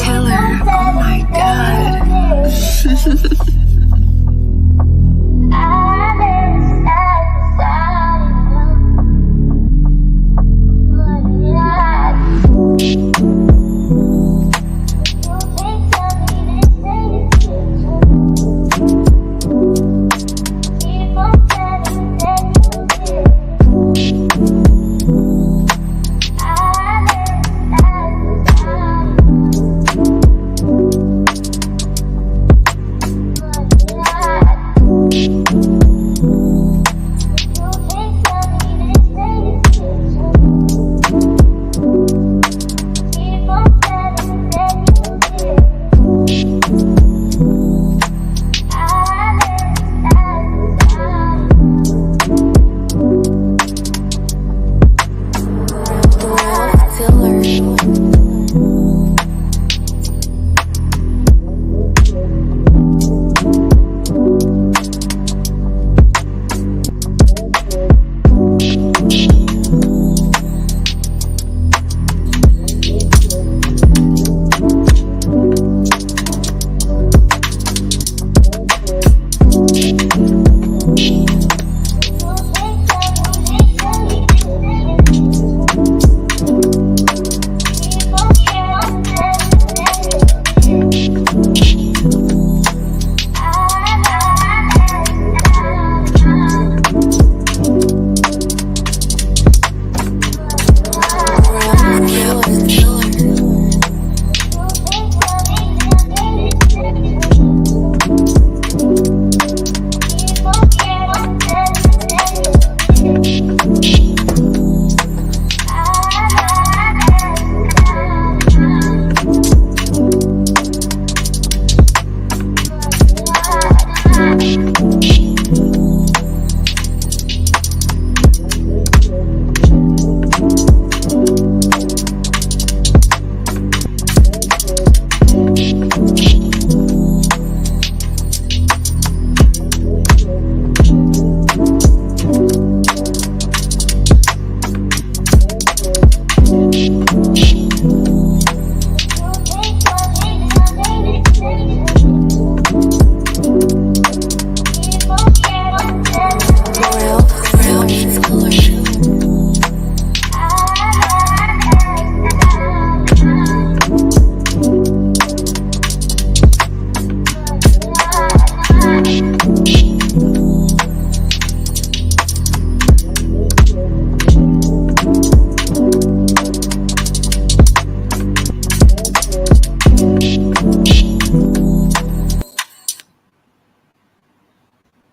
Killer. Oh my God.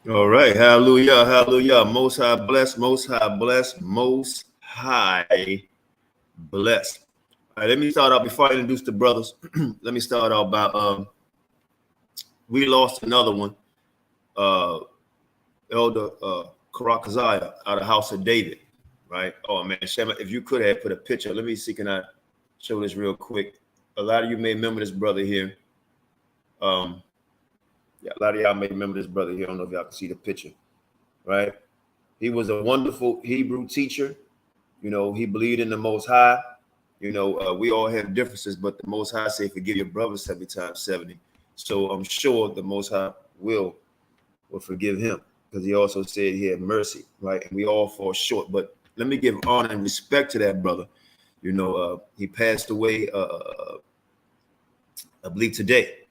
All right. Hallelujah. Hallelujah. Most High bless, Most High bless, Most High bless. All right. Let me start out before I introduce the brothers. Let me start out by we lost another one. Elder Qanath out of House of David. Right. Oh man, Shema, if you could have put a picture. Let me see. Can I show this real quick? A lot of you may remember this brother here. Yeah, a lot of y'all may remember this brother here. I don't know if y'all can see the picture, right? He was a wonderful Hebrew teacher. You know, he believed in the Most High. You know, we all have differences, but the Most High say, forgive your brother 70 times 70. So I'm sure the Most High will forgive him, because he also said he had mercy, right? And we all fall short. But let me give honor and respect to that brother. You know, he passed away, I believe today.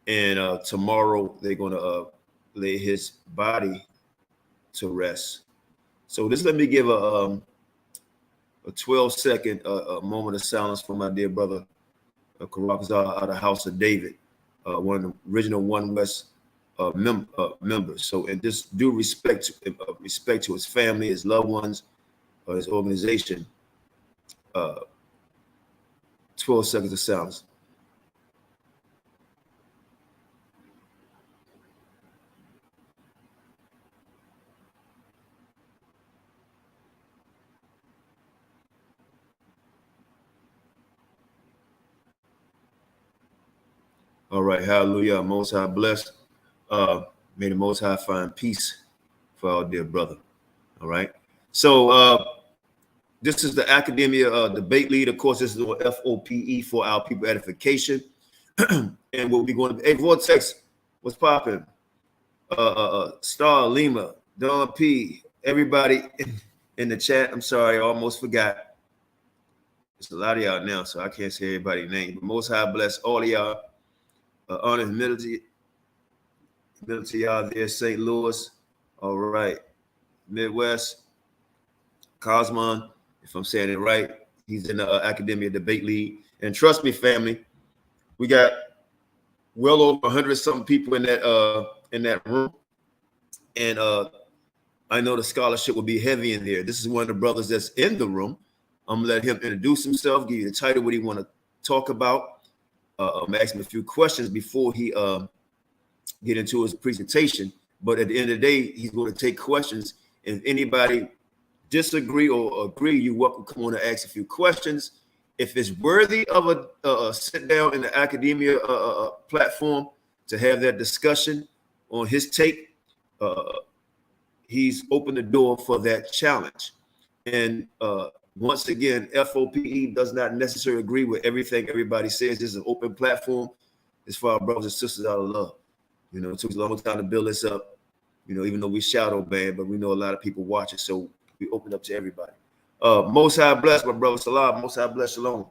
And tomorrow they're going to lay his body to rest. So just let me give a 12-second moment of silence for my dear brother Qanath out of House of David, one of the original One West members. So, and just due respect to his family, his loved ones, his organization. 12 seconds of silence. All right, hallelujah. Most High blessed. May the Most High find peace for our dear brother. All right. So This is the academia debate lead. Of course, this is on FOPE for our people edification. And what we're going to, hey, Vortex, what's popping? Star, Lima, Don P, everybody in the chat. I'm sorry, I almost forgot. There's a lot of y'all now, so I can't say everybody's name. But Most High bless all of y'all. Honor and humility y'all there. St. Louis, all right. Midwest, Cosmon, if I'm saying it right. He's in the academia debate league. And trust me, family, we got well over 100-something people in that room. And I know the scholarship will be heavy in there. This is one of the brothers that's in the room. I'm gonna let him introduce himself, give you the title, what he want to talk about. I'm asking him a few questions before he get into his presentation. But at the end of the day, he's going to take questions. If anybody disagree or agree, you're welcome to come on and ask a few questions. If it's worthy of a sit down in the academia platform to have that discussion on his take, he's opened the door for that challenge. And once again, FOPE does not necessarily agree with everything everybody says. This is an open platform. It's for our brothers and sisters out of love. You know, it took us a long time to build this up, you know, even though we shadow banned, but we know a lot of people watch it. So we open up to everybody. Most High bless, my brother SeLah. Most High bless, ShaLom.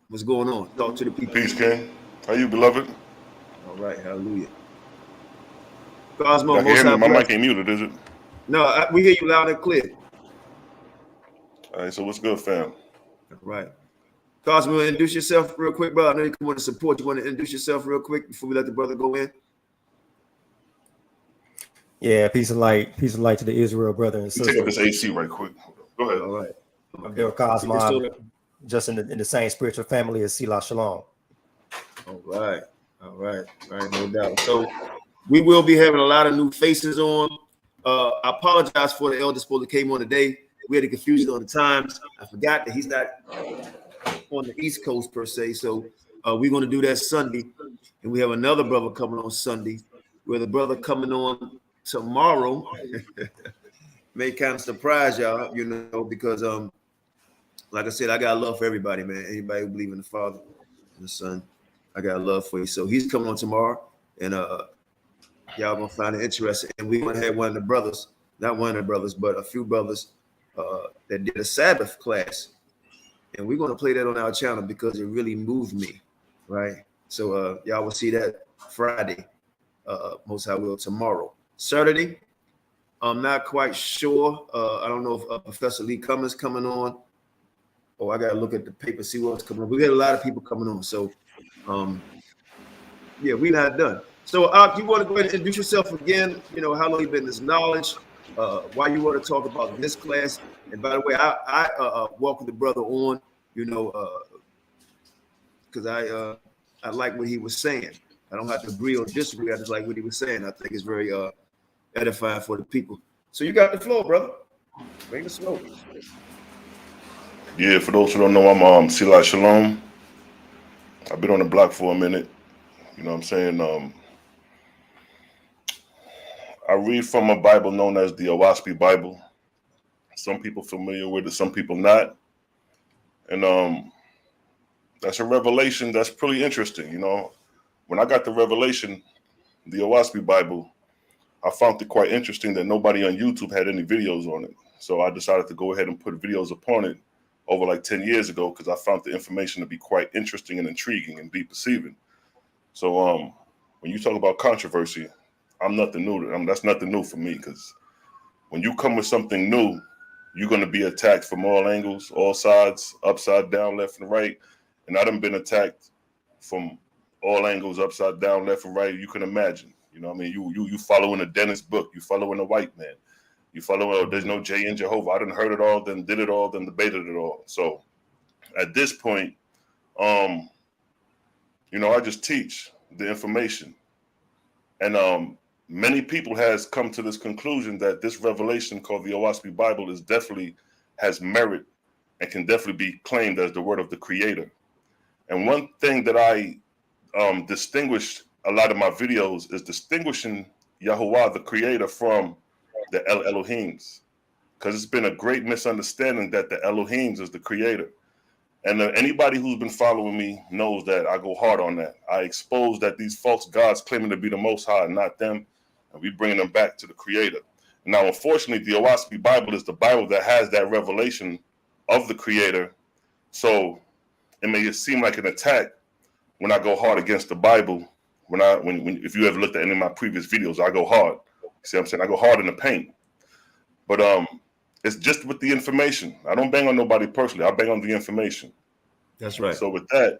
What's going on? Talk to the people. Peace, King. How you, beloved? All right, hallelujah. Cosmo, Y'all can Most hear me? High My bless. mic ain't muted, is it? No, we hear you loud and clear. All right, so what's good, fam? All right. Cosmo, introduce yourself real quick, brother. I know you come on to support. You want to introduce yourself real quick before we let the brother go in? Yeah, peace and light to the Israel brother and sister. Take up this AC right quick. Go ahead. All right. I'm Bill Cosmo, just in the same spiritual family as SeLah, ShaLom. All right, no doubt. So we will be having a lot of new faces on. I apologize for the elder supposed to came on today. We had a confusion on the times. I forgot that he's not on the East Coast per se. So we're going to do that Sunday, and we have another brother coming on Sunday. We have the brother coming on tomorrow. May kind of surprise y'all, you know, because like I said, I got love for everybody, man. Anybody who believe in the Father and the Son, I got love for you. So he's coming on tomorrow, and y'all gonna find it interesting. And we're gonna have one of the brothers, not one of the brothers, but a few brothers that did a Sabbath class, and we're gonna play that on our channel because it really moved me, right? So y'all will see that Friday, most I will tomorrow. Saturday, I'm not quite sure. I don't know if Professor Lee Cummins coming on. Oh, I gotta look at the paper, see what's coming on. We got a lot of people coming on, so yeah, we're not done. So you want to go ahead and introduce yourself again? You know, how long you been in this knowledge? Why you want to talk about this class? And by the way, I welcome the brother on. You know, because I like what he was saying. I don't have to agree or disagree. I just like what he was saying. I think it's very edifying for the people. So you got the floor, brother. Bring the smoke. Yeah, for those who don't know, I'm SeLah ShaLom. I've been on the block for a minute. You know what I'm saying? I read from a Bible known as the Ha Bible. Some people familiar with it, some people not. And that's a revelation that's pretty interesting. You know, when I got the revelation, the Ha Bible, I found it quite interesting that nobody on YouTube had any videos on it. So I decided to go ahead and put videos upon it over like 10 years ago because I found the information to be quite interesting and intriguing and deep perceiving. So when you talk about controversy, I'm nothing new. That's nothing new for me, because when you come with something new, you're going to be attacked from all angles, all sides, upside down, left and right. And I done been attacked from all angles, upside down, left and right. You can imagine. You know what I mean? You following a dentist book. You following a white man. You follow, there's no J in Jehovah. I done heard it all, then did it all, then debated it all. So at this point, you know, I just teach the information. And many people has come to this conclusion that this revelation called the Ha Bible is definitely has merit and can definitely be claimed as the word of the Creator. And one thing that I distinguish a lot of my videos is distinguishing Yahuwah, the Creator, from the El Elohims. because it's been a great misunderstanding that the Elohims is the creator. And anybody who's been following me knows that I go hard on that. I expose that these false gods claiming to be the Most High, not them, and we bring them back to the creator. Now, unfortunately, the OSP Bible is the Bible that has that revelation of the creator. So it may seem like an attack when I go hard against the Bible. If you ever looked at any of my previous videos, I go hard. You see what I'm saying? I go hard in the paint. But it's just with the information. I don't bang on nobody personally. I bang on the information. That's right. So with that,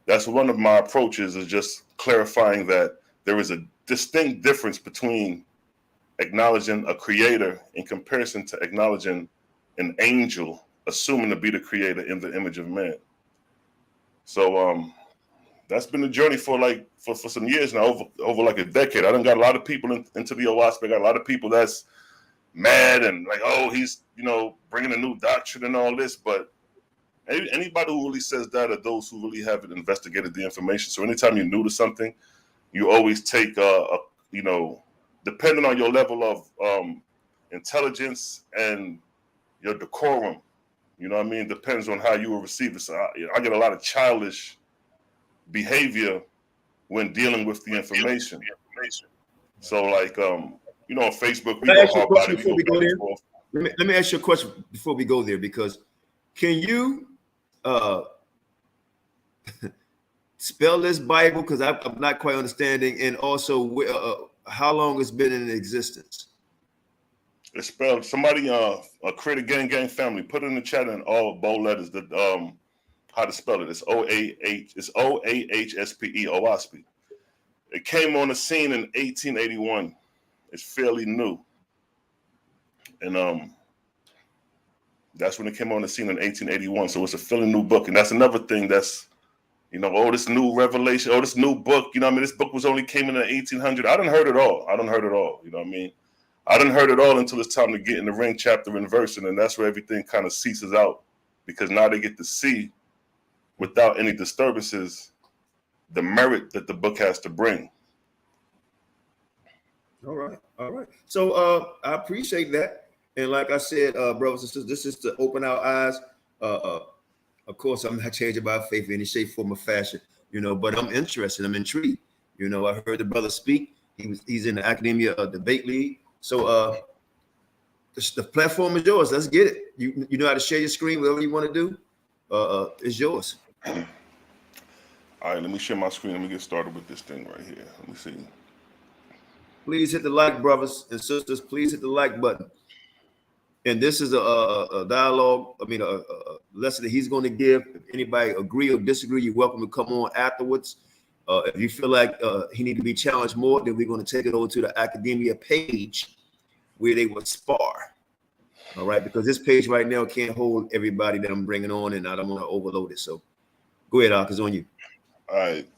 that's one of my approaches, is just clarifying that there is a distinct difference between acknowledging a creator in comparison to acknowledging an angel, assuming to be the creator in the image of man. So that's been a journey for some years now, over like a decade. I done got a lot of people into the OWASP. I got a lot of people that's mad and like, oh, he's bringing a new doctrine and all this. But anybody who really says that are those who really haven't investigated the information. So anytime you're new to something, you always take depending on your level of intelligence and your decorum, you know what I mean? Depends on how you will receive it. So I get a lot of childish behavior when dealing with the information. So like, on Facebook, we go hard body. Before we go there, let me ask you a question before we go there, because can you spell this Bible? Because I'm not quite understanding. And also, how long it's been in existence? It's spelled. Somebody create a gang family. Put it in the chat in all bold letters. How to spell it? It's O-A-H. It's O-A-H-S-P-E. OWASP. It came on the scene in 1881. It's fairly new, and that's when it came on the scene in 1881. So it's a fairly new book, and that's another thing that's, this new revelation, this new book. This book came in the 1800s. I done heard it all. You know what I mean? I done heard it all until it's time to get in the ring, chapter and verse, and then that's where everything kind of ceases out, because now they get to see, without any disturbances, the merit that the book has to bring. All right. So I appreciate that. And like I said, brothers and sisters, this is to open our eyes. Of course, I'm not changing my faith in any shape, form, or fashion, but I'm interested. I'm intrigued. I heard the brother speak. He's in the Academia Debate League. So the platform is yours. Let's get it. You know how to share your screen, whatever you want to do. It's yours. All right, let me share my screen. Let me get started with this thing right here. Let me see. Please hit the like, brothers and sisters. Please hit the like button. And this is a dialogue. A lesson that he's going to give. If anybody agree or disagree, you're welcome to come on afterwards. If you feel like he need to be challenged more, then we're going to take it over to the Academia page where they will spar. All right, because this page right now can't hold everybody that I'm bringing on, and I don't want to overload it. So go ahead, Ak, it's on you. All right.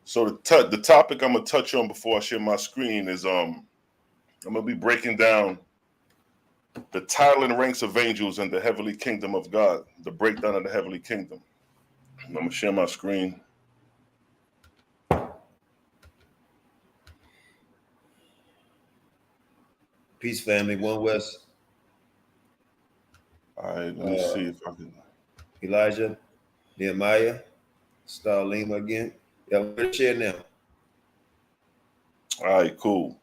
So the topic I'm going to touch on before I share my screen is I'm going to be breaking down the title and ranks of angels in the heavenly kingdom of God, the breakdown of the heavenly kingdom. I'm going to share my screen. Peace, family. One West. All right, let me see if I can. Elijah, Nehemiah, Starlima again. Yeah, we're going to share now. All right, cool.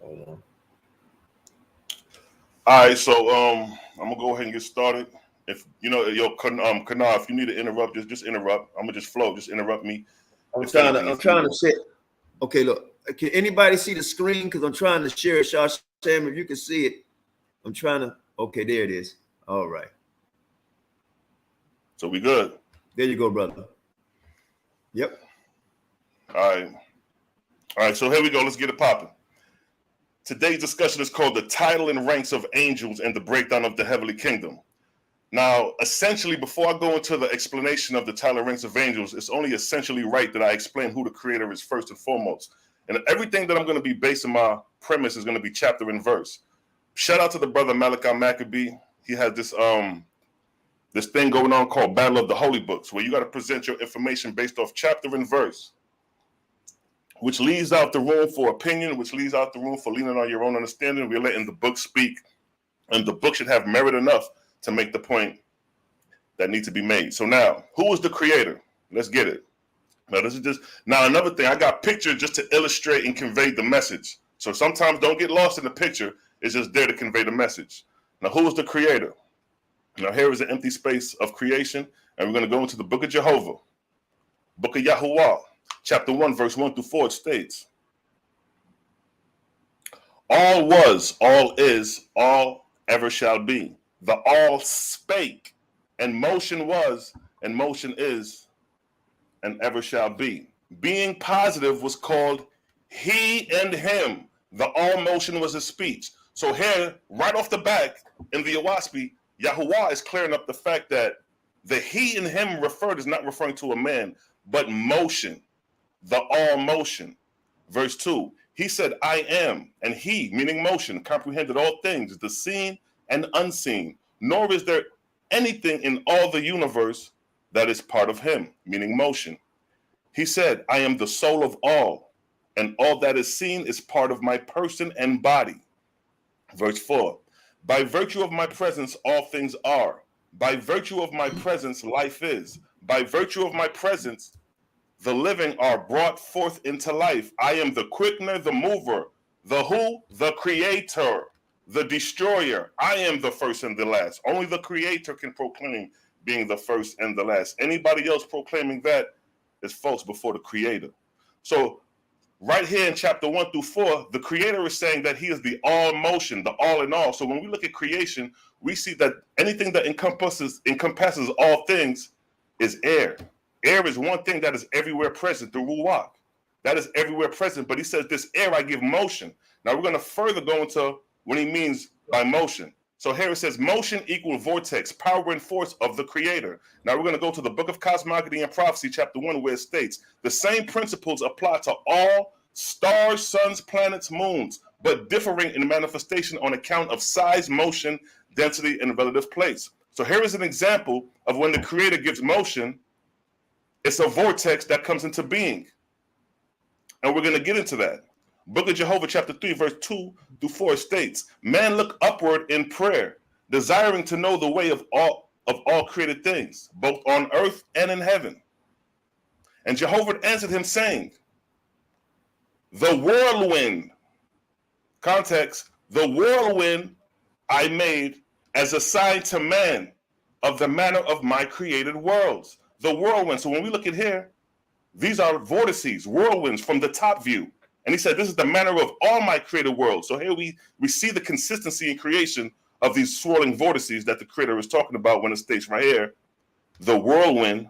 Hold on. All right, so I'm gonna go ahead and get started. If Qanath, if you need to interrupt, just interrupt. I'm gonna just flow. Just interrupt me. I'm trying to share. Okay, look. Can anybody see the screen? Because I'm trying to share it. Sham, if you can see it. I'm trying to. Okay, there it is. All right. So we good. There you go, brother. Yep. All right. So here we go. Let's get it popping. Today's discussion is called the title and ranks of angels and the breakdown of the heavenly kingdom. Now, essentially, before I go into the explanation of the title and ranks of angels, it's only essentially right that I explain who the creator is first and foremost. And everything that I'm going to be basing my premise is going to be chapter and verse. Shout out to the brother Malachi Maccabee. He has this this thing going on called Battle of the Holy Books, where you got to present your information based off chapter and verse. which leaves out the room for opinion, which leaves out the room for leaning on your own understanding. We're letting the book speak, and the book should have merit enough to make the point that needs to be made. So now, who is the creator? Let's get it. Now another thing, I got pictures just to illustrate and convey the message. So sometimes don't get lost in the picture. It's just there to convey the message. Now, who is the creator? Now here is an empty space of creation, and we're going to go into the book of Jehovah, book of Yahuwah, chapter 1, verse 1 through 4. It states, all was, all is, all ever shall be. The all spake, and motion was, and motion is, and ever shall be. Being positive was called he and him. The all motion was his speech. So here, right off the back, in the Awaspi, Yahuwah is clearing up the fact that the he and him referred is not referring to a man, but motion, the all motion. Verse 2, he said, I am, and he, meaning motion, comprehended all things, the seen and unseen, nor is there anything in all the universe that is part of him, meaning motion. He said, I am the soul of all, and all that is seen is part of my person and body. Verse 4, by virtue of my presence, all things are. By virtue of my presence, life is. By virtue of my presence, the living are brought forth into life. I am the quickener, the mover, the who? The creator, the destroyer. I am the first and the last. Only the creator can proclaim being the first and the last. Anybody else proclaiming that is false before the creator. So right here in chapter 1 through 4, the creator is saying that he is the all motion, the all in all. So when we look at creation, we see that anything that encompasses all things is air. Air is one thing that is everywhere present, the ruach. That is everywhere present. But he says, this air I give motion. Now we're going to further go into what he means by motion. So here it says motion equal vortex, power and force of the creator. Now we're going to go to the book of Cosmogony and Prophecy, chapter 1, where it states, the same principles apply to all stars, suns, planets, moons, but differing in manifestation on account of size, motion, density, and relative place. So here is an example of when the creator gives motion, it's a vortex that comes into being. And we're going to get into that. Book of Jehovah, chapter 3, verse 2 through 4 states, man look upward in prayer, desiring to know the way of all created things, both on earth and in heaven. And Jehovah answered him, saying, the whirlwind, context, the whirlwind I made as a sign to man of the manner of my created worlds. The whirlwind. So when we look at here, these are vortices, whirlwinds from the top view. And he said, this is the manner of all my created worlds. So here we see the consistency in creation of these swirling vortices that the creator is talking about when it states right here, the whirlwind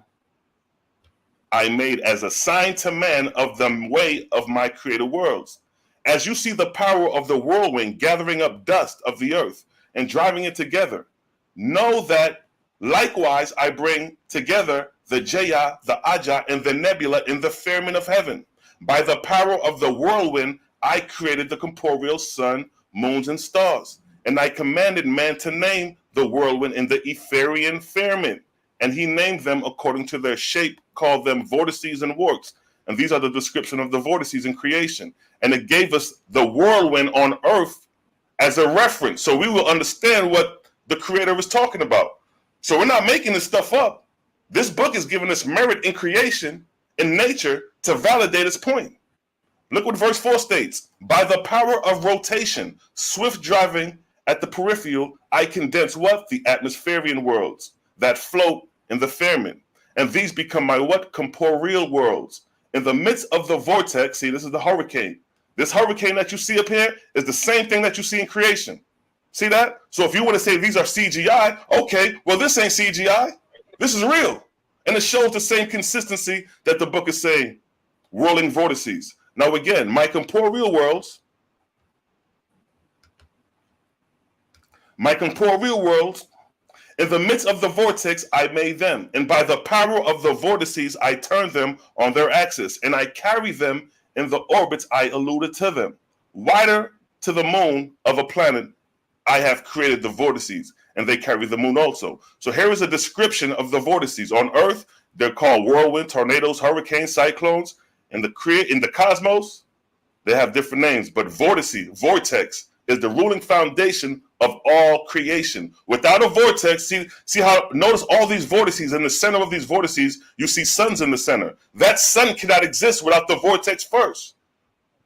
I made as a sign to man of the way of my created worlds. As you see the power of the whirlwind gathering up dust of the earth and driving it together, know that likewise I bring together the Jaya, the Aja, and the nebula in the firmament of heaven. By the power of the whirlwind, I created the corporeal sun, moons, and stars. And I commanded man to name the whirlwind in the Etherian firmament. And he named them according to their shape, called them vortices and works. And these are the description of the vortices in creation. And it gave us the whirlwind on earth as a reference. So we will understand what the creator is talking about. So we're not making this stuff up. This book is giving us merit in creation, in nature, to validate its point. Look what verse 4 states. By the power of rotation, swift driving at the peripheral, I condense what? The atmospherian worlds that float in the firmament. And these become my what? Corporeal worlds. In the midst of the vortex, see, this is the hurricane. This hurricane that you see up here is the same thing that you see in creation. See that? So if you want to say these are CGI, okay, well, this ain't CGI. This is real. And it shows the same consistency that the book is saying, whirling vortices. Now again, my corporeal worlds, in the midst of the vortex, I made them. And by the power of the vortices, I turned them on their axis. And I carry them in the orbits I alluded to them. Wider to the moon of a planet, I have created the vortices, and they carry the moon also. So here is a description of the vortices. On Earth, they're called whirlwind, tornadoes, hurricanes, cyclones. In the cosmos, they have different names, but vortex is the ruling foundation of all creation. Without a vortex, see how, notice all these vortices, in the center of these vortices, you see suns in the center. That sun cannot exist without the vortex first.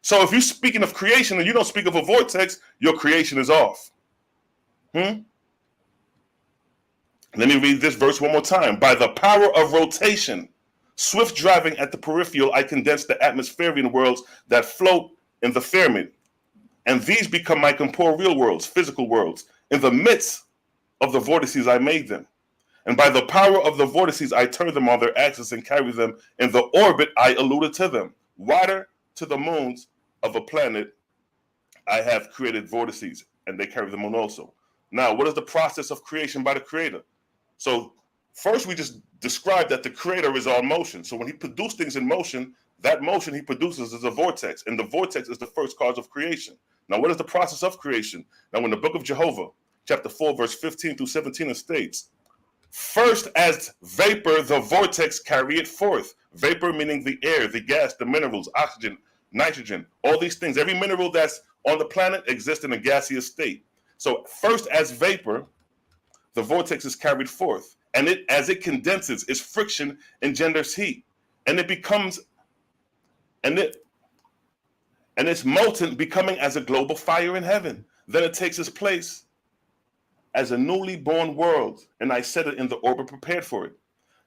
So if you're speaking of creation and you don't speak of a vortex, your creation is off. Let me read this verse one more time. By the power of rotation, swift driving at the peripheral, I condense the atmospheric worlds that float in the firmament. And these become my corporeal worlds, physical worlds. In the midst of the vortices, I made them. And by the power of the vortices, I turn them on their axis and carry them in the orbit I alluded to them. Wider to the moons of a planet, I have created vortices, and they carry them on also. Now, what is the process of creation by the Creator? So first, we just described that the Creator is all motion. So when he produced things in motion, that motion he produces is a vortex, and the vortex is the first cause of creation. Now, what is the process of creation? Now, in the book of Jehovah, chapter 4, verse 15 through 17, it states, first as vapor, the vortex carry it forth. Vapor meaning the air, the gas, the minerals, oxygen, nitrogen, all these things. Every mineral that's on the planet exists in a gaseous state. So first as vapor, the vortex is carried forth. And as it condenses, its friction engenders heat. And it becomes, and it's molten, becoming as a global fire in heaven. Then it takes its place as a newly born world, and I set it in the orbit prepared for it.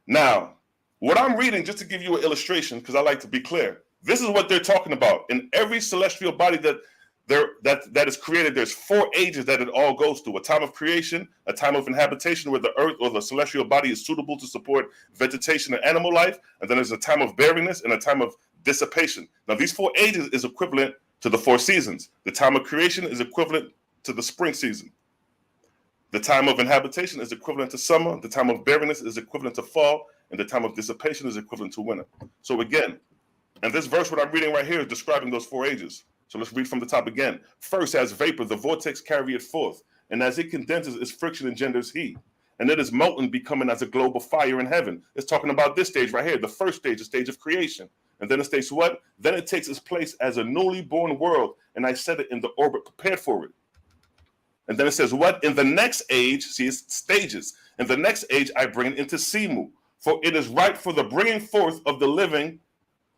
Now, what I'm reading, just to give you an illustration, because I like to be clear, this is what they're talking about. In every celestial body that is created, there's 4 ages that it all goes through. A time of creation, a time of inhabitation where the earth or the celestial body is suitable to support vegetation and animal life, and then there's a time of barrenness and a time of dissipation. Now, these 4 ages is equivalent to the 4 seasons. The time of creation is equivalent to the spring season. The time of inhabitation is equivalent to summer. The time of barrenness is equivalent to fall. And the time of dissipation is equivalent to winter. So again, and this verse, what I'm reading right here, is describing those 4 ages. So let's read from the top again. First, as vapor, the vortex carry it forth. And as it condenses, its friction engenders heat. And it is molten, becoming as a globe of fire in heaven. It's talking about this stage right here, the first stage, the stage of creation. And then it states what? Then it takes its place as a newly born world. And I set it in the orbit prepared for it. And then it says what? In the next age, see, it's stages. In the next age, I bring it into Simu. For it is right for the bringing forth of the living,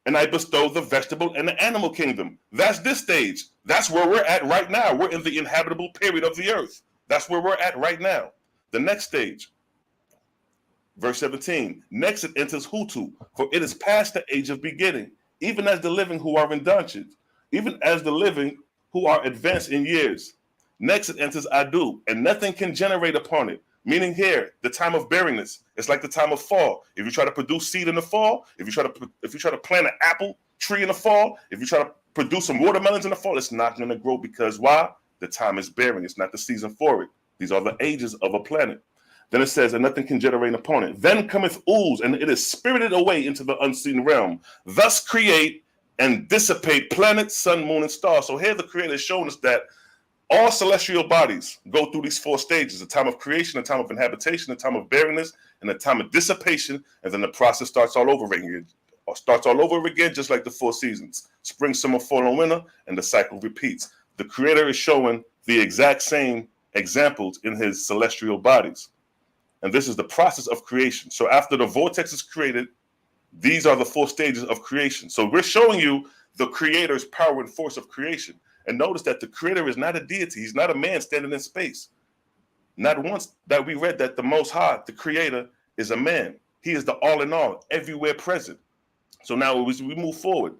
and I bestow the vegetable and the animal kingdom. That's this stage. That's where we're at right now. We're in the inhabitable period of the earth. That's where we're at right now. The next stage, verse 17. Next it enters Hutu, for it is past the age of beginning, even as the living who are indulgent, even as the living who are advanced in years. Next it enters Adu, and nothing can generate upon it. Meaning here, the time of barrenness, it's like the time of fall. If you try to produce seed in the fall, if you try to plant an apple tree in the fall, if you try to produce some watermelons in the fall, it's not going to grow because why? The time is barren. It's not the season for it. These are the ages of a planet. Then it says, and nothing can generate upon it. Then cometh ooze, and it is spirited away into the unseen realm. Thus create and dissipate planets, sun, moon, and stars. So here the Creator is showing us that all celestial bodies go through these 4 stages: a time of creation, a time of inhabitation, a time of barrenness, and a time of dissipation. And then the process starts all over again. Just like the 4 seasons: spring, summer, fall, and winter, and the cycle repeats. The Creator is showing the exact same examples in his celestial bodies. And this is the process of creation. So after the vortex is created, these are the 4 stages of creation. So we're showing you the Creator's power and force of creation. And notice that the Creator is not a deity. He's not a man standing in space. Not once that we read that the Most High, the Creator, is a man. He is the all in all, everywhere present. So now as we move forward,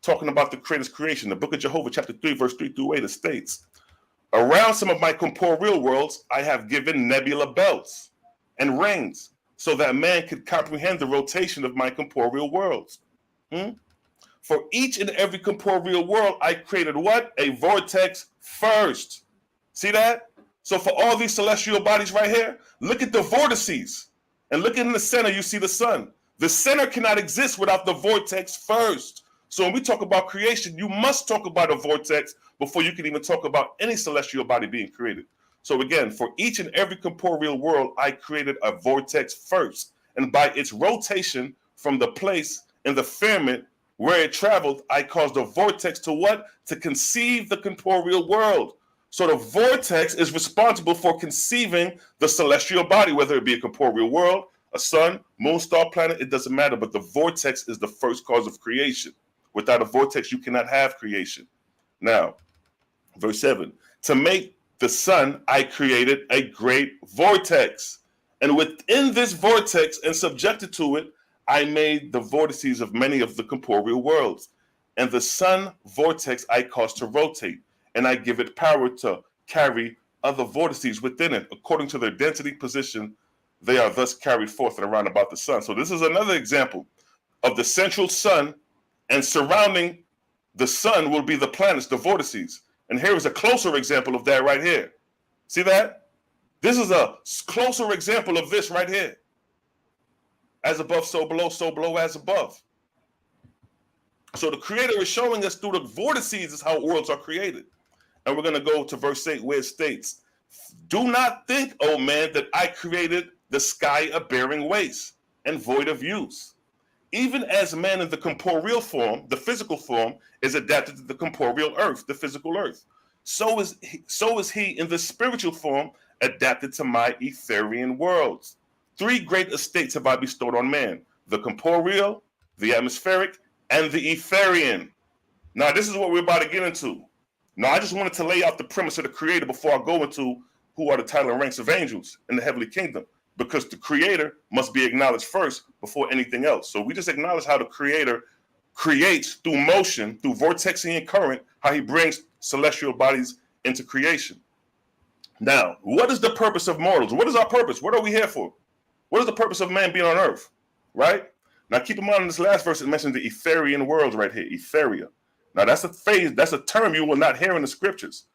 talking about the Creator's creation, the book of Jehovah, chapter 3, verse 3 through 8, it states, around some of my corporeal worlds, I have given nebula belts and rings so that man could comprehend the rotation of my corporeal worlds. For each and every corporeal world, I created what? A vortex first. See that? So for all these celestial bodies right here, look at the vortices. And look in the center, you see the sun. The center cannot exist without the vortex first. So when we talk about creation, you must talk about a vortex before you can even talk about any celestial body being created. So again, for each and every corporeal world, I created a vortex first. And by its rotation from the place in the firmament Where it traveled, I caused a vortex to what? To conceive the corporeal world. So the vortex is responsible for conceiving the celestial body, whether it be a corporeal world, a sun, moon, star, planet, it doesn't matter. But the vortex is the first cause of creation. Without a vortex, you cannot have creation. Now, verse 7, to make the sun, I created a great vortex. And within this vortex and subjected to it, I made the vortices of many of the corporeal worlds. And the sun vortex I caused to rotate, and I give it power to carry other vortices within it. According to their density position, they are thus carried forth and around about the sun. So this is another example of the central sun, and surrounding the sun will be the planets, the vortices. And here is a closer example of that right here. See that? This is a closer example of this right here. As above, so below as above. So the Creator is showing us through the vortices is how worlds are created. And we're going to go to verse 8 where it states, do not think, O man, that I created the sky a barren waste and void of use. Even as man in the corporeal form, the physical form, is adapted to the corporeal earth, the physical earth. So is he in the spiritual form adapted to my etherian worlds. 3 great estates have I bestowed on man, the corporeal, the atmospheric, and the etherian. Now, this is what we're about to get into. Now, I just wanted to lay out the premise of the Creator before I go into who are the title and ranks of angels in the heavenly kingdom, because the Creator must be acknowledged first before anything else. So we just acknowledge how the Creator creates through motion, through vortexian current, how he brings celestial bodies into creation. Now, what is the purpose of mortals? What is our purpose? What are we here for? What is the purpose of man being on earth? Right? Now, keep in mind in this last verse, it mentions the etherian world right here, etheria. Now, that's a phase, that's a term you will not hear in the scriptures.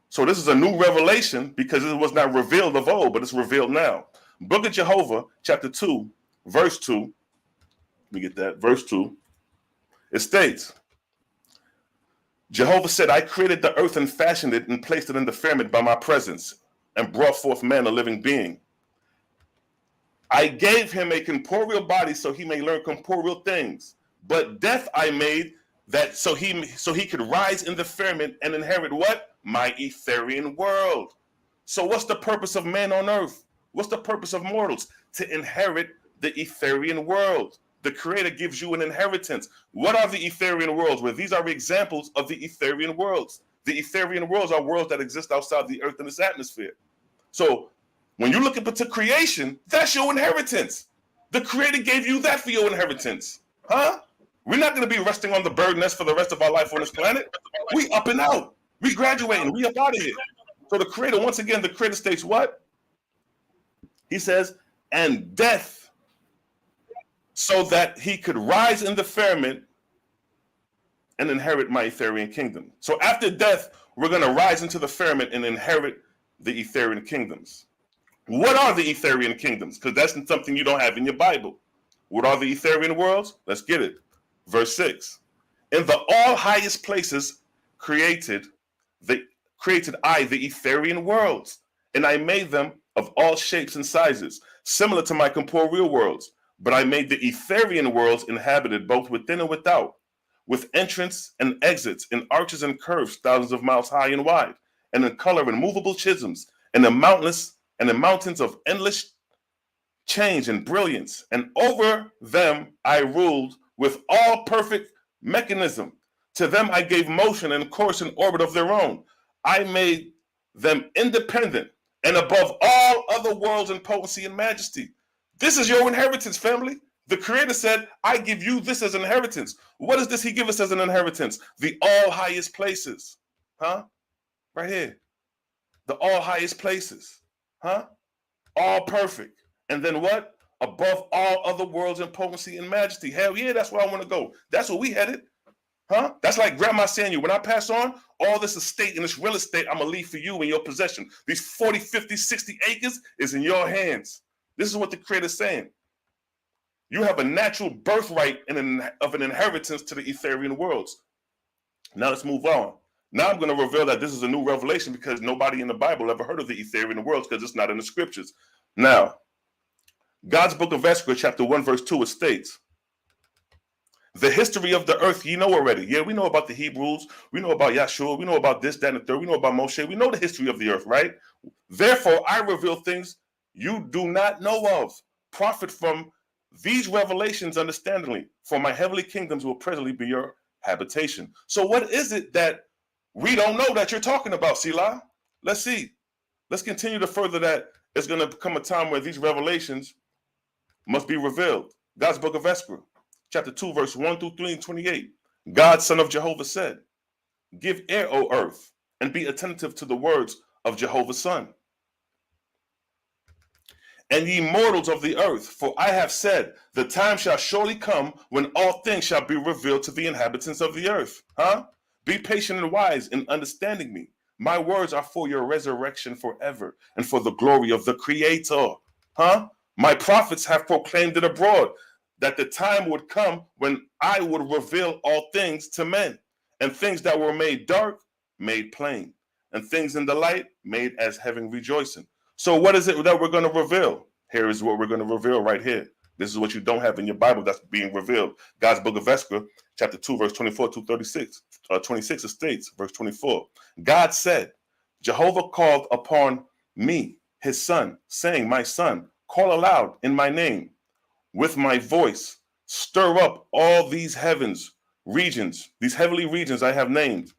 So this is a new revelation because it was not revealed of old, but it's revealed now. Book of Jehovah, chapter 2, verse 2. Let me get that. Verse 2. It states, Jehovah said, I created the earth and fashioned it and placed it in the firmament by my presence and brought forth man a living being. I gave him a corporeal body so he may learn corporeal things, but death I made that so he could rise in the firmament and inherit what? My etherian world. So what's the purpose of man on earth? What's the purpose of mortals? To inherit the etherian world. The Creator gives you an inheritance. What are the etherian worlds? Well, these are examples of the etherian worlds. The etherian worlds are worlds that exist outside the earth and its atmosphere. So when you look into creation, that's your inheritance. The Creator gave you that for your inheritance. Huh? We're not going to be resting on the bird nest for the rest of our life on this planet. We up and out. We graduating. We up out of here. So the Creator, once again, the Creator states what? He says, and death, so that he could rise in the firmament and inherit my etherian kingdom. So after death, we're going to rise into the firmament and inherit the etherian kingdoms. What are the etherian kingdoms? Because that's something you don't have in your Bible. What are the etherian worlds? Let's get it. Verse 6. In the all highest places created I the etherian worlds, and I made them of all shapes and sizes, similar to my corporeal worlds. But I made the etherian worlds inhabited both within and without, with entrance and exits, and arches and curves thousands of miles high and wide, and in color and movable chisms, and in mountains of endless change and brilliance. And over them I ruled with all perfect mechanism. To them I gave motion and course and orbit of their own. I made them independent and above all other worlds in potency and majesty. This is your inheritance, family. The Creator said, I give you this as an inheritance. What does this he give us as an inheritance? The all highest places. Huh? Right here. The all highest places. Huh? All perfect. And then what? Above all other worlds in potency and majesty. Hell yeah, that's where I want to go. That's where we headed. Huh? That's like Grandma saying, you, when I pass on, all this estate and this real estate, I'm going to leave for you in your possession. These 40, 50, 60 acres is in your hands. This is what the Creator's saying. You have a natural birthright of an inheritance to the etherian worlds. Now let's move on. Now I'm going to reveal that this is a new revelation because nobody in the Bible ever heard of the etherian worlds because it's not in the scriptures. Now, God's book of Esther, chapter 1, verse 2, it states, The history of the earth, you know already. Yeah, we know about the Hebrews. We know about Yahshua. We know about this, that, and the third. We know about Moshe. We know the history of the earth, right? Therefore, I reveal things you do not know of. Profit from these revelations understandingly, for my heavenly kingdoms will presently be your habitation. So what is it that we don't know that you're talking about, SeLah? Let's see. Let's continue to further that. It's going to come a time where these revelations must be revealed. God's book of Esther, chapter 2, verse 1 through 3 and 28. God, son of Jehovah, said, give ear, O earth, and be attentive to the words of Jehovah's son. And ye mortals of the earth, for I have said, the time shall surely come when all things shall be revealed to the inhabitants of the earth. Be patient and wise in understanding me. My words are for your resurrection forever, and for the glory of the Creator. My prophets have proclaimed it abroad, that the time would come when I would reveal all things to men, and things that were made dark, made plain, and things in the light, made as having rejoicing. So what is it that we're going to reveal? Here is what we're going to reveal right here. This is what you don't have in your Bible that's being revealed. God's book of Esther, chapter 2, verse 24 to 36. 26, it states, verse 24. God said, Jehovah called upon me, his son, saying, my son, call aloud in my name. With my voice, stir up all these heavens, regions, these heavenly regions I have named.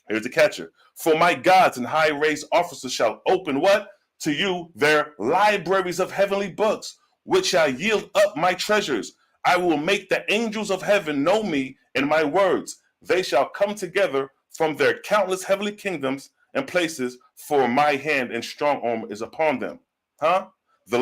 Here's the catcher. For my gods and high raised officers shall open what? To you their libraries of heavenly books, which shall yield up my treasures. I will make the angels of heaven know me in my words. They shall come together from their countless heavenly kingdoms and places, for my hand and strong arm is upon them. The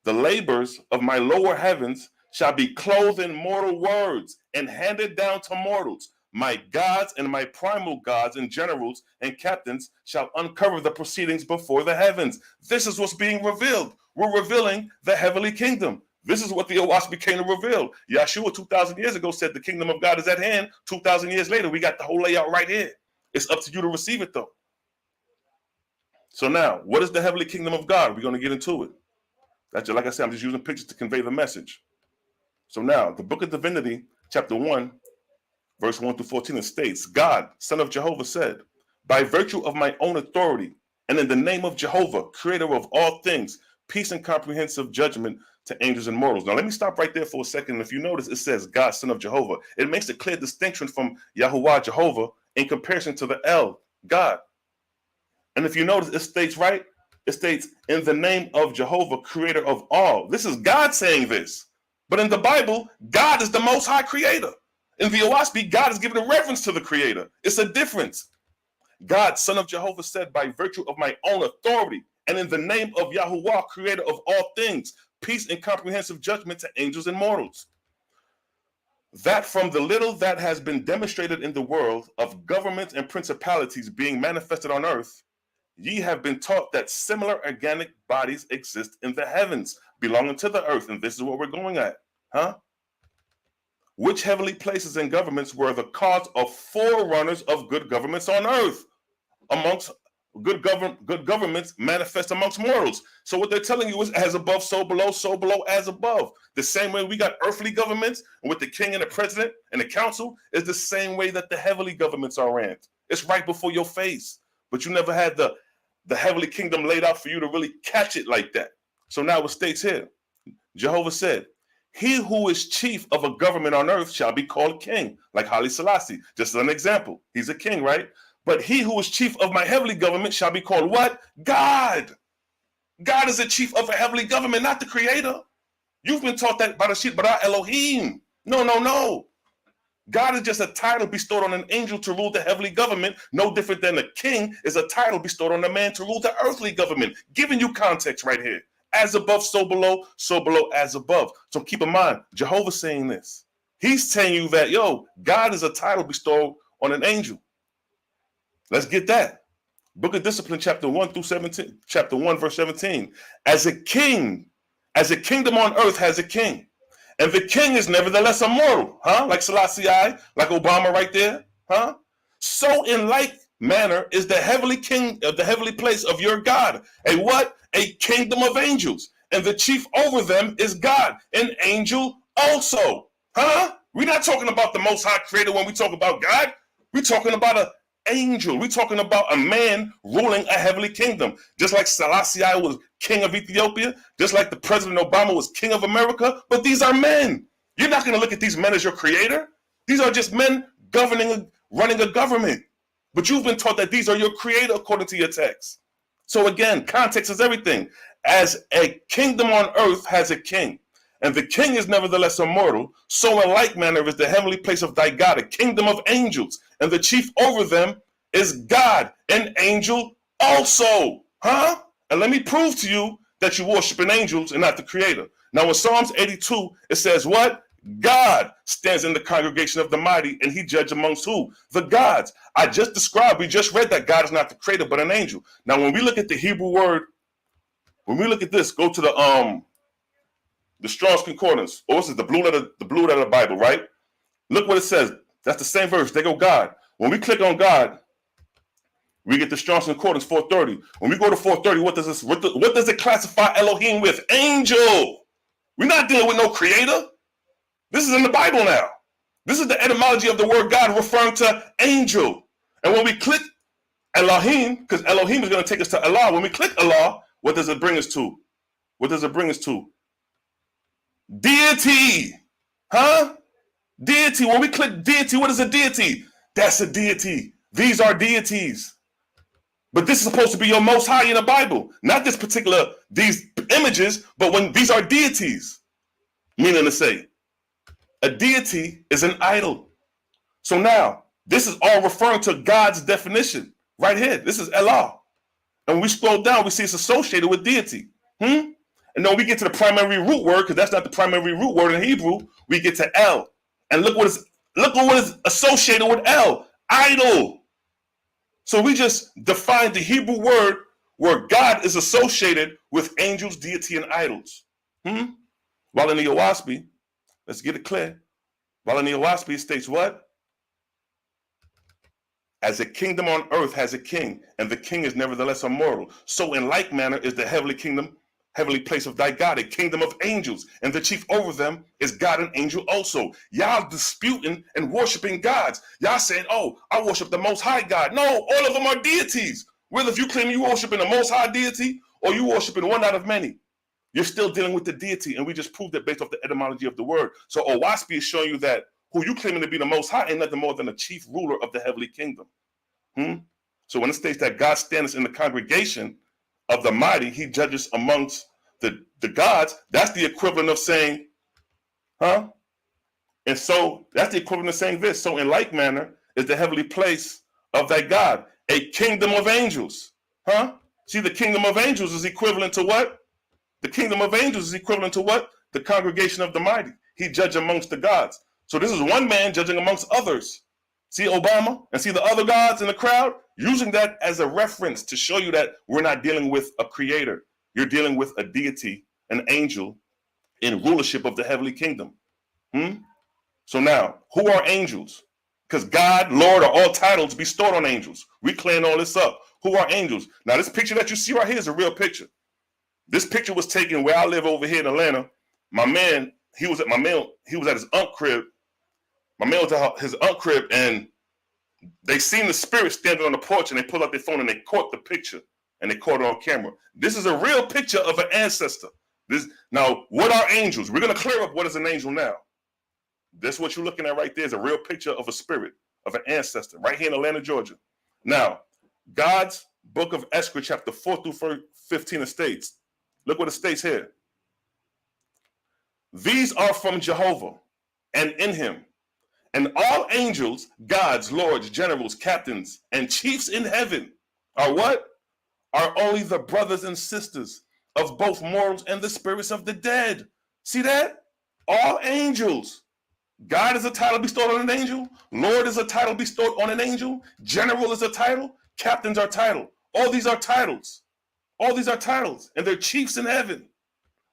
labors of my lower heavens shall be clothed in mortal words and handed down to mortals. My gods and my primal gods and generals and captains shall uncover the proceedings before the heavens. This is what's being revealed. We're revealing the heavenly kingdom. This is what the Owaspi came to reveal. Yahshua 2,000 years ago said the kingdom of God is at hand. 2,000 years later, we got the whole layout right here. It's up to you to receive it, though. So now, what is the heavenly kingdom of God? We're going to get into it. That's just, like I said, I'm just using pictures to convey the message. So now, the book of Divinity, chapter 1, verse 1 through 14, it states, God, son of Jehovah, said, by virtue of my own authority, and in the name of Jehovah, creator of all things, peace and comprehensive judgment to angels and mortals. Now, let me stop right there for a second. If you notice, it says God, son of Jehovah. It makes a clear distinction from Yahuwah, Jehovah, in comparison to the El, God. And if you notice, it states, right? It states, in the name of Jehovah, creator of all. This is God saying this. But in the Bible, God is the most high creator. In the Owaspi, God is giving a reverence to the creator. It's a difference. God, son of Jehovah, said, by virtue of my own authority, and in the name of Yahuwah, creator of all things, peace and comprehensive judgment to angels and mortals. That from the little that has been demonstrated in the world of governments and principalities being manifested on earth, ye have been taught that similar organic bodies exist in the heavens, belonging to the earth. And this is what we're going at. Which heavenly places and governments were the cause of forerunners of good governments on earth, amongst good governments manifest amongst mortals. So what they're telling you is, as above, so below, as above. The same way we got earthly governments, and with the king and the president and the council, is the same way that the heavenly governments are ran. It's right before your face. But you never had the heavenly kingdom laid out for you to really catch it like that. So now it states here, Jehovah said, he who is chief of a government on earth shall be called king, like Haile Selassie. Just as an example, he's a king, right? But he who is chief of my heavenly government shall be called what? God. God is the chief of a heavenly government, not the creator. You've been taught that by the sheep, but our Elohim. No. God is just a title bestowed on an angel to rule the heavenly government, no different than a king is a title bestowed on a man to rule the earthly government. Giving you context right here. As above, so below, as above. So keep in mind, Jehovah's saying this. He's telling you that, God is a title bestowed on an angel. Let's get that. Book of Discipline, chapter 1 through 17, chapter 1, verse 17. As a kingdom on earth has a king. And the king is nevertheless a mortal, like Selassie, like Obama right there, So in like manner is the heavenly king of the heavenly place of your God. A what? A kingdom of angels. And the chief over them is God, an angel also. We're not talking about the Most High Creator when we talk about God. We're talking about an angel. We're talking about a man ruling a heavenly kingdom. Just like SeLah was king of Ethiopia, just like the President Obama was king of America, but these are men. You're not going to look at these men as your creator. These are just men running a government. But you've been taught that these are your creator according to your text. So again, context is everything. As a kingdom on earth has a king, and the king is nevertheless immortal, so in like manner is the heavenly place of thy God, a kingdom of angels, and the chief over them is God, an angel also. Huh? And let me prove to you that you worship an angels and not the creator. Now in Psalms 82, it says what? God stands in the congregation of the mighty, and he judges amongst who? The gods. I just described, we just read that God is not the creator, but an angel. Now when we look at the Hebrew word, when we look at this, go to the Strong's Concordance, or this is the blue letter of the Bible, right? Look what it says. That's the same verse. They go God. When we click on God, we get the Strong's Concordance 430. When we go to 430, what does it classify Elohim with? Angel. We're not dealing with no creator. This is in the Bible now. This is the etymology of the word God referring to angel. And when we click Elohim, because Elohim is going to take us to Allah. When we click Allah, what does it bring us to? What does it bring us to? Deity. Huh? Deity. When we click deity, what is a deity? That's a deity. These are deities. But this is supposed to be your most high in the Bible. Not this particular, these images, but when these are deities. Meaning to say, a deity is an idol. So now, this is all referring to God's definition. Right here. This is Allah. And when we scroll down, we see it's associated with deity. And then we get to the primary root word, because that's not the primary root word in Hebrew. We get to El. And look what is associated with El. Idol. So we just defined the Hebrew word where God is associated with angels, deity, and idols. While in the Oahspe, let's get it clear. While in the Oahspe, it states what? As a kingdom on earth has a king, and the king is nevertheless immortal. So in like manner is the heavenly kingdom, heavenly place of thy God, a kingdom of angels, and the chief over them is God and angel also. Y'all disputing and worshiping gods. Y'all saying, oh, I worship the most high God. No, all of them are deities. Whether if you claim you worshiping the most high deity or you worshiping one out of many, you're still dealing with the deity, and we just proved it based off the etymology of the word. So Oahspe is showing you that who you claiming to be the most high ain't nothing more than a chief ruler of the heavenly kingdom. So when it states that God stands in the congregation of the mighty, he judges amongst the gods, that's the equivalent of saying, And so that's the equivalent of saying this. So in like manner is the heavenly place of thy God, a kingdom of angels. See, the kingdom of angels is equivalent to what? The kingdom of angels is equivalent to what? The congregation of the mighty. He judged amongst the gods. So this is one man judging amongst others. See Obama and see the other gods in the crowd? Using that as a reference to show you that we're not dealing with a creator. You're dealing with a deity, an angel, in rulership of the heavenly kingdom. So now, who are angels? Because God, Lord, are all titles bestowed on angels. We clean all this up. Who are angels? Now, this picture that you see right here is a real picture. This picture was taken where I live over here in Atlanta. My man, he was at his aunt crib. My man was at his aunt crib, and they seen the spirit standing on the porch, and they pulled out their phone and they caught the picture, and they caught it on camera. This is a real picture of an ancestor. Now, what are angels? We're going to clear up what is an angel now. This what you're looking at right there is a real picture of a spirit, of an ancestor, right here in Atlanta, Georgia. Now, God's book of Esther, chapter 4 through 15, states, look what it states here. These are from Jehovah, and in him, and all angels, gods, lords, generals, captains, and chiefs in heaven are what? Are only the brothers and sisters of both mortals and the spirits of the dead. See that? All angels. God is a title bestowed on an angel. Lord is a title bestowed on an angel. General is a title. Captains are title. All these are titles. All these are titles. And they're chiefs in heaven.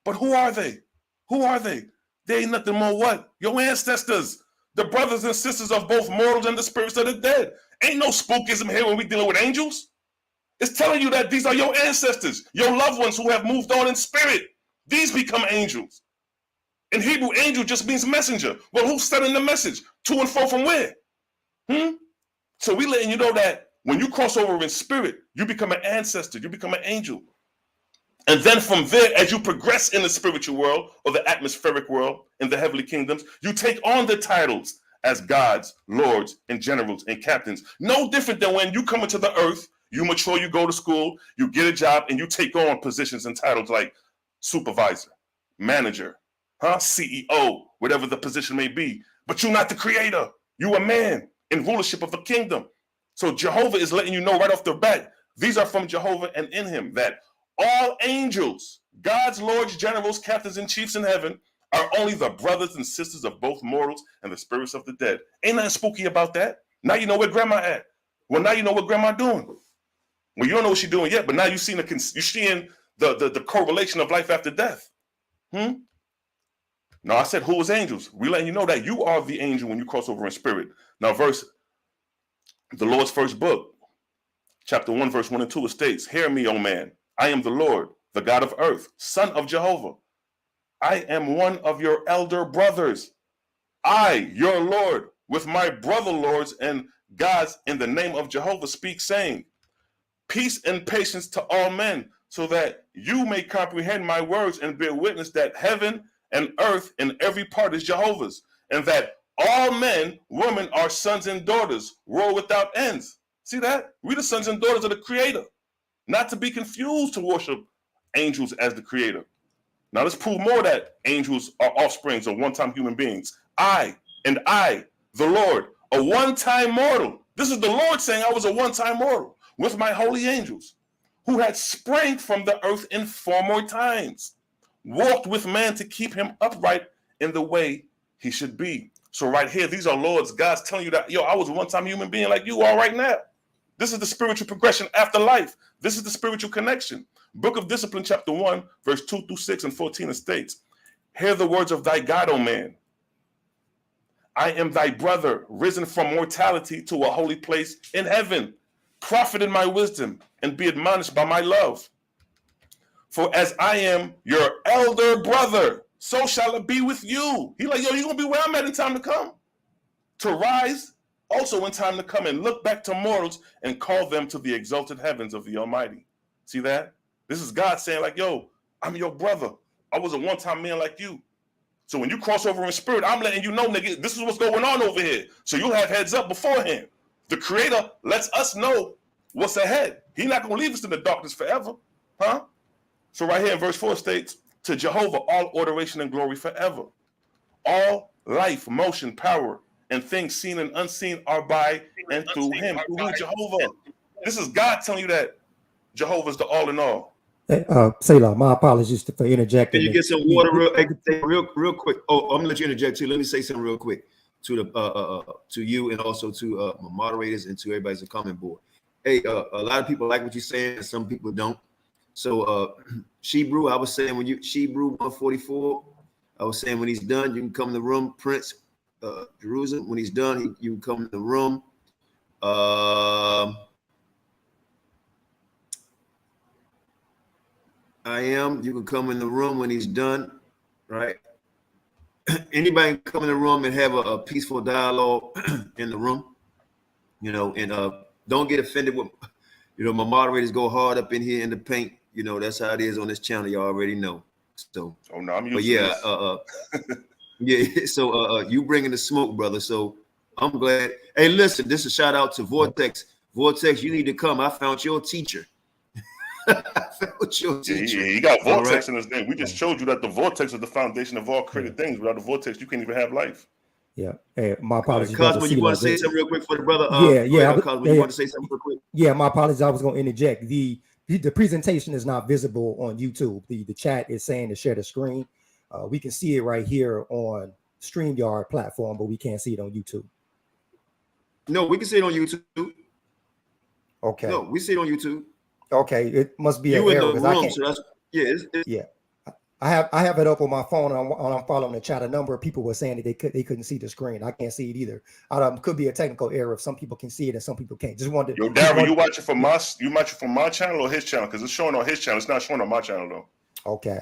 But who are they? Who are they? They ain't nothing more what? Your ancestors. The brothers and sisters of both mortals and the spirits of the dead. Ain't no spookism here when we dealing with angels. It's telling you that these are your ancestors, your loved ones who have moved on in spirit. These become angels. In Hebrew, angel just means messenger. Well, who's sending the message? To and fro from where? So we letting you know that when you cross over in spirit, you become an ancestor, you become an angel. And then from there, as you progress in the spiritual world or the atmospheric world in the heavenly kingdoms, you take on the titles as gods, lords, and generals and captains. No different than when you come into the earth, you mature, you go to school, you get a job, and you take on positions and titles like supervisor, manager, CEO, whatever the position may be. But you're not the creator. You're a man in rulership of the kingdom. So Jehovah is letting you know right off the bat, these are from Jehovah and in him, that all angels, gods, lords, generals, captains, and chiefs in heaven are only the brothers and sisters of both mortals and the spirits of the dead. Ain't nothing spooky about that. Now you know where grandma at. Well, now you know what grandma doing. Well, you don't know what she's doing yet, but now you're seeing the correlation of life after death. No, I said who is angels. We letting you know that you are the angel when you cross over in spirit. Now, the Lord's first book, chapter 1, verse 1 and 2, it states, "Hear me, O man. I am the Lord, the God of earth, son of Jehovah. I am one of your elder brothers. I, your Lord, with my brother lords and gods in the name of Jehovah, speak, saying, peace and patience to all men, so that you may comprehend my words and bear witness that heaven and earth and every part is Jehovah's, and that all men, women are sons and daughters, world without ends." See that? We the sons and daughters of the Creator. Not to be confused to worship angels as the creator. Now let's prove more that angels are offsprings of one-time human beings. I, the Lord, a one-time mortal. This is the Lord saying I was a one-time mortal with my holy angels, who had sprang from the earth in former times, walked with man to keep him upright in the way he should be. So right here, these are Lord's gods telling you that, yo, I was a one-time human being like you are right now. This is the spiritual progression after life. This is the spiritual connection. Book of Discipline, chapter 1, verse 2 through 6 and 14, it states, "Hear the words of thy God, O man. I am thy brother, risen from mortality to a holy place in heaven. Profit in my wisdom and be admonished by my love. For as I am your elder brother, so shall it be with you." He like, yo, you're going to be where I'm at in time to come. To rise also in time to come and look back to mortals and call them to the exalted heavens of the Almighty. See that? This is God saying like, yo, I'm your brother. I was a one-time man like you. So when you cross over in spirit, I'm letting you know, nigga, this is what's going on over here. So you'll have heads up beforehand. The Creator lets us know what's ahead. He's not going to leave us in the darkness forever. So right here in verse 4 states, "To Jehovah all adoration and glory forever. All life, motion, power, and things seen and unseen are by and through him." Through Jehovah. This is God telling you that Jehovah's the all in all. SeLah, my apologies for interjecting. Can you get some water real quick? Oh, I'm gonna let you interject too. Let me say something real quick to the to you and also to my moderators and to everybody that's coming board. Hey, a lot of people like what you're saying, and some people don't. So Shebrew, I was saying when you Shebrew 144, I was saying when he's done, you can come in the room. Prince Jerusalem, when he's done, you can come in the room. You can come in the room when he's done, right? Anybody can come in the room and have a peaceful dialogue in the room, and don't get offended with, my moderators go hard up in here in the paint. That's how it is on this channel. You already know. So, no, I'm used to this. So you bringing the smoke, brother. So I'm glad. Hey, listen, this is a shout out to Vortex. Vortex, you need to come. I found your teacher. He got vortex in his name. We just showed you that the vortex is the foundation of all created things. Without the vortex, you can't even have life. Yeah. Hey, my apologies. Cosmo, you want to say something real quick for the brother? Cosmo, you want to say something real quick? Yeah, my apologies. I was going to interject. The presentation is not visible on YouTube. The chat is saying to share the screen. We can see it right here on StreamYard platform, but we can't see it on YouTube. No, we can see it on YouTube. Okay. No, we see it on YouTube. Okay, it must be an error because I can't. So yeah, I have it up on my phone and I'm following the chat. A number of people were saying that they couldn't see the screen. I can't see it either. Could be a technical error if some people can see it and some people can't. Just wanted. Yo, Darryl, you watching from my channel or his channel? Because it's showing on his channel. It's not showing on my channel though. Okay.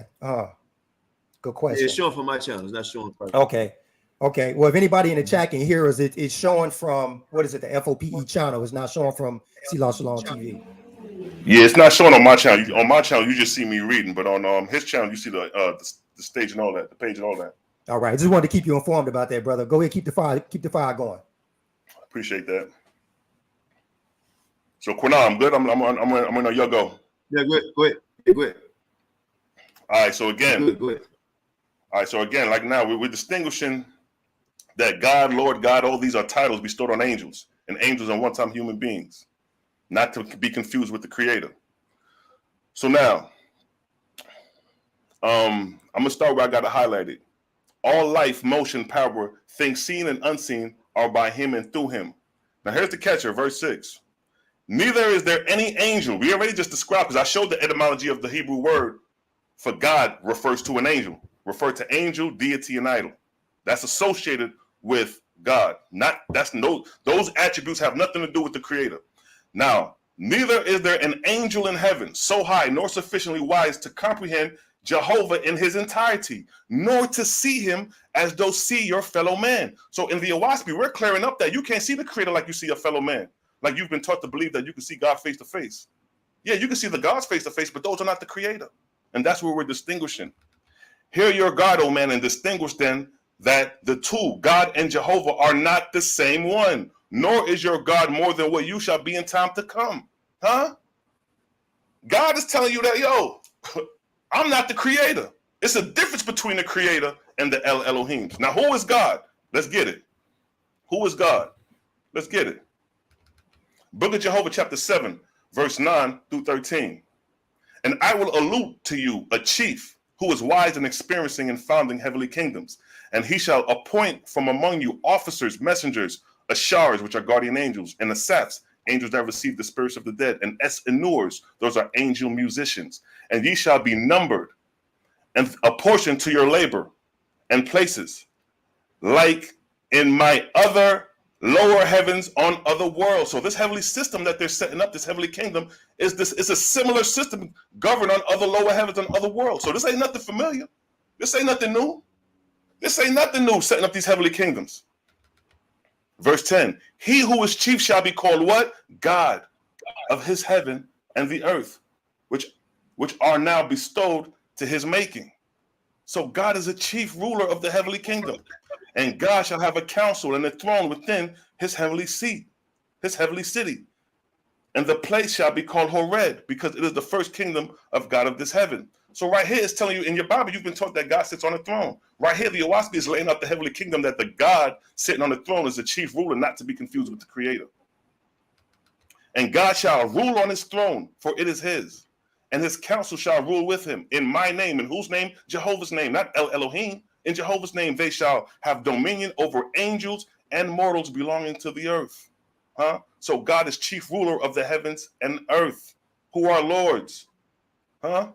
Good question. It's showing from my channel. It's not showing. Okay. Okay. Well, if anybody in the chat can hear us, it's showing from, what is it, the FOPE channel. It's not showing from SeLah Shalom TV. Yeah, it's not showing on my channel. On my channel, you just see me reading, but on his channel, you see the stage and all that, the page and all that. All right. I just wanted to keep you informed about that, brother. Go ahead, keep the fire going. Appreciate that. So Qanath, I'm good. I'm on your go. Yeah, go ahead. All right. So again, Go ahead. All right. So again, like now, we're distinguishing that God, Lord God, all these are titles bestowed on angels, and angels are one-time human beings, not to be confused with the Creator. So now, I'm gonna start where I got it highlighted. All life, motion, power, things seen and unseen are by Him and through Him. Now here's the catcher, verse 6. Neither is there any angel. We already just described, because I showed the etymology of the Hebrew word for God refers to an angel, refer to angel, deity, and idol. That's associated with God. Those attributes have nothing to do with the Creator. Now, neither is there an angel in heaven so high nor sufficiently wise to comprehend Jehovah in his entirety, nor to see him as though see your fellow man. So in the Awaspi, we're clearing up that you can't see the Creator like you see a fellow man. Like you've been taught to believe that you can see God face to face. Yeah, you can see the gods face to face, but those are not the Creator. And that's where we're distinguishing. Hear your God, O man, and distinguish then that the two, God and Jehovah, are not the same one, nor is your God more than what you shall be in time to come. Huh? God is telling you that, yo, I'm not the Creator. It's a difference between the Creator and the El Elohim. Now, who is God? Let's get it. Who is God? Let's get it. Book of Jehovah, chapter 7, verse 9 through 13. And I will allude to you a chief who is wise and experiencing in founding heavenly kingdoms. And he shall appoint from among you officers, messengers, ashars, which are guardian angels, and asaphs, angels that receive the spirits of the dead, and enurs, those are angel musicians. And ye shall be numbered and apportioned to your labor and places, like in my other lower heavens on other worlds. So this heavenly system that they're setting up, this heavenly kingdom, is a similar system governed on other lower heavens and other worlds. So this ain't nothing familiar. This ain't nothing new. This ain't nothing new, setting up these heavenly kingdoms. Verse 10, he who is chief shall be called what? God of his heaven and the earth, which are now bestowed to his making. So God is a chief ruler of the heavenly kingdom. And God shall have a council and a throne within his heavenly seat, his heavenly city. And the place shall be called Hored, because it is the first kingdom of God of this heaven. So right here it's telling you, in your Bible, you've been taught that God sits on a throne. Right here, the Awaspi is laying out the heavenly kingdom, that the God sitting on the throne is the chief ruler, not to be confused with the Creator. And God shall rule on his throne, for it is his. And his council shall rule with him in my name. In whose name? Jehovah's name, not El Elohim. In Jehovah's name, they shall have dominion over angels and mortals belonging to the earth. Huh? So God is chief ruler of the heavens and earth. Who are lords? Huh?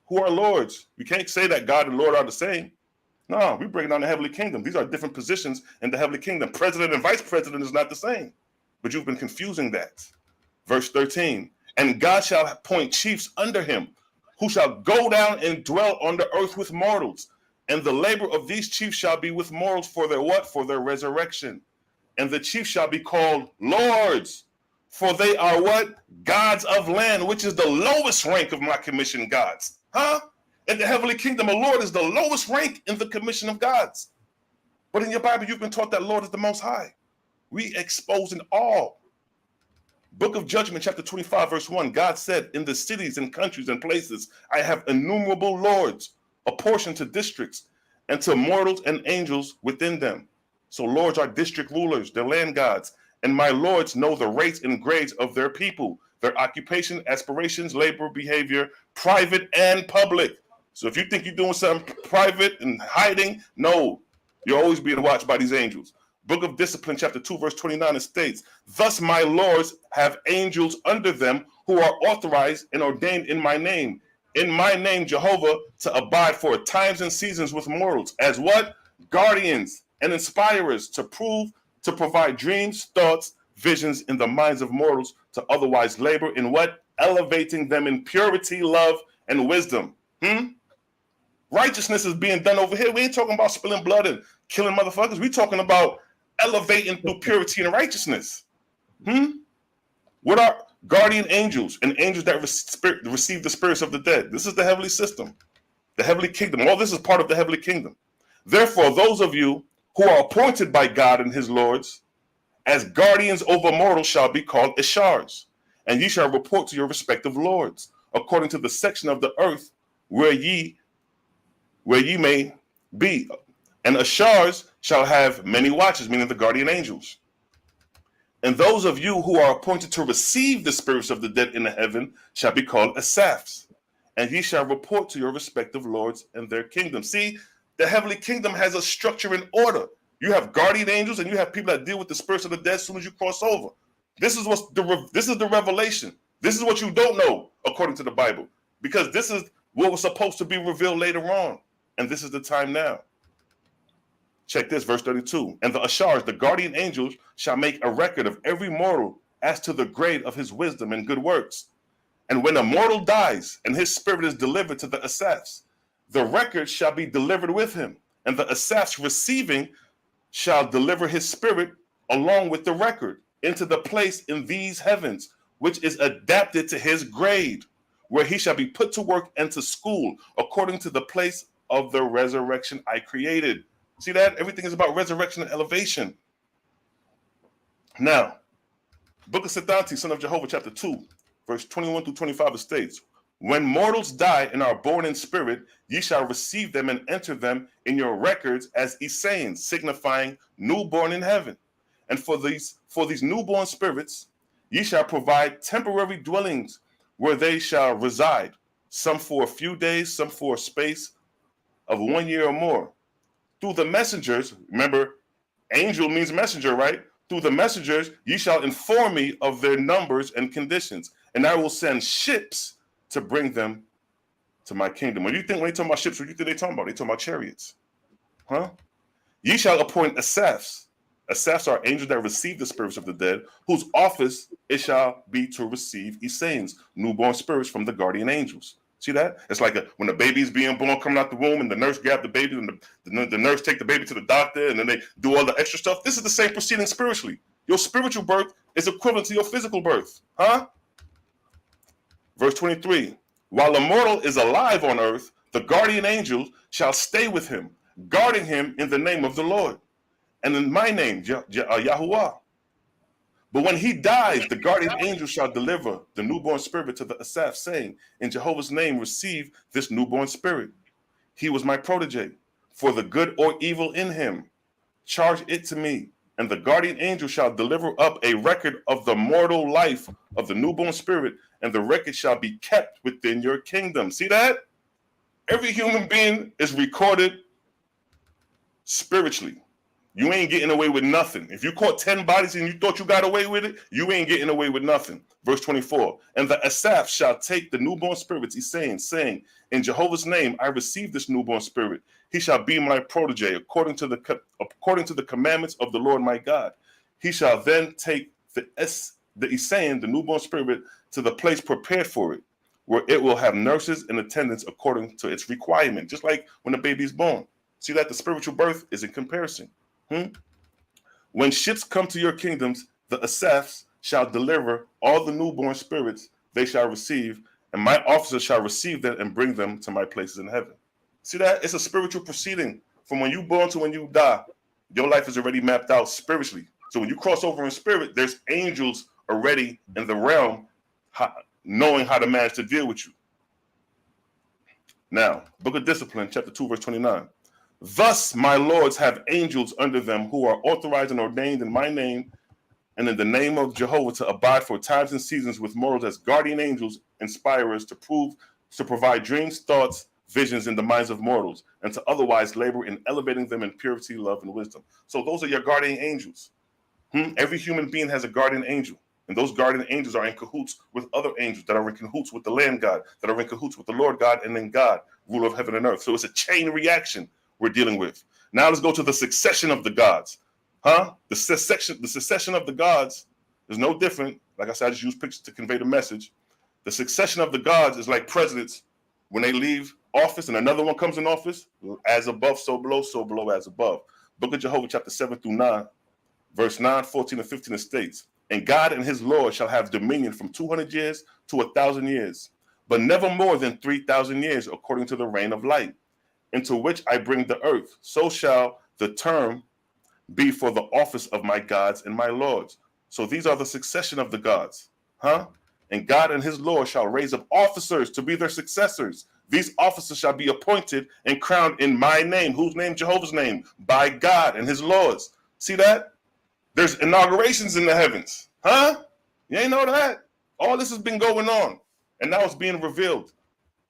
Who are lords? We can't say that God and Lord are the same. No, we bring down the heavenly kingdom. These are different positions in the heavenly kingdom. President and vice president is not the same. But you've been confusing that. Verse 13. And God shall appoint chiefs under him, who shall go down and dwell on the earth with mortals. And the labor of these chiefs shall be with mortals for their what? For their resurrection. And the chiefs shall be called lords, for they are what? Gods of land, which is the lowest rank of my commissioned gods. Huh? In the heavenly kingdom, a lord is the lowest rank in the commission of gods. But in your Bible, you've been taught that Lord is the most high. We exposing all. Book of Judgment, chapter 25, verse 1, God said, in the cities and countries and places, I have innumerable lords, apportioned to districts, and to mortals and angels within them. So lords are district rulers, they're land gods, and my lords know the rates and grades of their people, their occupation, aspirations, labor, behavior, private and public. So if you think you're doing something private and hiding, no, you're always being watched by these angels. Book of Discipline, chapter 2, verse 29, it states, thus my lords have angels under them who are authorized and ordained in my name, Jehovah, to abide for times and seasons with mortals, as what? Guardians and inspirers, to provide dreams, thoughts, visions in the minds of mortals, to otherwise labor in what? Elevating them in purity, love, and wisdom. Righteousness is being done over here. We ain't talking about spilling blood and killing motherfuckers. We talking about elevating through purity and righteousness. What are guardian angels and angels that receive the spirits of the dead? This is the heavenly system, the heavenly kingdom. All this is part of the heavenly kingdom. Therefore, those of you who are appointed by God and his lords as guardians over mortals shall be called Ishars, and ye shall report to your respective lords, according to the section of the earth where ye may be. And Ishars shall have many watches, meaning the guardian angels. And those of you who are appointed to receive the spirits of the dead in the heaven shall be called Asaphs, and ye shall report to your respective lords and their kingdom. See, the heavenly kingdom has a structure and order. You have guardian angels, and you have people that deal with the spirits of the dead as soon as you cross over. This is the revelation. This is what you don't know according to the Bible, because this is what was supposed to be revealed later on, and this is the time now. Check this, verse 32. And the Ashars, the guardian angels, shall make a record of every mortal as to the grade of his wisdom and good works. And when a mortal dies and his spirit is delivered to the Asaphs, the record shall be delivered with him, and the Asaphs receiving shall deliver his spirit along with the record into the place in these heavens, which is adapted to his grade, where he shall be put to work and to school according to the place of the resurrection I created. See that? Everything is about resurrection and elevation. Now, Book of Sedanti, son of Jehovah, chapter 2, verse 21 through 25 states, when mortals die and are born in spirit, ye shall receive them and enter them in your records as Isaeans, signifying newborn in heaven. And for these newborn spirits, ye shall provide temporary dwellings where they shall reside, some for a few days, some for a space of 1 year or more. Through the messengers, remember, angel means messenger, right? Through the messengers, ye shall inform me of their numbers and conditions, and I will send ships to bring them to my kingdom. When they talk about ships, what do you think they talking about? They talking about chariots. Huh? Ye shall appoint Asaphs. Asaphs are angels that receive the spirits of the dead, whose office it shall be to receive Isaeans, newborn spirits from the guardian angels. See that? It's like when the baby's being born, coming out the womb, and the nurse grab the baby, and the nurse take the baby to the doctor, and then they do all the extra stuff. This is the same proceeding spiritually. Your spiritual birth is equivalent to your physical birth. Huh? Verse 23, while a mortal is alive on earth, the guardian angels shall stay with him, guarding him in the name of the Lord, and in my name, Yahuwah. But when he dies, the guardian angel shall deliver the newborn spirit to the Asaph, saying, in Jehovah's name, receive this newborn spirit. He was my protege. For the good or evil in him, charge it to me. And the guardian angel shall deliver up a record of the mortal life of the newborn spirit, and the record shall be kept within your kingdom. See that? Every human being is recorded spiritually. You ain't getting away with nothing. If you caught 10 bodies and you thought you got away with it, you ain't getting away with nothing. Verse 24, and the Asaph shall take the newborn spirits, he's saying, in Jehovah's name, I receive this newborn spirit. He shall be my protege according to the commandments of the Lord my God. He shall then take the Isaean, the newborn spirit, to the place prepared for it, where it will have nurses and attendants according to its requirement, just like when a baby is born. See that? The spiritual birth is in comparison. When ships come to your kingdoms, the Asaphs shall deliver all the newborn spirits they shall receive, and my officers shall receive them and bring them to my places in heaven. See that? It's a spiritual proceeding. From when you born to when you die, your life is already mapped out spiritually. So when you cross over in spirit, there's angels already in the realm knowing how to manage to deal with you. Now, Book of Discipline, chapter 2, verse 29. Thus my lords have angels under them who are authorized and ordained in my name and in the name of Jehovah to abide for times and seasons with mortals as guardian angels, inspirers to provide dreams, thoughts, visions in the minds of mortals, and to otherwise labor in elevating them in purity, love, and wisdom. So those are your guardian angels. Every human being has a guardian angel, and those guardian angels are in cahoots with other angels that are in cahoots with the Lamb God, that are in cahoots with the Lord God, and then God, ruler of heaven and earth. So it's a chain reaction we're dealing with. Now let's go to the succession of the gods. The succession of the gods is no different. Like I said, I just use pictures to convey the message. The succession of the gods is like presidents when they leave office and another one comes in office, as above, so below as above. Book of Jehovah, chapter 7 through 9, verse 9, 14, and 15, it states, and God and his Lord shall have dominion from 200 years to 1,000 years, but never more than 3,000 years, according to the reign of light, into which I bring the earth. So shall the term be for the office of my gods and my lords. So these are the succession of the gods, huh? And God and his Lord shall raise up officers to be their successors. These officers shall be appointed and crowned in my name. Whose name? Jehovah's name. By God and his Lord's. See that? There's inaugurations in the heavens. Huh? You ain't know that? All this has been going on. And now it's being revealed.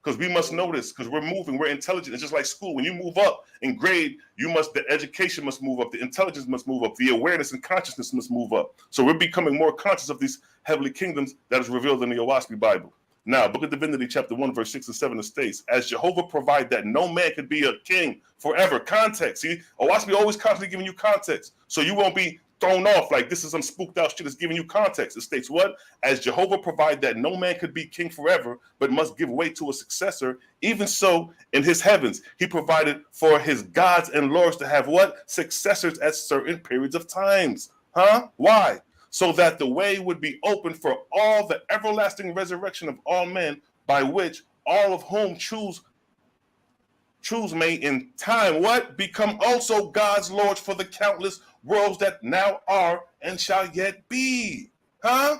Because we must know this, because we're moving, we're intelligent. It's just like school. When you move up in grade, the education must move up, the intelligence must move up, the awareness and consciousness must move up. So we're becoming more conscious of these heavenly kingdoms that is revealed in the Owaski Bible. Now, Book of Divinity, chapter 1, verse 6 and 7, it states, as Jehovah provide that no man could be a king forever. Context. See, Owaski always constantly giving you context. So you won't be thrown off like this is some spooked out shit. It's giving you context. It states what? As Jehovah provide that no man could be king forever, but must give way to a successor, even so in his heavens, he provided for his gods and lords to have what? Successors at certain periods of times. Huh? Why? So that the way would be open for all the everlasting resurrection of all men, by which all of whom choose may in time what? Become also God's lords for the countless worlds that now are and shall yet be. Huh?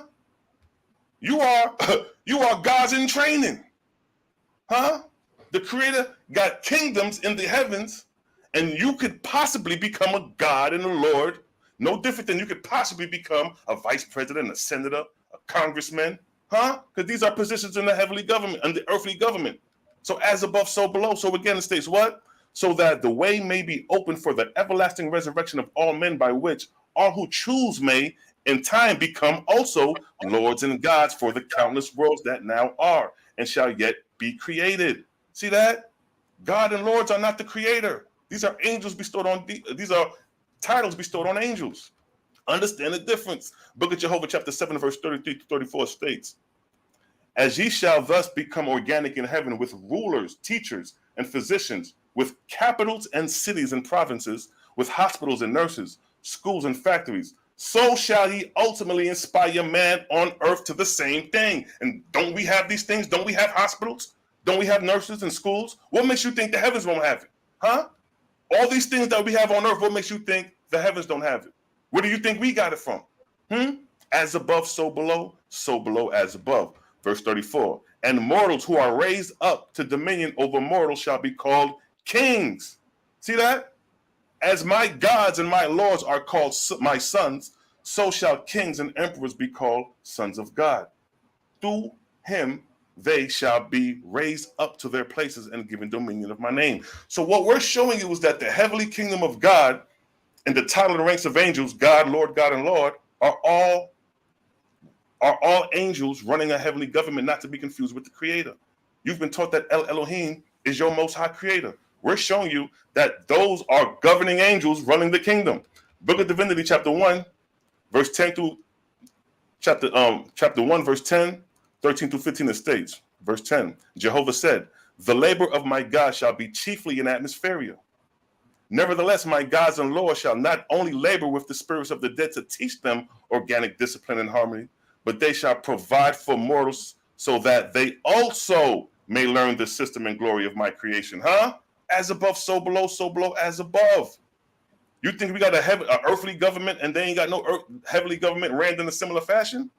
You are God's in training. Huh? The Creator got kingdoms in the heavens, and you could possibly become a God and a Lord. No different than you could possibly become a vice president, a senator, a congressman. Huh? Because these are positions in the heavenly government and the earthly government. So as above, so below. So again, it states what? So that the way may be open for the everlasting resurrection of all men, by which all who choose may in time become also lords and gods for the countless worlds that now are and shall yet be created. See that? God and lords are not the creator. These are angels bestowed on, these are titles bestowed on angels. Understand the difference. Book of Jehovah, chapter 7, verse 33 to 34 states, as ye shall thus become organic in heaven with rulers, teachers, and physicians, with capitals and cities and provinces, with hospitals and nurses, schools and factories, so shall ye ultimately inspire man on earth to the same thing. And don't we have these things? Don't we have hospitals? Don't we have nurses and schools? What makes you think the heavens won't have it? Huh? All these things that we have on earth, what makes you think the heavens don't have it? Where do you think we got it from? As above, so below as above. Verse 34, and mortals who are raised up to dominion over mortals shall be called kings. See that? As my gods and my lords are called my sons, so shall kings and emperors be called sons of God. Through him they shall be raised up to their places and given dominion of my name. So what we're showing you is that the heavenly kingdom of God and the title and ranks of angels, God, Lord, God, and Lord, are all angels running a heavenly government, not to be confused with the creator. You've been taught that El Elohim is your most high creator. We're showing you that those are governing angels running the kingdom. Book of Divinity, chapter 1, verse 10 through chapter 1, verse 10, 13 through 15, it states, verse 10, Jehovah said, the labor of my God shall be chiefly in atmospheria. Nevertheless, my gods and lords shall not only labor with the spirits of the dead to teach them organic discipline and harmony, but they shall provide for mortals so that they also may learn the system and glory of my creation. Huh? As above, so below as above. You think we got a earthly government and they ain't got no heavenly government ran in a similar fashion?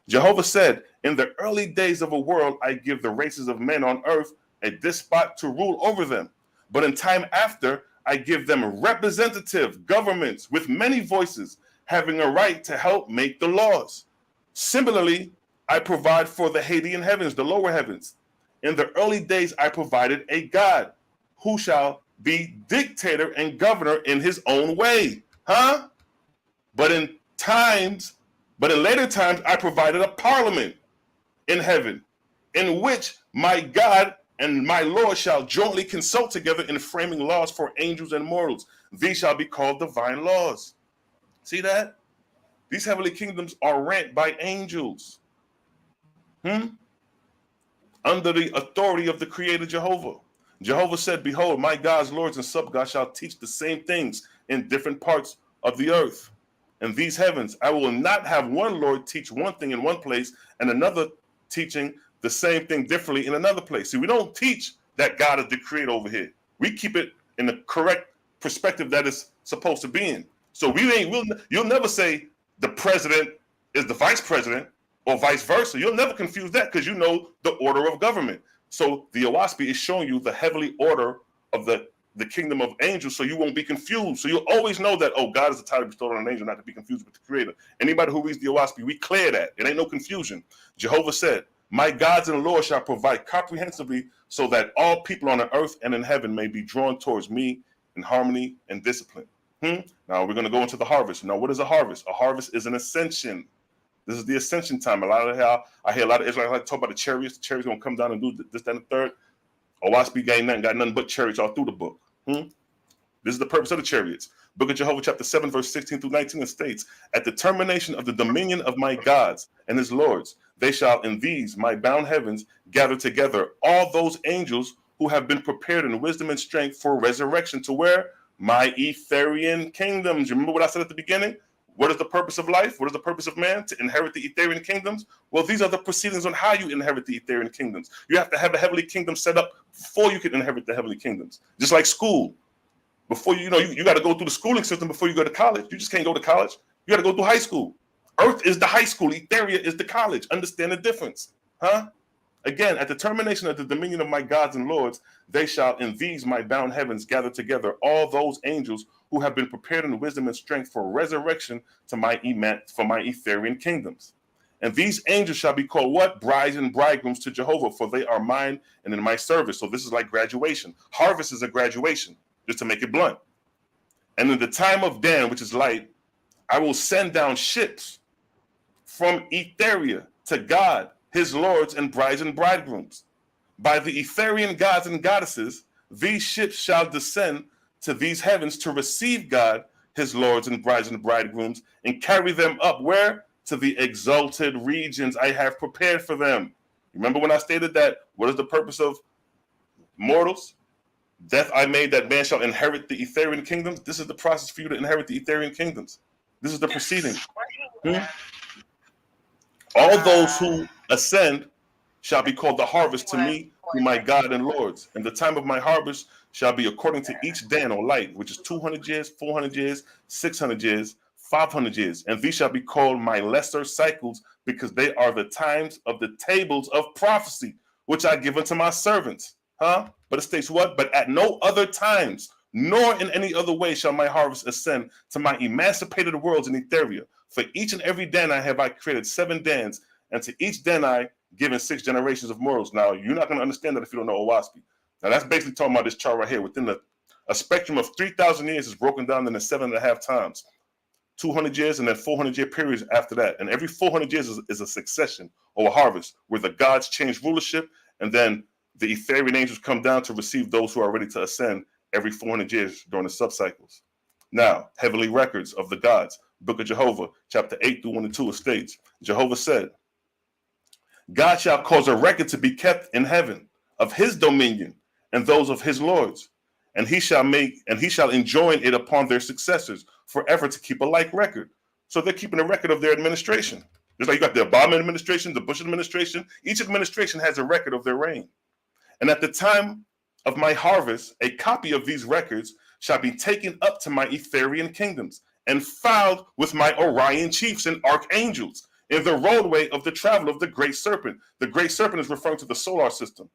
Jehovah said, in the early days of a world, I give the races of men on earth a despot to rule over them. But in time after, I give them representative governments with many voices, having a right to help make the laws. Similarly, I provide for the Hadean heavens, the lower heavens. In the early days, I provided a God who shall be dictator and governor in his own way. Huh? But in later times, I provided a parliament in heaven, in which my God and my Lord shall jointly consult together in framing laws for angels and mortals. These shall be called divine laws. See that? These heavenly kingdoms are ran by angels. under the authority of the Creator Jehovah. Jehovah said, behold, my gods, lords, and sub-gods shall teach the same things in different parts of the earth. And these heavens, I will not have one Lord teach one thing in one place and another teaching the same thing differently in another place. See, we don't teach that God is the creator over here. We keep it in the correct perspective that it's supposed to be in. So you'll never say the president is the vice president or vice versa. You'll never confuse that because you know the order of government. So the Yahawashi is showing you the heavenly order of the kingdom of angels, so you won't be confused. So you'll always know that, oh, God is the title bestowed on an angel, not to be confused with the creator. Anybody who reads the Yahawashi, we clear that. It ain't no confusion. Jehovah said, my gods and Lord shall provide comprehensively so that all people on the earth and in heaven may be drawn towards me in harmony and discipline. Now we're going to go into the harvest. Now, what is a harvest? A harvest is an ascension. This is the ascension time. I hear a lot of Israelites like to talk about the chariots. The chariots going to come down and do this, that, and the third. Yahawashi got nothing but chariots all through the book. This is the purpose of the chariots. Book of Jehovah, chapter 7, verse 16 through 19, it states, at the termination of the dominion of my gods and his lords, they shall in these, my bound heavens, gather together all those angels who have been prepared in wisdom and strength for resurrection to where? My Etherian kingdoms. Remember what I said at the beginning? What is the purpose of life? What is the purpose of man? To inherit the Etherian kingdoms? Well, these are the proceedings on how you inherit the Etherian kingdoms. You have to have a heavenly kingdom set up before you can inherit the heavenly kingdoms. Just like school. Before you got to go through the schooling system before you go to college. You just can't go to college. You got to go through high school. Earth is the high school. Etheria is the college. Understand the difference. Again, at the termination of the dominion of my gods and lords, they shall in these my bound heavens gather together all those angels who have been prepared in wisdom and strength for resurrection to my Etherian kingdoms. And these angels shall be called what? Brides and bridegrooms to Jehovah, for they are mine and in my service. So this is like graduation. Harvest is a graduation, just to make it blunt. And in the time of Dan, which is light, I will send down ships from Etheria to God, his lords and brides and bridegrooms. By the Etherian gods and goddesses, these ships shall descend to these heavens to receive God, his lords and brides and bridegrooms, and carry them up where? To the exalted regions I have prepared for them. Remember when I stated that, what is the purpose of mortals? Death I made that man shall inherit the Etherian kingdoms. This is the process for you to inherit the Etherian kingdoms. This is the proceeding. All those who ascend shall be called the harvest to me, through my God and lords. And the time of my harvest shall be according to each Dan or light, which is 200 years, 400 years, 600 years, 500 years. And these shall be called my lesser cycles, because they are the times of the tables of prophecy, which I give unto my servants. But it states what? But at no other times, nor in any other way shall my harvest ascend to my emancipated worlds in Etheria. For each and every Dan I created 7 Dans, and to each Dan I given 6 generations of mortals. Now, you're not going to understand that if you don't know Yahawashi. Now, that's basically talking about this chart right here. Within a spectrum of 3,000 years is broken down into 7.5 times. 200 years and then 400-year periods after that. And every 400 years is a succession or a harvest where the gods change rulership, and then the Etherian angels come down to receive those who are ready to ascend every 400 years during the subcycles. Now, heavenly records of the gods. Book of Jehovah, chapter 8 through 1 and 2, it states, Jehovah said, God shall cause a record to be kept in heaven of his dominion and those of his lords, and he shall enjoin it upon their successors forever to keep a like record. So they're keeping a record of their administration. Just like you got the Obama administration, the Bush administration, each administration has a record of their reign. And at the time of my harvest, a copy of these records shall be taken up to my Etherian kingdoms and filed with my Orion chiefs and archangels in the roadway of the travel of the great serpent. The great serpent is referring to the solar system,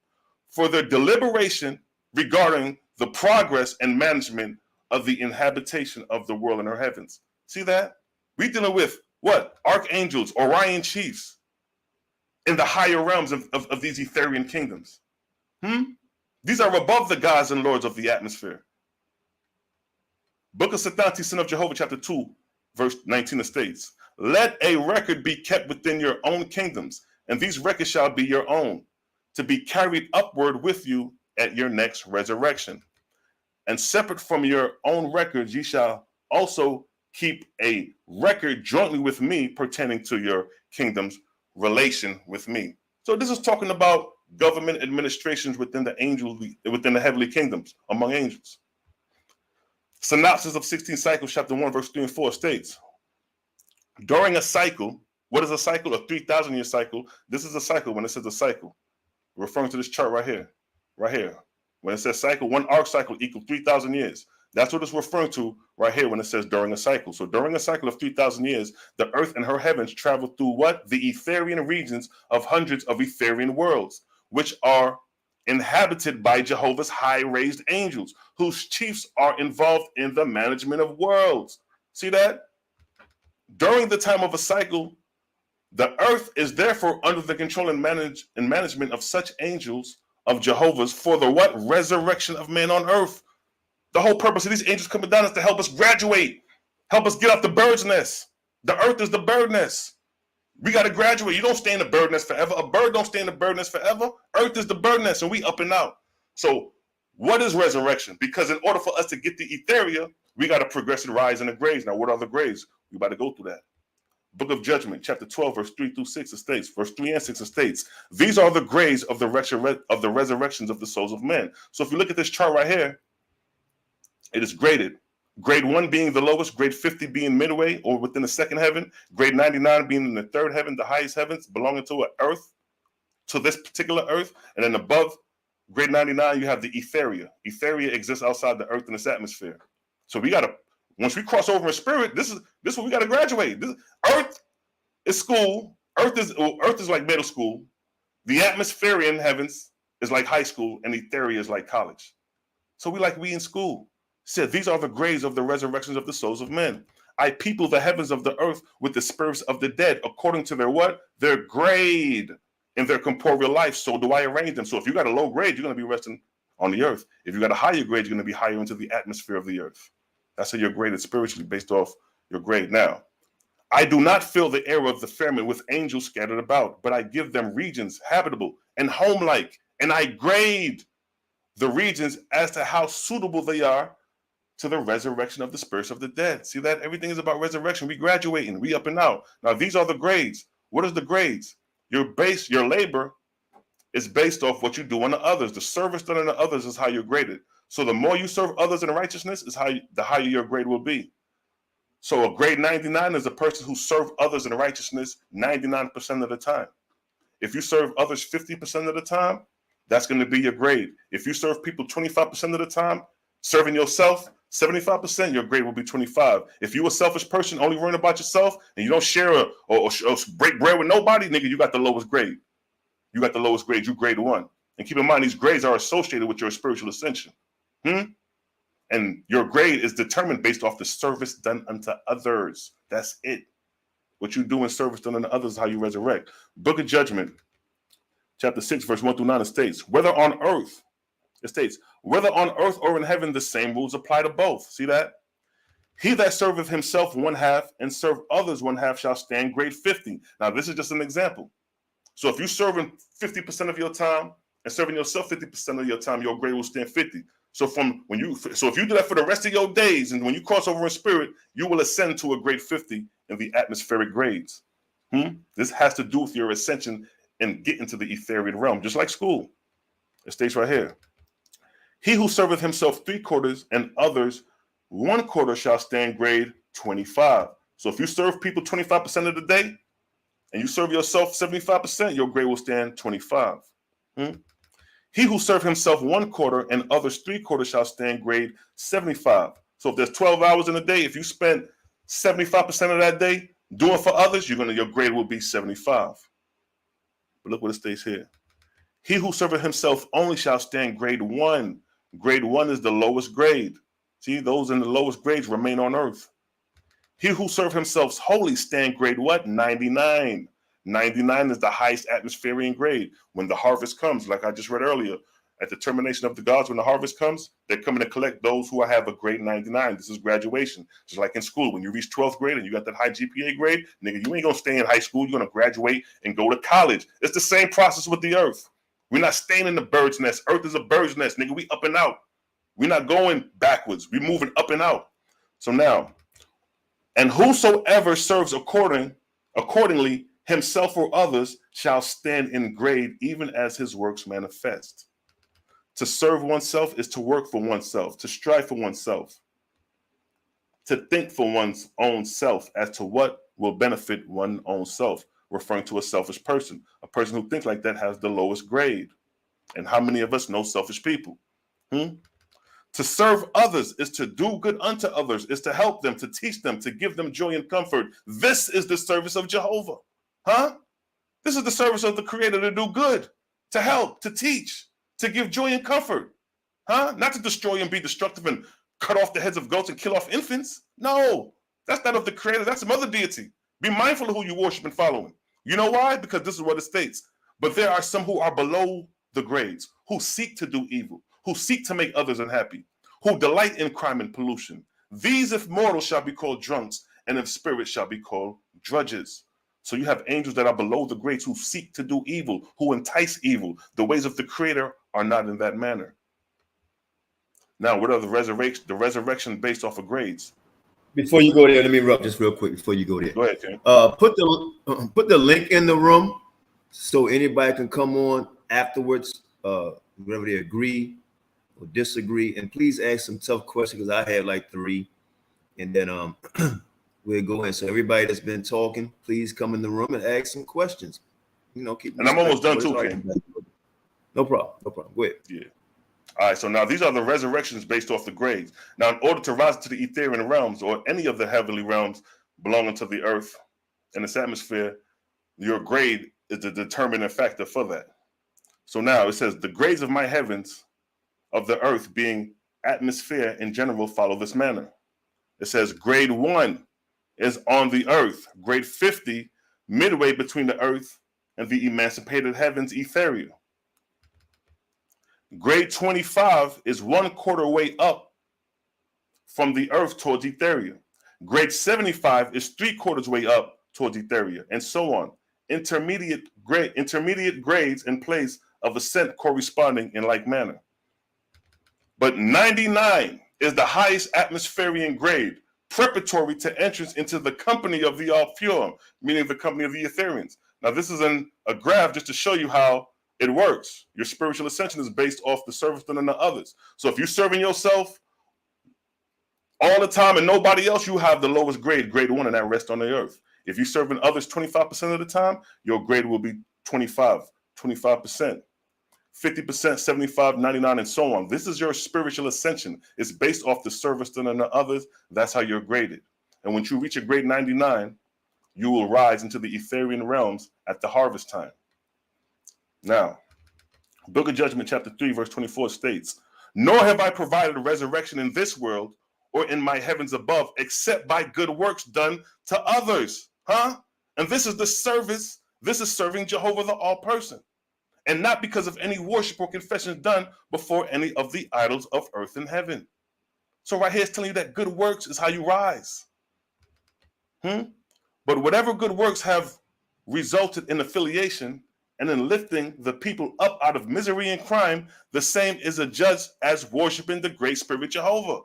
for their deliberation regarding the progress and management of the inhabitation of the world in our heavens. See that? We're dealing with what? Archangels, Orion chiefs in the higher realms of these Etherian kingdoms. These are above the gods and lords of the atmosphere. Book of Satanti, son of Jehovah, chapter 2, verse 19 states, let a record be kept within your own kingdoms, and these records shall be your own, to be carried upward with you at your next resurrection. And separate from your own records, ye shall also keep a record jointly with me pertaining to your kingdom's relation with me. So this is talking about government administrations within the heavenly kingdoms among angels. Synopsis of 16 cycles, chapter 1, verse 3 and 4 states, during a cycle, what is a cycle? A 3,000-year cycle. This is a cycle when it says a cycle, referring to this chart right here. When it says cycle, one arc cycle equals 3,000 years. That's what it's referring to right here when it says during a cycle. So during a cycle of 3,000 years, the earth and her heavens travel through what? The Etherian regions of hundreds of Etherian worlds, which are inhabited by Jehovah's high-raised angels, whose chiefs are involved in the management of worlds. See that? During the time of a cycle, the earth is therefore under the control and management of such angels of Jehovah's for the what? Resurrection of man on earth. The whole purpose of these angels coming down is to help us graduate, help us get off the bird's nest. The earth is the bird nest. We got to graduate. You don't stay in the bird nest forever. A bird don't stay in the bird nest forever. Earth is the bird nest, and we up and out. So what is resurrection? Because in order for us to get the Etheria, we got to progress and rise in the grades. Now, what are the grades? We about to go through that. Book of Judgment, chapter 12, verse 3 through 6, it states, verse 3 and 6, it states, these are the grades of the resurrections of the souls of men. So if you look at this chart right here, it is graded. Grade 1 being the lowest, grade 50 being midway or within the second heaven, grade 99 being in the third heaven, the highest heavens, belonging to an earth, to this particular earth. And then above grade 99, you have the Etheria. Etheria exists outside the earth and its atmosphere. So we got to, once we cross over in spirit, this is what we got to graduate. Earth is school. Earth is like middle school. The atmospherian heavens is like high school, and Etheria is like college. So we in school. Said, these are the grades of the resurrections of the souls of men. I people the heavens of the earth with the spirits of the dead, according to their what? Their grade in their corporeal life. So do I arrange them. So if you got a low grade, you're going to be resting on the earth. If you got a higher grade, you're going to be higher into the atmosphere of the earth. That's how you're graded spiritually based off your grade. Now, I do not fill the air of the firmament with angels scattered about, but I give them regions habitable and home-like, and I grade the regions as to how suitable they are to the resurrection of the spirits of the dead. See that? Everything is about resurrection. We graduating, we up and out. Now, these are the grades. What is the grades? Your labor is based off what you do unto others. The service done unto others is how you're graded. So the more you serve others in righteousness is the higher your grade will be. So a grade 99 is a person who serves others in righteousness 99% of the time. If you serve others 50% of the time, that's going to be your grade. If you serve people 25% of the time, serving yourself 75%, your grade will be 25. If you're a selfish person, only worrying about yourself, and you don't share or break bread with nobody, nigga, you got the lowest grade. You got the lowest grade. You grade 1. And keep in mind, these grades are associated with your spiritual ascension. And your grade is determined based off the service done unto others. That's it. What you do in service done unto others is how you resurrect. Book of Judgment, chapter 6, verse 1 through 9, it states, whether on earth or in heaven, the same rules apply to both. See that? He that serveth himself one half and serve others one half shall stand grade 50. Now, this is just an example. So if you're serving 50% of your time and serving yourself 50% of your time, your grade will stand 50. So if you do that for the rest of your days, and when you cross over in spirit, you will ascend to a grade 50 in the atmospheric grades. This has to do with your ascension and get into the etheric realm, just like school. It states right here. He who serveth himself 3/4 and others 1/4 shall stand grade 25. So if you serve people 25% of the day and you serve yourself 75%, your grade will stand 25. He who served himself 1/4 and others 3/4 shall stand grade 75. So if there's 12 hours in a day, if you spend 75% of that day doing for others, your grade will be 75. But look what it states here. He who serveth himself only shall stand grade 1. Grade 1 is the lowest grade. See, those in the lowest grades remain on earth. He who serveth himself wholly stand grade what? 99. 99 is the highest atmospheric grade. When the harvest comes, like I just read earlier, at the termination of the gods, when the harvest comes, they're coming to collect those who have a grade 99. This is graduation. Just like in school, when you reach 12th grade and you got that high GPA grade, nigga, you ain't gonna stay in high school. You're gonna graduate and go to college. It's the same process with the earth. We're not staying in the bird's nest. Earth is a bird's nest, nigga. We up and out. We're not going backwards. We're moving up and out. So now, and whosoever serves accordingly, himself or others shall stand in grade, even as his works manifest. To serve oneself is to work for oneself, to strive for oneself, to think for one's own self as to what will benefit one's own self, referring to a selfish person. A person who thinks like that has the lowest grade. And how many of us know selfish people? To serve others is to do good unto others, is to help them, to teach them, to give them joy and comfort. This is the service of Jehovah. This is the service of the Creator, to do good, to help, to teach, to give joy and comfort. Not to destroy and be destructive and cut off the heads of goats and kill off infants. No, that's not of the Creator. That's some other deity. Be mindful of who you worship and following. You know why? Because this is what it states. But there are some who are below the grades, who seek to do evil, who seek to make others unhappy, who delight in crime and pollution. These, if mortal, shall be called drunks, and if spirits, shall be called drudges. So you have angels that are below the grades who seek to do evil, who entice evil. The ways of the Creator are not in that manner. Now, what are the resurrection based off of grades? Before you go there, let me interrupt just real quick before you go there. Go ahead, King. Put the link in the room so anybody can come on afterwards, whether they agree or disagree. And please ask some tough questions, because I had like 3. And then we'll go in. So everybody that's been talking, please come in the room and ask some questions. Keep. And I'm almost done too, King. No problem. Go ahead. Yeah. All right, so now these are the resurrections based off the grades. Now, in order to rise to the Etherian realms or any of the heavenly realms belonging to the earth and its atmosphere, your grade is the determining factor for that. So now it says, the grades of my heavens of the earth, being atmosphere in general, follow this manner. It says grade 1 is on the earth, grade 50 midway between the earth and the emancipated heavens, Ethereal. Grade 25 is 1/4 way up from the earth towards Ethereal. Grade 75 is 3/4 way up towards Ethereal, and so on. Intermediate grades in place of ascent corresponding in like manner. But 99 is the highest atmospheric grade, preparatory to entrance into the company of the all pure, meaning the company of the Etherians. Now, this is a graph just to show you how it works. Your spiritual ascension is based off the service done unto others. So if you're serving yourself all the time and nobody else, you have the lowest grade, grade 1, and that rests on the earth. If you're serving others 25% of the time, your grade will be 25%, 50%, 75, 99, and so on. This is your spiritual ascension. It's based off the service done unto others. That's how you're graded. And when you reach a grade 99, you will rise into the Etherian realms at the harvest time. Now, Book of Judgment, chapter 3, verse 24 states, nor have I provided a resurrection in this world or in my heavens above, except by good works done to others. And this is the service. This is serving Jehovah the All-Person, and not because of any worship or confession done before any of the idols of earth and heaven. So right here it's telling you that good works is how you rise. But whatever good works have resulted in affiliation and in lifting the people up out of misery and crime, the same is adjudged as worshiping the great spirit Jehovah.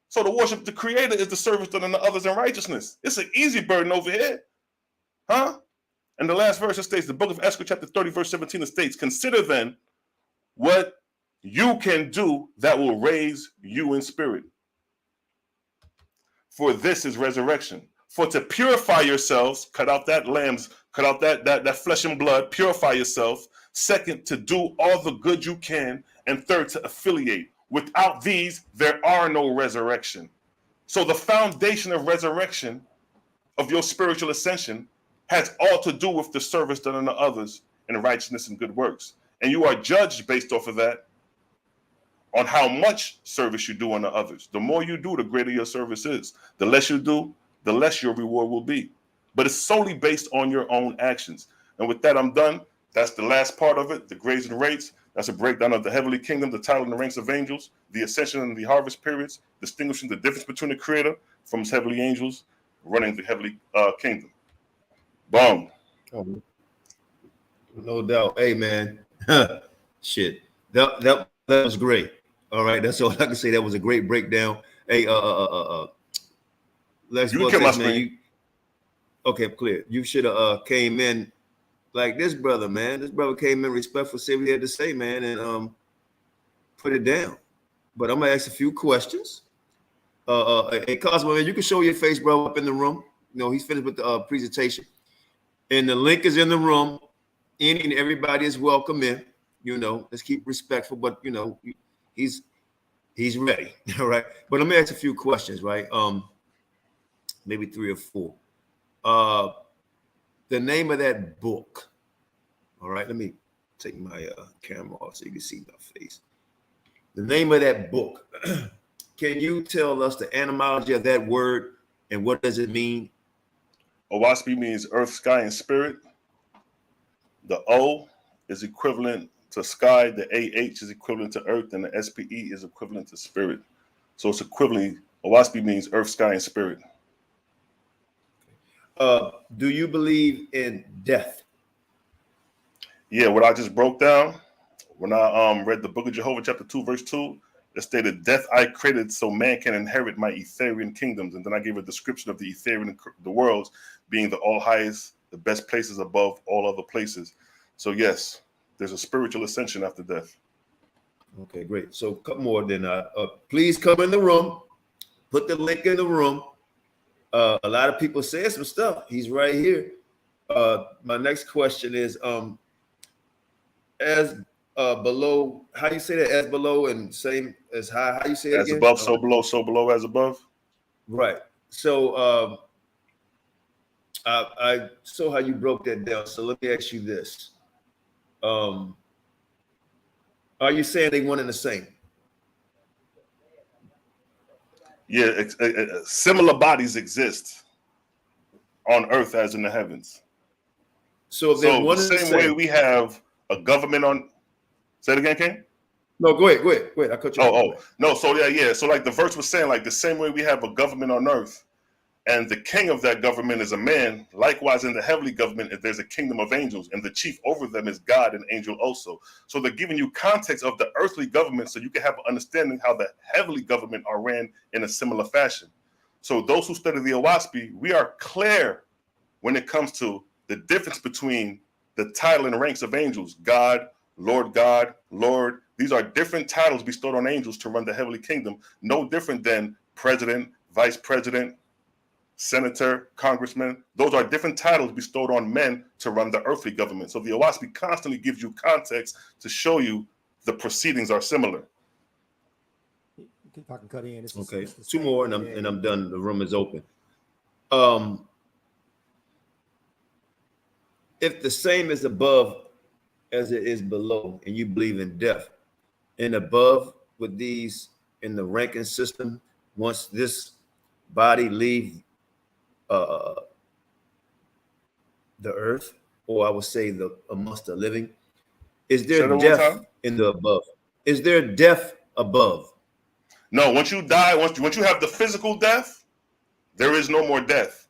So to worship the Creator is the service done unto others in righteousness. It's an easy burden over here. And the last verse, it states, the book of Esther, chapter 30, verse 17, it states, consider then what you can do that will raise you in spirit. For this is resurrection. For to purify yourselves, cut out that flesh and blood, purify yourself. Second, to do all the good you can. And third, to affiliate. Without these, there are no resurrection. So the foundation of resurrection, of your spiritual ascension, has all to do with the service done unto others in righteousness and good works. And you are judged based off of that on how much service you do unto others. The more you do, the greater your service is. The less you do, the less your reward will be. But it's solely based on your own actions. And with that, I'm done. That's the last part of it, the grades and rates. That's a breakdown of the heavenly kingdom, the title and the ranks of angels, the ascension and the harvest periods, distinguishing the difference between the Creator from his heavenly angels running the heavenly kingdom. Boom. Oh, no doubt. Hey, man. Shit. That was great. All right. That's all I can say. That was a great breakdown. Hey, let's you go. can Man. Okay, clear. You should have came in like this brother, man. This brother came in respectful, said what he had to say, man, and put it down. But I'm gonna ask a few questions. Hey, Cosmo, man, you can show your face, bro, up in the room. You know, he's finished with the presentation. And the link is in the room. Any and everybody is welcome in. You know, let's keep respectful, but you know, he's ready. All right. But let me ask a few questions, right? Maybe 3 or 4. The name of that book. All right, let me take my camera off so you can see my face. The name of that book. Can you tell us the etymology of that word and what does it mean? Owaspi means earth, sky, and spirit. The O is equivalent to sky. The AH is equivalent to earth, and the SPE is equivalent to spirit. So it's equivalent. Owaspi means earth, sky, and spirit. Do you believe in death? Yeah, what I just broke down when I read the book of Jehovah, chapter 2, verse 2, it stated, "Death I created so man can inherit my Etherian kingdoms." And then I gave a description of the Etherian, the worlds being the all highest, the best places above all other places. So yes, there's a spiritual ascension after death. Okay, great. So a couple more then. Please come in the room. Put the link in the room. A lot of people said some stuff. He's right here. My next question is, as below, how do you say that? As below and same as high. How do you say it As again? above, so below, as above. Right. So I saw how you broke that down. So let me ask you this. Are you saying they one and the same? Yeah, similar bodies exist on earth as in the heavens. So if they're one and the same same way we have a government on. Say it again, King. No, go ahead. I cut you off. No. So yeah. So like the verse was saying, like the same way we have a government on earth, and the king of that government is a man. Likewise, in the heavenly government, there's a kingdom of angels, and the chief over them is God, an angel also. So they're giving you context of the earthly government, so you can have an understanding how the heavenly government are ran in a similar fashion. So those who study the Owaspi, we are clear when it comes to the difference between the title and ranks of angels: God, Lord. These are different titles bestowed on angels to run the heavenly kingdom. No different than president, vice president, senator, congressman. Those are different titles bestowed on men to run the earthly government. So the Owaspi constantly gives you context to show you the proceedings are similar. If I can cut in. Okay, 2 more and I'm done. The room is open. If the same is above as it is below, and you believe in death, and above with these in the ranking system, once this body leave the earth, or I would say the amongst the living, is there death in the above? Is there death above? No, once you die, once you have the physical death, there is no more death.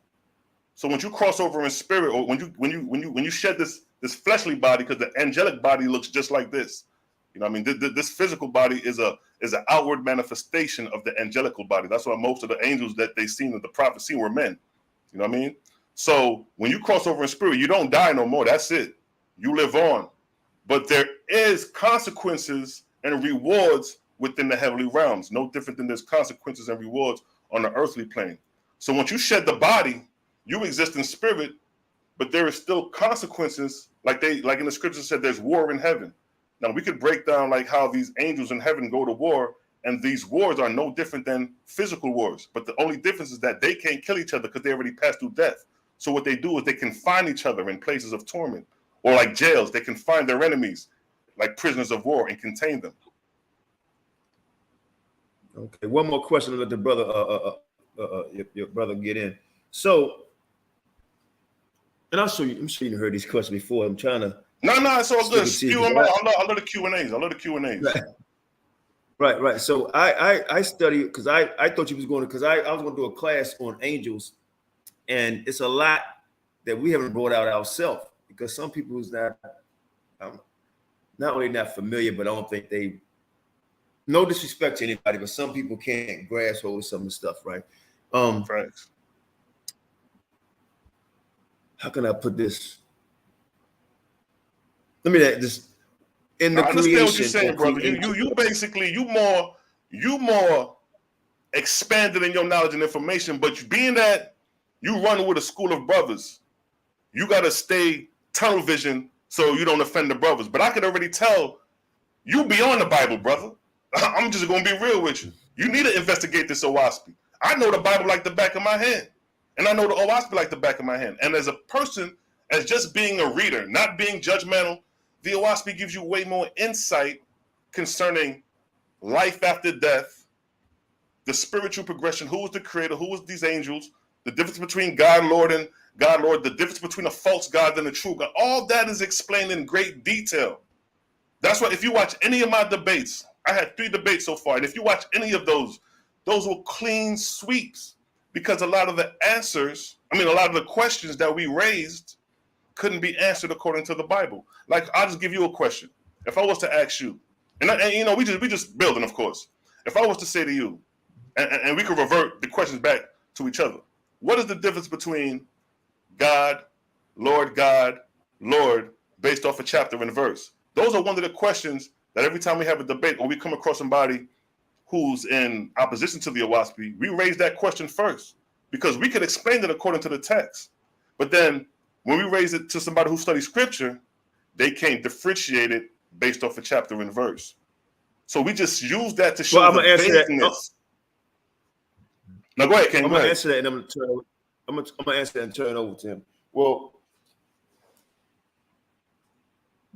So once you cross over in spirit, or when you shed this fleshly body, because the angelic body looks just like this. You know what I mean? This physical body is an outward manifestation of the angelical body. That's why most of the angels that they seen, that the prophets seen, were men. You know what I mean? So when you cross over in spirit, you don't die no more. That's it. You live on. But there is consequences and rewards within the heavenly realms. No different than there's consequences and rewards on the earthly plane. So once you shed the body, you exist in spirit, but there is still consequences. Like in the scripture said, there's war in heaven. Now we could break down like how these angels in heaven go to war, and these wars are no different than physical wars. But the only difference is that they can't kill each other because they already passed through death. So what they do is they confine each other in places of torment, or like jails, they confine their enemies like prisoners of war and contain them. Okay, one more question to let the brother, your brother get in. So, and I'm sure you heard these questions before. I'm trying to. No, it's all good. I love the Q&As. Right. So I study because I thought you was going to, because I was going to do a class on angels, and it's a lot that we haven't brought out ourselves, because some people who's not only not familiar, but I don't think they, no disrespect to anybody, but some people can't grasp hold of some of the stuff, right? Thanks. how can I put this? Let me just in the I understand what you're creation. saying, brother. You basically you more expanded in your knowledge and information, but being that you run with a school of brothers, you got to stay tunnel vision so you don't offend the brothers. But I could already tell you beyond the Bible, brother. I'm just going to be real with you. You need to investigate this OWASP. I know the Bible like the back of my hand, and I know the OWASP like the back of my hand. And as a person, as just being a reader, not being judgmental, the OWASP gives you way more insight concerning life after death, the spiritual progression, who was the creator, who was these angels, the difference between God, Lord, and God, Lord, the difference between a false God and a true God. All that is explained in great detail. That's why if you watch any of my debates, I had 3 debates so far, and if you watch any of those were clean sweeps, because a lot of the answers, a lot of the questions that we raised couldn't be answered according to the Bible. Like, I'll just give you a question. If I was to ask you, and we just building, of course. If I was to say to you, and we could revert the questions back to each other, what is the difference between God, Lord, based off a chapter and verse? Those are one of the questions that every time we have a debate or we come across somebody who's in opposition to the OWASP, we raise that question first because we could explain it according to the text. But then when we raise it to somebody who studies scripture, they can't differentiate it based off a chapter and verse. So we just use that to show the vagueness. Now go ahead, Ken. I'm gonna answer that, and I'm gonna answer that and turn it over to him. Well,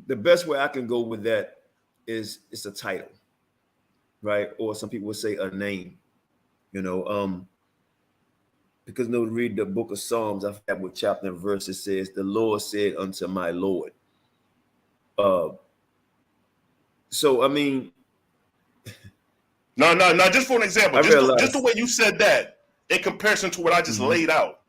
the best way I can go with that is it's a title, right? Or some people would say a name, because read the book of Psalms. I forgot what chapter and verse it says. The Lord said unto my Lord. So No. Just for an example, just the way you said that in comparison to what I just laid out.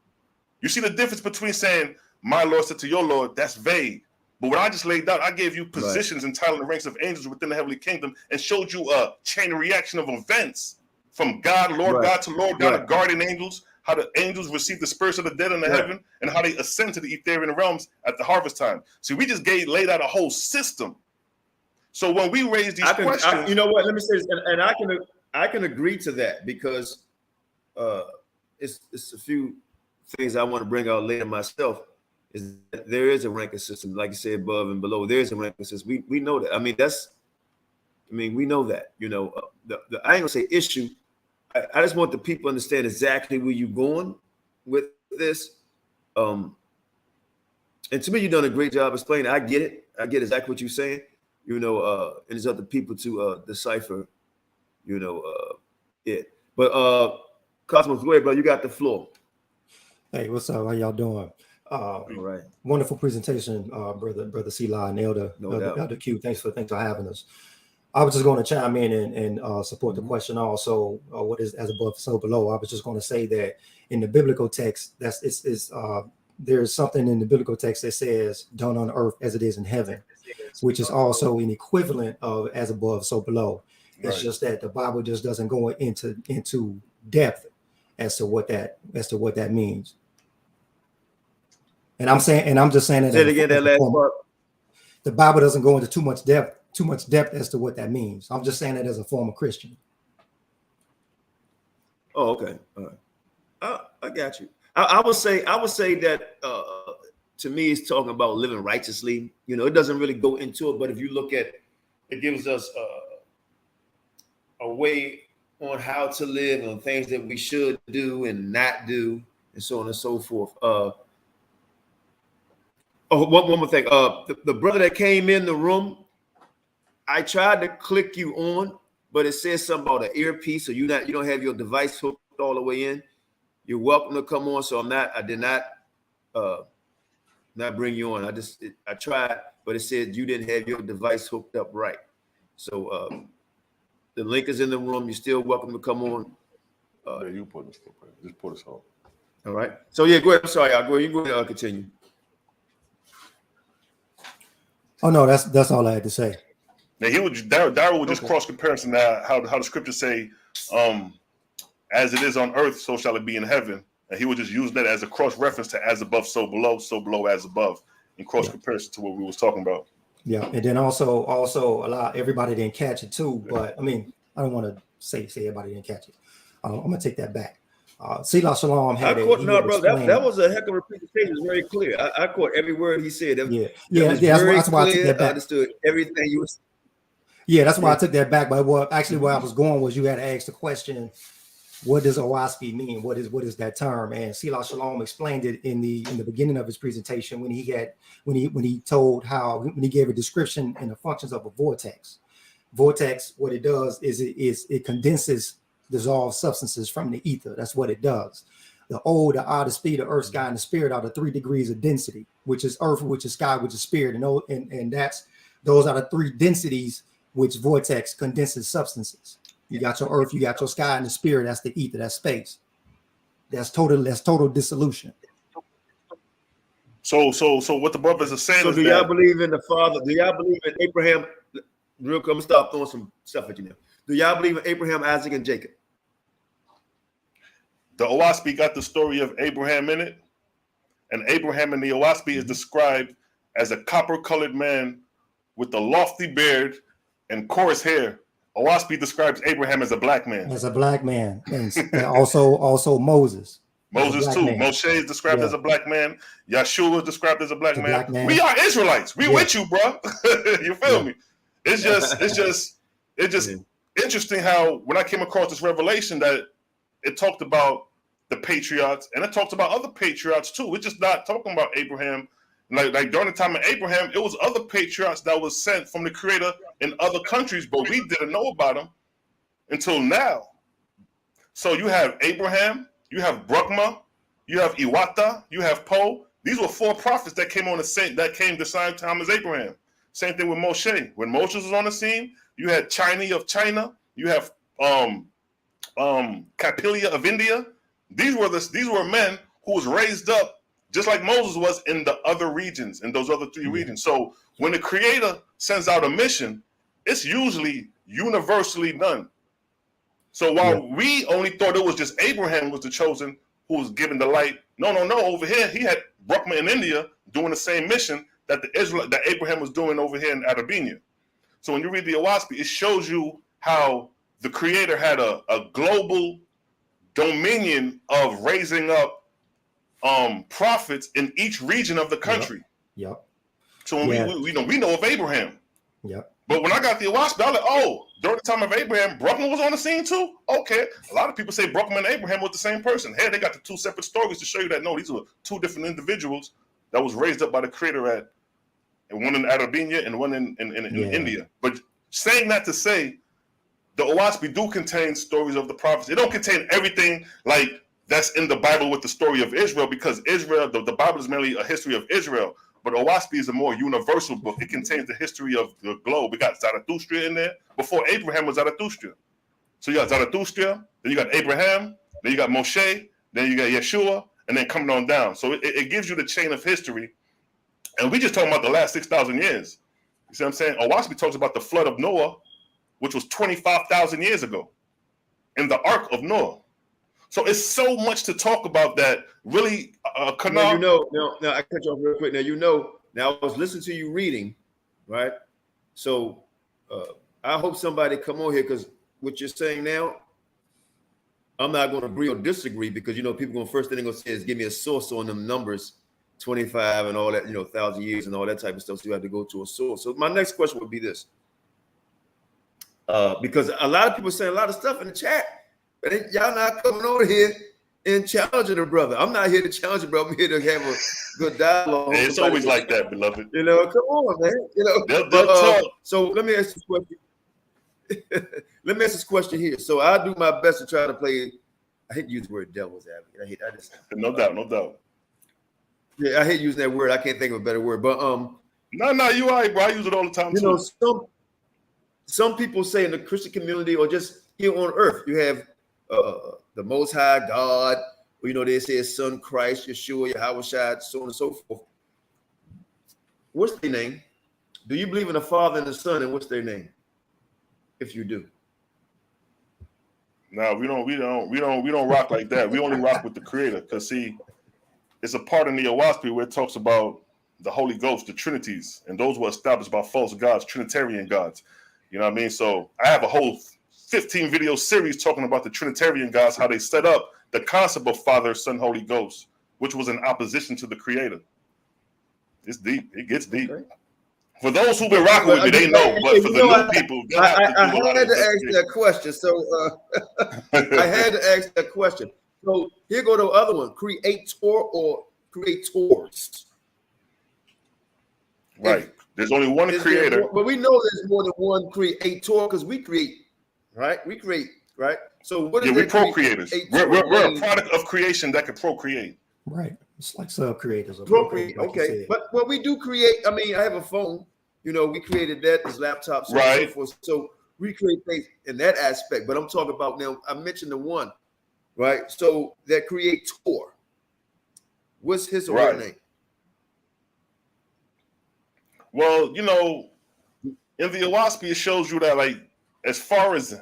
You see the difference between saying my Lord said to your Lord, that's vague. But what I just laid out, I gave you positions and title and ranks of angels within the heavenly kingdom and showed you a chain reaction of events from God, Lord God to Lord God, of guardian angels, how the angels receive the spirits of the dead in the heaven, and how they ascend to the Etherian realms at the harvest time. See, we just laid out a whole system. So when we raise these questions, you know what? Let me say this, and I can agree to that because it's a few things I want to bring out later myself. Is that there is a ranking system, like you said, above and below. There is a ranking system. We know that. We know that. I ain't gonna say issue. I just want the people to understand exactly where you're going with this. And to me, you've done a great job explaining. I get it. I get exactly what you're saying. And it's up to people to decipher, it. But Cosmos, go ahead, bro. You got the floor. Hey, what's up? How y'all doing? All right. Wonderful presentation, brother SeLah and Elder Q. Thanks for having us. I was just going to chime in and support the question also. What is as above, so below? I was just going to say that in the biblical text, there's something in the biblical text that says done on earth as it is in heaven, which is also an equivalent of as above, so below. It's just that the Bible just doesn't go into depth as to what that means. And I'm just saying that. Say it again, that last part. The Bible doesn't go into too much depth as to what that means. I'm just saying that as a former Christian. Oh, okay. All right. I got you. I would say that to me, it's talking about living righteously. It doesn't really go into it, but if you look at it, gives us a way on how to live, on things that we should do and not do, and so on and so forth. One more thing. The brother that came in the room, I tried to click you on, but it says something about an earpiece, so you don't have your device hooked all the way in. You're welcome to come on. So I did not bring you on. I tried, but it said you didn't have your device hooked up right. So the link is in the room. You're still welcome to come on. You put this. Just put us on. All right. So yeah, go ahead. I'm sorry, I'll go. You go ahead and continue. Oh no, that's all I had to say. Now Daryl would just cross comparison to how the scriptures say, as it is on earth, so shall it be in heaven. And he was just using that as a cross reference to as above, so below, as above, in cross comparison to what we was talking about. Yeah, and then also a lot, everybody didn't catch it too, but I mean, I don't want to say everybody didn't catch it. I'm gonna take that back. SeLah ShaLom had that was a heck of a presentation. It's very clear. I caught every word he said. That's why I took that back. I understood everything you was. Yeah, that's why I took that back. But where I was going was you had to ask the question, what does OSP mean? What is that term? And SeLah ShaLom explained it in the beginning of his presentation when he gave a description and the functions of a vortex. Vortex, what it does is it condenses dissolved substances from the ether. That's what it does. The O, the I, the speed, the earth, sky, and the spirit are the 3 degrees of density, which is earth, which is sky, which is spirit, and those are the 3 densities which vortex condenses substances. You got your earth, you got your sky, and the spirit. That's the ether. That's space. That's total dissolution. So what the brothers are saying so is, do y'all believe in the Father? Do y'all believe in Abraham? Real quick, I'm gonna stop throwing some stuff at you now. Do y'all believe in Abraham, Isaac, and Jacob? The OSP got the story of Abraham in it, and Abraham in the OSP is described as a copper-colored man with a lofty beard and coarse hair. OSP describes Abraham as a black man. As a black man, and also Moses. Moses too. Man. Moshe is described as a black man. Yeshua is described as a black man. We are Israelites. We with you, bro. You feel me? It's just interesting how when I came across this revelation that it talked about the patriots and it talks about other patriots too. We're just not talking about Abraham. Like during the time of Abraham, it was other patriots that was sent from the Creator in other countries, but we didn't know about them until now. So you have Abraham, you have Brahma, you have Iwata, you have Po. These were 4 prophets that came the same time as Abraham. Same thing with Moshe. When Moses was on the scene, you had China of China, you have Capilia of India. These were men who was raised up just like Moses was in the other regions, in those other 3 regions. So when the Creator sends out a mission, it's usually universally done. So while we only thought it was just Abraham was the chosen who was given the light, no. Over here, he had Brahma in India doing the same mission that that Abraham was doing over here in Arabia. So when you read the OSP, it shows you how the Creator had a global dominion of raising up prophets in each region of the country. Yep. So when we know of Abraham. Yep. But when I got the OSP, I was like, oh, during the time of Abraham, Brahma was on the scene too? Okay. A lot of people say Brahma and Abraham was the same person. Hey, they got the 2 separate stories to show you that no, these were 2 different individuals that was raised up by the Creator and one in Arabia and one in India. But saying that to say, the OSP do contain stories of the prophets. It don't contain everything like that's in the Bible with the story of Israel, because Israel, the Bible is mainly a history of Israel, but OSP is a more universal book. It contains the history of the globe. We got Zarathustra in there. Before Abraham was Zarathustra. So you got Zarathustra, then you got Abraham, then you got Moshe, then you got Yeshua, and then coming on down. So it gives you the chain of history. And we just talking about the last 6,000 years. You see what I'm saying? OSP talks about the flood of Noah, which was 25,000 years ago, in the Ark of Noah. So it's so much to talk about that really, Qanath. Now I cut you off real quick. Now I was listening to you reading, right? So I hope somebody come on here, because what you're saying now, I'm not going to agree or disagree, because people going first thing they're going to say is give me a source on them numbers, 25 and all that, 1,000 years and all that type of stuff. So you have to go to a source. So my next question would be this, because a lot of people say a lot of stuff in the chat. But y'all not coming over here and challenging the brother. I'm not here to challenge the brother. I'm here to have a good dialogue. Hey, it's always like that, beloved. Come on, man. They'll talk. So let me ask this question. Let me ask this question here. So I do my best to try to play. I hate to use the word devil's advocate. No doubt. Yeah, I hate using that word. I can't think of a better word. But no, you all right, bro. I use it all the time too. Some people say in the Christian community, or just here on earth, you have the Most High God, or, they say His Son Christ, Yeshua, Yahawashi, so on and so forth. What's their name? Do you believe in the Father and the Son, and what's their name? If you do, No, we don't rock like that. We only rock with the Creator, because see, it's a part in the Awaspi where it talks about the Holy Ghost, the Trinities, and those were established by false gods, Trinitarian gods. You know what I mean? So I have a whole 15 video series talking about the Trinitarian gods, how they set up the concept of Father, Son, Holy Ghost, which was in opposition to the Creator. It's deep. It gets deep. Okay. For those who've been rocking with me, they know. But for the new people, I had to ask that question. So I had to ask that question. So here go the other one: creator or creators. Right. There's only one creator. But we know there's more than one creator because we create, right? We create, right? So what is we're procreators. We're a product of creation that can procreate. Right. It's like sub-creators. Procreate, like okay. But we do create. I mean, I have a phone. You know, we created that, this laptop, so right. And so forth. So we create things in that aspect. But I'm talking about now, I mentioned the one, right? So that creator, what's his or her name? Well, you know, in the Awaspi, it shows you that, like, as far as,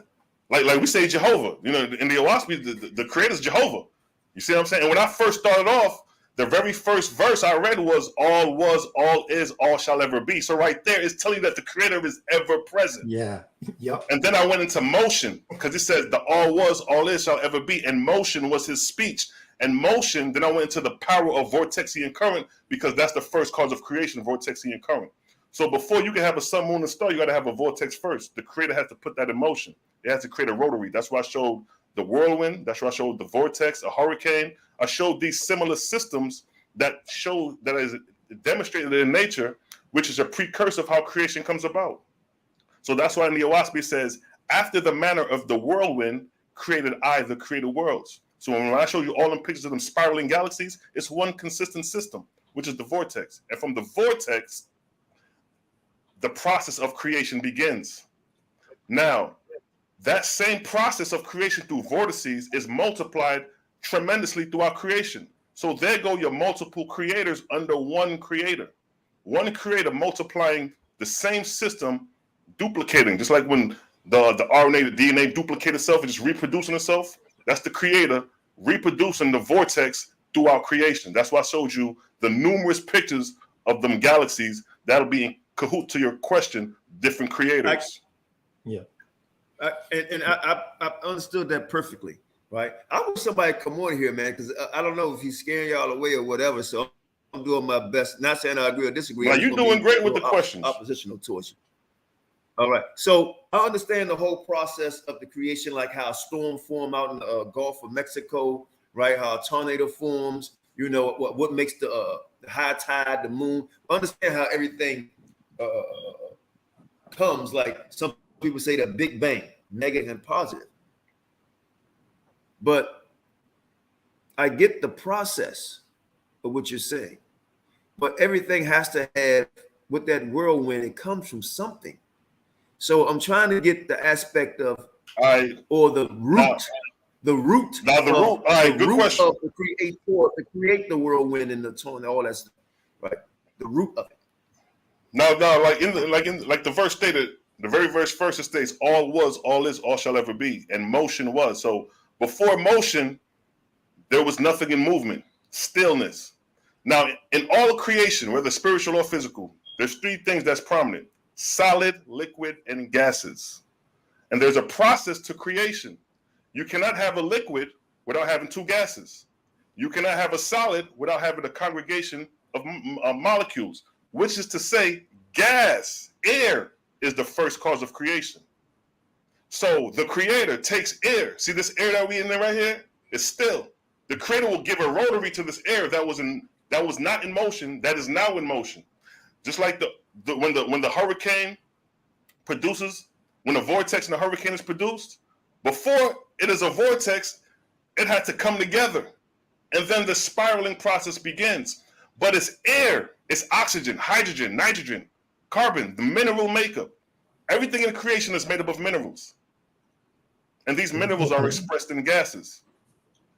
like we say Jehovah, you know, in the Awaspi, the creator is Jehovah. You see what I'm saying? And when I first started off, the very first verse I read was, all was, all is, all shall ever be. So right there, it's telling you that the creator is ever present. Yeah. Yep. And then I went into motion, because it says the all was, all is, shall ever be. And motion was his speech. And motion, then I went into the power of vortexian current, because that's the first cause of creation, vortexian current. So before you can have a sun, moon, and star, you got to have a vortex first. The creator has to put that in motion. It has to create a rotary. That's why I showed the whirlwind. That's why I showed the vortex, a hurricane. I showed these similar systems that show that is demonstrated in nature, which is a precursor of how creation comes about. So that's why in the Awaspi says, after the manner of the whirlwind, created I the created worlds. So when I show you all them pictures of them spiraling galaxies, it's one consistent system, which is the vortex. And from the vortex, the process of creation begins. Now, that same process of creation through vortices is multiplied tremendously throughout creation. So there go your multiple creators under one creator. One creator multiplying the same system, duplicating, just like when the RNA, the DNA duplicate itself and just reproducing itself. That's the creator reproducing the vortex throughout creation. That's why I showed you the numerous pictures of them galaxies. That'll be in cahoot to your question, different creators. I understood that perfectly, right? I wish somebody come on here, man, because I don't know if he's scaring y'all away or whatever. So I'm doing my best. Not saying I agree or disagree. Now you're doing great with the questions. Oppositional towards you. All right. So I understand the whole process of the creation, like how a storm formed out in the Gulf of Mexico, right? How a tornado forms. You know what makes the high tide, the moon. I understand how everything comes. Like some people say the Big Bang, negative and positive. But I get the process of what you're saying. But everything has to have, with that whirlwind, it comes from something. So I'm trying to get the aspect of, or the root. The root. Now the root. All right, good question. Of the creator, to create the whirlwind and the tornado, all that stuff, right? The root of it. Now, like the verse stated, the very first verse it states, all was, all is, all shall ever be, and motion was. So before motion, there was nothing in movement, stillness. Now, in all of creation, whether spiritual or physical, there's three things that's prominent: solid, liquid, and gases. And there's a process to creation. You cannot have a liquid without having two gases. You cannot have a solid without having a congregation of molecules, which is to say, gas, air, is the first cause of creation. So the creator takes air. See this air that we in there right here? It's still. The creator will give a rotary to this air that was not in motion, that is now in motion. Just like when the hurricane produces, when the vortex and the hurricane is produced, before it is a vortex, it had to come together. And then the spiraling process begins. But it's air, it's oxygen, hydrogen, nitrogen, carbon, the mineral makeup. Everything in creation is made up of minerals. And these minerals are expressed in gases.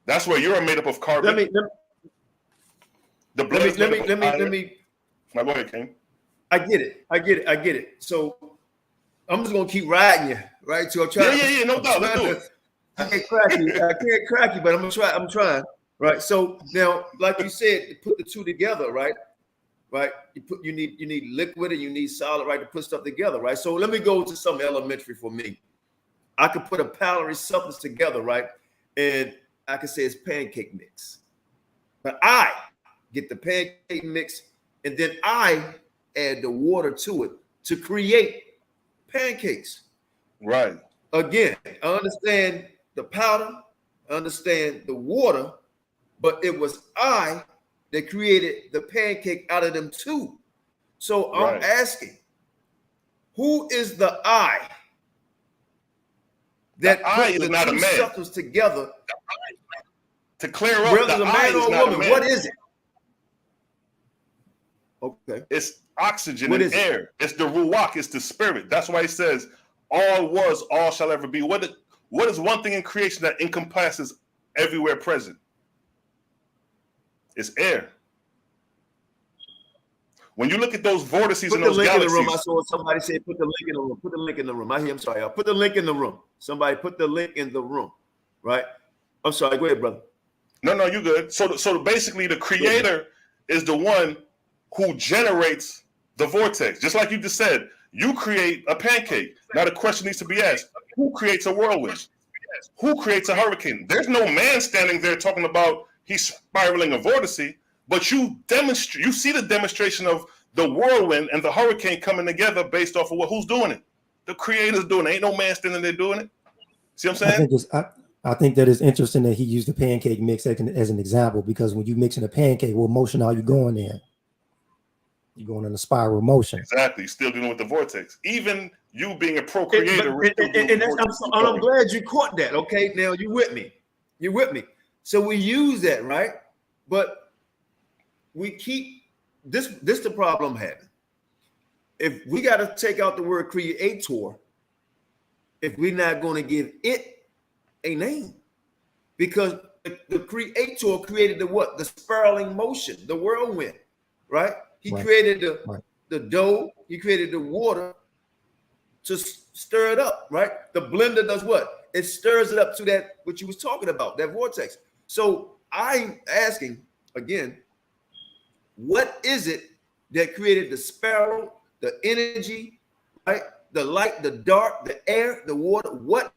That's where you're made up of carbon. Let me. Now go ahead, King. I get it. So I'm just gonna keep riding you, right? So I'm trying. No doubt. can't crack you, but I'm gonna try. I'm trying. Right. So now, like you said, to put the two together, right? Right. You need liquid and you need solid, right, to put stuff together, right? So let me go to something elementary for me. I could put a powdery substance together, right? And I could say it's pancake mix. But I get the pancake mix and then I add the water to it to create pancakes. Right. Again, I understand the powder, I understand the water, but it was I that created the pancake out of them too. So I'm asking, who is the I that I put is the not a two man. substances together? To clear up, whether it's a man or a woman, what is it? Okay. It's oxygen and air. It's the ruach, it's the spirit. That's why he says, all was, all shall ever be. What is one thing in creation that encompasses everywhere present? It's air. When you look at those vortices and those galaxies. In the room. I saw somebody say, put the link in the room. Put the link in the room. I'm sorry. I'll put the link in the room. Somebody put the link in the room. Right? I'm sorry. Go ahead, brother. No, you good. So basically, the creator is the one who generates the vortex. Just like you just said, you create a pancake. Now the question needs to be asked: who creates a whirlwind? Who creates a hurricane? There's no man standing there talking about he's spiraling a vortex, but you see the demonstration of the whirlwind and the hurricane coming together based off of who's doing it. The creator's doing it. Ain't no man standing there doing it. See what I'm saying? I think that it's interesting that he used the pancake mix as an example, because when you mix in a pancake, what motion are you going in? You're going in a spiral motion. Exactly. You're still dealing with the vortex. Even you being a procreator. I'm glad you caught that. Okay, now you with me. You're with me. So we use that, right? But we keep this the problem having. If we got to take out the word creator, if we're not going to give it a name, because the creator created the what? The spiraling motion, the whirlwind, right? He created the dough, he created the water to stir it up, right? The blender does what? It stirs it up to that, what you was talking about, that vortex. So I'm asking again, what is it that created the spiral, the energy, right? The light, the dark, the air, the water? What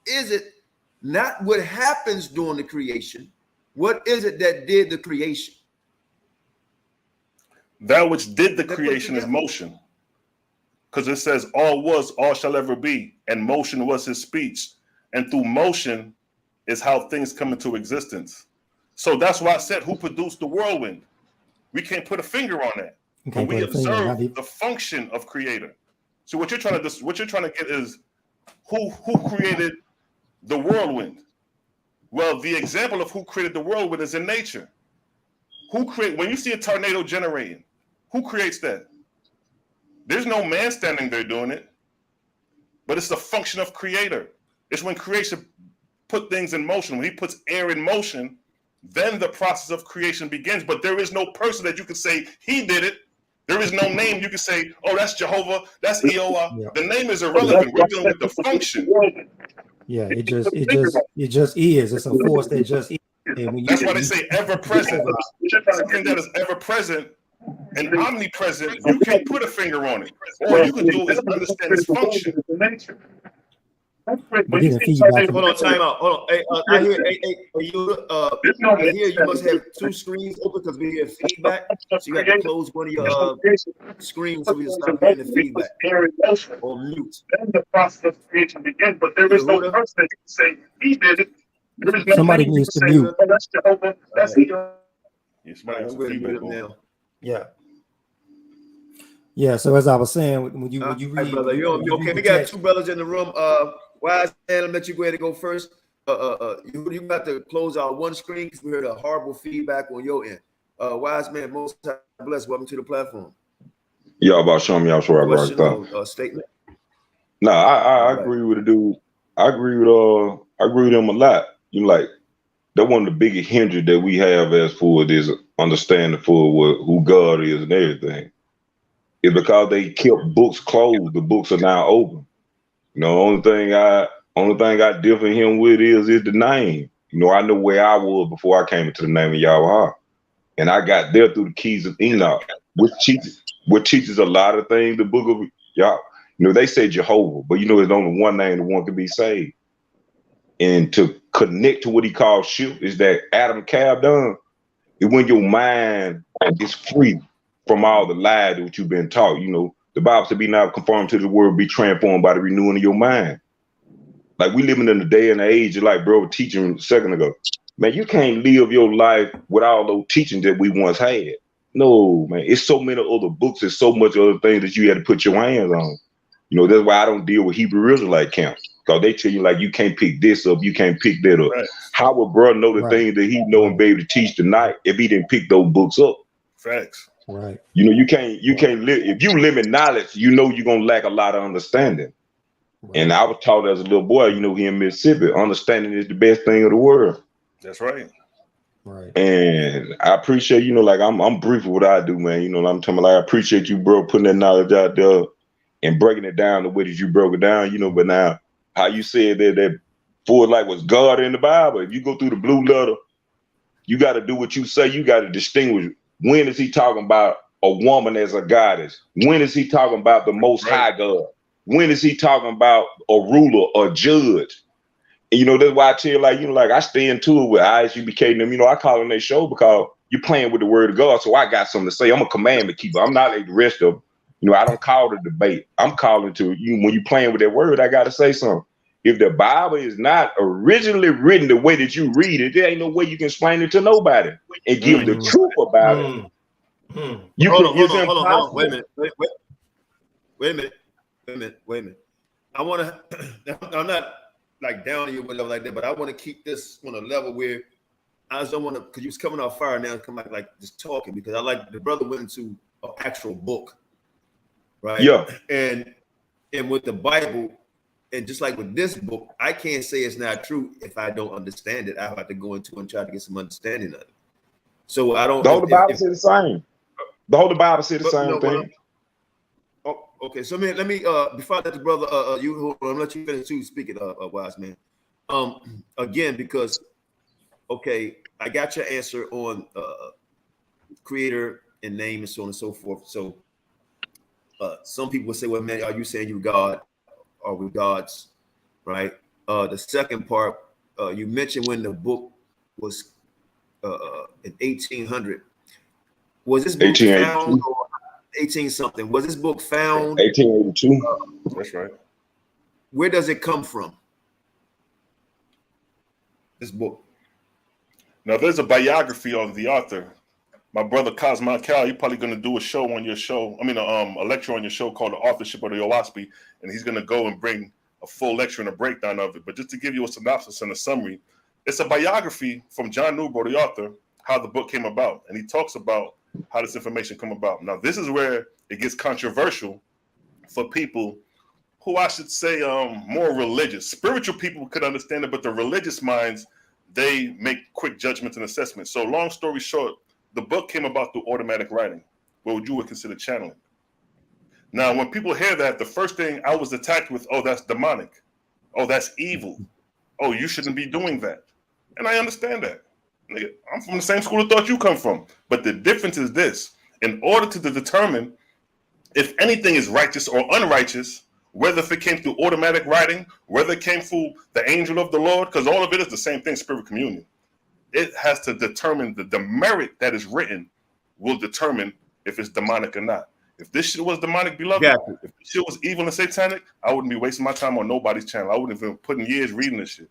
is it? Not what happens during the creation. What is it that did the creation? That which did the creation is motion. Because it says all was, all shall ever be. And motion was his speech. And through motion is how things come into existence. So that's why I said, who produced the whirlwind? We can't put a finger on that. But we observe the function of creator. So what you're trying to get is who created the whirlwind? Well, the example of who created the whirlwind is in nature. When you see a tornado generating, who creates that? There's no man standing there doing it, but it's the function of creator. It's when creation put things in motion. When he puts air in motion, then the process of creation begins. But there is no person that you can say he did it. There is no name you can say, oh, that's Jehovah, that's Eoah. Yeah. The name is irrelevant. We're dealing with the function. Yeah, it just is. It's a force that just is. That's why they say ever present. Something that is ever present and omnipresent, you can't put a finger on it. All you can do is understand its function. Hold on, time out. Hold on. Hey, I hear you must have two screens open because we hear feedback. So you have to close one of your screens so we can stop hearing the feedback. Or mute. Then the process of creation begins, but there is no person that can say he did it. Somebody needs to mute. Oh, that's Jehovah. That's Eoah. Yeah. So as I was saying, when you read, brother, you okay? We got two brothers in the room. Wise man, I'll let you go ahead and go first. You got to close out one screen because we heard a horrible feedback on your end. Wise man, most blessed. Welcome to the platform. Yeah, about showing me out where I brought statement. No, I agree with the dude. I agree with him a lot. You know, like that one of the biggest hindrance that we have as for this understanding for who God is and everything is because they kept books closed. The books are now open. You know, only Only thing I differ him with is the name. You know, I know where I was before I came into the name of Yahweh. And I got there through the keys of Enoch, which teaches a lot of things. The book of Yah, you know, they say Jehovah, but you know, there's only one name that one can be saved. And to connect to what he calls ship is that Adam Cab done is when your mind is free from all the lies that you've been taught. You know, the Bible said, be not conformed to the world, be transformed by the renewing of your mind. Like we living in the day and age, like bro was teaching a second ago. Man, you can't live your life with all those teachings that we once had. No, man, it's so many other books, there's so much other things that you had to put your hands on. You know, that's why I don't deal with Hebrew Israelite camps. Because they tell you like you can't pick this up, you can't pick that up. Right. How would bro know the things that he know and be able to teach tonight if he didn't pick those books up? Facts. Right. You know, you can't live if you limit knowledge, you know you're gonna lack a lot of understanding. Right. And I was taught as a little boy, you know, here in Mississippi, understanding is the best thing of the world. That's right. Right. And I appreciate, you know, like I'm brief with what I do, man. You know what I'm talking about? Like, I appreciate you, bro, putting that knowledge out there and breaking it down the way that you broke it down, you know. But now, how you said that for like was God in the Bible. If you go through the blue letter, you got to do what you say. You got to distinguish. When is he talking about a woman as a goddess? When is he talking about the Most High God? When is he talking about a ruler or judge? And, you know, that's why I tell you, like, you know, like I stay into it with ISUBK and them. You know, I call them their show because you're playing with the word of God. So I got something to say. I'm a commandment keeper. I'm not like the rest of them. You know, I don't call it a debate. I'm calling to you. When you're playing with that word, I got to say something. If the Bible is not originally written the way that you read it, there ain't no way you can explain it to nobody and give the truth about it. You Hold can, on. Wait a minute. I want to, I'm not like down to you or whatever like that, but I want to keep this on a level where I just don't want to, because you was coming off fire now, come back like just talking, because I like the brother went into an actual book, right? Yeah. And with the Bible, and just like with this book, I can't say it's not true if I don't understand it. I have to go into and try to get some understanding of it. So I don't. The Holy Bible said the same. The Holy Bible said the same thing. Oh, okay. So let me before I let the brother you hold on, let you finish too. Speak it, wise man. Again, because okay, I got your answer on creator and name and so on and so forth. So some people will say, well, man, are you saying you God? Are we gods? Right. The second part, you mentioned when the book was in 1800. Was this book found? 18 something. Was this book found? 1882. That's right. Where does it come from? This book. Now, there's a biography of the author. My brother Cosmo Cal, he's probably going to do a show on your show. I mean, a lecture on your show called The Authorship of the Yahawashi, and he's going to go and bring a full lecture and a breakdown of it. But just to give you a synopsis and a summary, it's a biography from John Newbro, the author, how the book came about. And he talks about how this information come about. Now, this is where it gets controversial for people who I should say more religious. Spiritual people could understand it, but the religious minds, they make quick judgments and assessments. So long story short, the book came about through automatic writing, what you would consider channeling. Now, when people hear that, the first thing I was attacked with, oh, that's demonic. Oh, that's evil. Oh, you shouldn't be doing that. And I understand that. Nigga, I'm from the same school of thought you come from. But the difference is this. In order to determine if anything is righteous or unrighteous, whether if it came through automatic writing, whether it came through the angel of the Lord, because all of it is the same thing, spirit communion. It has to determine the merit that is written will determine if it's demonic or not. If this shit was demonic, beloved, if this shit was evil and satanic, I wouldn't be wasting my time on nobody's channel. I wouldn't have been putting years reading this shit.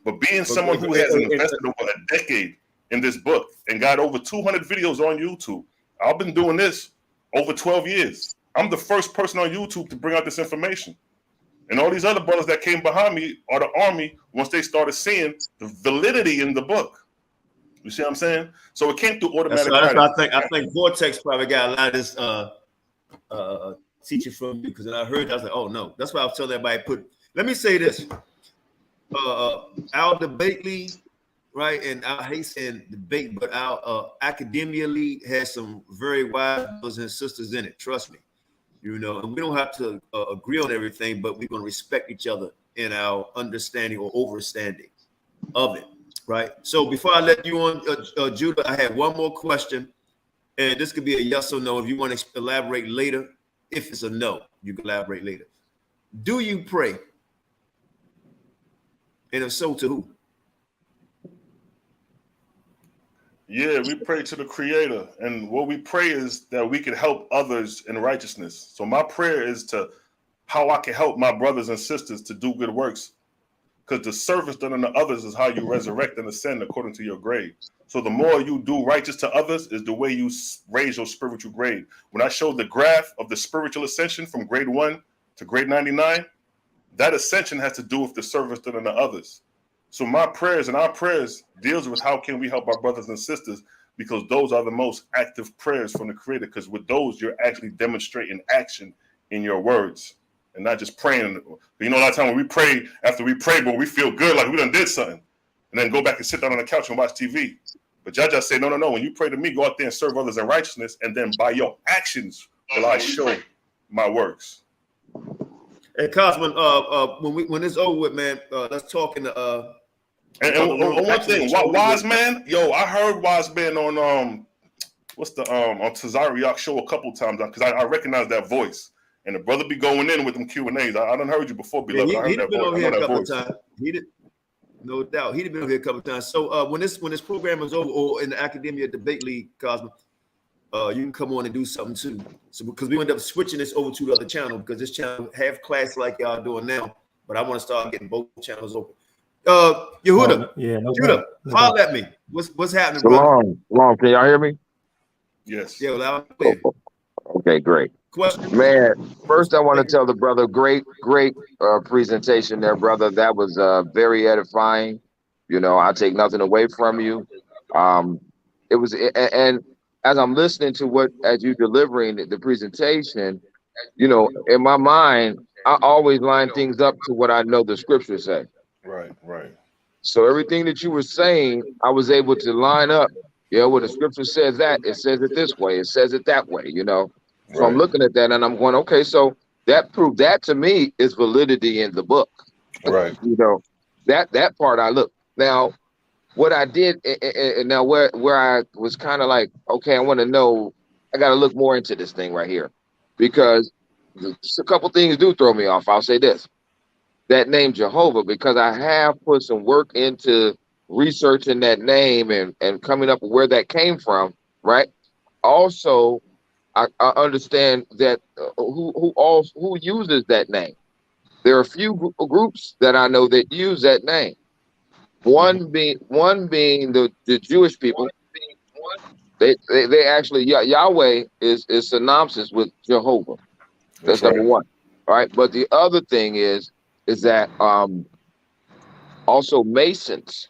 But being someone who has invested over a decade in this book and got over 200 videos on YouTube, I've been doing this over 12 years. I'm the first person on YouTube to bring out this information. And all these other brothers that came behind me are the army once they started seeing the validity in the book. You see what I'm saying? So it came through automatic writing. I think Vortex probably got a lot of this teaching from you, because I heard, I was like, oh no. That's why I was telling everybody, let me say this. Our debate league, right? And I hate saying debate, but our academia league has some very wise brothers and sisters in it. Trust me. You know, and we don't have to agree on everything, but we're going to respect each other in our understanding or overstanding of it, right? So before I let you on, Judah, I have one more question, and this could be a yes or no. If you want to elaborate later, if it's a no, you can elaborate later. Do you pray? And if so, to who? Yeah, we pray to the Creator, and what we pray is that we can help others in righteousness. So my prayer is to how I can help my brothers and sisters to do good works, because the service done unto others is how you resurrect and ascend according to your grade. So the more you do righteous to others is the way you raise your spiritual grade. When I showed the graph of the spiritual ascension from grade 1 to grade 99, that ascension has to do with the service done unto others. So my prayers and our prayers deals with how can we help our brothers and sisters, because those are the most active prayers from the Creator, because with those, you're actually demonstrating action in your words and not just praying. You know, a lot of time when we pray, after we pray, but we feel good, like we done did something, and then go back and sit down on the couch and watch TV. But Jaja said, no, when you pray to me, go out there and serve others in righteousness, and then by your actions will I show my works. And Cosman, when it's over with, man, let's talk in the and one thing, Wise Man, yo, I heard Wise Man on on Tazariak show a couple times, because I recognize that voice, and the brother be going in with them Q&As. I done heard you before, beloved. Yeah, I heard that been voice. over here a couple of times. He did, no doubt. He'd been over here a couple of times. So when this program is over, or in the Academia Debate League, Cosmo, you can come on and do something too. So because we end up switching this over to the other channel, because this channel have class like y'all doing now, but I want to start getting both channels open. Yehuda, Judah, holler at me. What's happening, brother? ShaLom. Can y'all hear me? Yes. Yeah, loud and clear. Okay, great. Question, man. First, I want to tell the brother, great presentation there, brother. That was very edifying. You know, I take nothing away from you. It was, and as I'm listening to as you delivering the presentation, you know, in my mind, I always line things up to what I know the scriptures say. Right. So everything that you were saying, I was able to line up. You know, when the scripture says that, it says it this way, it says it that way, you know. So I'm looking at that and I'm going, okay, so that proved that to me is validity in the book. Right. You know, that part I look. Now, what I did, and now where I was kind of like, okay, I want to know, I got to look more into this thing right here, because a couple things do throw me off. I'll say this. That name Jehovah, because I have put some work into researching that name and coming up with where that came from, right? Also, I understand that who uses that name. There are a few groups that I know that use that name. One being the Jewish people. They actually, Yahweh is synonymous with Jehovah. That's number one. All right, but the other thing is that also Masons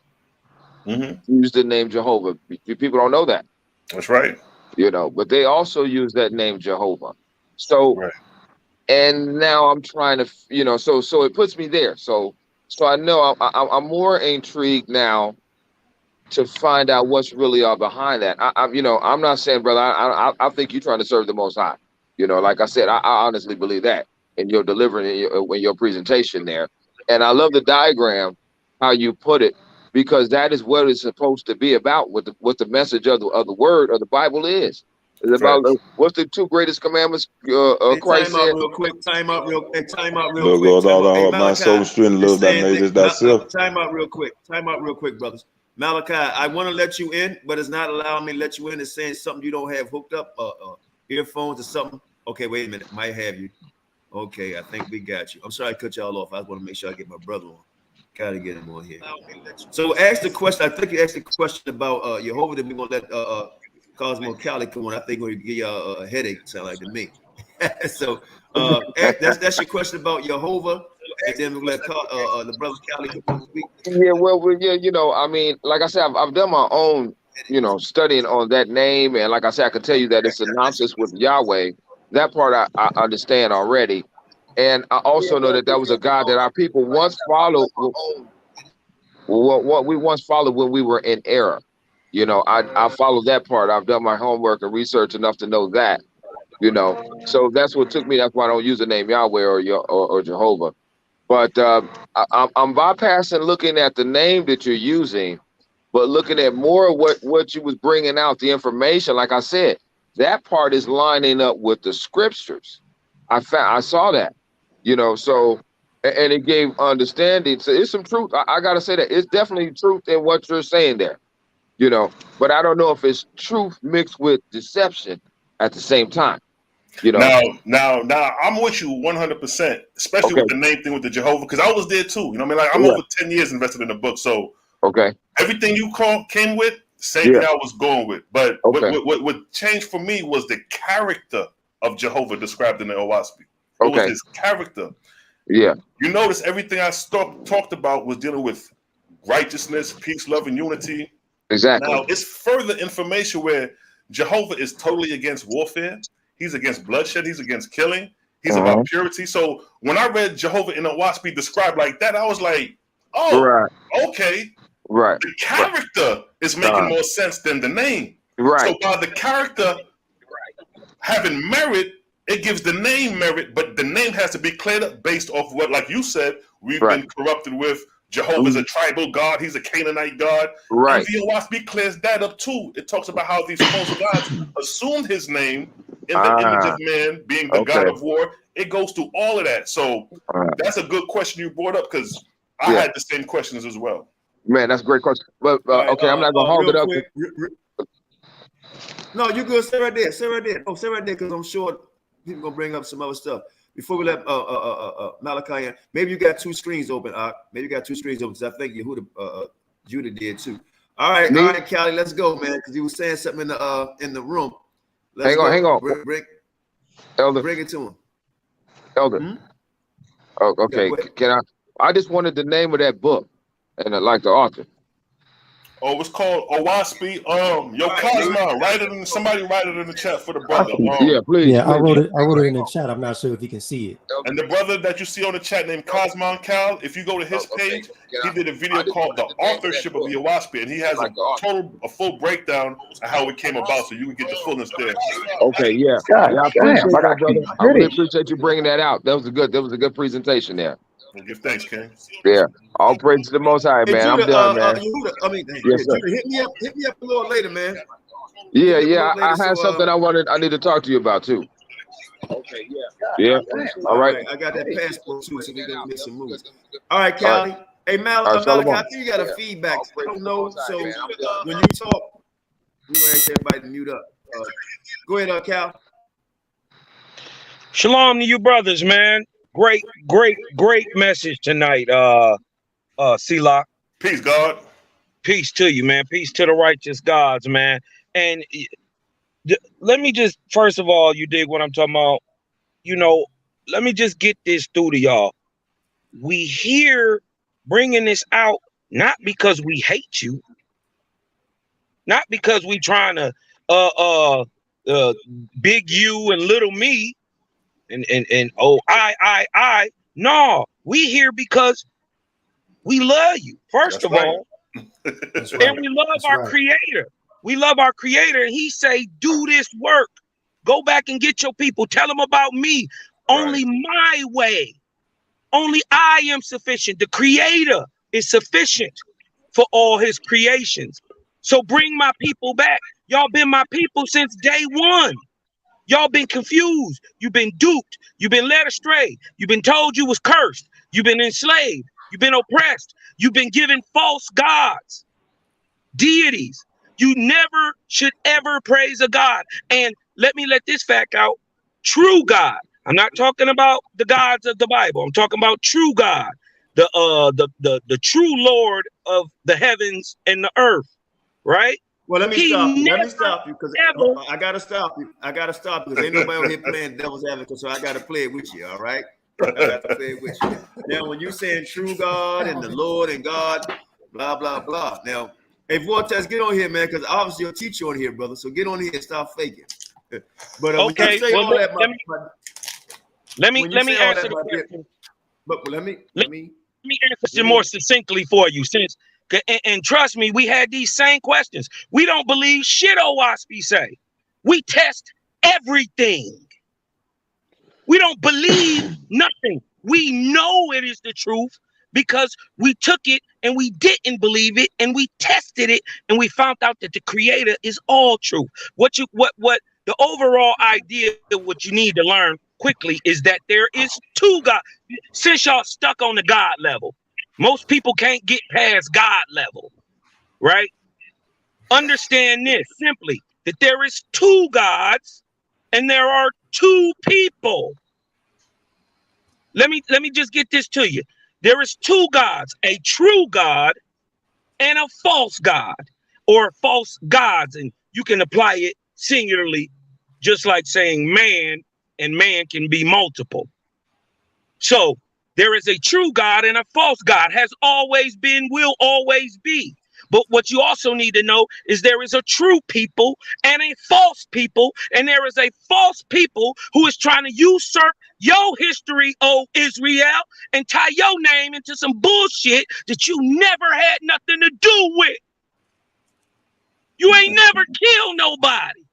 use the name Jehovah. People don't know that. That's right. You know, but they also use that name Jehovah. So, and now I'm trying to, you know, so it puts me there. So I know I'm more intrigued now to find out what's really all behind that. You know, I'm not saying, brother, I think you're trying to serve the Most High. You know, like I said, I honestly believe that in your delivering in your presentation there. And I love the diagram, how you put it, because that is what it's supposed to be about. What the message of the word of the Bible is. It's about what's the two greatest commandments Christ said. Time out real quick. Time out real quick, brothers. Malachi, I want to let you in, but it's not allowing me to let you in. It's saying something you don't have hooked up, earphones or something. Okay, wait a minute. Might have you. Okay, I think we got you. I'm sorry I cut y'all off. I want to make sure I get my brother on. Gotta get him on here. So ask the question. I think you asked the question about Jehovah. Then we're gonna let Cosmo Cali come on. I think we're gonna give y'all a headache. Sound like to me. So that's your question about Jehovah. And then we'll let the brother Cali speak. Yeah, well, you know, I mean, like I said, I've done my own, you know, studying on that name, and like I said, I can tell you that it's synonymous with Yahweh. That part I understand already, and I also know that was a God that our people once followed. What we once followed when we were in error. You know, I followed that part. I've done my homework and research enough to know that. You know, so that's what took me. That's why I don't use the name Yahweh or Jehovah. But I'm bypassing looking at the name that you're using, but looking at more of what you was bringing out, the information. Like I said, that part is lining up with the scriptures. I saw that, so, and it gave understanding. So it's some truth. I got to say that it's definitely truth in what you're saying there, but I don't know if it's truth mixed with deception at the same time. Now, I'm with you 100%, especially with the name thing with the Jehovah, because I was there too. You know what I mean? Like, I'm over 10 years invested in the book, so everything you came with, same thing I was going with. But what changed for me was the character of Jehovah described in the OWASP. It was his character. Yeah. You notice everything I talked about was dealing with righteousness, peace, love, and unity. Exactly. Now, it's further information where Jehovah is totally against warfare. He's against bloodshed. He's against killing. He's about purity. So when I read Jehovah in the OWASP described like that, I was like, oh, okay. Right. The character is making more sense than the name. Right. So by the character having merit, it gives the name merit, but the name has to be cleared up based off what, like you said, we've been corrupted with. Jehovah's a tribal god. He's a Canaanite god. Right. And the OWASP clears that up too. It talks about how these false gods assumed his name in the image of man, being the god of war. It goes through all of that. So that's a good question you brought up, because I had the same questions as well. Man, that's a great question. But okay, I'm not gonna hold it up. No, you good. Stay right there. Stay right there. Oh, stay right there, because I'm sure people gonna bring up some other stuff. Before we let Malachi in, maybe you got two screens open. Maybe you got two screens open, because I think Judah did too. All right, Callie, let's go, man, because you were saying something in the room. Hang on. Elder, bring it to him. Elder. Oh, okay. Can I just wanted the name of that book, and I like the author. Oh, it's called OWASP. Cosma, somebody write it in the chat for the brother. Yeah, please. Yeah, I wrote it in the chat. I'm not sure if you can see it. And the brother that you see on the chat named Cosmon Cal, if you go to his page, he did a video called The Authorship of the OWASP, and he has a full breakdown of how it came about, so you can get the fullness there. Okay, yeah. I appreciate that, brother. I really appreciate you bringing that out. That was a good presentation there. Well, give thanks, King. Yeah. All praise to the Most High, man. Judah, I'm done, man. Yes, sir. Judah, hit me up a little later, man. Yeah. I had something I need to talk to you about too. Okay, yeah. All right. I got that passport too, so we're gonna make some moves. All right, Callie. Hey, Malachi, I think you got a feedback. I don't know. So when you talk, we gonna ask everybody to mute up. Go ahead, Cal. Shalom to you brothers, man. Great message tonight. SeLah. Peace, God. Peace to you, man. Peace to the righteous gods, man. And let me just, first of all, you dig what I'm talking about? Let me just get this through to y'all. We here bringing this out, not because we hate you, not because we trying to big you and little me, and oh, I. No, we here because we love you, first of all. And we love our Creator. We love our Creator, and He say, do this work. Go back and get your people. Tell them about me. Only my way. Only I am sufficient. The Creator is sufficient for all His creations. So bring my people back. Y'all been my people since day one. Y'all been confused. You've been duped. You've been led astray. You've been told you was cursed. You've been enslaved. You've been oppressed. You've been given false gods, deities. You never should ever praise a God. And let this fact out. True God. I'm not talking about the gods of the Bible. I'm talking about true God, the true Lord of the heavens and the earth, right? Well, let me stop you because I gotta stop you. Because ain't nobody on here playing devil's advocate, so I gotta play it with you. All right, I got to play it with you. Now, when you saying true God and the Lord and God, blah blah blah. Now, hey, Vortex, get on here, man, because obviously you'll teach you on here, brother. So get on here and stop faking. But okay, say all that, let me answer the question. But let me answer more succinctly for you, and trust me, we had these same questions. We don't believe shit OWASP say. We test everything. We don't believe nothing. We know it is the truth because we took it and we didn't believe it and we tested it and we found out that the creator is all truth. What the overall idea of what you need to learn quickly is that there is two God. Since y'all stuck on the God level, most people can't get past God level, right? Understand this simply, that there is two gods and there are two people. Let me just get this to you. There is two gods, a true God and a false God, or false gods. And you can apply it singularly, just like saying man, and man can be multiple. So there is a true God and a false God, has always been, will always be. But what you also need to know is there is a true people and a false people, and there is a false people who is trying to usurp your history, oh Israel, and tie your name into some bullshit that you never had nothing to do with. You ain't never killed nobody.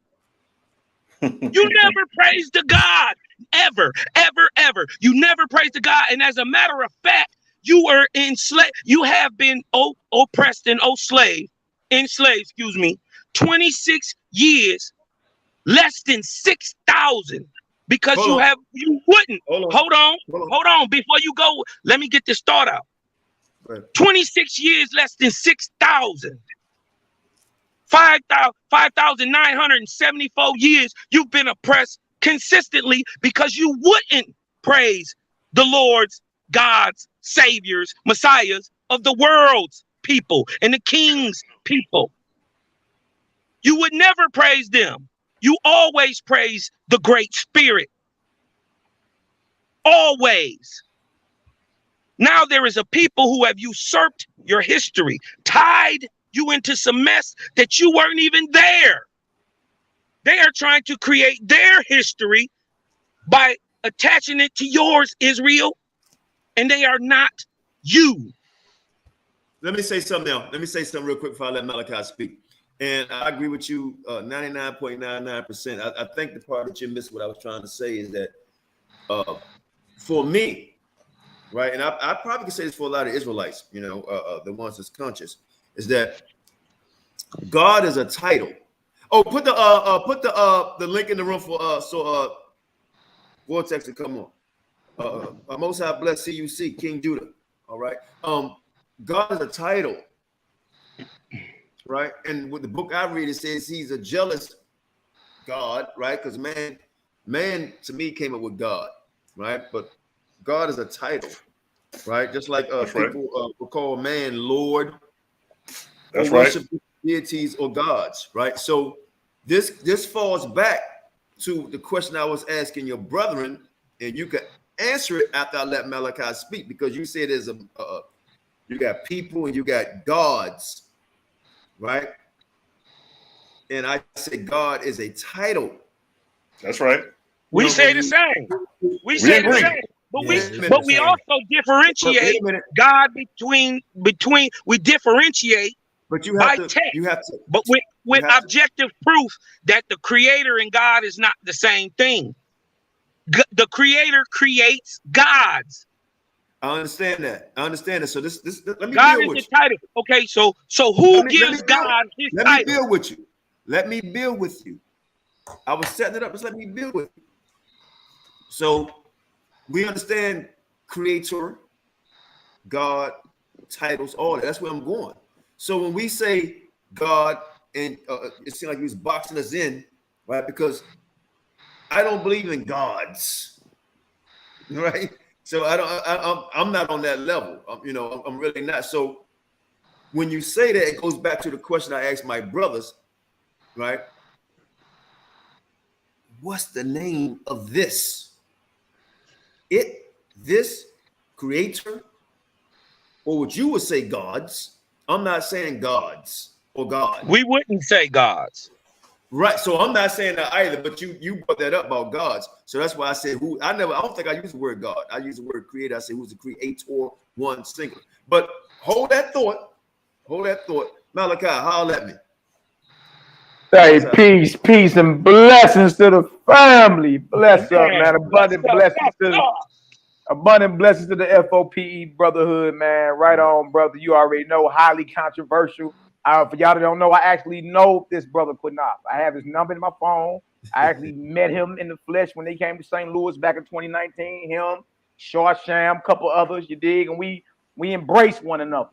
You never praised the God, ever, ever, ever. You never praised the God, and as a matter of fact, you were enslaved. You have been oppressed and enslaved, 26 years, less than 6,000, because you wouldn't. Hold on. Before you go, let me get this thought out. 26 years, less than 6,000. 5,974 years you've been oppressed consistently because you wouldn't praise the Lord's, God's, saviors, messiahs of the world's people and the king's people. You would never praise them. You always praise the Great Spirit. Always. Now there is a people who have usurped your history, tied you into some mess that you weren't even there. They are trying to create their history by attaching it to yours, Israel, and they are not you. Let me say something else. Let me say something real quick before I let Malachi speak. And I agree with you 99.99%. I think the part that you missed what I was trying to say is that for me, right, and I probably can say this for a lot of Israelites, the ones that's conscious, is that God is a title. Oh, put the link in the room for Vortex to come on. Most High bless CUC, King Judah. All right. God is a title, right? And with the book I read, it says he's a jealous God, right? Because man to me came up with God, right? But God is a title, right? Just like people will call man Lord. That's right. Deities or gods, right? So this falls back to the question I was asking your brethren, and you can answer it after I let Malachi speak, because you said there's you got people and you got gods, right? And I said God is a title. That's right. We say the same. We say the same. But we also differentiate God between we differentiate. But you have to, but with objective proof that the creator and God is not the same thing. The creator creates gods. I understand that. So this let me God deal is with the title. Okay, so who gives God his title? Let me build with you. Let me build with you. I was setting it up. Just let me build with you. So we understand creator, God, titles, all that. That's where I'm going. So when we say God, and it seems like he was boxing us in, right? Because I don't believe in gods, right? So I'm not on that level. I'm really not. So when you say that, it goes back to the question I asked my brothers, right? What's the name of this? This creator, or what you would say gods? I'm not saying gods or God. We wouldn't say gods. Right. So I'm not saying that either, but you brought that up about gods. So that's why I said who. I don't think I use the word God. I use the word creator. I say who's the creator, one single. But hold that thought. Malachi, holler at me. Hey, peace, and blessings to the family. Bless up, man. Abundant blessings to the Abundant blessings to the FOPE brotherhood, man. Right on, brother. You already know, highly controversial. For y'all that don't know, I actually know this brother Qanath. I have his number in my phone. I actually met him in the flesh when they came to St. Louis back in 2019. Him, Sham, couple others, you dig? And we embrace one another,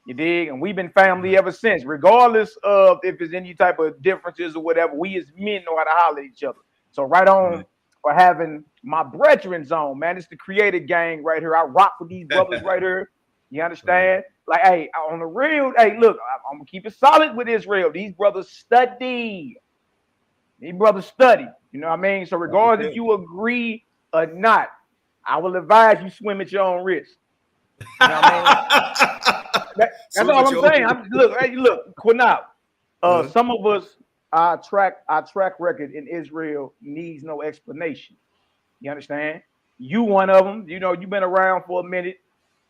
you dig? And we've been family ever since, regardless of if there's any type of differences or whatever. We as men know how to holler at each other. So right on for having my brethren zone, man. It's the creative gang right here. I rock with these brothers right here. You understand? Like, hey, on the real, hey, look, I'm gonna keep it solid with Israel. These brothers study. These brothers study. You know what I mean? So regardless if you agree or not, I will advise you swim at your own risk. You know what I mean? That's all I'm saying. Look, Qanath. Some of us, our track record in Israel needs no explanation. You understand? You one of them. You know, you've been around for a minute.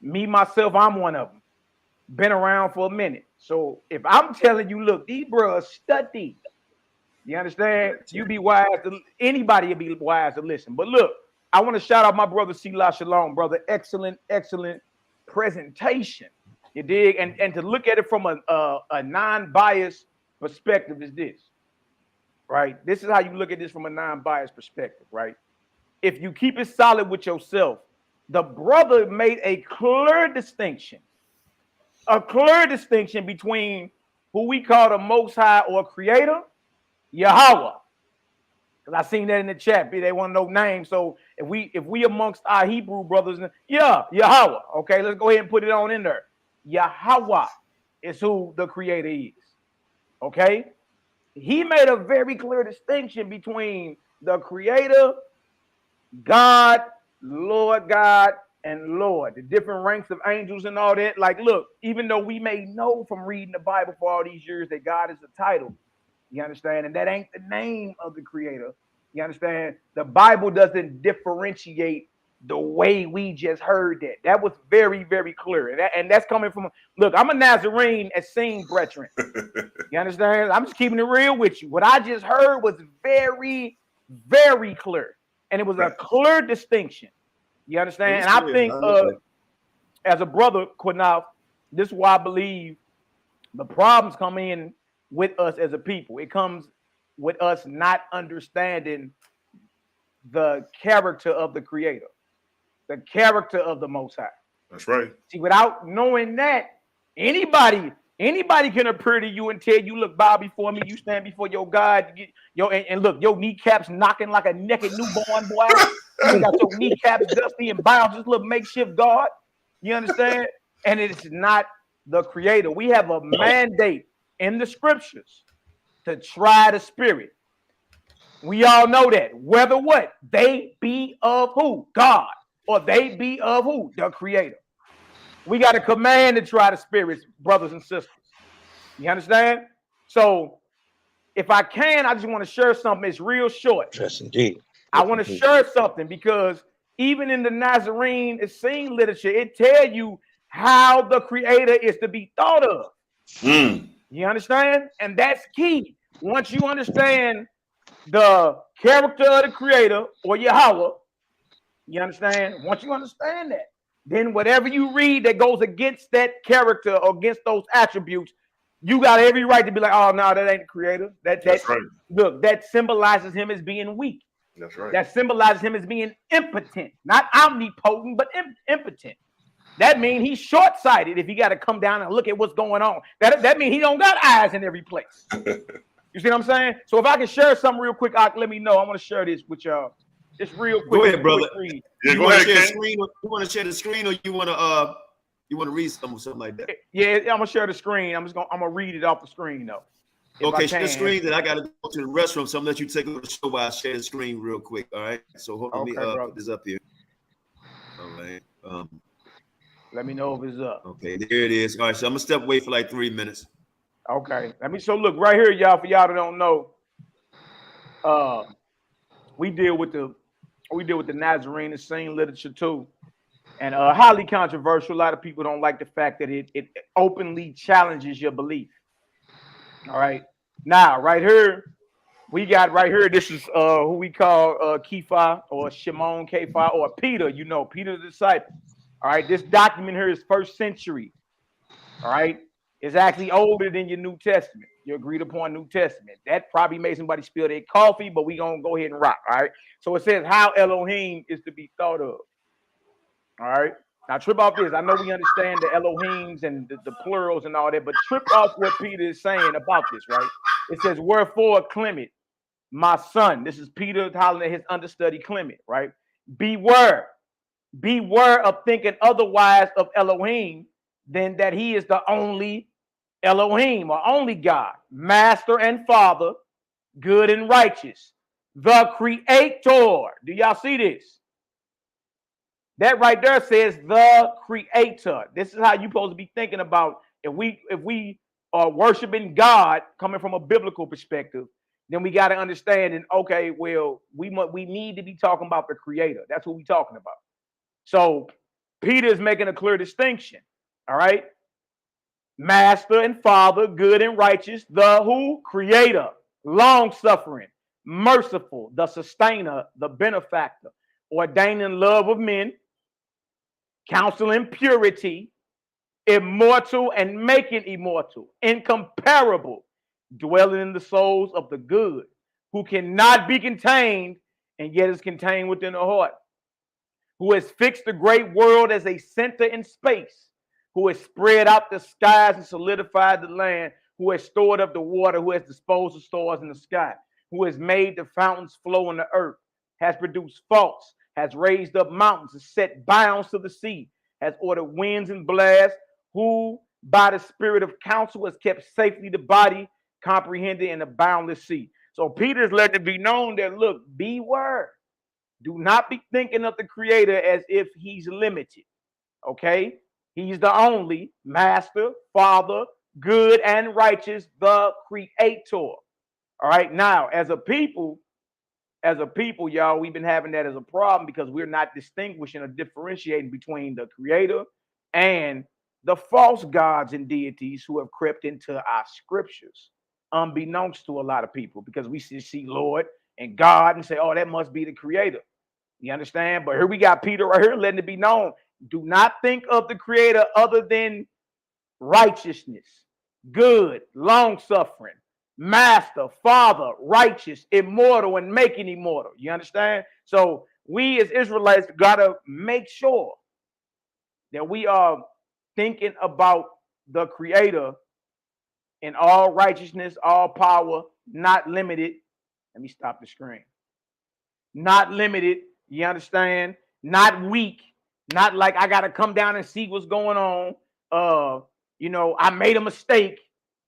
Me, myself, I'm one of them. Been around for a minute. So if I'm telling you, look, these bros study. You understand? You be wise to anybody will be wise to listen. But look, I want to shout out my brother SeLah, ShaLom, brother. Excellent presentation. You dig? And to look at it from a non-biased perspective is this. Right? This is how you look at this from a non-biased perspective, right? If you keep it solid with yourself, the brother made a clear distinction between who we call the Most High or Creator, Yahweh. Because I seen that in the chat. They want to know names. So if we amongst our Hebrew brothers, Yahweh. Okay, let's go ahead and put it on in there. Yahweh is who the Creator is. Okay? He made a very clear distinction between the Creator, God, Lord God, and Lord, the different ranks of angels and all that. Like, look, even though we may know from reading the Bible for all these years that God is a title, you understand? And that ain't the name of the Creator. You understand? The Bible doesn't differentiate the way we just heard that. That was very, very clear. And that's coming from, look, I'm a Nazarene at Seen Brethren. You understand? I'm just keeping it real with you. What I just heard was very, very clear. And it was a clear distinction. You understand? And I think as a brother, Qanath, this is why I believe the problems come in with us as a people. It comes with us not understanding the character of the Creator, the character of the Most High. That's right. See, without knowing that, anybody can appear to you and tell you, look, bow before me, you stand before your God, and look, your kneecaps knocking like a naked newborn, boy. You got your kneecaps dusty and bound, just little makeshift God. You understand? And it's not the Creator. We have a mandate in the scriptures to try the spirit. We all know that. Whether what? They be of who? God. Or they be of who? The Creator. We got a command to try the spirits, brothers and sisters. You understand? So if I can, I just want to share something. It's real short. Yes, indeed. I want to share something because even in the Nazarene scene literature, it tells you how the Creator is to be thought of. You understand? And that's key. Once you understand the character of the Creator or Yahweh, you understand? Once you understand that, then whatever you read that goes against that character or against those attributes, you got every right to be like, oh, no, that ain't the Creator. That's right. Look, that symbolizes him as being weak. That's right. That symbolizes him as being impotent, not omnipotent, but impotent. That means he's short-sighted if he got to come down and look at what's going on. That means he don't got eyes in every place. You see what I'm saying? So if I can share something real quick, let me know. I want to share this with y'all. Just real quick. Go ahead, brother. Yeah, go ahead, Ken. You want to share the screen, or you want to read something like that? Yeah, I'm gonna share the screen. I'm gonna read it off the screen though. Okay, share the screen. Then I got to go to the restroom, so I'm gonna let you take over the show while I share the screen real quick. All right. So hold on, let me put this up here. All right. Let me know if it's up. Okay, there it is. All right, so I'm gonna step away for like 3 minutes. Okay. So look right here, y'all. For y'all that don't know, we deal with the Nazarene scene literature too, and highly controversial. A lot of people don't like the fact that it openly challenges your belief. All right. Now, right here, We got right here. This is who we call Kepha or Shimon Kepha or Peter. You know, Peter the disciple. All right, this document here is 1st century. All right, it's actually older than your New Testament, your agreed upon New Testament. That probably made somebody spill their coffee, but we gonna go ahead and rock. All right, so it says how Elohim is to be thought of. All right, now trip off this. I know we understand the Elohims and the plurals and all that, but trip off what Peter is saying about this. Right, it says, "Wherefore, Clement, my son," this is Peter hollering at his understudy Clement, right? Beware of thinking otherwise of Elohim than that he is the only Elohim or only God, master and father, good and righteous, the creator. Do y'all see this? That right there says the creator. This is how you're supposed to be thinking about if we are worshiping God coming from a biblical perspective. Then we got to understand, and okay, well, we need to be talking about the creator. That's what we're talking about. So Peter is making a clear distinction. All right. Master and father, good and righteous, the who? Creator, long-suffering, merciful, the sustainer, the benefactor, ordaining love of men, counseling purity, immortal and making immortal, incomparable, dwelling in the souls of the good, who cannot be contained and yet is contained within the heart, who has fixed the great world as a center in space, who has spread out the skies and solidified the land, who has stored up the water, who has disposed of stars in the sky, who has made the fountains flow in the earth, has produced faults, has raised up mountains, has set bounds to the sea, has ordered winds and blasts, who by the spirit of counsel has kept safely the body comprehended in the boundless sea. So Peter is letting it be known that, look, beware. Do not be thinking of the creator as if he's limited. Okay? He's the only master, father, good and righteous, the creator. All right. Now, as a people, y'all, we've been having that as a problem because we're not distinguishing or differentiating between the creator and the false gods and deities who have crept into our scriptures, unbeknownst to a lot of people, because we see Lord and God and say, oh, that must be the creator. You understand? But here we got Peter right here letting it be known. Do not think of the creator other than righteousness, good, long-suffering, master, father, righteous, immortal, and making immortal. You understand? So we as Israelites got to make sure that we are thinking about the creator in all righteousness, all power, not limited. Let me stop the screen. Not limited. You understand? Not weak. Not like I got to come down and see what's going on. You know, I made a mistake.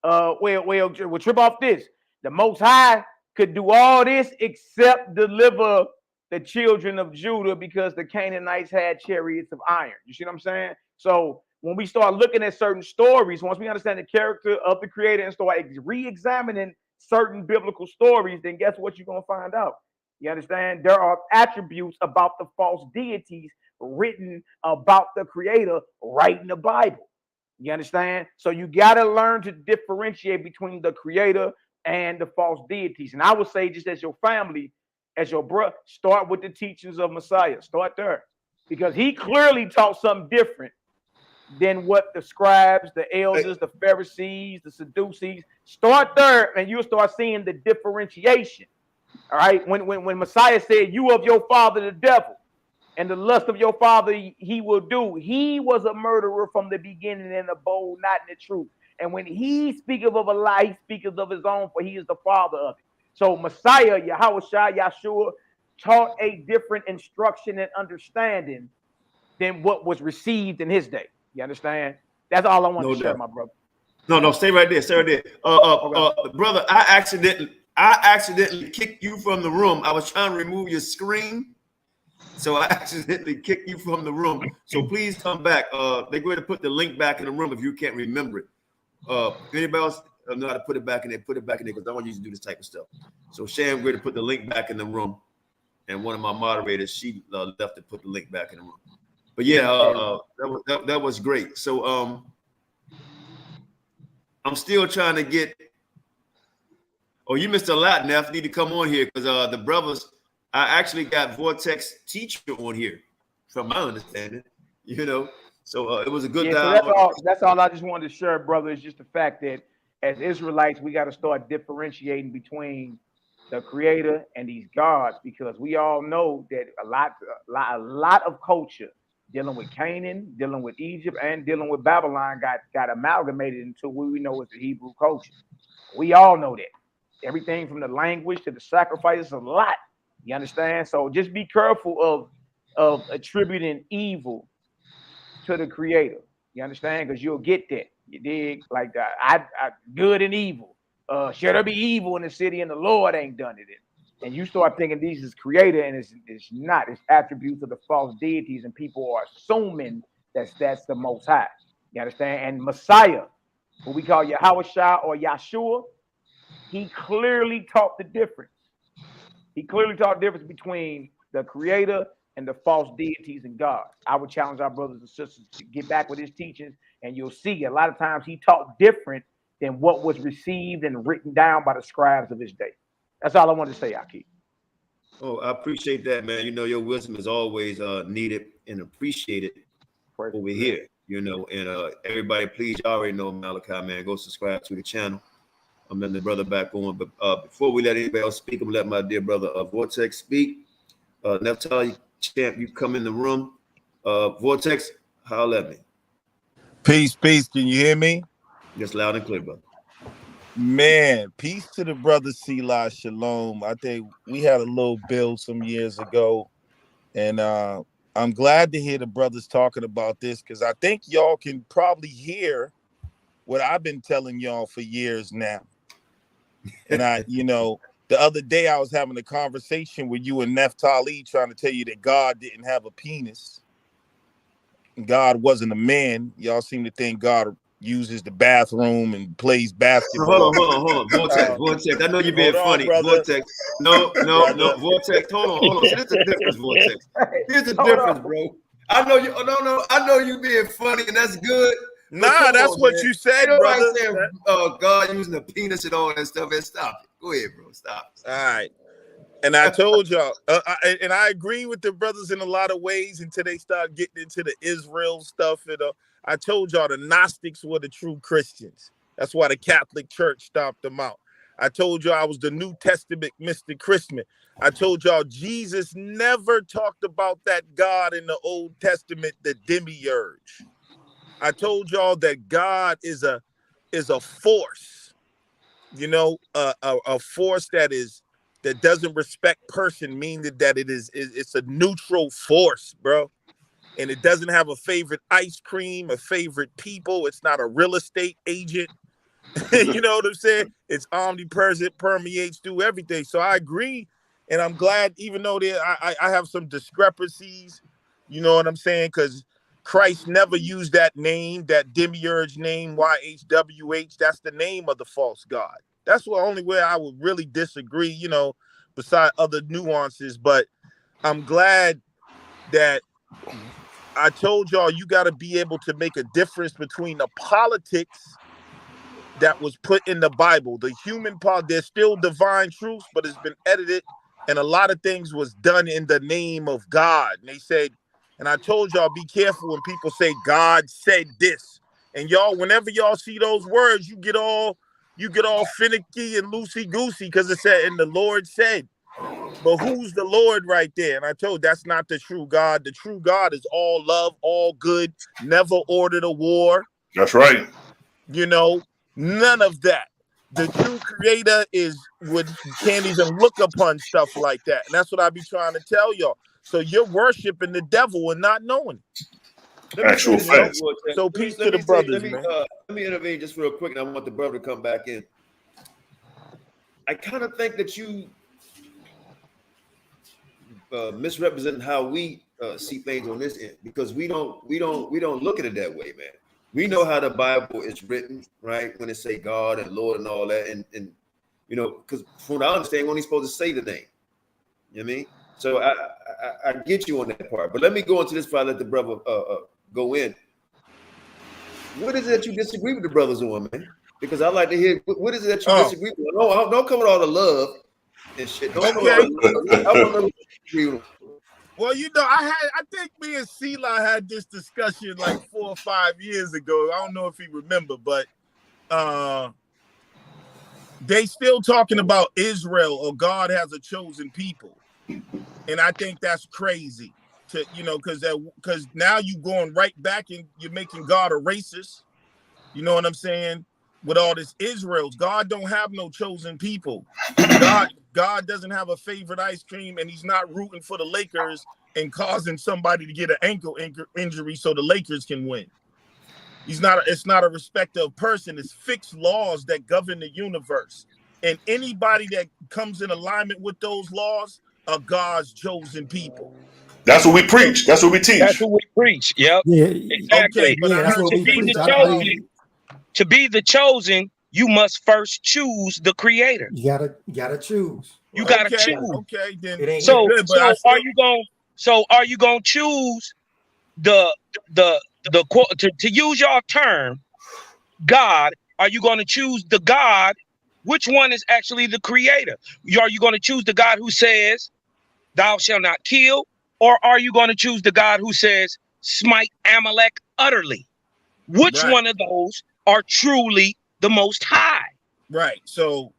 We'll trip off this. The Most High could do all this except deliver the children of Judah because the Canaanites had chariots of iron. You see what I'm saying? So when we start looking at certain stories, once we understand the character of the creator and start re-examining certain biblical stories, then guess what you're going to find out? You understand? There are attributes about the false deities written about the creator right in the Bible. You understand? So you got to learn to differentiate between the creator and the false deities. And I would say, just as your family, as your brother, start with the teachings of Messiah. Start there. Because he clearly taught something different than what the scribes, the elders, the Pharisees, the Sadducees. Start there and you'll start seeing the differentiation. All right. When Messiah said, you of your father the devil, and the lust of your father he will do. He was a murderer from the beginning and abode not in the truth. And when he speaketh of a lie, he speaketh of his own, for he is the father of it. So Messiah, Yahawashi, Yahshua, taught a different instruction and understanding than what was received in his day. You understand? That's all I want to share, my brother. No, stay right there. Stay right there. Okay. Brother, I accidentally kicked you from the room. I was trying to remove your screen. So I accidentally kicked you from the room. So please come back. They're going to put the link back in the room if you can't remember it. If anybody else know how to put it back in there, put it back in there because I want you to do this type of stuff. So Sham's going to put the link back in the room. And one of my moderators, she left to put the link back in the room. But yeah, that was great. So I'm still trying to get Oh, you missed a lot, Neff. You need to come on here because the brothers, I actually got Vortex teacher on here, from my understanding. You know, so it was a good dialogue. So that's all I just wanted to share, brother. Is just the fact that as Israelites, we got to start differentiating between the Creator and these gods, because we all know that a lot of culture dealing with Canaan, dealing with Egypt, and dealing with Babylon got amalgamated into what we know as the Hebrew culture. We all know that. Everything from the language to the sacrifices, a lot. You understand? So just be careful of attributing evil to the Creator. You understand? Because you'll get that. You dig? Like I good and evil. Should there be evil in the city and the Lord ain't done it? And you start thinking these is Creator, and it's not. It's attributes of the false deities, and people are assuming that's the Most High. You understand? And Messiah, who we call Yahawashi or Yahshua, he clearly taught the difference. He clearly taught the difference between the Creator and the false deities and gods. I would challenge our brothers and sisters to get back with his teachings, and you'll see a lot of times he taught different than what was received and written down by the scribes of his day. That's all I wanted to say, Aki. Oh, I appreciate that, man. You know, your wisdom is always needed and appreciated over here. You know, and everybody, please, you already know Malachi, man. Go subscribe to the channel. I'm letting the brother back on, but before we let anybody else speak, I'm gonna let my dear brother Vortex speak. Nephtali Champ, you come in the room. Vortex, holler at me. Peace. Can you hear me? Just loud and clear, brother. Man, peace to the brother SeLah, ShaLom. I think we had a little build some years ago, and I'm glad to hear the brothers talking about this, because I think y'all can probably hear what I've been telling y'all for years now. And the other day I was having a conversation with you and Nephtali, trying to tell you that God didn't have a penis. God wasn't a man. Y'all seem to think God uses the bathroom and plays basketball. Hold on. Vortex. I know you're being funny. Brother. Vortex. No. Vortex. Hold on. See, there's a difference, Vortex. Here's the difference, bro. I know you. No. I know you being funny, and that's good. Nah, that's what you said, brother. Saying, God using the penis and all that stuff. And stop it. Go ahead, bro. Stop. All right. And I told y'all, and I agree with the brothers in a lot of ways until they start getting into the Israel stuff. And I told y'all the Gnostics were the true Christians. That's why the Catholic Church stomped them out. I told y'all I was the New Testament Mr. Christmas. I told y'all Jesus never talked about that God in the Old Testament, the demiurge. I told y'all that God is a force, a force that doesn't respect person, meaning that it's a neutral force, bro. And it doesn't have a favorite ice cream, a favorite people. It's not a real estate agent. You know what I'm saying? It's omnipresent, permeates through everything. So I agree. And I'm glad, even though I have some discrepancies, you know what I'm saying? Because Christ never used that name, that demiurge name, YHWH. That's the name of the false god. That's the only way I would really disagree, beside other nuances. But I'm glad that I told y'all you got to be able to make a difference between the politics that was put in the Bible. The human part, there's still divine truths, but it's been edited. And a lot of things was done in the name of God. And they said, and I told y'all, be careful when people say God said this. And y'all, whenever y'all see those words, you get all finicky and loosey-goosey because it said, and the Lord said. But who's the Lord right there? And I told that's not the true God. The true God is all love, all good, never ordered a war. That's right. None of that. The true creator can't even look upon stuff like that. And that's what I be trying to tell y'all. So you're worshiping the devil and not knowing it. Actual facts. So peace to the brothers, man. Let me intervene just real quick, and I want the brother to come back in. I kind of think that you misrepresent how we see things on this end, because we don't look at it that way, man. We know how the Bible is written, right? When it say God and Lord and all that, and because from what I understand, we're only supposed to say the name. You know what I mean? So I get you on that part, but let me go into this before I let the brother go in. What is it that you disagree with the brothers on, man? because I like to hear what is it that you disagree with. No, don't come with all the love and shit. Don't come with all the love. I want to agree with. Well, you know, I think me and SeLah had this discussion like 4 or 5 years ago. I don't know if you remember, but they still talking about Israel or God has a chosen people. And I think that's crazy to, you know, because now you going right back and you're making God a racist. You know what I'm saying? With all this Israel's, God don't have no chosen people. God doesn't have a favorite ice cream, and he's not rooting for the Lakers and causing somebody to get an ankle injury so the Lakers can win. It's not a respect of person. It's fixed laws that govern the universe. And anybody that comes in alignment with those laws are God's chosen people. That's what we preach. That's what we teach. That's what we preach. Yep. Yeah. Exactly. Okay, but that's what we preach. To be the chosen, you must first choose the creator. You gotta choose. You gotta choose. Okay, then. So are you gonna choose the to use your term, God? Are you gonna choose the God? Which one is actually the creator? Are you gonna choose the God who says, "Thou shalt not kill," or are you gonna choose the God who says, "Smite Amalek utterly"? Which one of those are truly the Most High? Right. So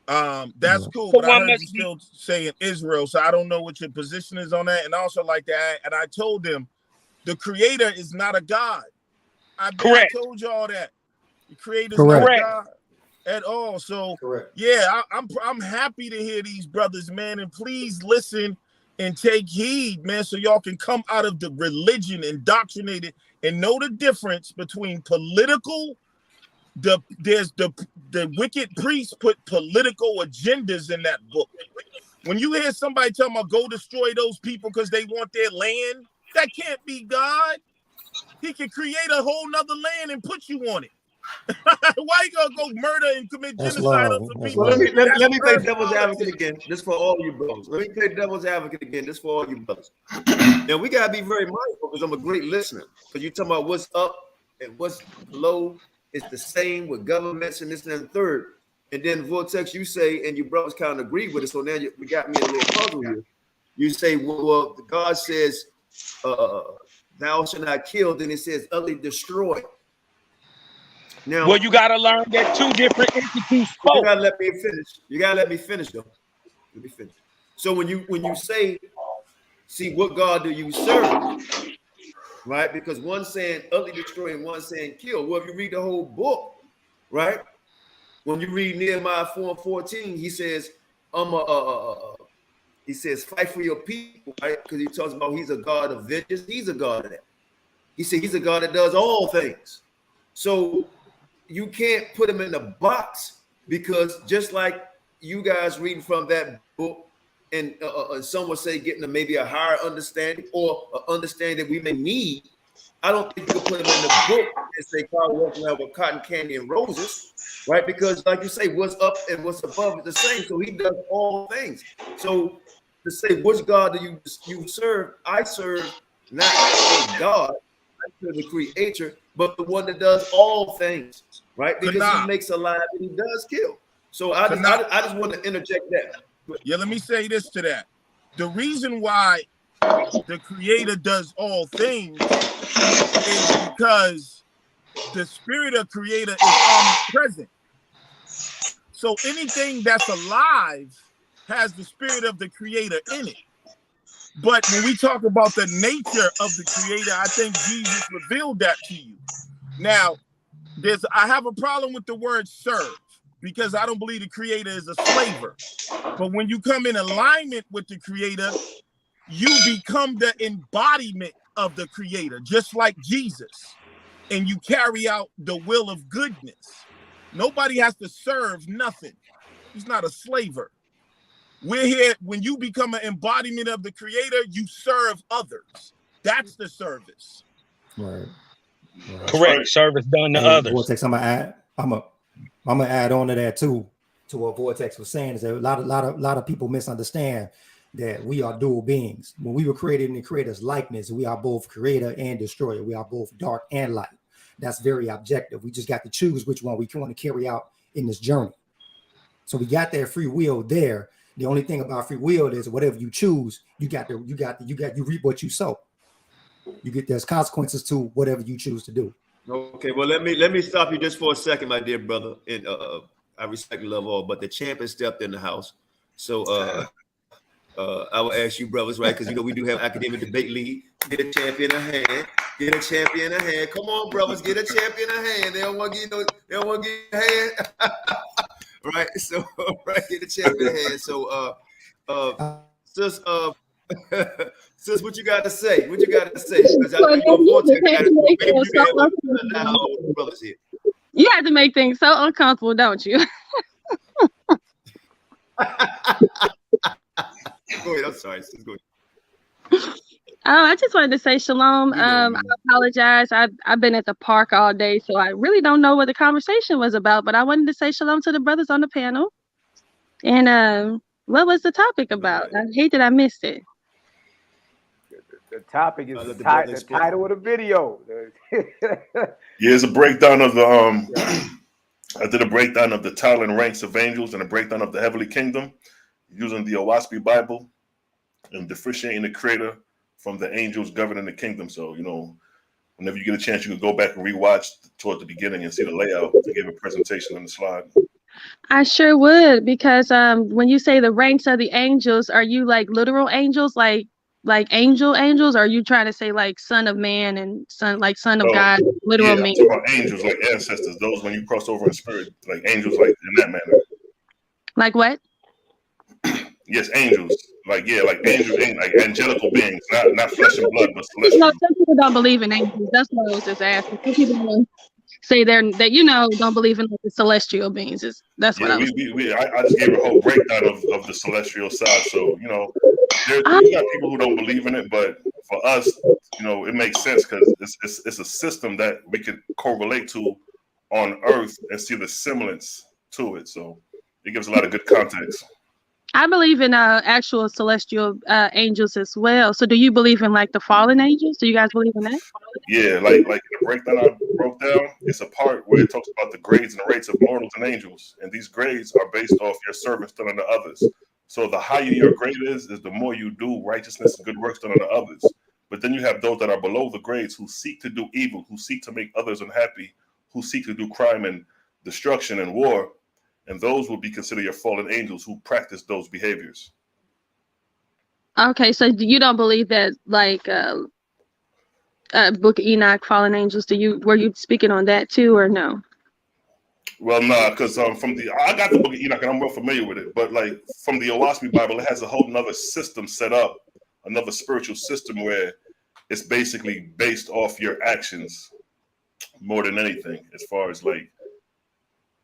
that's cool, but I heard you still saying Israel, so I don't know what your position is on that. And also like that, and I told them the creator is not a God. I told you all that. The creator is not a God at all. So yeah, I'm happy to hear these brothers, man, and please listen and take heed, man, so y'all can come out of the religion indoctrinated and know the difference between political. There's the wicked priests put political agendas in that book. When you hear somebody tell them, go destroy those people because they want their land, that can't be God. He can create a whole nother land and put you on it. Why you gonna go murder and commit genocide on some people? Well, let me play devil's advocate again. This for all you brothers. Let me play devil's advocate again. This for all you brothers. Now we gotta be very mindful because I'm a great listener. Because you talking about what's up and what's low. It's the same with governments and this and the third. And then Vortex, you say, and your brothers kind of agree with it. So now we got me a little puzzle here. You say, well, God says, "Thou shalt not kill." Then it says, "Utterly destroy." Now, well, you got to learn that two different entities spoke. You gotta let me finish. You gotta let me finish, though. Let me finish. So when you say, see, what God do you serve? Right? Because one's saying utterly destroy and one's saying kill. Well, if you read the whole book, right? When you read Nehemiah 4:14, he says, he says, fight for your people, right? Because he talks about he's a God of vengeance. He's a God of that. He said he's a God that does all things. So you can't put him in the box, because just like you guys reading from that book, and some would say getting maybe a higher understanding or an understanding that we may need, I don't think you can put him in the book and say God walking around with cotton candy and roses, right? Because like you say, what's up and what's above is the same. So he does all things. So to say which God do you serve, I serve not a God, I serve the creator, but the one that does all things, right? Because he makes alive and he does kill. So I just want to interject that. Yeah, let me say this to that. The reason why the creator does all things is because the spirit of creator is omnipresent. So anything that's alive has the spirit of the creator in it. But when we talk about the nature of the creator, I think Jesus revealed that to you. Now, I have a problem with the word serve, because I don't believe the creator is a slaver. But when you come in alignment with the creator, you become the embodiment of the creator, just like Jesus. And you carry out the will of goodness. Nobody has to serve nothing. He's not a slaver. We're here, when you become an embodiment of the creator, you serve others. That's the service. Right. Correct. Service done to others. Vortex, I'm gonna add on to that too, to what Vortex was saying, is that a lot of people misunderstand that we are dual beings. When we were created in the creator's likeness, we are both creator and destroyer. We are both dark and light. that's very objective. We just got to choose which one we want to carry out in this journey. So we got that free will there. The only thing about free will is whatever you choose, you reap what you sow. There's consequences to whatever you choose to do. Okay, well, let me stop you just for a second, my dear brother. And I respect and love all, but the champ has stepped in the house. So I will ask you, brothers, right? Because we do have academic debate league. Get a champion a hand. Get a champion a hand. Come on, brothers, get a champion a hand. They don't want to get a hand. Right. So get a champion a hand. So sis, sis, what you got to say? What you got to say? Because I know you're brothers here. You have to make things so uncomfortable, don't you? Go ahead. I'm sorry. Sis, go ahead. I just wanted to say shalom. I apologize. I've been at the park all day, so I really don't know what the conversation was about. But I wanted to say shalom to the brothers on the panel. And what was the topic about? I hate that I missed it. The topic is the title of the video. It's a breakdown of the I did a breakdown of the title and ranks of angels and a breakdown of the heavenly kingdom using the OWASP Bible and differentiating the creator from the angels governing the kingdom. So, whenever you get a chance, you can go back and rewatch toward the beginning and see the layout to give a presentation on the slide. I sure would, because when you say the ranks of the angels, are you like literal angels, like angels? Or are you trying to say like son of man and son of God, literal man? I'm talking about angels, like ancestors, those when you cross over in spirit, like angels, like in that manner. Like what? Yes, angels. Like angels, like angelical beings, not flesh and blood, but celestial. Some people don't believe in angels. That's what I was just asking. Some people say don't believe in the celestial beings. That's what I was. I just gave a whole breakdown of the celestial side. So there's got people who don't believe in it, but for us, it makes sense because it's a system that we can correlate to on Earth and see the semblance to it. So it gives a lot of good context. I believe in actual celestial angels as well. So do you believe in like the fallen angels? Do you guys believe in that? Yeah, like the breakdown I broke down, it's a part where it talks about the grades and the rates of mortals and angels. And these grades are based off your service done unto others. So the higher your grade is the more you do righteousness and good works done unto others. But then you have those that are below the grades who seek to do evil, who seek to make others unhappy, who seek to do crime and destruction and war. And those will be considered your fallen angels who practice those behaviors. Okay, so you don't believe that like Book of Enoch, fallen angels? Were you speaking on that too, or no? Well, nah, because I got the Book of Enoch and I'm well familiar with it, but like from the OWASP Bible, it has a whole nother system set up, another spiritual system where it's basically based off your actions more than anything, as far as like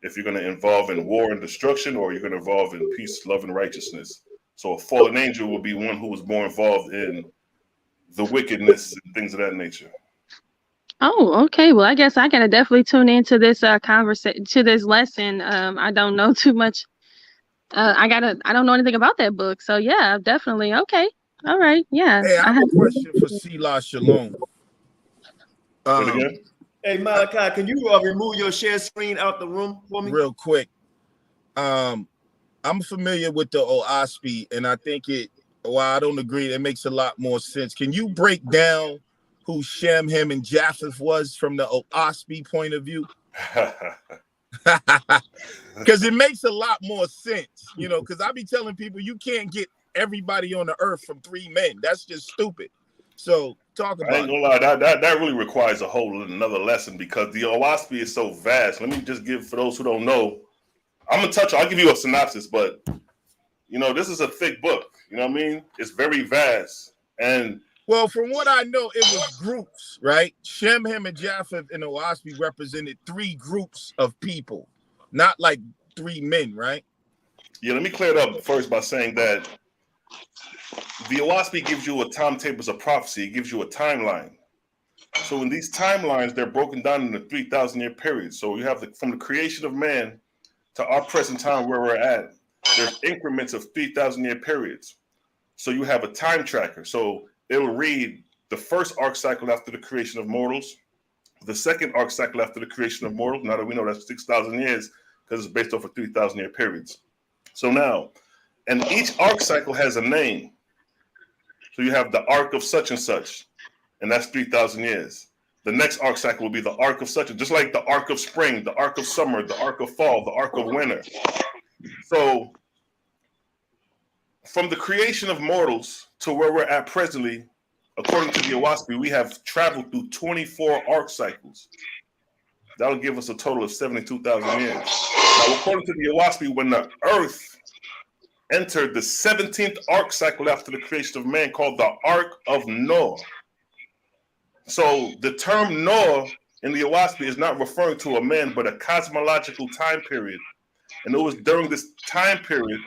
if you're going to involve in war and destruction or you're going to involve in peace, love, and righteousness. So a fallen angel will be one who was more involved in the wickedness and things of that nature. Oh, okay. Well, I guess I gotta definitely tune into this conversation, to this lesson. I don't know too much. I don't know anything about that book. So yeah, definitely. Okay. All right. Yeah. Hey, I have a question for SeLah Shalom. Hey, Malachi, can you remove your share screen out the room for me? Real quick. I'm familiar with the OWASP, and I think while I don't agree, it makes a lot more sense. Can you break down who Shem, Ham, and Japheth was from the OWASP point of view? Because it makes a lot more sense, because I be telling people you can't get everybody on the earth from 3 men. That's just stupid. So talk about it. I ain't gonna lie, that really requires a whole another lesson because the OWASP is so vast. Let me just give, for those who don't know, I'll give you a synopsis, but this is a thick book. You know what I mean? It's very vast. And well, from what I know, it was groups, right? Shem, Ham, and Japheth in the OWASP represented 3 groups of people, not like 3 men, right? Yeah, let me clear it up first by saying that the OWASP gives you a timetables of prophecy. It gives you a timeline. So in these timelines, they're broken down into 3,000-year periods. So you have from the creation of man to our present time where we're at, there's increments of 3,000-year periods. So you have a time tracker. So it will read the first arc cycle after the creation of mortals, the second arc cycle after the creation of mortals. Now that we know that's 6,000 years, because it's based off of 3,000-year periods. So now, and each arc cycle has a name. So you have the arc of such and such, and that's 3,000 years. The next arc cycle will be the arc of such, just like the arc of spring, the arc of summer, the arc of fall, the arc of winter. So from the creation of mortals to where we're at presently, according to the Awaspi, we have traveled through 24 arc cycles. That'll give us a total of 72,000 years. Now, according to the Awaspi, when the earth entered the 17th arc cycle after the creation of man, called the Ark of Noah. So the term Noah in the Awaspi is not referring to a man, but a cosmological time period. And it was during this time period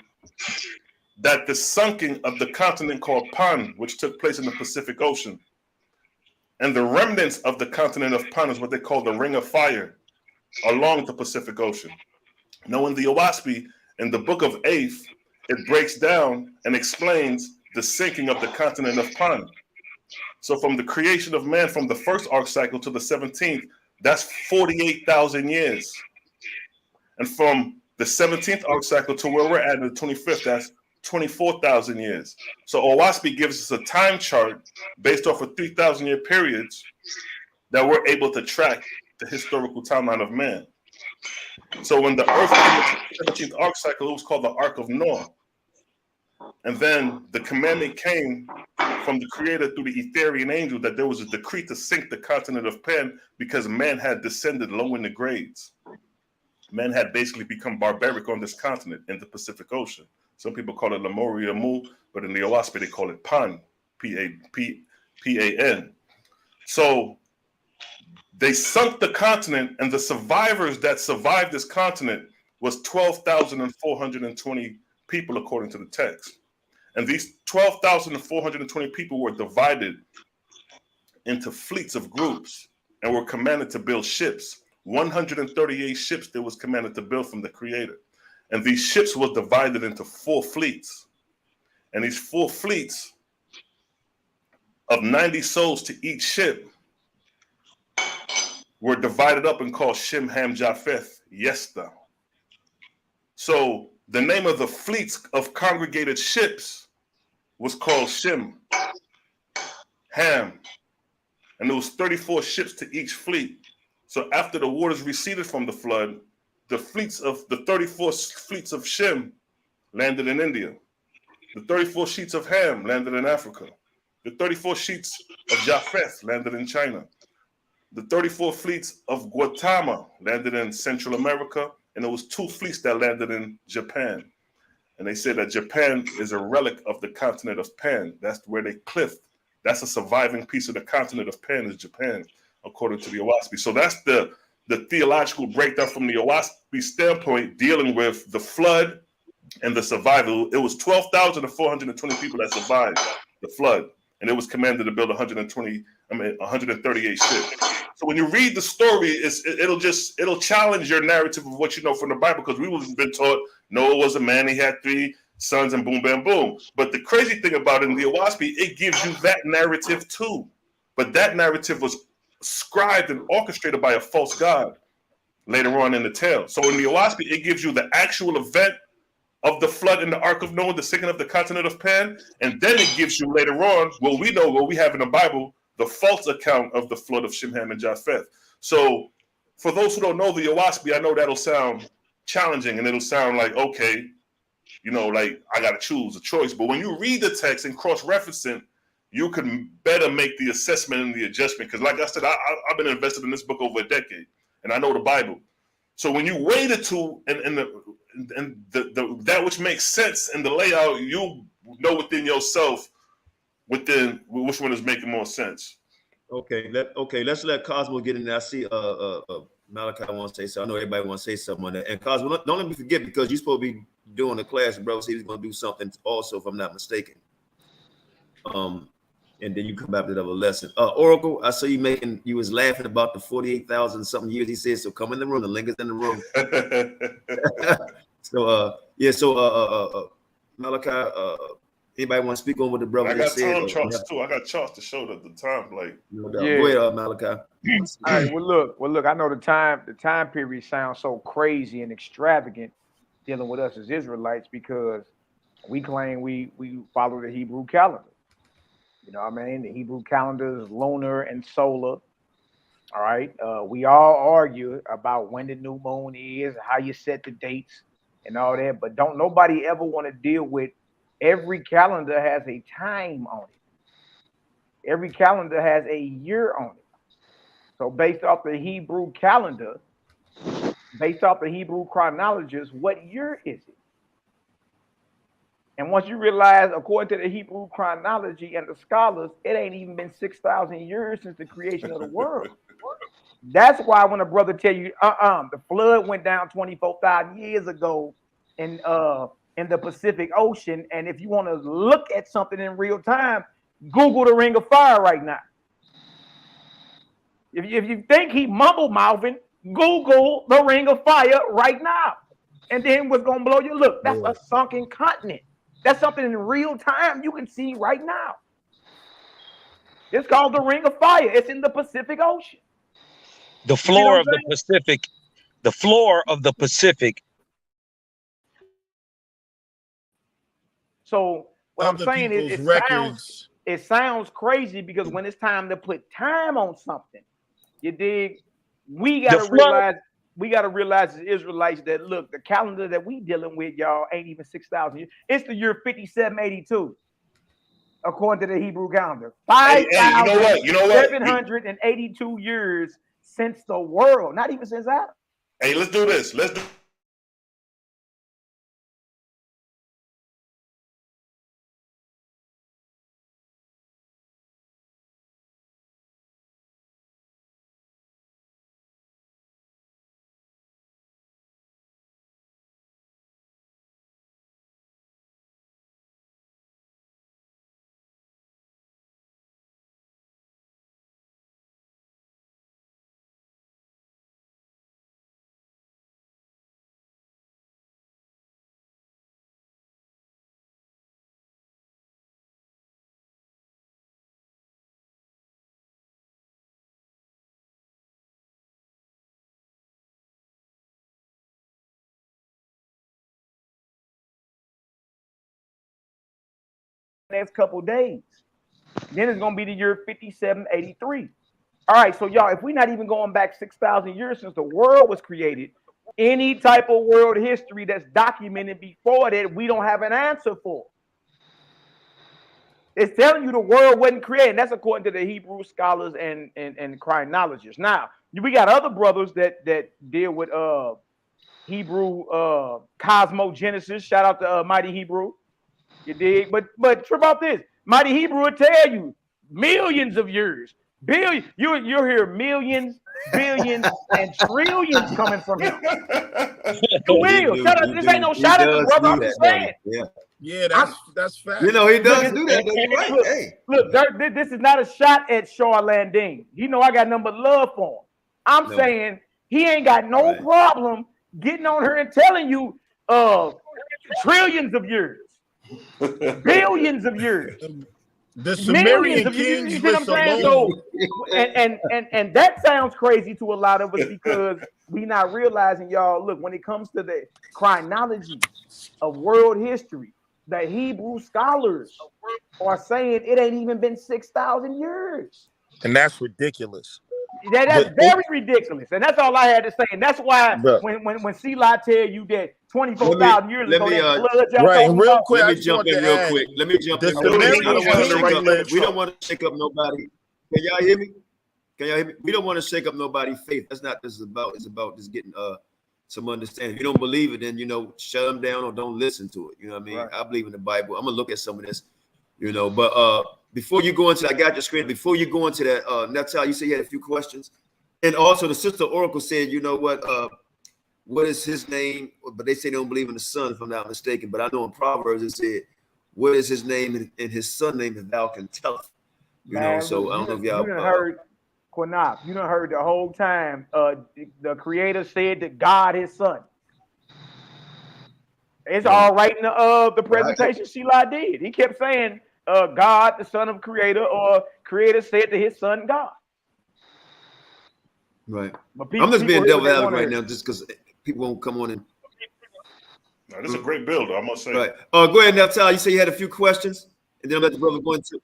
that the sunking of the continent called Pan, which took place in the Pacific Ocean, and the remnants of the continent of Pan is what they call the Ring of Fire along the Pacific Ocean. Now in the Awaspi, in the book of F.O.P.E, it breaks down and explains the sinking of the continent of Pan. So from the creation of man, from the first arc cycle to the 17th, that's 48,000 years. And from the 17th arc cycle to where we're at in the 25th, that's 24,000 years. So Awaspi gives us a time chart based off of 3,000-year periods that we're able to track the historical timeline of man. So when the earth came into the 17th arc cycle, it was called the Ark of Noah. And then the commandment came from the creator through the Etherian angel that there was a decree to sink the continent of Pan because man had descended low in the grades. Man had basically become barbaric on this continent in the Pacific Ocean. Some people call it Lemuria Mu, but in the Awaspi they call it Pan, P-A-N. So they sunk the continent, and the survivors that survived this continent was 12,420 people, according to the text. And these 12,420 people were divided into fleets of groups and were commanded to build ships. 138 ships they was commanded to build from the creator. And these ships were divided into 4 fleets. And these 4 fleets of 90 souls to each ship were divided up and called Shem, Ham, Japheth, Yesta. So the name of the fleets of congregated ships was called Shem, Ham, and there was 34 ships to each fleet. So after the waters receded from the flood, the 34 fleets of Shem landed in India. The 34 sheets of Ham landed in Africa. The 34 sheets of Japheth landed in China. The 34 fleets of Gautama landed in Central America, and there was 2 fleets that landed in Japan. And they said that Japan is a relic of the continent of Pan. That's where they cliffed. That's a surviving piece of the continent of Pan is Japan, according to the Awaspi. So that's the theological breakdown from the Awaspi standpoint, dealing with the flood and the survival. It was 12,420 people that survived the flood, and it was commanded to build 138 ships. So when you read the story, it'll challenge your narrative of what you know from the Bible, because we have been taught Noah was a man, he had 3 sons, and boom, bam, boom. But the crazy thing about it in the Awaspi, it gives you that narrative too. But that narrative was scribed and orchestrated by a false god later on in the tale. So in the Awaspi, it gives you the actual event of the flood in the Ark of Noah, the sinking of the continent of Pan, and then it gives you later on what we know, what we have in the Bible, the false account of the flood of Shem, Ham, and Japheth. So for those who don't know the Awaspi, I know that'll sound challenging, and it'll sound like, okay, you know, like I got to choose a choice. But when you read the text and cross-referencing, you can better make the assessment and the adjustment. Because like I said, I've been invested in this book over a decade, and I know the Bible. So when you weigh the two and that which makes sense in the layout, you know within yourself within which one is making more sense. Okay, let's let Cosmo get in there. I see Malachi wants to say something. I know everybody wants to say something on that. And Cosmo, don't let me forget, because you're supposed to be doing the class, bro. So he's going to do something also, if I'm not mistaken. And then you come back to another lesson. Oracle, I saw you was laughing about the 48,000 something years. He said, so come in the room. The link is in the room. So Malachi, Anybody want to speak on what the brother I got just said? time charts too. I got charts to show that the time, like. No doubt. Yeah. Go ahead, Malachi. All right. Well, look. I know the time period sounds so crazy and extravagant dealing with us as Israelites because we claim we follow the Hebrew calendar. You know what I mean? The Hebrew calendar is lunar and solar. All right. We all argue about when the new moon is, how you set the dates, and all that. But don't nobody ever want to deal with every calendar has a time on it. Every calendar has a year on it. So based off the Hebrew calendar, based off the Hebrew chronologies, what year is it? And once you realize, according to the Hebrew chronology and the scholars, it ain't even been 6,000 years since the creation of the world. That's why when a brother tell you, the flood went down 24,000 years ago in the Pacific Ocean, and if you want to look at something in real time, Google the Ring of Fire right now. If you think he mumble mouthing, Google the Ring of Fire right now, and then what's gonna blow you? Look, that's a sunken continent. That's something in real time you can see right now. It's called the Ring of Fire. It's in the Pacific Ocean. The floor of the Pacific. The floor of the Pacific. So what I'm saying is it sounds crazy because when it's time to put time on something, you dig? We gotta realize as Israelites that look, the calendar that we dealing with, y'all, ain't even 6,000 years. It's the year 5782, according to the Hebrew calendar. 5,782 years since the world, not even since Adam. Hey, let's do this. Next couple days. Then it's gonna be the year 5783. All right, so y'all, if we're not even going back 6,000 years since the world was created, any type of world history that's documented before that, we don't have an answer for. It's telling you the world wasn't created. That's according to the Hebrew scholars and chronologists. Now, we got other brothers that deal with Hebrew cosmogenesis. Shout out to Mighty Hebrew. You dig? But trip out this. Mighty Hebrew will tell you millions of years. Billion. You'll hear millions, billions, and trillions coming from him. Shout out. This ain't no shout out to brother. I'm just saying. Yeah, that's fact. You know, he does do that. Right. Look, look, this is not a shot at Shaw Landine. You know I got nothing but love for him. I'm saying he ain't got no problem getting on her and telling you trillions of years. Billions of years. The Sumerian kings. You see what I'm saying? So, and that sounds crazy to a lot of us because we not realizing, y'all, look, when it comes to the chronology of world history, the Hebrew scholars are saying it ain't even been 6,000 years. And that's ridiculous. That's very ridiculous. And that's all I had to say. And that's why when SeLah tell you that 24,000 years ago, right, and real quick, let me jump in real quick. We don't want to shake up nobody. Can y'all hear me? We don't want to shake up nobody's faith. That's not what this is about. It's about just getting some understanding. If you don't believe it, then shut them down or don't listen to it. You know what I mean? Right. I believe in the Bible. I'm gonna look at some of this, but before you go into, I got your screen. Before you go into that, Natal, you said you had a few questions, and also the sister Oracle said, you know what is his name? But they say they don't believe in the son, if I'm not mistaken. But I know in Proverbs it said, what is his name and his son name if thou can tell? So I don't know if y'all heard Qanath. You done heard the whole time. The Creator said to God his son. It's all right in the presentation SeLah did. He kept saying, God, the Son of Creator, or Creator said to His Son, God. Right. But I'm just being devil advocate right hear. now, just because people won't come on and. No, this is a great build, I must say. Right. Go ahead now, Tal. You say you had a few questions, and then I'll let the brother go into.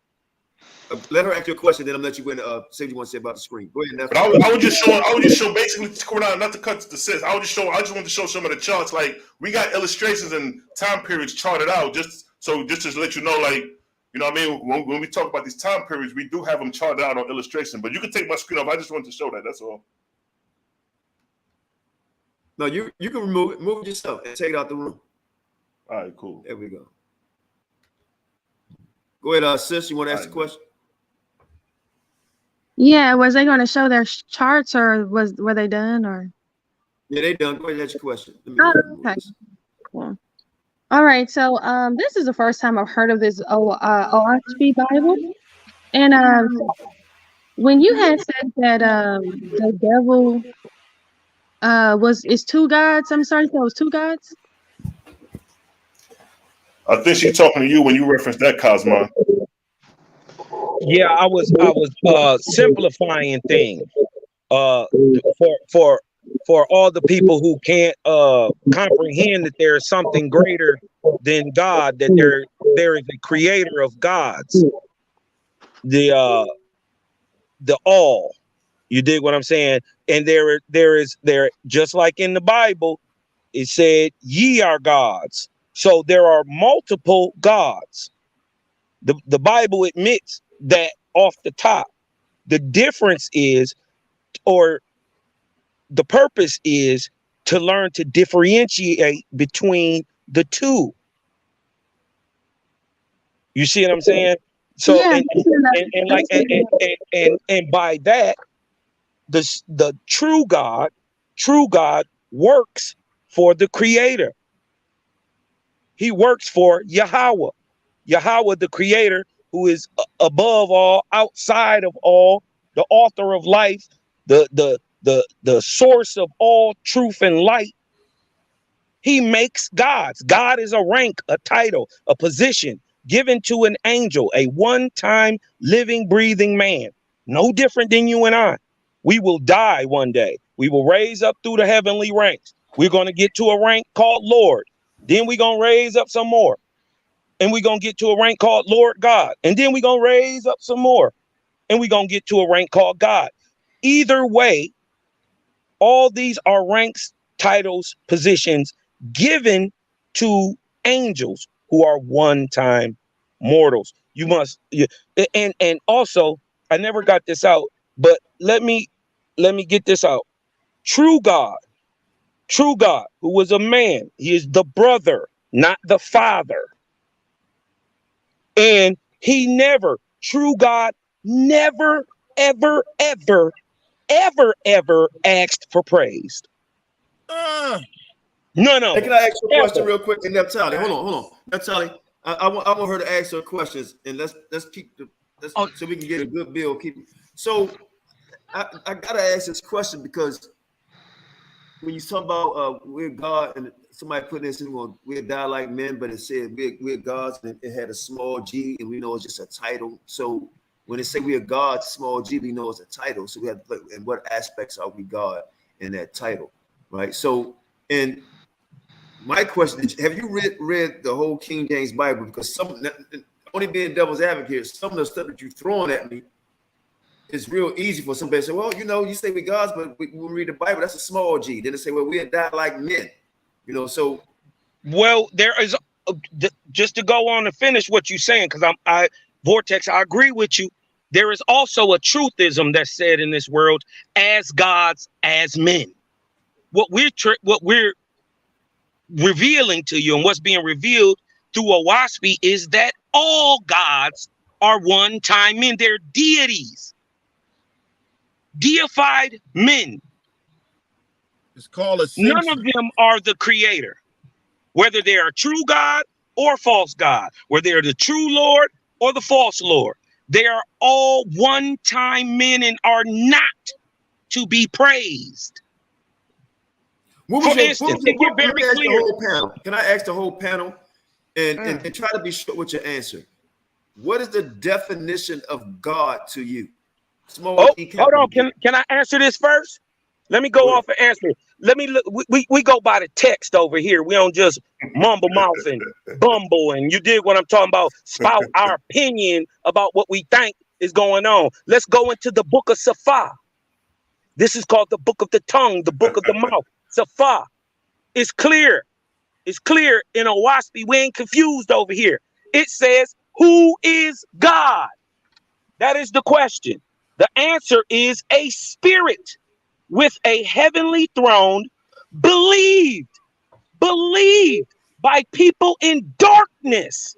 Let her ask you a question, then I'll let you go into say what you want to say about the screen. Go ahead now. But I would just show basically, not to cut the sense. I just wanted to show some of the charts. Like, we got illustrations and time periods charted out, just to let you know, like, you know what I mean? When we talk about these time periods, we do have them charted out on illustration. But you can take my screen off. I just wanted to show that. That's all. No, you can remove it. Move it yourself and take it out the room. All right, cool. There we go. Go ahead, sis. You want to ask a question? Yeah, was they going to show their charts, or were they done, or? Yeah, they done. Go ahead and ask your question. Okay, cool. All right, so this is the first time I've heard of this OSP Bible, and when you had said that the devil is two gods, I'm sorry, so it was two gods. I think she's talking to you when you referenced that, Cosmo. Yeah, I was simplifying things for all the people who can't comprehend that there is something greater than God, that there is a creator of gods, the all. You dig what I'm saying? And there just like in the Bible, it said, "Ye are gods." So there are multiple gods. The Bible admits that off the top. The difference is, or the purpose is, to learn to differentiate between the two. You see what I'm saying? So Yeah, and by that, the true God works for the Creator. He works for Yahweh, the Creator, who is above all, outside of all, the author of life, the source of all truth and light. He makes gods. God is a rank, a title, a position given to an angel, a one-time living, breathing man. No different than you and I. We will die one day. We will raise up through the heavenly ranks. We're going to get to a rank called Lord. Then we're going to raise up some more. And we're going to get to a rank called Lord God. And then we're going to raise up some more. And we're going to get to a rank called God. Either way, all these are ranks, titles, positions given to angels who are one-time mortals. You must, and also, I never got this out, but let me get this out. True God, who was a man, he is the brother, not the father. And true God never, ever, ever, ever, ever asked for praise. None of them. Can I ask you a question real quick? And Naphtali, hold on. Naphtali, I want her to ask her questions, and let's keep so we can get a good bill. So I gotta ask this question, because when you talk about we're God, and somebody put this in, well, we're die like men, but it said we're gods, and it had a small g, and we know it's just a title. So when they say we are God, small g, we know it's a title. So we have to look, in what aspects are we God in that title, right? So, and my question is, have you read the whole King James Bible? Because only being devil's advocate, some of the stuff that you're throwing at me, it's real easy for somebody to say, well, you say we gods, but when we read the Bible, that's a small g. Then they say, well, we had died like men, so. Well, there is, just to go on and finish what you're saying, because Vortex, I agree with you. There is also a truthism that's said in this world, as gods, as men. What we're revealing to you, and what's being revealed through OSP, is that all gods are one-time men. They're deities. Deified men. It's called None of them are the creator, whether they are true God or false God, whether they're the true Lord or the false Lord. They are all one-time men and are not to be praised. What was For instance, to get very clear, can I ask the whole panel and try to be short with your answer? What is the definition of God to you? Small E, hold on. Can I answer this first? Let me go off and answer it. Let me look. We go by the text over here. We don't just mumble mouth and bumble. And you dig what I'm talking about? Spout our opinion about what we think is going on. Let's go into the book of SeLah. This is called the book of the tongue, the book of the mouth. SeLah. It's clear. It's clear in Owaski. We ain't confused over here. It says, who is God? That is the question. The answer is a spirit with a heavenly throne, believed by people in darkness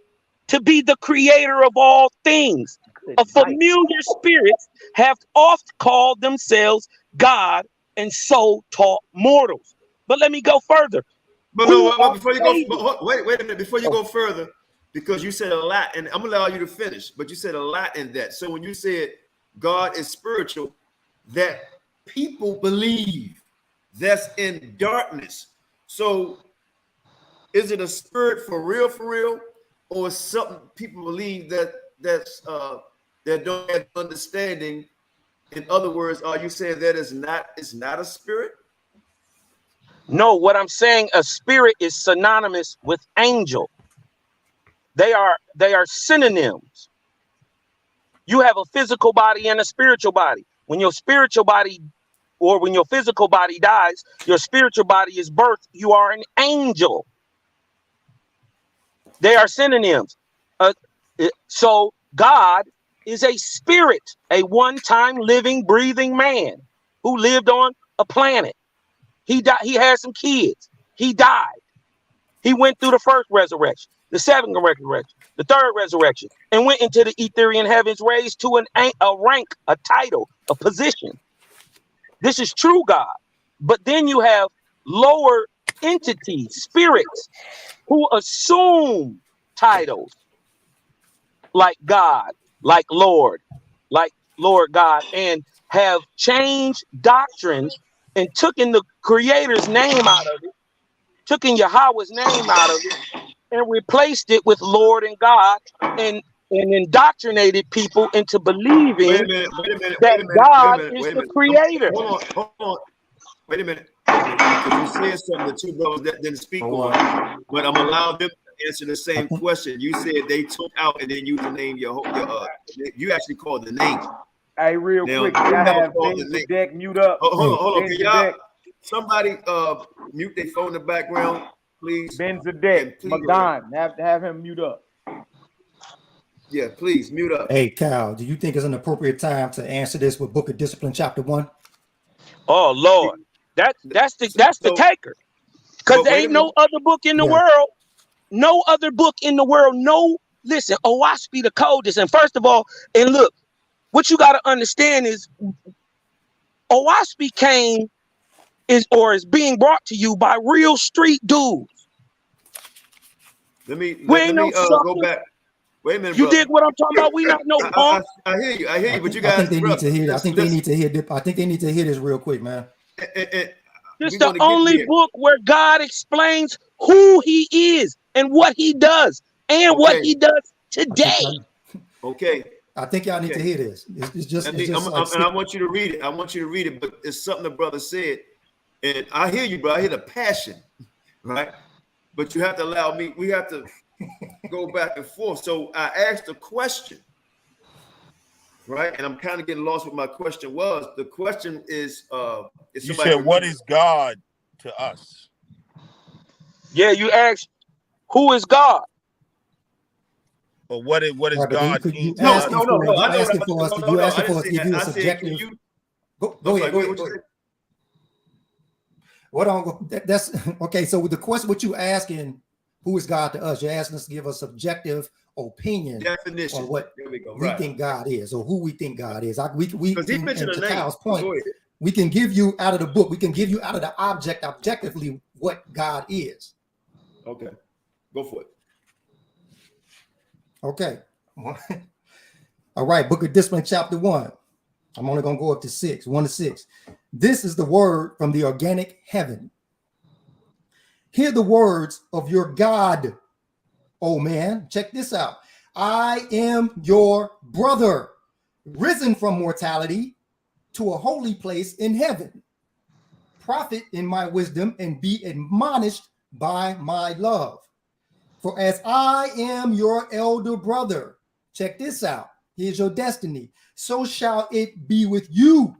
to be the creator of all things. A familiar spirits have oft called themselves God and so taught mortals. But let me go further. But no, before you go, wait a minute. Before you go further, because you said a lot, and I'm gonna allow you to finish, but you said a lot in that. So when you said God is spiritual, that people believe that's in darkness. So is it a spirit for real, or something people believe that don't have understanding? In other words, are you saying that it's not a spirit? No, what I'm saying, a spirit is synonymous with angel. They are synonyms. You have a physical body and a spiritual body. When your spiritual body, or when your physical body dies, your spiritual body is birthed. You are an angel. They are synonyms. So God is a spirit, a one-time living, breathing man who lived on a planet. He died. He had some kids. He died. He went through the first resurrection, the second resurrection, the third resurrection, and went into the Etherian heavens, raised to a rank, a title, a position. This is true God. But then you have lower entities, spirits, who assume titles like God, like Lord God, and have changed doctrines and taken the Creator's name out of it, taken Yahweh's name out of it, and replaced it with Lord and God, and indoctrinated people into believing that God is the Creator. Hold on. Wait a minute. Because you said something that two brothers that didn't speak on, but I'm allowing them to answer the same question. You said they took out and then used the name you actually called the name. Hey, real quick, y'all have the deck mute up. Hold on. Can y'all somebody mute their phone in the background, please? Benzadek, McDon, have him mute up. Yeah, please mute up. Hey, Cal, do you think it's an appropriate time to answer this with Book of Discipline, chapter 1? Oh Lord, that's the taker, because there ain't no other book in the world. No other book in the world. No, listen, Owaski the coldest. And first of all, and look, what you got to understand is Owaski is being brought to you by real street dudes. Let me go back. Wait a minute, you dig what I'm talking about? We not no punk. I hear you, but you guys. I think they need to hear. I think they need to hear this real quick, man. It's the only book where God explains who He is and what He does and what He does today. Okay. I think y'all need to hear this. It's just. And I want you to read it. I want you to read it, but it's something the brother said, and I hear you, bro. I hear the passion, right? But you have to allow me. We have to go back and forth. So I asked a question, right? And I'm kind of getting lost what my question was. The question is, you said, what is God to us? Yeah, you asked, who is God? But what is God mean? No. You asking for us to give you a subjective. Go ahead. What on? That's okay. So with the question, what you asking, who is God to us? You're asking us to give a subjective opinion definition on what we think God is, or who we think God is. We to Kyle's point, we can give you out of the book. We can give you out of the object objectively what God is. Okay, go for it. Okay. All right. Book of Discipline, chapter 1. I'm only going to go up to 1 to 6. This is the word from the organic heaven. Hear the words of your God, oh man. Check this out. I am your brother, risen from mortality to a holy place in heaven. Profit in my wisdom and be admonished by my love. For as I am your elder brother, check this out. Here's your destiny. So shall it be with you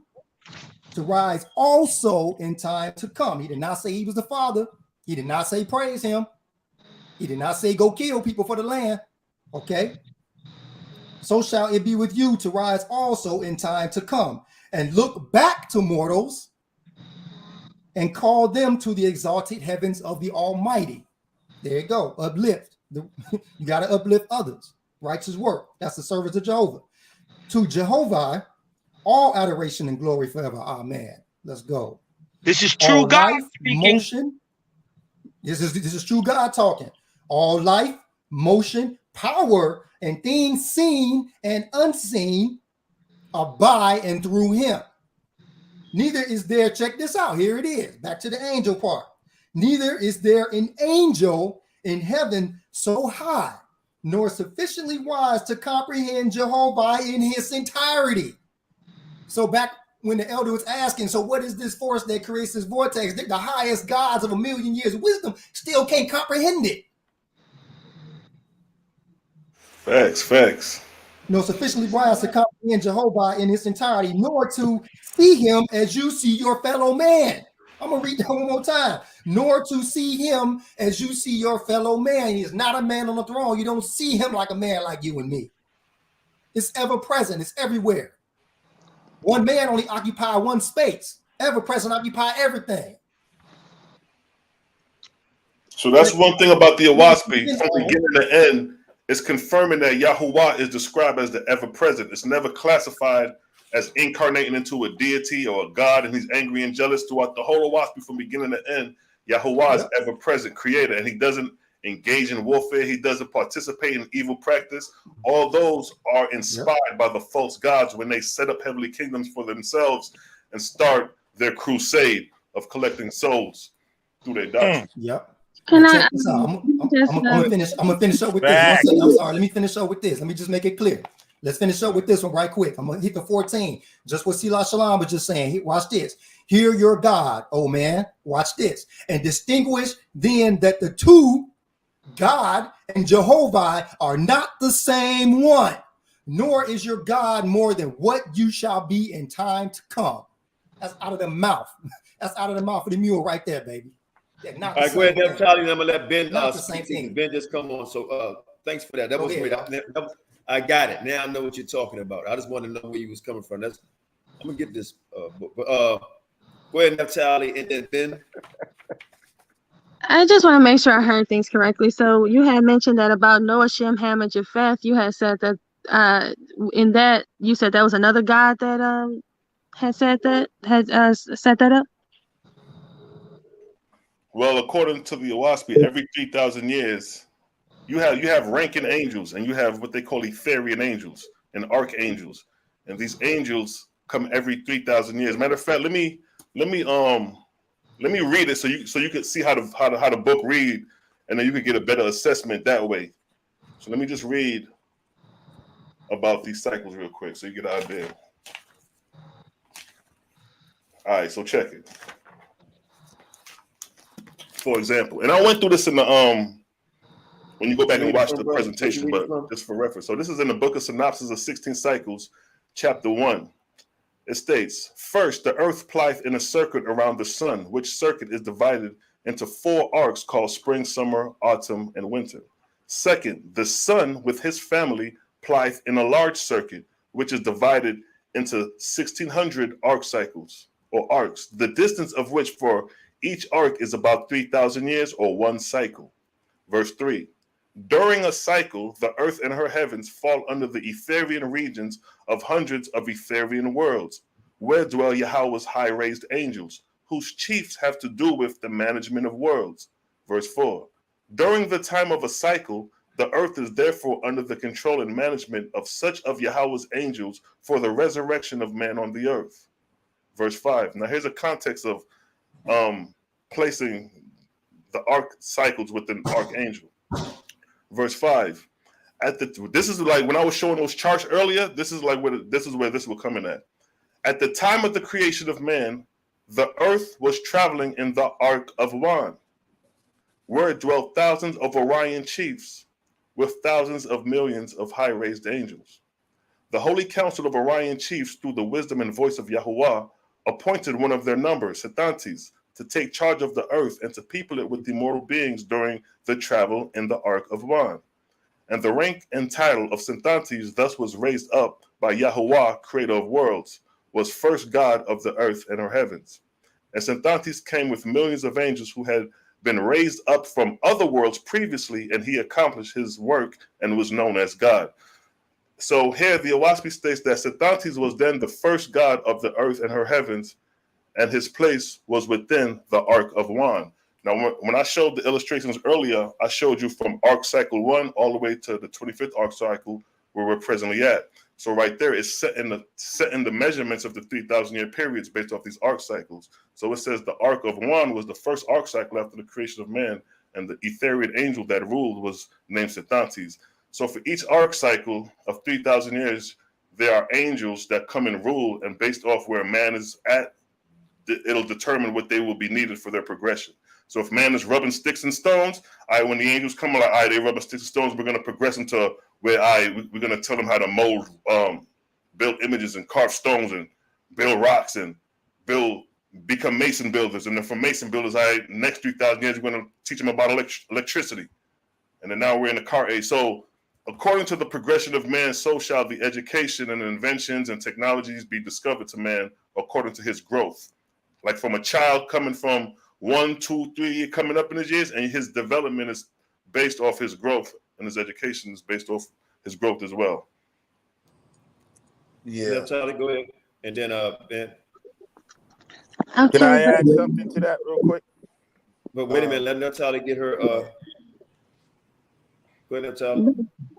to rise also in time to come. He did not say he was the father. He did not say praise him. He did not say go kill people for the land. Okay. So shall it be with you to rise also in time to come, and look back to mortals and call them to the exalted heavens of the Almighty. There you go. Uplift. You got to uplift others. Righteous work. That's the service of Jehovah. To Jehovah, all adoration and glory forever. Amen. Let's go. This is true all God life, speaking. Motion. This is true God talking. All life, motion, power, and things seen and unseen are by and through him. Neither is there, check this out, here it is, back to the angel part. Neither is there an angel in heaven so high, nor sufficiently wise to comprehend Jehovah in his entirety. So back when the elder was asking, so what is this force that creates this vortex? The highest gods of 1,000,000 years of wisdom still can't comprehend it. Facts. No, sufficiently wise to comprehend Jehovah in his entirety, nor to see him as you see your fellow man. I'm going to read that one more time. Nor to see him as you see your fellow man. He is not a man on the throne. You don't see him like a man like you and me. It's ever present. It's everywhere. One man only occupy one space. Ever present occupy everything. So that's one thing about the Awaspi. From beginning to end, it's confirming that Yahuwah is described as the ever-present. It's never classified as incarnating into a deity or a god, and he's angry and jealous throughout the whole Awaspi from beginning to end. Yahuwah is ever-present creator, and he doesn't engage in warfare. He doesn't participate in evil practice. All those are inspired by the false gods when they set up heavenly kingdoms for themselves and start their crusade of collecting souls through their doctrine. Can I check this out? I'm gonna finish up with this. I'm sorry. Let me finish up with this. Let me just make it clear. Let's finish up with this one right quick. I'm gonna hit the 14. Just what SeLah ShaLom was just saying. Watch this. Hear your God, oh man. Watch this. And distinguish then that the two, God and Jehovah, are not the same one, nor is your God more than what you shall be in time to come. That's out of the mouth. That's out of the mouth of the mule right there, baby. All right, go ahead, Charlie. I'm gonna let Ben speak. Ben just come on. So thanks for that. That was great. I got it. Now I know what you're talking about. I just want to know where you was coming from. I'm gonna get this book. But go ahead, Charlie, and then Ben. I just want to make sure I heard things correctly. So you had mentioned that about Noah, Shem, Ham, and Japheth. You had said that in that you said that was another God that had said that set that up. Well, according to the Awaspi, every 3,000 years, you have ranking angels, and you have what they call Etherian angels and archangels, and these angels come every 3,000 years. Matter of fact, let me read it so you can see how the book read, and then you can get a better assessment that way. So let me just read about these cycles real quick so you get an idea. All right, so check it. For example, and I went through this in the when you go back and watch the presentation, but just for reference. So this is in the book of Synopsis of 16 Cycles, chapter 1. It states, first, the earth plieth in a circuit around the sun, which circuit is divided into 4 arcs called spring, summer, autumn, and winter. Second, the sun with his family plieth in a large circuit, which is divided into 1,600 arc cycles or arcs, the distance of which for each arc is about 3,000 years or one cycle. Verse 3, during a cycle, the earth and her heavens fall under the Etherian regions of hundreds of Etherian worlds, where dwell Yahweh's high-raised angels, whose chiefs have to do with the management of worlds. Verse 4, during the time of a cycle, the earth is therefore under the control and management of such of Yahweh's angels for the resurrection of man on the earth. Verse 5, now here's a context of placing the arc cycles with an archangel. Verse 5. This is like when I was showing those charts earlier. This is where this will come in at. At the time of the creation of man, the earth was traveling in the ark of Wan, where it dwelt thousands of Orion chiefs, with thousands of millions of high-raised angels. The holy council of Orion chiefs, through the wisdom and voice of Yahuwah, appointed one of their number, Sethantes, to take charge of the earth and to people it with immortal beings during the travel in the ark of Wan. And the rank and title of Sethantes thus was raised up by Yahuwah, creator of worlds, was first God of the earth and her heavens. And Sethantes came with millions of angels who had been raised up from other worlds previously, and he accomplished his work and was known as God. So here the Awaspi states that Sethantes was then the first God of the earth and her heavens, and his place was within the Ark of Wan. Now, when I showed the illustrations earlier, I showed you from Ark Cycle 1 all the way to the 25th Ark Cycle, where we're presently at. So right there is set in the measurements of the 3,000-year periods based off these arc cycles. So it says the Ark of Wan was the first arc cycle after the creation of man, and the etheric angel that ruled was named Sethantes. So for each arc cycle of 3,000 years, there are angels that come and rule, and based off where man is at, it'll determine what they will be needed for their progression. So if man is rubbing sticks and stones, when the angels come, like, they're rubbing sticks and stones, we're going to progress into where we're going to tell them how to mold, build images and carve stones and build rocks and become mason builders. And then from mason builders, next 3,000 years, we're going to teach them about electricity. And then now we're in the car age. So according to the progression of man, so shall the education and inventions and technologies be discovered to man according to his growth. Like from a child coming from 1, 2, 3, coming up in his years, and his development is based off his growth, and his education is based off his growth as well. Yeah, Charlie, go ahead, and then Ben. Okay, Can I add something to that real quick? But wait a minute, let Natalie get her. Go ahead, Natalie.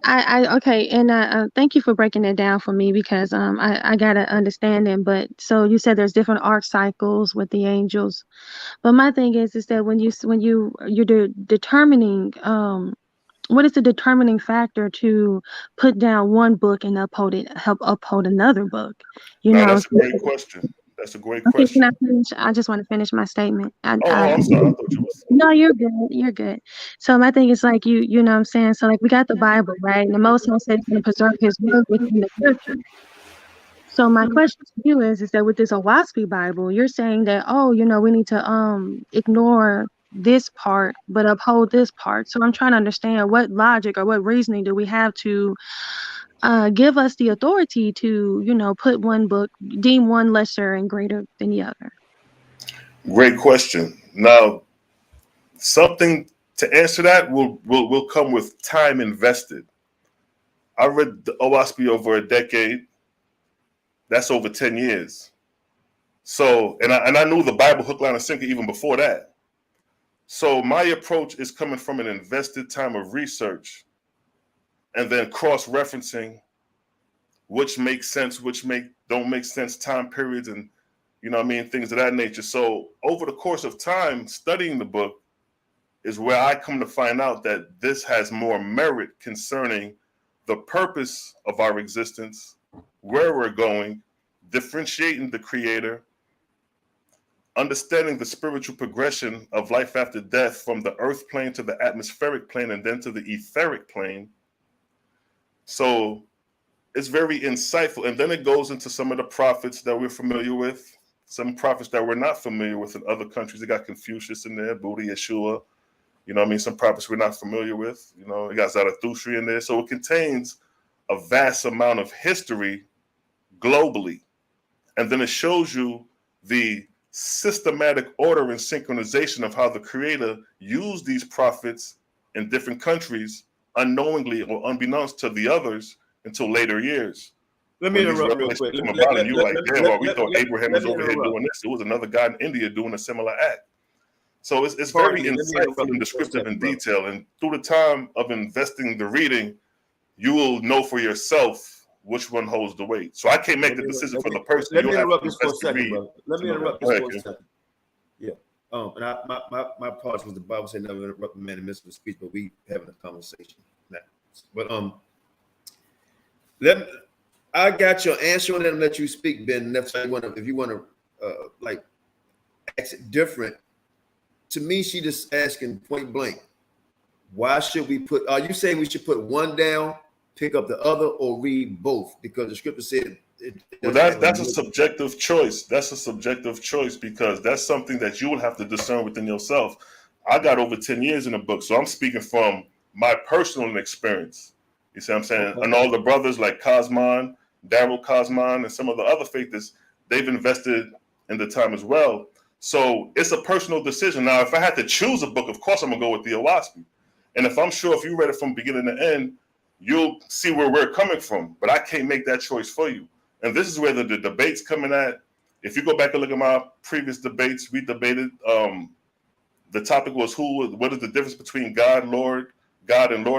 Okay, and thank you for breaking it down for me, because I got an understanding. But so you said there's different arc cycles with the angels, but my thing is that when you're determining what is the determining factor to put down one book and help uphold another book? That's a great question. That's a great question. Can I finish? I just want to finish my statement. I'm sorry. I thought you was. No, you're good. You're good. So my thing is like you know what I'm saying? So like we got the Bible, right? And the Most High said he's going to preserve his word within the scripture. So my question to you is that with this Awaspi Bible, you're saying that, we need to ignore this part but uphold this part. So I'm trying to understand what logic or what reasoning do we have to give us the authority to, put one book, deem one lesser and greater than the other. Great question. Now, something to answer that will come with time invested. I read the Awaspi over a decade. That's over 10 years. So, and I knew the Bible hook, line, and sinker even before that. So my approach is coming from an invested time of research and then cross-referencing which makes sense, which don't make sense, time periods, and things of that nature. So over the course of time, studying the book is where I come to find out that this has more merit concerning the purpose of our existence, where we're going, differentiating the creator, understanding the spiritual progression of life after death from the earth plane to the atmospheric plane and then to the etheric plane. So it's very insightful. And then it goes into some of the prophets that we're familiar with, some prophets that we're not familiar with in other countries. They got Confucius in there, Buddha, Yeshua. Some prophets we're not familiar with. It got Zarathustra in there. So it contains a vast amount of history globally. And then it shows you the systematic order and synchronization of how the creator used these prophets in different countries unknowingly or unbeknownst to the others until later years. Let me interrupt real quick. We thought Abraham was over here doing this. It was another guy in India doing a similar act. So it's very insightful and descriptive and detailed. And through the time of investing the reading, you will know for yourself which one holds the weight. So I can't make the decision for the person. Let me interrupt this for a second, brother. Let me interrupt this for a second. Yeah. And my part was the Bible said never interrupt a man in the midst of speech, but we having a conversation. But I got your answer on that and let you speak, Ben. And that's if you want to like ask it different. To me, she just asking point blank, why should we put? Are you saying we should put one down, pick up the other, or read both? Because the scripture said. Well, that's a subjective choice. That's a subjective choice because that's something that you will have to discern within yourself. I got over 10 years in the book, so I'm speaking from my personal experience. You see what I'm saying? Okay. And all the brothers like Cosman, Daryl Cosman, and some of the other faithers, they've invested in the time as well. So it's a personal decision. Now, if I had to choose a book, of course I'm going to go with the Ha. And if I'm sure if you read it from beginning to end, you'll see where we're coming from. But I can't make that choice for you. And this is where the debate's coming at. If you go back and look at my previous debates, we debated, the topic was what is the difference between God and Lord,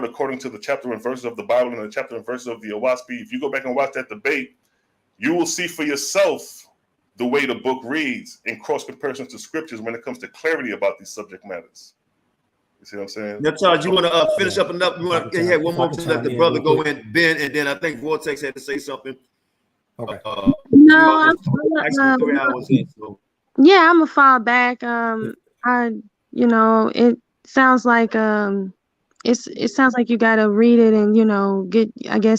according to the chapter and verses of the Bible and the chapter and verses of the Ha. If you go back and watch that debate, you will see for yourself the way the book reads in cross comparisons to scriptures when it comes to clarity about these subject matters. You see what I'm saying? Now, Charles, you want to finish up enough? You want to have one more to let the brother go in, Ben, and then I think Vortex had to say something. Okay. No, yeah, I'm gonna fall back. It sounds like it sounds like you gotta read it and get a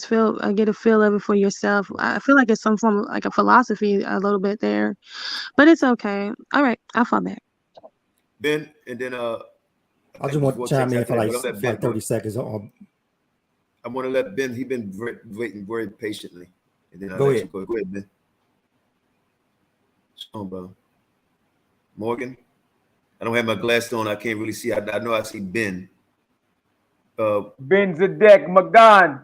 feel of it for yourself. I feel like it's some form of like a philosophy a little bit there, but it's okay. All right, I'll fall back. Ben, and then I just want to chime in for like 30 seconds. I want to let Ben. He's been waiting very patiently. And then go ahead. Go ahead, Ben. Shalom, bro. Morgan. I don't have my glasses on. I can't really see. I know I see Ben. Ben Zadek Magan,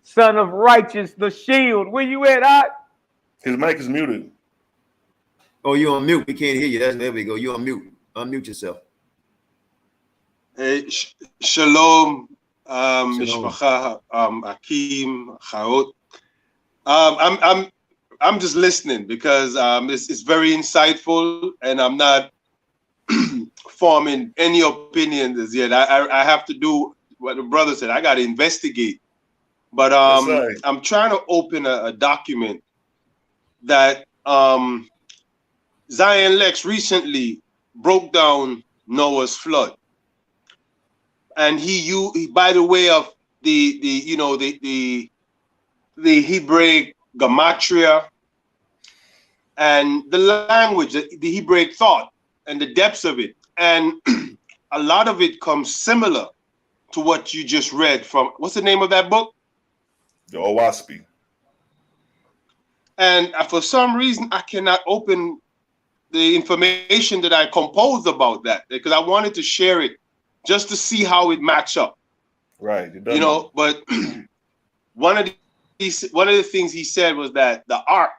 son of righteous, the shield. Where you at, Ot? His mic is muted. Oh, you're on mute. We can't hear you. There we go. You're on mute. Unmute yourself. Hey, Shalom, Mishpacha, Akim, Chaot. I'm just listening because it's very insightful, and I'm not forming any opinions as yet. I have to do what the brother said. I got to investigate. But I'm trying to open a document that Zion Lex recently broke down Noah's flood, and he by the way of the Hebraic gematria and the language, the Hebraic thought and the depths of it. And a lot of it comes similar to what you just read from, what's the name of that book? The Ha. And for some reason, I cannot open the information that I composed about that because I wanted to share it just to see how it match up. Right. But one of the things he said was that the ark,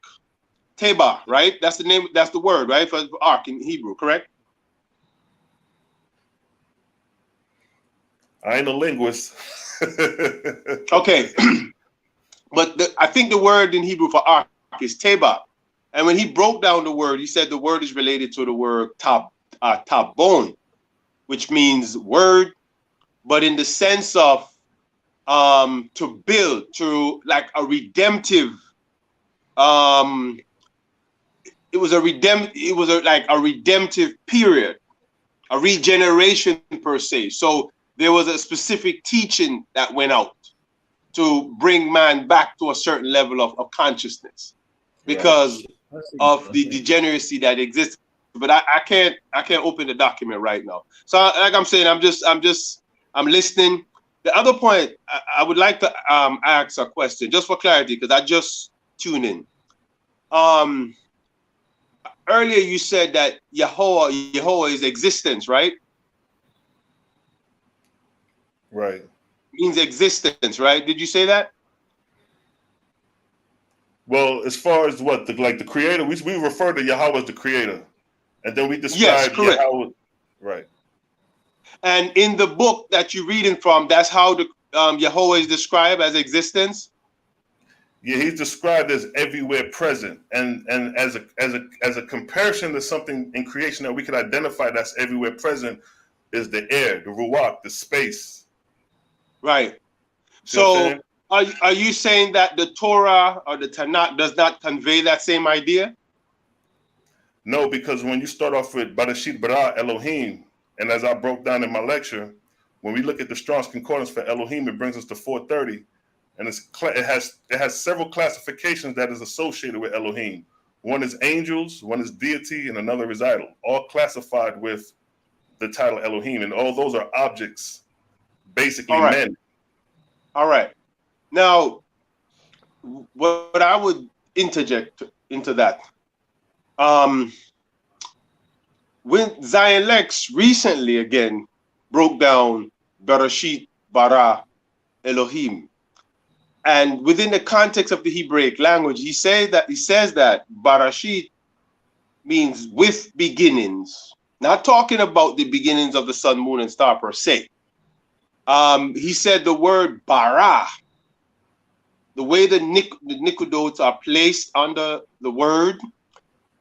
Teba, right? That's the name, that's the word, right? For ark in Hebrew, correct? I ain't a linguist. Okay. But I think the word in Hebrew for ark is Teba. And when he broke down the word, he said the word is related to the word tabon, which means word, but in the sense of to build, to like a redemptive, it was like a redemptive period, a regeneration per se. So there was a specific teaching that went out to bring man back to a certain level of consciousness because of the degeneracy that exists. But I can't open the document right now. So like I'm saying, I'm listening. The other point, I would like to ask a question just for clarity, because I just tuned in. Earlier you said that Yahweh is existence, right? Right. Means existence, right? Did you say that? Well, as far as what the creator, we refer to Yahweh as the creator, and then we describe Yahweh. Right. And in the book that you're reading from, that's how the Yahweh is described as existence. Yeah, he's described as everywhere present, and as a comparison to something in creation that we could identify that's everywhere present is the air, the ruach, the space. Right. See what I'm So saying? are you saying that the Torah or the Tanakh does not convey that same idea? No, because when you start off with Barashit bara Elohim, and as I broke down in my lecture, when we look at the Strong's Concordance for Elohim, it brings us to 430, and it has several classifications that is associated with Elohim. One is angels, one is deity, and another is idol, all classified with the title Elohim, and all those are objects, basically men. All right. Now, what I would interject into that, when Zion Lex recently again broke down Bereshit bara Elohim, and within the context of the Hebraic language, he says that Bereshit means with beginnings, not talking about the beginnings of the sun, moon, and star per se. He said the word bara, the way the nikudotes are placed under the word,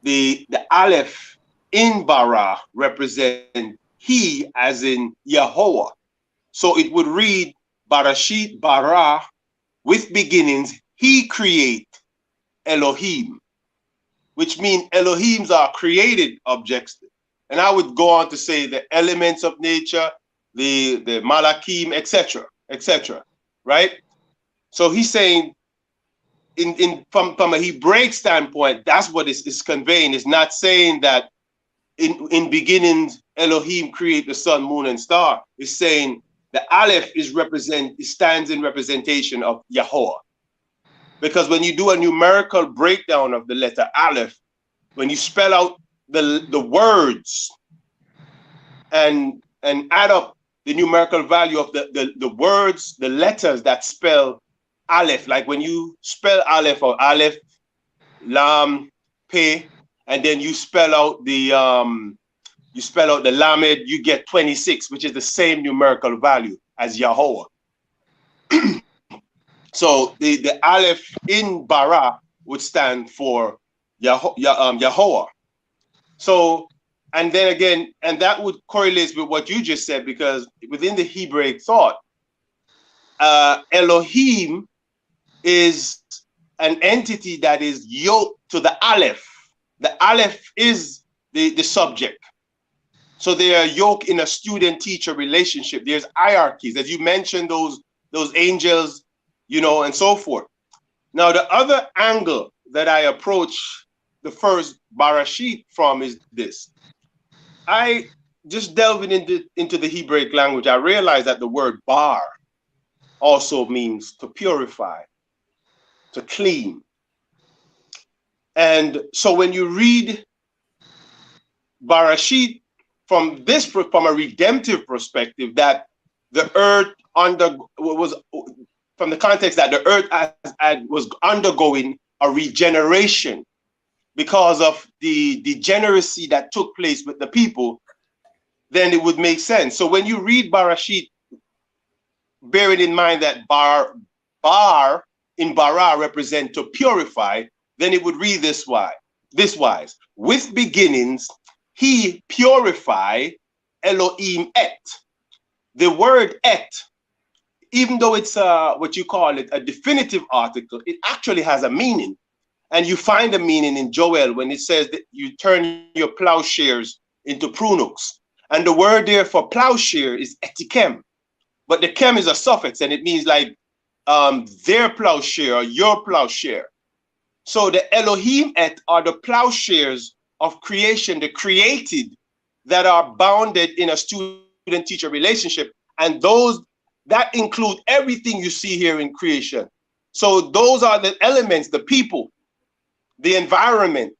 the aleph in bara represent he, as in Yahweh. So it would read Barashit bara, with beginnings, he create Elohim, which means Elohims are created objects. And I would go on to say the elements of nature, the Malakim, etc., etc. Right? So he's saying, from a Hebraic standpoint, that's what is conveying. It's not saying that in beginnings Elohim create the sun, moon, and star. It's saying the Aleph stands in representation of Yahweh. Because when you do a numerical breakdown of the letter Aleph, when you spell out the words and add up the numerical value of the words, the letters that spell Aleph, like when you spell Aleph or Aleph, Lam, Pe, and then you spell out the Lamed, you get 26, which is the same numerical value as Yahweh. So the Aleph in Bara would stand for Yahweh. So, and then again, and that would correlate with what you just said, because within the Hebraic thought, Elohim is an entity that is yoked to the Aleph. The Aleph is the subject. So they are yoked in a student-teacher relationship. There's hierarchies, as you mentioned, those angels, and so forth. Now, the other angle that I approach the first Barashit from is this. I just delving into the Hebraic language, I realized that the word bar also means to purify, to clean. And so when you read Barashit from a redemptive perspective, that the earth was from the context that the earth was undergoing a regeneration because of the degeneracy that took place with the people, then it would make sense. So when you read Barashit, bearing in mind that bar in bara represent to purify, then it would read this wise. With beginnings, he purify Elohim et. The word et, even though it's what you call it, a definitive article, it actually has a meaning. And you find a meaning in Joel when it says that you turn your plowshares into prunux. And the word there for plowshare is etikem. But the kem is a suffix, and it means like their plowshare or your plowshare. So the Elohim et are the plowshares of creation, the created, that are bounded in a student-teacher relationship. And those that include everything you see here in creation. So those are the elements, the people, the environment,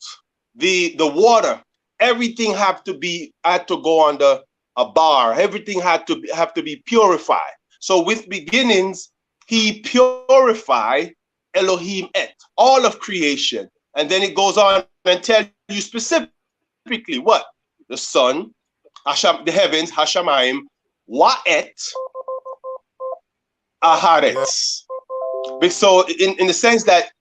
the water, everything had to go under a bar. Everything had to be purified. So with beginnings, he purified Elohim et, all of creation. And then it goes on and tell you specifically what? The sun, the heavens, Hashamayim, Wa'et, Aharetz. So in the sense that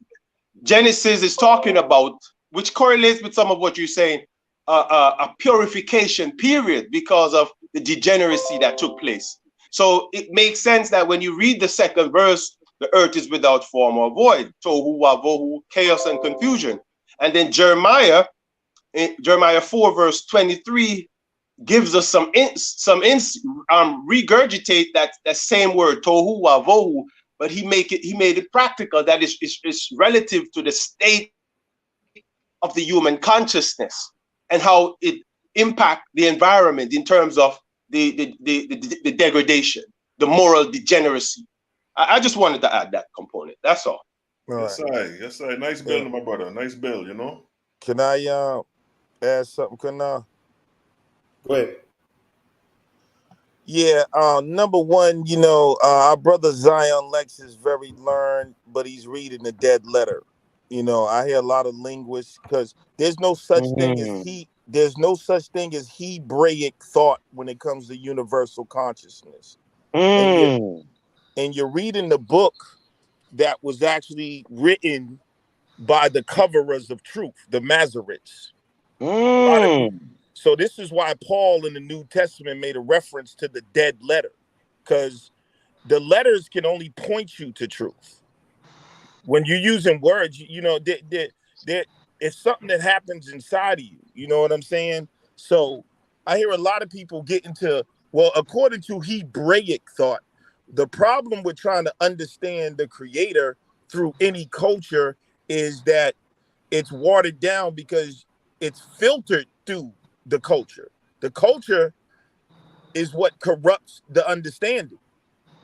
Genesis is talking about, which correlates with some of what you're saying, a purification period because of the degeneracy that took place. So it makes sense that when you read the second verse, the earth is without form or void, tohu wavohu, chaos and confusion. And then Jeremiah 4 verse 23 gives us regurgitate that same word, tohu wavohu, but he made it practical, that is relative to the state of the human consciousness and how it impacts the environment in terms of the degradation, the moral degeneracy. I just wanted to add that component. That's all. Yes, sir. Nice build, my brother. Nice build, you know. Can I add something, Qanath? Go ahead. Yeah, number one, you know, our brother Zion Lex is very learned, but he's reading the dead letter. You know, I hear a lot of linguists because there's no such thing as Hebraic thought when it comes to universal consciousness. And you're reading the book that was actually written by the coverers of truth, the Masoretes. So this is why Paul in the New Testament made a reference to the dead letter, because the letters can only point you to truth. When you're using words, you know, it's something that happens inside of you. You know what I'm saying? So I hear a lot of people get into, well, according to Hebraic thought, the problem with trying to understand the Creator through any culture is that it's watered down because it's filtered through the culture. The culture is what corrupts the understanding,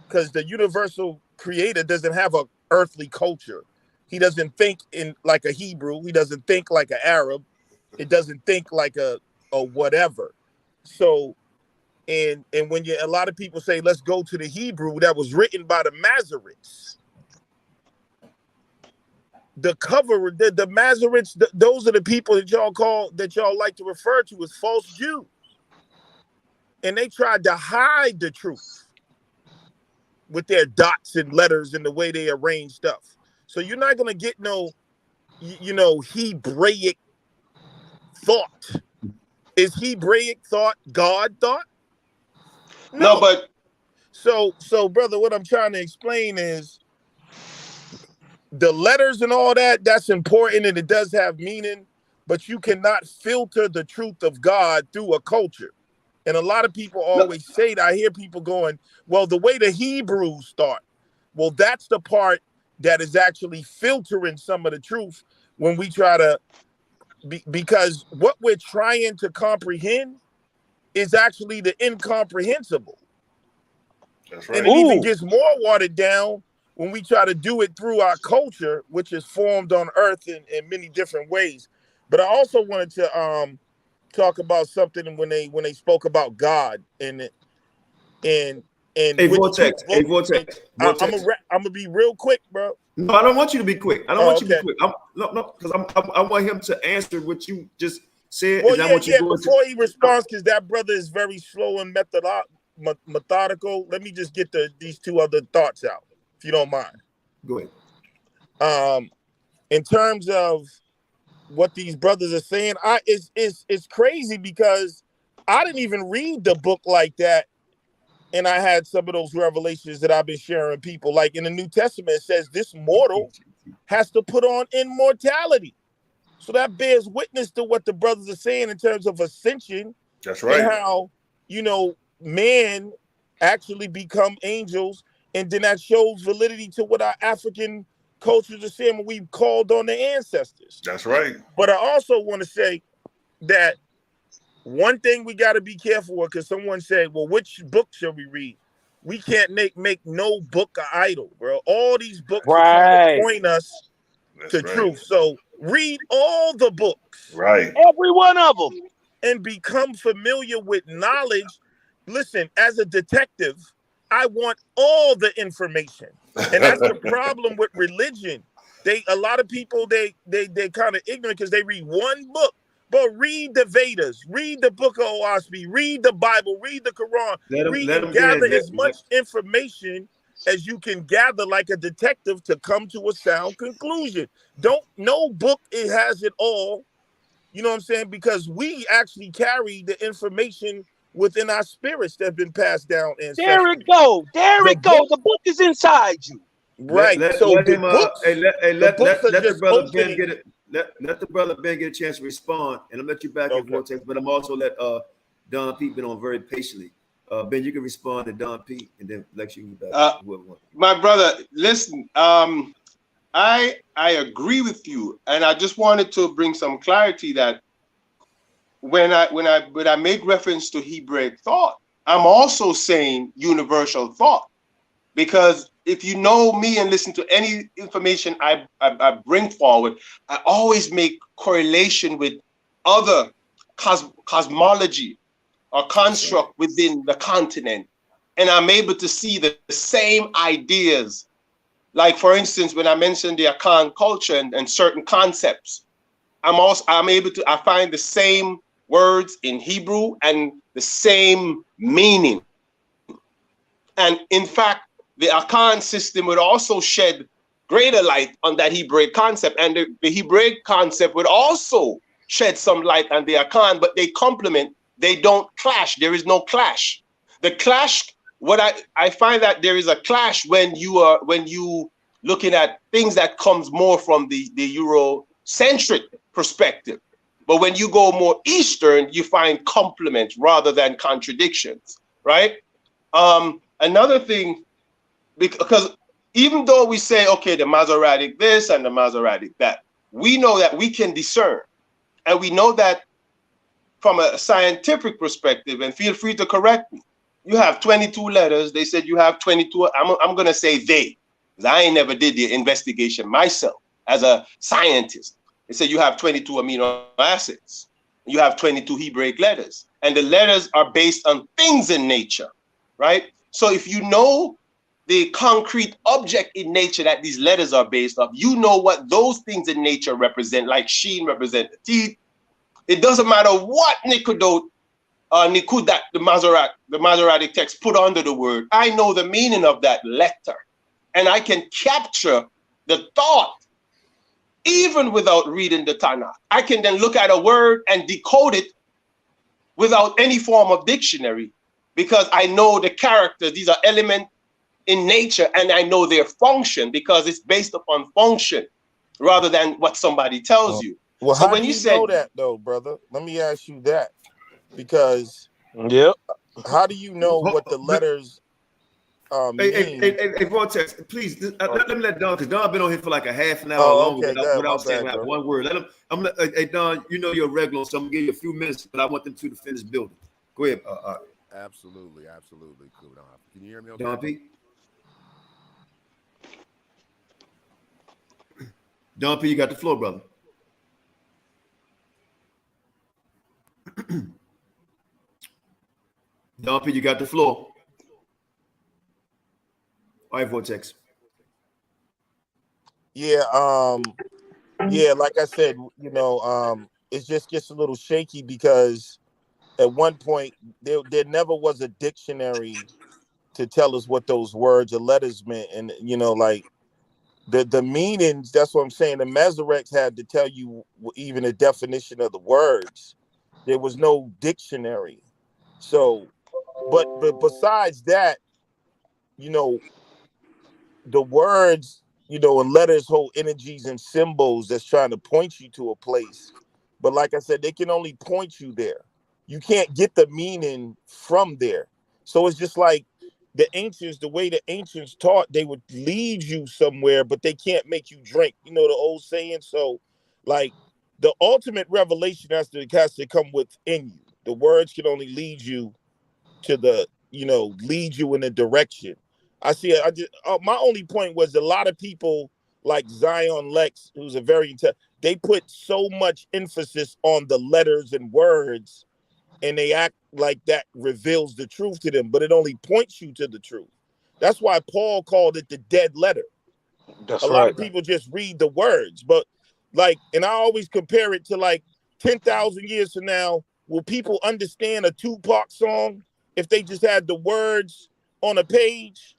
because the universal Creator doesn't have a earthly culture. He doesn't think in like a Hebrew. He doesn't think like an Arab. It doesn't think like a whatever. So, and when a lot of people say, let's go to the Hebrew that was written by the Masoretes. The cover, the Masoretes, those are the people that y'all like to refer to as false Jews. And they tried to hide the truth with their dots and letters and the way they arrange stuff. So you're not gonna get no, you know, Hebraic thought. Is Hebraic thought God thought? No, but so brother, what I'm trying to explain is the letters and all that's important and it does have meaning, but you cannot filter the truth of God through a culture. And a lot of people always say that. I hear people going, well, the way the Hebrews thought. Well, that's the part that is actually filtering some of the truth when we try to, because what we're trying to comprehend is actually the incomprehensible. That's right. And it even gets more watered down when we try to do it through our culture, which is formed on earth in many different ways. But I also wanted to talk about something when they spoke about God and Vortex. I'm gonna be real quick, bro. No, I don't want you to be quick. I don't want you to be quick. Because I want him to answer what you just said. Well, before he responds, because that brother is very slow and methodical. Let me just get these two other thoughts out, if you don't mind. Go ahead. In terms of what these brothers are saying, it's crazy because I didn't even read the book like that. And I had some of those revelations that I've been sharing with people. Like in the New Testament, it says this mortal has to put on immortality. So that bears witness to what the brothers are saying in terms of ascension. That's right. And how, you know, man actually become angels. And then that shows validity to what our African cultures are saying when we called on the ancestors. That's right. But I also want to say that one thing we got to be careful of, because someone said, well, which book shall we read? We can't make no book an idol, bro. All these books are trying to point us to truth. So read all the books. Right. Every one of them. And become familiar with knowledge. Listen, as a detective, I want all the information. And that's the problem with religion. A lot of people, they kind of ignorant because they read one book. But read the Vedas, read the Book of Oaspi, read the Bible, read the Quran, gather as much information as you can gather like a detective to come to a sound conclusion. No book it has it all. You know what I'm saying? Because we actually carry the information within our spirits that have been passed down ancestry. There it go. There it go. The book is inside you. Right. Let So him, the books, let the brother Ben opening. get it. Let the brother Ben get a chance to respond, and I'll let you back in vortex. But I'm also let Don Pete been on very patiently. Ben, you can respond to Don Pete, and then Lex, you can be back. Whoever wants. My brother, listen. I agree with you, and I just wanted to bring some clarity that when I make reference to Hebraic thought, I'm also saying universal thought, because if you know me and listen to any information I bring forward, I always make correlation with other cosmology or construct within the continent, and I'm able to see the same ideas. Like, for instance, when I mentioned the Akan culture and certain concepts, I find the same words in Hebrew and the same meaning. And in fact, the Akan system would also shed greater light on that Hebraic concept, and the Hebraic concept would also shed some light on the Akan, but they complement, they don't clash. There is no clash. The clash, I find that there is a clash when you looking at things that comes more from the Eurocentric perspective. But when you go more Eastern, you find complement rather than contradictions, right? Another thing, because even though we say, okay, the Masoretic this and the Masoretic that, we know that we can discern. And we know that from a scientific perspective, and feel free to correct me, you have 22 letters. They said you have 22. I'm going to say they, because I ain't never did the investigation myself as a scientist. They said you have 22 amino acids. You have 22 Hebraic letters. And the letters are based on things in nature, right? So if you know the concrete object in nature that these letters are based off, you know what those things in nature represent, like Sheen represent the teeth. It doesn't matter what Nikud that the Masoretic text put under the word. I know the meaning of that letter, and I can capture the thought even without reading the Tanakh. I can then look at a word and decode it without any form of dictionary, because I know the characters. These are elements in nature, and I know their function because it's based upon function rather than what somebody tells you. Well, so how when do you you said know that though, brother? Let me ask you that, because how do you know what the letters mean? Hey, Vortex, please let me let Don, because Don been on here for like a half an hour longer without saying like one word. Let him. Hey Don, you know you're regular, so I'm gonna give you a few minutes, but I want them to finish building. Go ahead. Absolutely. Cool. Can you hear me okay? Don P. Don P, you got the floor, brother. Don P, you got the floor. All right, Vortex. Yeah, like I said, it just gets a little shaky because at one point there never was a dictionary to tell us what those words or letters meant, and like the meanings. That's what I'm saying. The Masoretes had to tell you even a definition of the words. There was no dictionary. So, but besides that, the words, and letters hold energies and symbols that's trying to point you to a place. But like I said, they can only point you there. You can't get the meaning from there. So it's just like the way the ancients taught, they would lead you somewhere, but they can't make you drink. You know the old saying? So like the ultimate revelation has to come within you. The words can only lead you to lead you in a direction. My only point was a lot of people like Zion Lex, who's a very they put so much emphasis on the letters and words, and they act like that reveals the truth to them, but it only points you to the truth. That's why Paul called it the dead letter. That's a lot of people just read the words, but and I always compare it to 10,000 years from now, will people understand a Tupac song if they just had the words on a page?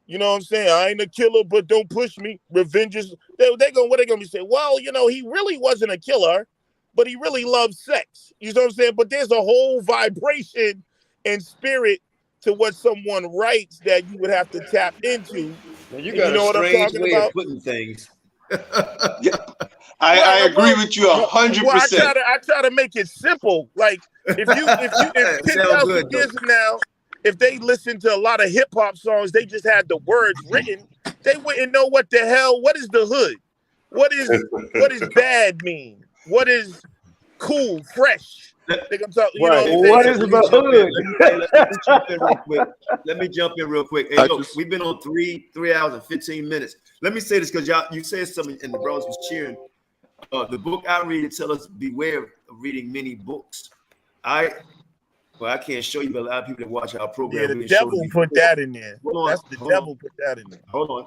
You know what I'm saying? I ain't a killer, but don't push me. Revenge is what they gonna be saying? Well, you know, he really wasn't a killer, but he really loved sex. You know what I'm saying? But there's a whole vibration and spirit to what someone writes that you would have to tap into. Man, you And got you a know what I'm strange talking way about? of putting things. I agree with you 100%. Well, I try to make it simple. Like if 10,000 good, years from now, if they listen to a lot of hip hop songs, they just had the words written, they wouldn't know what the hell. What is the hood? What is bad mean? What is cool, fresh? Think I'm talking. You know Right. what I'm saying? What is the hood? Let me jump in real quick. Let me jump in real quick. Hey, look, we've been on 3 hours and 15 minutes. Let me say this because you said something and the brothers was cheering. The book I read tell us beware of reading many books. I can't show you, but a lot of people that watch our program. Yeah, the devil put that in there. That's the devil put that in there. Hold on.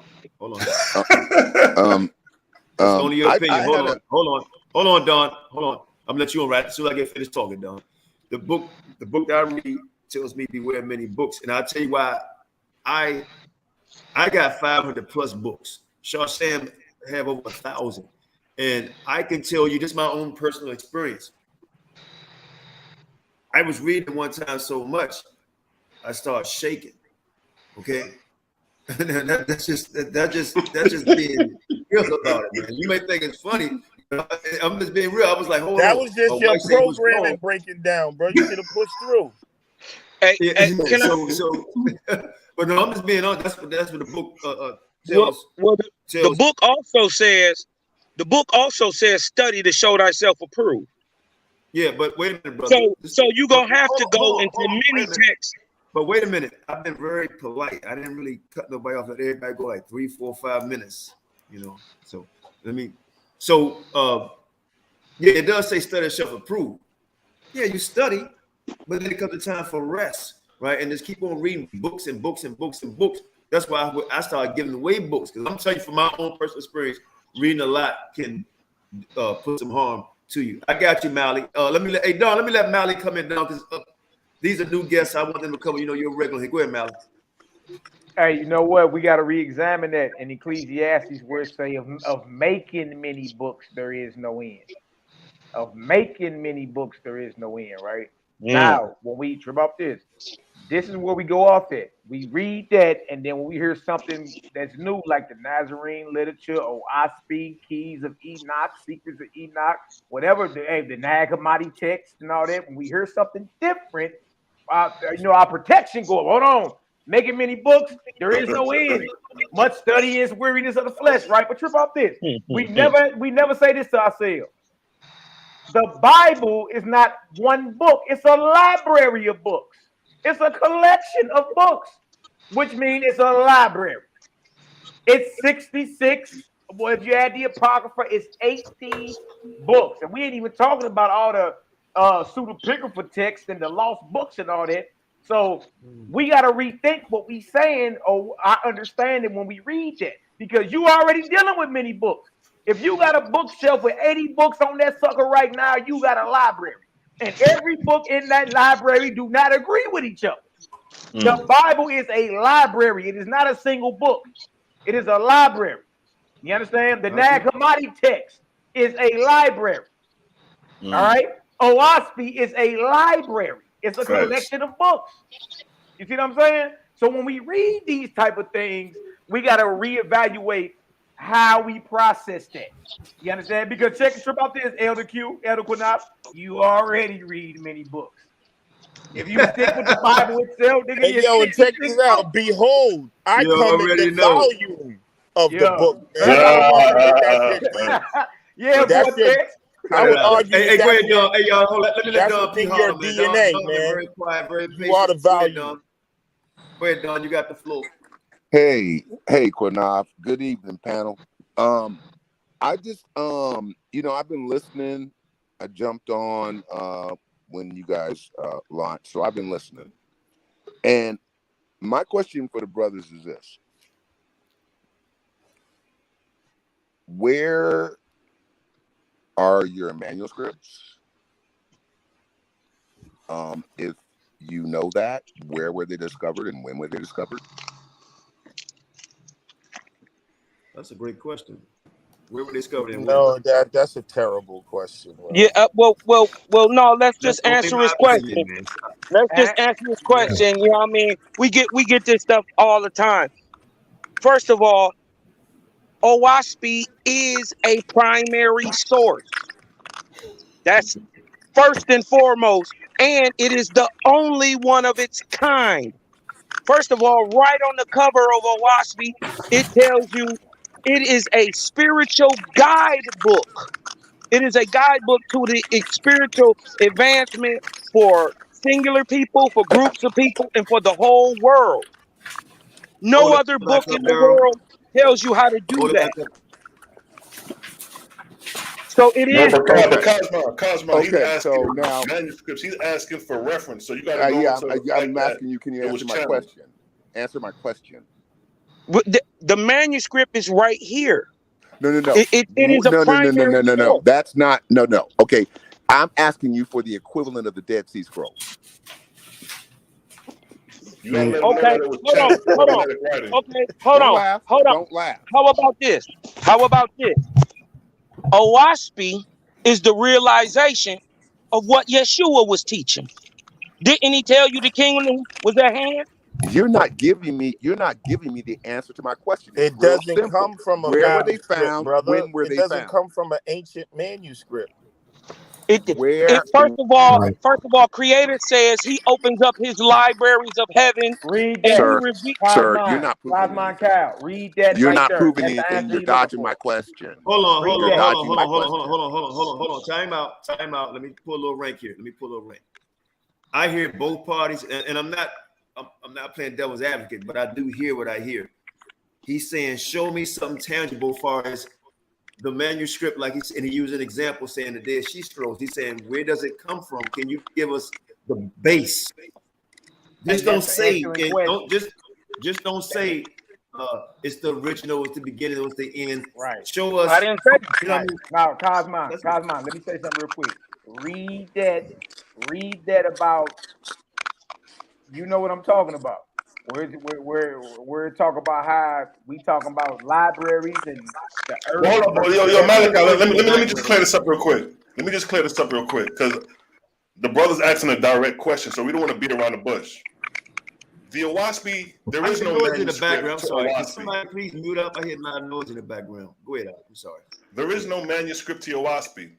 It's only your opinion. Hold on, Don. Hold on. I'm gonna let you on right as soon as I get finished talking, Don. The book that I read tells me beware of many books, and I'll tell you why. I got 500 plus books. Sam have over 1,000, and I can tell you, just my own personal experience. I was reading one time so much, I started shaking. Okay, that's just being real about it, man. You may think it's funny. I'm just being real. I was like, hold on. That was just your programming breaking down, bro. You should have pushed through. Hey, but no, I'm just being honest. That's what the book tells. The book also says study to show thyself approved. Yeah, but wait a minute, brother. So you're gonna have to go into many texts. But wait a minute. I've been very polite. I didn't really cut nobody off. Let everybody go like 3, 4, 5 minutes. You know. So yeah, it does say study self approved. Yeah, you study, but then it comes to time for rest, right? And just keep on reading books and books and books and books. That's why I started giving away books, because I'm telling you from my own personal experience, reading a lot can put some harm to you. I got you, Mally. Don, let me let Mally come in now, because these are new guests. I want them to come. You know, you're regular. Hey, go ahead, Mally. Hey, you know what? We got to re-examine that in Ecclesiastes, where it say of making many books there is no end. Of making many books there is no end, right? Now, when we trip up this is where we go off at. We read that, and then when we hear something that's new, like the Nazarene literature or I-Speak, Keys of Enoch, Secrets of Enoch, whatever, the Nag Hammadi text and all that, when we hear something different, our protection go up. Hold on. Making many books, there is no end. Much study is weariness of the flesh, right? But trip off this. We never say this to ourselves. The Bible is not one book. It's a library of books. It's a collection of books, which means it's a library. It's 66. Well, if you add the Apocrypha, it's 80 books. And we ain't even talking about all the pseudepigrapha text and the lost books and all that. So we got to rethink what we saying or our understanding when we read that, because you already dealing with many books. If you got a bookshelf with 80 books on that sucker right now, you got a library. And every book in that library do not agree with each other. The Bible is a library. It is not a single book. It is a library. You understand? The Nag Hammadi text is a library. All right? OSPE is a library. It's a collection of books. You see what I'm saying? So when we read these type of things, we got to reevaluate how we process that. You understand? Because check out this, Elder Q, Elder Qanath, you already read many books. If you stick with the Bible itself, nigga, hey, yo, check this out. Behold, I come in the volume of the book. That's it. I would argue. Hey, go ahead, Don. Hey, y'all, let me let Don in your DNA, man. Very quiet, very patient. You are the value. Go ahead, Don. You got the floor. Hey, Qanath. Good evening, panel. I just, I've been listening. I jumped on when you guys launched, so I've been listening. And my question for the brothers is this: where are your manuscripts? If you know that, where were they discovered and when were they discovered? That's a great question. Where were they discovered and No, that's a terrible question. Bro. Yeah. Well. No. Let's just answer his question. Opinion, man. Let's just answer his question. You know what I mean? We get this stuff all the time. First of all, OWASP is a primary source. That's first and foremost, and it is the only one of its kind. First of all, right on the cover of OWASP, it tells you it is a spiritual guidebook. It is a guidebook to the spiritual advancement for singular people, for groups of people, and for the whole world. No other book in the world tells you how to do that. So it is. Cosmo, he's asking manuscripts. He's asking for reference. So you got to go I'm asking you, can you answer my question? Answer my question. The manuscript is right here. No. It is a primary. No. That's not. No. Okay, I'm asking you for the equivalent of the Dead Sea Scrolls. Okay, hold on. Okay, hold on. Don't laugh. How about this? OWASP is the realization of what Yeshua was teaching. Didn't he tell you the kingdom was at hand? You're not giving me the answer to my question. It doesn't come from a where were they found, brother. When were they found? It doesn't come from an ancient manuscript. First of all, Creator says he opens up his libraries of heaven. Read that. Sir, you're not proving anything. Read that. You're right not there. proving anything. You're dodging my question. Hold on. Time out. Let me pull a little rank here. I hear both parties, and I'm not playing devil's advocate, but I do hear what I hear. He's saying, show me something tangible as far as the manuscript, like he used an example saying the Dead Sea Scrolls. He's saying, where does it come from? Can you give us the base? Just don't say, just don't say it's the original, it's the beginning, it's the end. Right. Show us. I didn't say that. Now, Cosmo, let me say something real quick. Read that about. You know what I'm talking about. We're talking about how we talking about libraries and the earth. Hold on, bro. Yo, Malachi, let me just clear this up real quick. Because the brother's asking a direct question, so we don't want to beat around the bush. The OWASP, there is no noise in the background. I'm to sorry. Can OWASP. somebody please mute up? I hear a lot of noise in the background. Go ahead, I'm sorry. There is no manuscript to OWASP.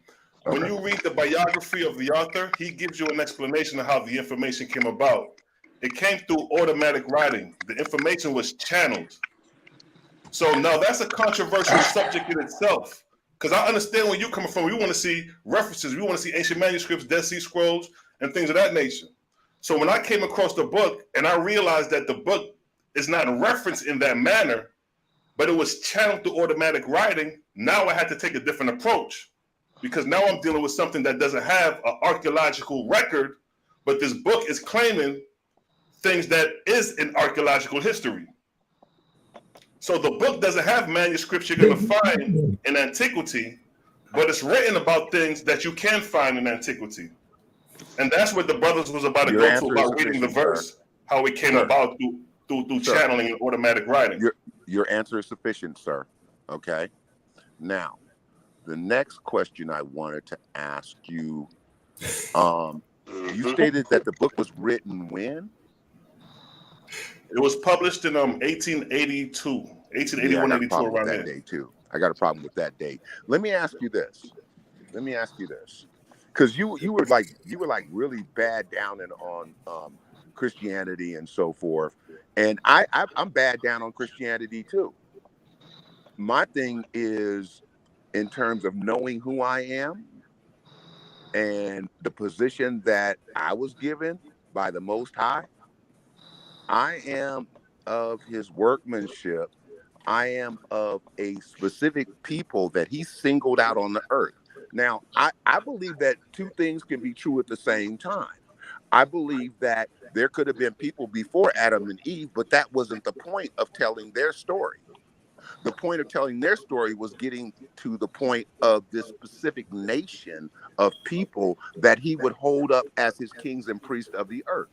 When you read the biography of the author, he gives you an explanation of how the information came about. It came through automatic writing. The information was channeled. So now that's a controversial subject in itself. Because I understand where you're coming from. We want to see references. We want to see ancient manuscripts, Dead Sea Scrolls, and things of that nature. So when I came across the book and I realized that the book is not referenced in that manner, but it was channeled through automatic writing, now I had to take a different approach. Because now I'm dealing with something that doesn't have an archaeological record, but this book is claiming things that is in archaeological history. So the book doesn't have manuscripts you're going to find in antiquity, but it's written about things that you can find in antiquity. And that's what the brothers was about to go to about reading the verse, how it came about through channeling and automatic writing. Your answer is sufficient, sir. Okay. Now, the next question I wanted to ask you, you stated that the book was written when? It was published in 1882, 1881, 82, around that day too. I got a problem with that date. Let me ask you this. Because you were like really bad down on Christianity and so forth. And I'm bad down on Christianity too. My thing is in terms of knowing who I am and the position that I was given by the Most High. I am of his workmanship. I am of a specific people that he singled out on the earth. Now, I believe that two things can be true at the same time. I believe that there could have been people before Adam and Eve, but that wasn't the point of telling their story. The point of telling their story was getting to the point of this specific nation of people that he would hold up as his kings and priests of the earth.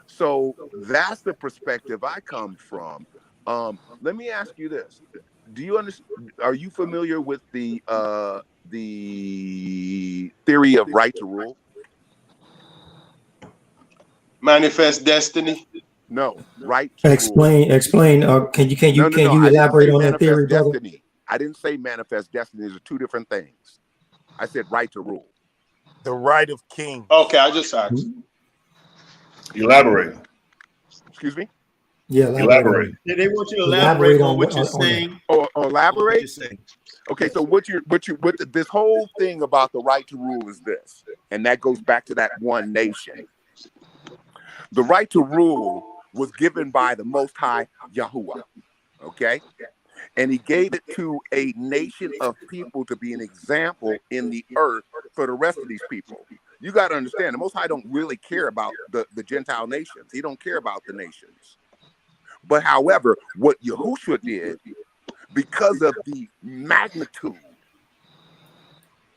So that's the perspective I come from. Let me ask you this: do you understand? Are you familiar with the theory of right to rule? Manifest destiny. No, right to rule. Explain. Can you elaborate on that theory, brother? Destiny. I didn't say manifest destiny. These are two different things. I said right to rule. The right of king. Okay, I just asked. Elaborate. Excuse me? Yeah, elaborate. They want you to elaborate on what you're saying. Or elaborate? Okay, so this whole thing about the right to rule is this, and that goes back to that one nation. The right to rule was given by the Most High Yahuwah, okay? And he gave it to a nation of people to be an example in the earth for the rest of these people. You got to understand, the Most High don't really care about the Gentile nations. He don't care about the nations. But however, what Yahushua did, because of the magnitude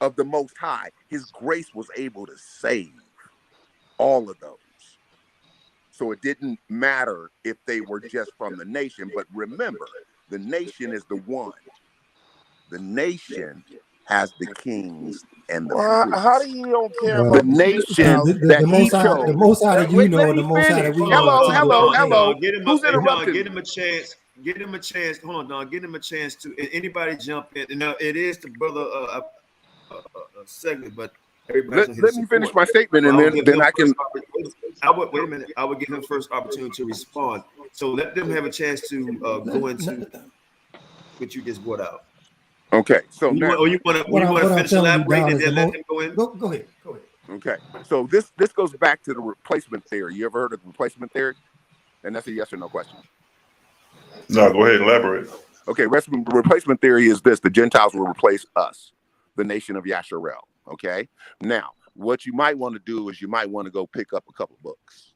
of the Most High, his grace was able to save all of those. So it didn't matter if they were just from the nation, but remember, the nation is the one. The nation has the kings and the priests. How do you don't care about the nation that he chose? The Most High that you know, the Most High that we know. Hello. Who's interrupting? Get him a chance. Get him a chance. Hold on, Don. Get him a chance to anybody jump in. Now it is the brother segment, but let me finish my statement, and then I can. Wait a minute. I would give him first opportunity to respond. So let them have a chance to go into what you just brought out. Okay. So you want to finish elaborating and then let him go in? Go ahead. Okay. So this goes back to the replacement theory. You ever heard of the replacement theory? And that's a yes or no question. No, go ahead, elaborate. Okay, replacement theory is this: the Gentiles will replace us, the nation of Yasharel. Okay. Now, what you might want to do is you might want to go pick up a couple books.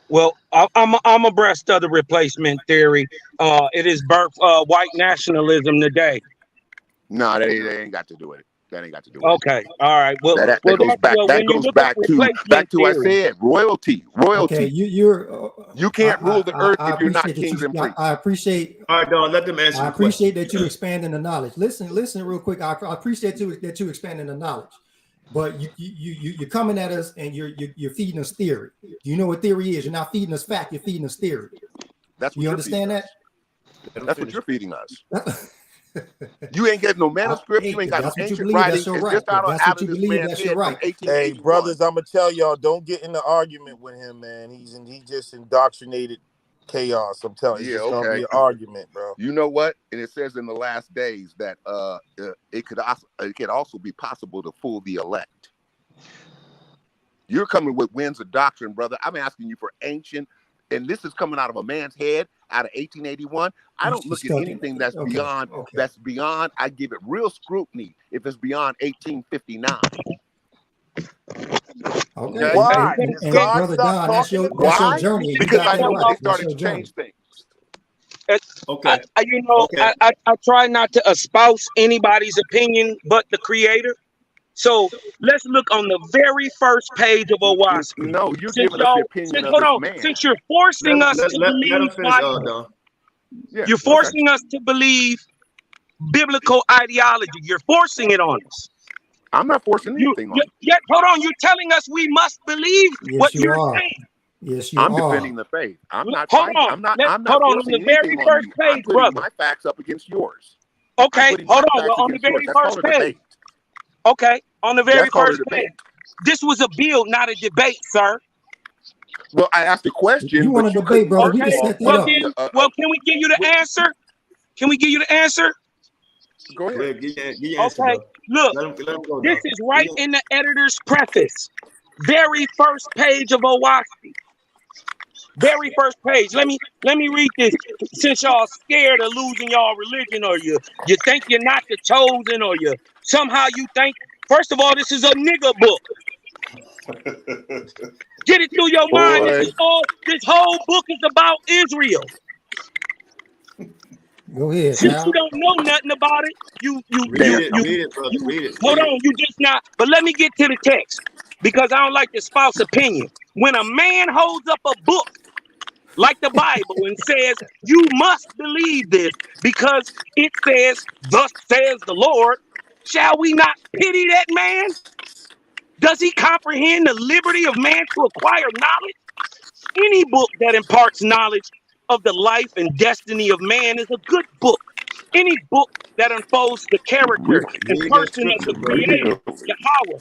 Well, I'm abreast of the replacement theory. It is birth white nationalism today. No, that ain't got to do with it. That ain't got to do with it. Okay, all right. Well, that goes back. That goes back to I said royalty. Okay, you can't rule the earth if you're not kings and priests. I appreciate. All right, Don, let them answer. I appreciate that you expanding the knowledge. Listen, real quick. I appreciate that you expanding the knowledge, but you're coming at us and you're feeding us theory. You know what theory is? You're not feeding us fact. You're feeding us theory. That's what you understand that? That's what you're feeding us. You ain't getting no manuscript. You ain't got no ancient writing. It's just out of this man's head from 1881. Hey, brothers, I'm gonna tell y'all, don't get in the argument with him, man. He just indoctrinated chaos. I'm telling you, it's gonna be an argument, bro. You know what? And it says in the last days that it could also be possible to fool the elect. You're coming with winds of doctrine, brother. I'm asking you for ancient. And this is coming out of a man's head out of 1881. I don't look at anything that's beyond. That's beyond. I give it real scrutiny if it's beyond 1859. Okay. Why? And Brother Don, that's your journey. Because I know they started to change things. Okay. I try not to espouse anybody's opinion but the Creator. So let's look on the very first page of OWASP. No, you're giving us the opinion of this man. Since you're forcing us to believe, you're forcing us to believe biblical ideology. You're forcing it on us. I'm not forcing anything on you. Hold on. You're telling us we must believe what you're saying. Yes, you I'm are. defending the faith. I'm not. Hold on. I'm not hold on. On the very first page, brother. My facts up against yours. Okay. Hold on. On the very first page. Okay, on the very first page. This was a bill, not a debate, sir. Well, I asked a question. You want to debate, bro? Okay. Well, can we give you the answer? Can we give you the answer? Go ahead. Okay. Look, this is right in the editor's preface. Very first page of OWASP. Very first page. Let me read this. Since y'all scared of losing y'all religion, or you think you're not the chosen, or you somehow you think. First of all, this is a nigga book. Get it through your mind. This whole book is about Israel. Go ahead. Since you don't know nothing about it, you read it. Hold on, you just not. But let me get to the text because I don't like to espouse opinion. When a man holds up a book like the Bible and says, you must believe this because it says, thus says the Lord, shall we not pity that man? Does he comprehend the liberty of man to acquire knowledge? Any book that imparts knowledge of the life and destiny of man is a good book. Any book that unfolds the character and Read that person of scripture, the bro. Creator, Yahweh,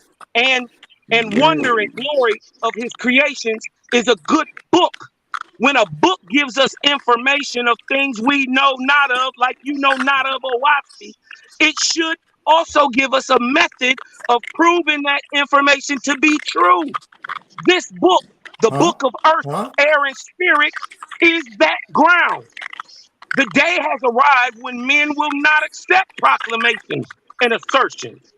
and wonder and glory of his creations is a good book. When a book gives us information of things we know not of, like you know not of Owaski, it should also give us a method of proving that information to be true. This book, the book of earth, air, and spirit, is that ground. The day has arrived when men will not accept proclamations and assertions.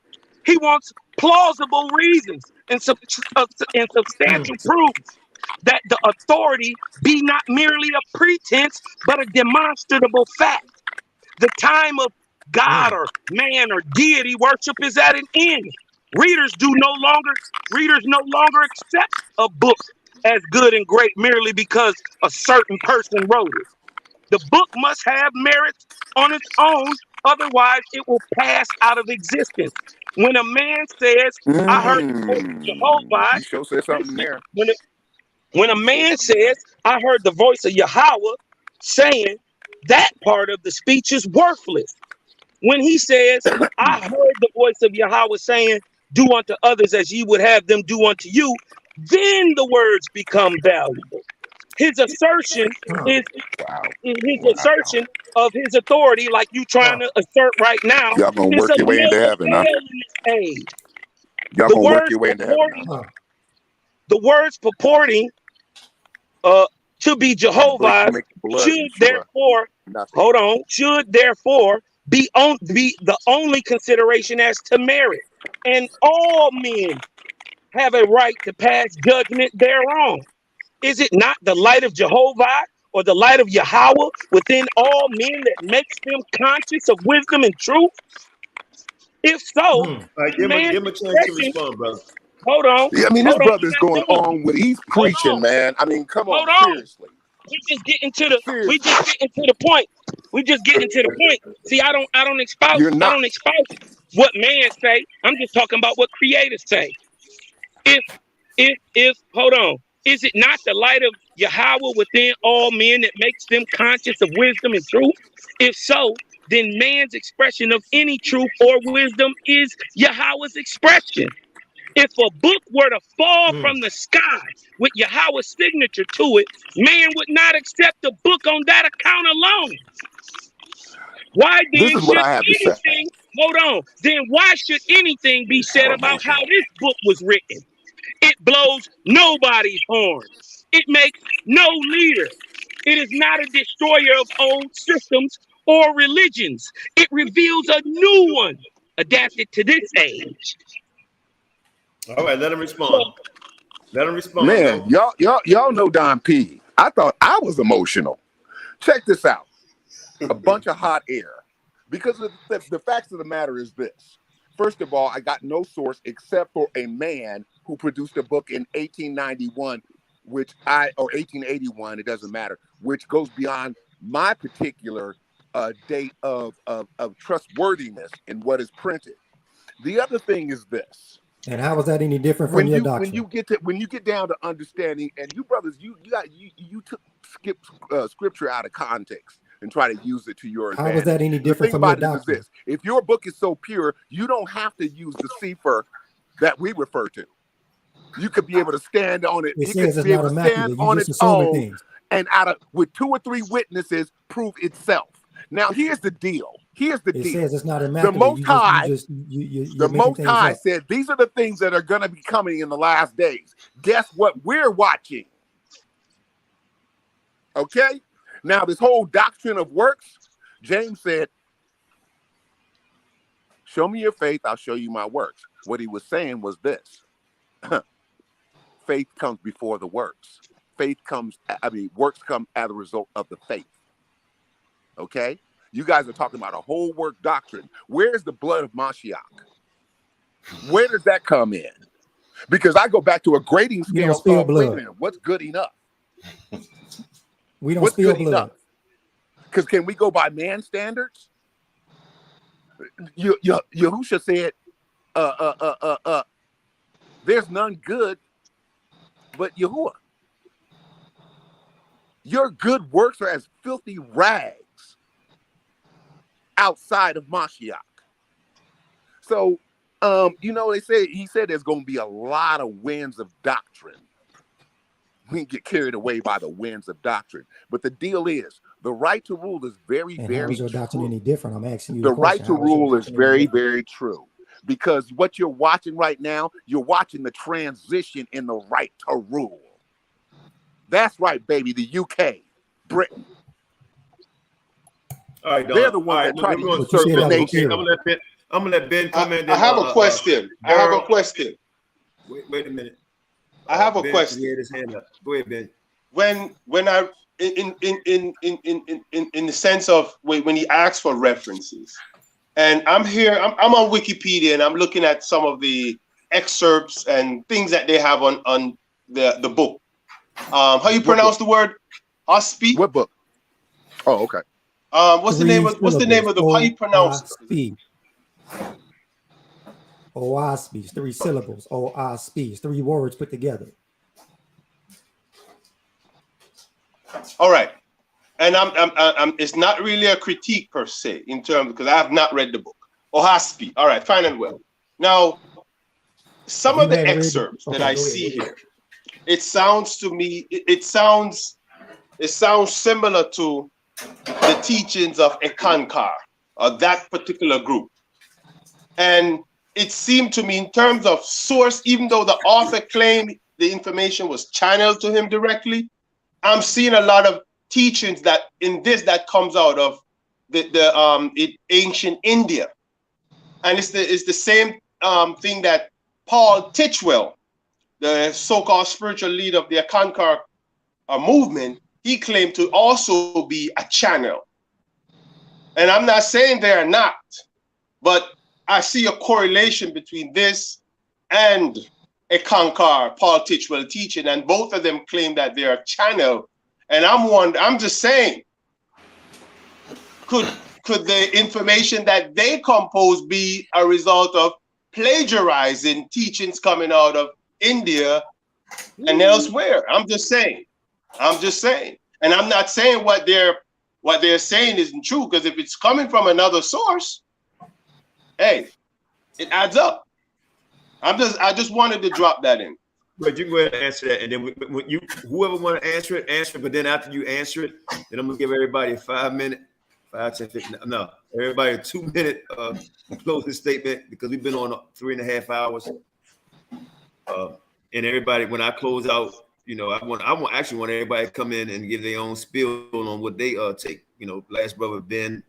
He wants plausible reasons and substantial proofs that the authority be not merely a pretense, but a demonstrable fact. The time of God or man or deity worship is at an end. Readers no longer accept a book as good and great merely because a certain person wrote it. The book must have merits on its own, otherwise it will pass out of existence. When a man says, I heard the voice of Jehovah, You sure said something there. when a man says, I heard the voice of Yahweh saying, that part of the speech is worthless. When he says, I heard the voice of Yahweh saying, do unto others as ye would have them do unto you, then the words become valuable. His assertion is assertion of his authority, like you trying to assert right now. Y'all gonna It's work a your way into heaven, huh? in this age. Y'all The gonna work words your way into heaven, huh? the words purporting to be Jehovah's should therefore be the only consideration as to merit, and all men have a right to pass judgment thereon. Is it not the light of Jehovah or the light of Yahweh within all men that makes them conscious of wisdom and truth? If so, give him a chance to respond, brother. Hold on. Yeah, I mean, this brother's going on with he's preaching, man. I mean, come on, seriously. We just getting to the point. We just getting to the point. See, I don't espouse what man say. I'm just talking about what creators say. If hold on, is it not the light of Yahweh within all men that makes them conscious of wisdom and truth? If so, then man's expression of any truth or wisdom is Yahweh's expression. If a book were to fall from the sky with Yahweh's signature to it, man would not accept the book on that account alone. Why then should anything, hold on, then why should anything be said about how this book was written? It blows nobody's horn. It makes no leader. It is not a destroyer of old systems or religions. It reveals a new one adapted to this age. All right, let him respond. Man, y'all know Don P. I thought I was emotional. Check this out. A bunch of hot air. Because the facts of the matter is this. First of all, I got no source except for a man who produced a book in 1891, or 1881, it doesn't matter, which goes beyond my particular date of trustworthiness in what is printed. The other thing is this. And how is that any different from your doctrine? When you get down to understanding, and you brothers, you skip scripture out of context and try to use it to your advantage. How is that any different from your doctrine? Is this. If your book is so pure, you don't have to use the cipher that we refer to. You could be able to stand on it. It says it's not immaculate. You just assuming things. And with 2 or 3 witnesses, prove itself. Now here's the deal. It says it's not immaculate. The Most High said these are the things that are going to be coming in the last days. Guess what we're watching? Okay? Now this whole doctrine of works, James said, show me your faith, I'll show you my works. What he was saying was this. Faith comes before the works. Works come as a result of the faith. Okay? You guys are talking about a whole work doctrine. Where's the blood of Mashiach? Where does that come in? Because I go back to a grading scale. What's good enough? We don't What's spill good blood. enough? Because can we go by man standards? Yahusha said, there's none good but Yahuwah. Your good works are as filthy rags outside of Mashiach. So, he said there's going to be a lot of winds of doctrine. We get carried away by the winds of doctrine. But the deal is, the right to rule is very, And very how is your doctrine any different? I'm asking you the the right question. to How is your rule is doctrine any very, different? very true. Because what you're watching right now, you're watching the transition in the right to rule. That's right, baby. The UK, Britain. All right, They're Don. the ones that try to But usurp the okay, nation. I'm gonna let Ben come in. I have a question. I have a question. Wait a minute. I have a Ben, question. he had his hand up. Go ahead, Ben. When I in the sense of when he asks for references, and I'm on Wikipedia and I'm looking at some of the excerpts and things that they have on the book. How you pronounce the word? Ha-Speak? What book? Oh, okay. What's the name of the how you pronounce it? O-I-Speaks, 3 syllables. O-I-Speaks, 3 words put together. All right, and I'm it's not really a critique per se in terms because I have not read the book. Ha-Speak. All right, fine and well. Now, some of the excerpts that I see here, it sounds to me, it sounds similar to the teachings of Ekankar, that particular group. And it seemed to me in terms of source, even though the author claimed the information was channeled to him directly, I'm seeing a lot of teachings that comes out of the ancient India. And it's the same thing that Paul Titchwell, the so-called spiritual leader of the Ekankar movement, he claimed to also be a channel. And I'm not saying they are not, but I see a correlation between this and Ekankar, Paul Titchwell teaching, and both of them claim that they are channel. And I'm just saying, could the information that they compose be a result of plagiarizing teachings coming out of India and elsewhere? I'm just saying. And I'm not saying what they're saying isn't true, because if it's coming from another source, hey, it adds up. I just wanted to drop that in. But you can go ahead and answer that, and then when whoever want to answer it. But then after you answer it, then I'm gonna give everybody a 5 minute, 5, 10, 15. No, everybody a 2 minute closing statement, because we've been on 3.5 hours. And everybody, when I close out, I actually want everybody to come in and give their own spiel on what they take. Last brother Ben,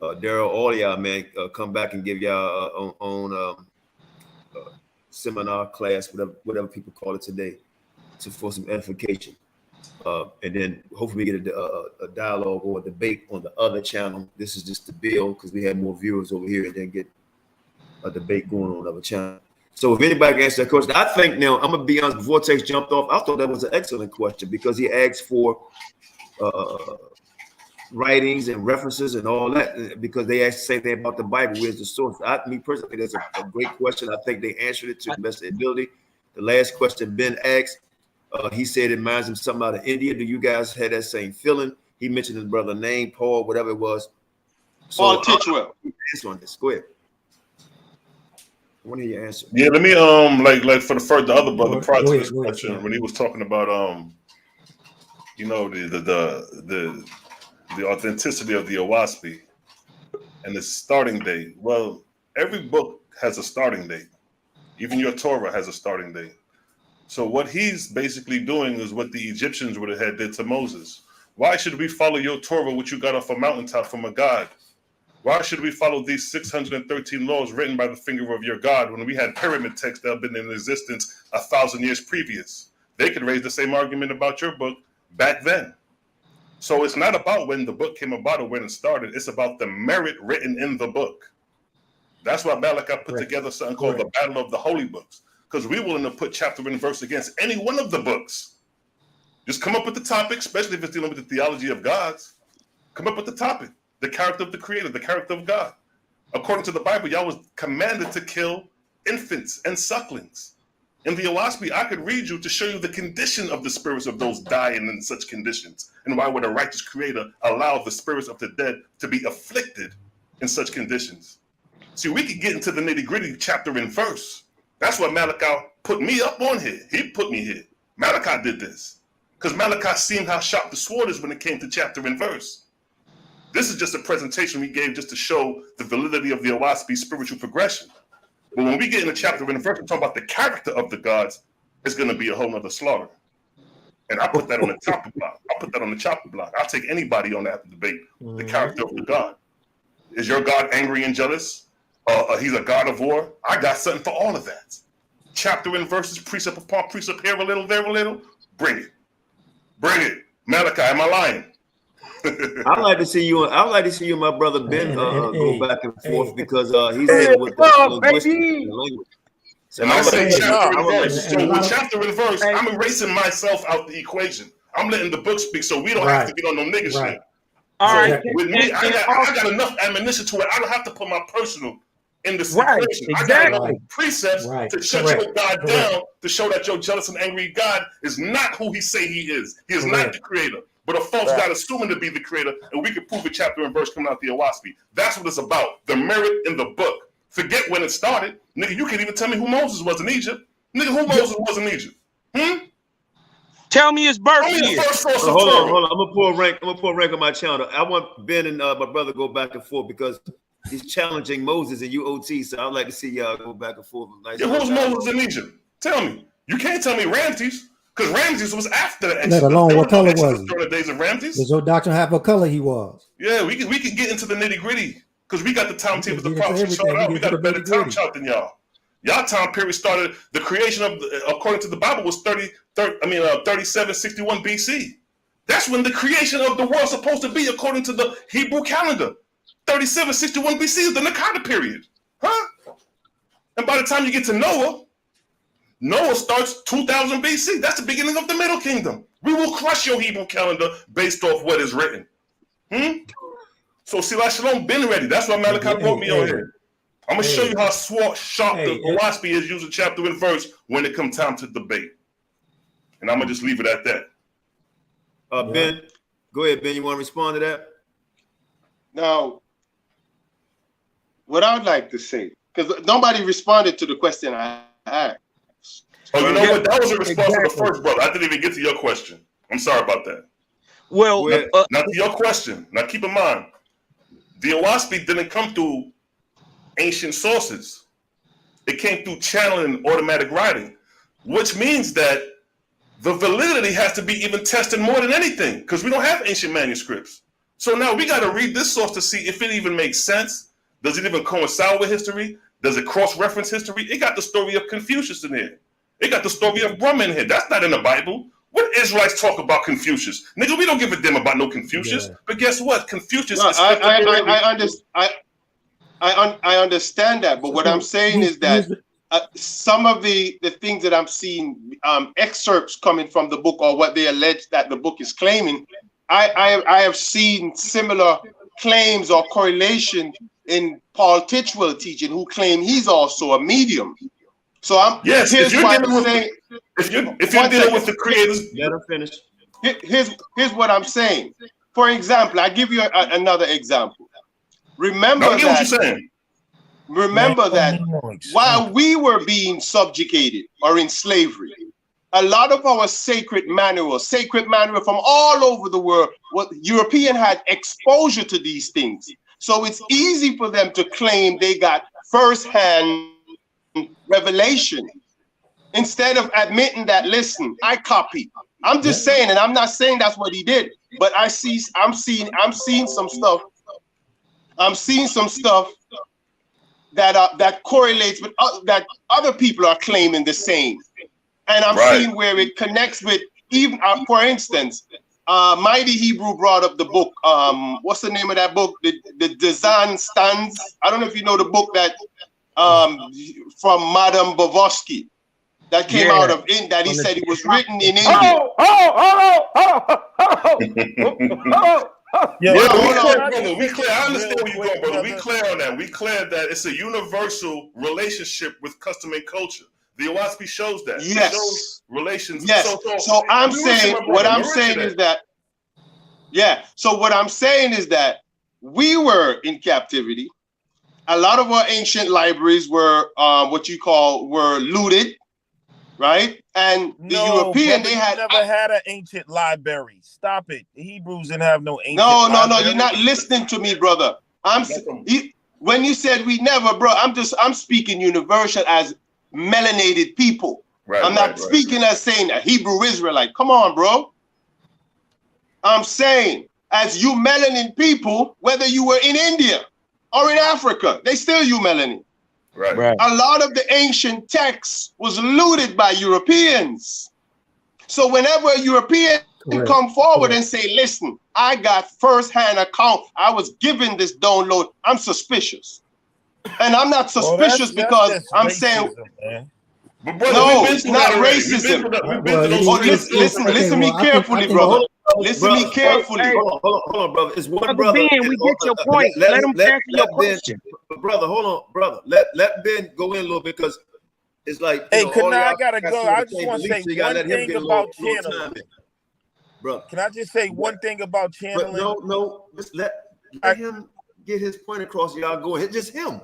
Daryl, all y'all, man, come back and give y'all own seminar, class, whatever people call it today, for some edification. And then hopefully we get a dialogue or a debate on the other channel. This is just the build, because we have more viewers over here, and then get a debate going on another channel. So if anybody can answer that question, I think now, I'm gonna be honest, before Tex jumped off, I thought that was an excellent question, because he asked for writings and references and all that, because they asked the same thing about the Bible. Where's the source? Me personally, that's a great question. I think they answered it to the best of their ability. The last question Ben asked, he said it reminds him something out of India. Do you guys have that same feeling? He mentioned his brother name, Paul, whatever it was. Paul Titchwell. Answer on this. Go ahead. I want to hear your answer. Yeah, let me like for the other brother prior to this question, when he was talking about the authenticity of the Awaspi and its starting date. Well, every book has a starting date. Even your Torah has a starting date. So what he's basically doing is what the Egyptians would have had did to Moses. Why should we follow your Torah, which you got off a mountaintop from a God? Why should we follow these 613 laws written by the finger of your God when we had pyramid texts that have been in existence 1,000 years previous? They could raise the same argument about your book back then. So it's not about when the book came about or when it started. It's about the merit written in the book. That's why Malachi put together something called the Battle of the Holy Books, because we're willing to put chapter and verse against any one of the books. Just come up with the topic, especially if it's dealing with the theology of gods. Come up with the topic, the character of the Creator, the character of God. According to the Bible, y'all was commanded to kill infants and sucklings. In the Owaspy, I could read you to show you the condition of the spirits of those dying in such conditions, and why would a righteous Creator allow the spirits of the dead to be afflicted in such conditions? See, we could get into the nitty-gritty chapter and verse. That's what Malachi put me up on here. He put me here. Malachi did this because Malachi seen how sharp the sword is when it came to chapter and verse. This is just a presentation we gave just to show the validity of the Owaspy spiritual progression. But when we get into chapter and verse, we're talking about the character of the gods, it's going to be a whole nother slaughter. And I put that on the chopper block. I put that on the chopper block. I'll take anybody on that debate. The character of the God. Is your God angry and jealous? He's a God of war? I got something for all of that. Chapter and verses, precept upon precept, here a little, there a little. Bring it. Bring it. Malachi, am I lying? I'd like to see you. I'd like to see you and my brother Ben go back and forth because he's dealing with the linguistic language. And I say chapter and verse. So with chapter and verse, I'm erasing myself out the equation. I'm letting the book speak, so we don't have to get on no nigga shit. All right. With me, I got enough ammunition to it. I don't have to put my personal in the situation. I got enough precepts to shut your God down to show that your jealous and angry God is not who he say he is. He is not the creator. But a false God assuming to be the creator, and we can prove a chapter and verse coming out the Owaspy. That's what it's about. The merit in the book. Forget when it started. Nigga, you can't even tell me who Moses was in Egypt. Nigga, who Moses was in Egypt? Tell me his birth year. Hold on. I'm gonna pull a rank on my channel. I want Ben and my brother go back and forth because he's challenging Moses and UOT. So I'd like to see y'all go back and forth. Who's Moses in Egypt? Tell me. You can't tell me Ramses. Because Ramses was after the Let alone what color was he? During the days of Ramses. Does your doctrine have what color he was? Yeah, we can get into the nitty gritty because we got the timetables, the prophecy showed up. We got a better time chart than y'all. Y'all time period started. The creation of, according to the Bible, was 3761 BC. That's when the creation of the world supposed to be, according to the Hebrew calendar. 3761 BC is the Nakada period, huh? And by the time you get to Noah starts 2000 BC. That's the beginning of the Middle Kingdom. We will crush your Hebrew calendar based off what is written. So SeLah Shalom been ready. That's why Malachi brought me on here. I'm going to show you how sharp the Owaspy is using chapter and verse when it comes time to debate. And I'm going to just leave it at that. Ben, go ahead, Ben. You want to respond to that? Now, what I would like to say, because nobody responded to the question I asked. Oh, you know what? That was a response to the first brother. I didn't even get to your question. I'm sorry about that. Well, not to your question. Now, keep in mind, the Owaspy didn't come through ancient sources. It came through channeling automatic writing, which means that the validity has to be even tested more than anything because we don't have ancient manuscripts. So now we got to read this source to see if it even makes sense. Does it even coincide with history? Does it cross-reference history? It got the story of Confucius in here. It got the story of Brahma in here. That's not in the Bible. What Israelites talk about Confucius? Nigga, we don't give a damn about no Confucius. Yeah. But guess what? Confucius is... I understand that. But what I'm saying is that some of the things that I'm seeing, excerpts coming from the book or what they allege that the book is claiming, I have seen similar claims or correlation in Paul Titchwell teaching, who claim he's also a medium. So if you're dealing with the creators, let him finish. Here's what I'm saying. For example, I give you another example. Remember that while we were being subjugated or in slavery, a lot of our sacred manual from all over the world, what European had exposure to these things. So it's easy for them to claim they got firsthand revelation instead of admitting that, listen, I copy. I'm just saying, and I'm not saying that's what he did, but I'm seeing some stuff. I'm seeing some stuff that correlates with that other people are claiming the same. And I'm seeing where it connects with even, for instance, Mighty Hebrew brought up the book. What's the name of that book? The Design Stands. I don't know if you know the book that from Madame Blavatsky that came out of India that he said it was written in India. Hold on. Yeah, Yeah, we clear. I understand where you're going, brother. We clear on that. We clear that it's a universal relationship with custom and culture. The OSP shows that. Yes. It shows relations. Yes. So I'm saying, what I'm saying is that, so what I'm saying is that we were in captivity. A lot of our ancient libraries were were looted, right? And the European, brother, they had never had an ancient library. Stop it. The Hebrews didn't have no ancient No, library. you're not listening to me, brother. When you said we never, bro, I'm speaking universal as melanated people. Right, I'm not speaking as saying a Hebrew Israelite. Come on, bro. I'm saying as you melanin people, whether you were in India or in Africa, they still you melanin. Right. A lot of the ancient texts was looted by Europeans. So whenever a European come forward and say, listen, I got first-hand account, I was given this download, I'm suspicious. And I'm not suspicious because I'm saying, but brother, no, it's not racism. Listen to me carefully, brother. Listen to me carefully. Hold on, brother. It's one brother. Ben, we get your point. Let him answer your question. Brother, hold on, brother. Let Ben go in a little bit because it's like. Hey, I gotta go. I just want to say one thing about channeling. Brother, can I just say one thing about channeling? No. Just let him get his point across. Y'all go ahead. Just him.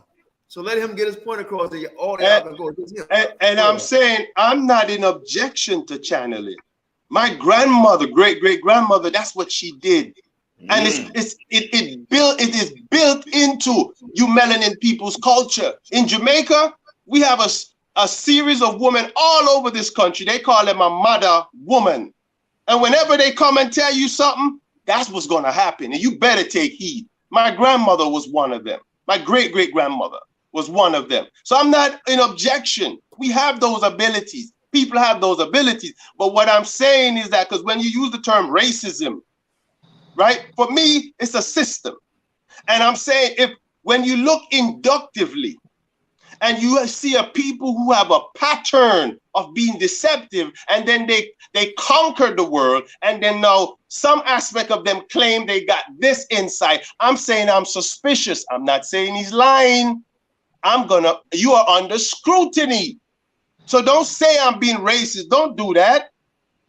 So let him get his point across. All y'all can go. Just him. And I'm saying I'm not in objection to channeling. My grandmother, great-great-grandmother, that's what she did. And it is built into you melanin people's culture. In Jamaica, we have a series of women all over this country. They call them a mother woman. And whenever they come and tell you something, that's what's going to happen. And you better take heed. My grandmother was one of them. My great-great-grandmother was one of them. So I'm not in objection. We have those abilities. People have those abilities. But what I'm saying is that because when you use the term racism, right? For me, it's a system. And I'm saying when you look inductively and you see a people who have a pattern of being deceptive and then they conquer the world and then now some aspect of them claim they got this insight. I'm saying I'm suspicious. I'm not saying he's lying. You are under scrutiny. So don't say I'm being racist. Don't do that.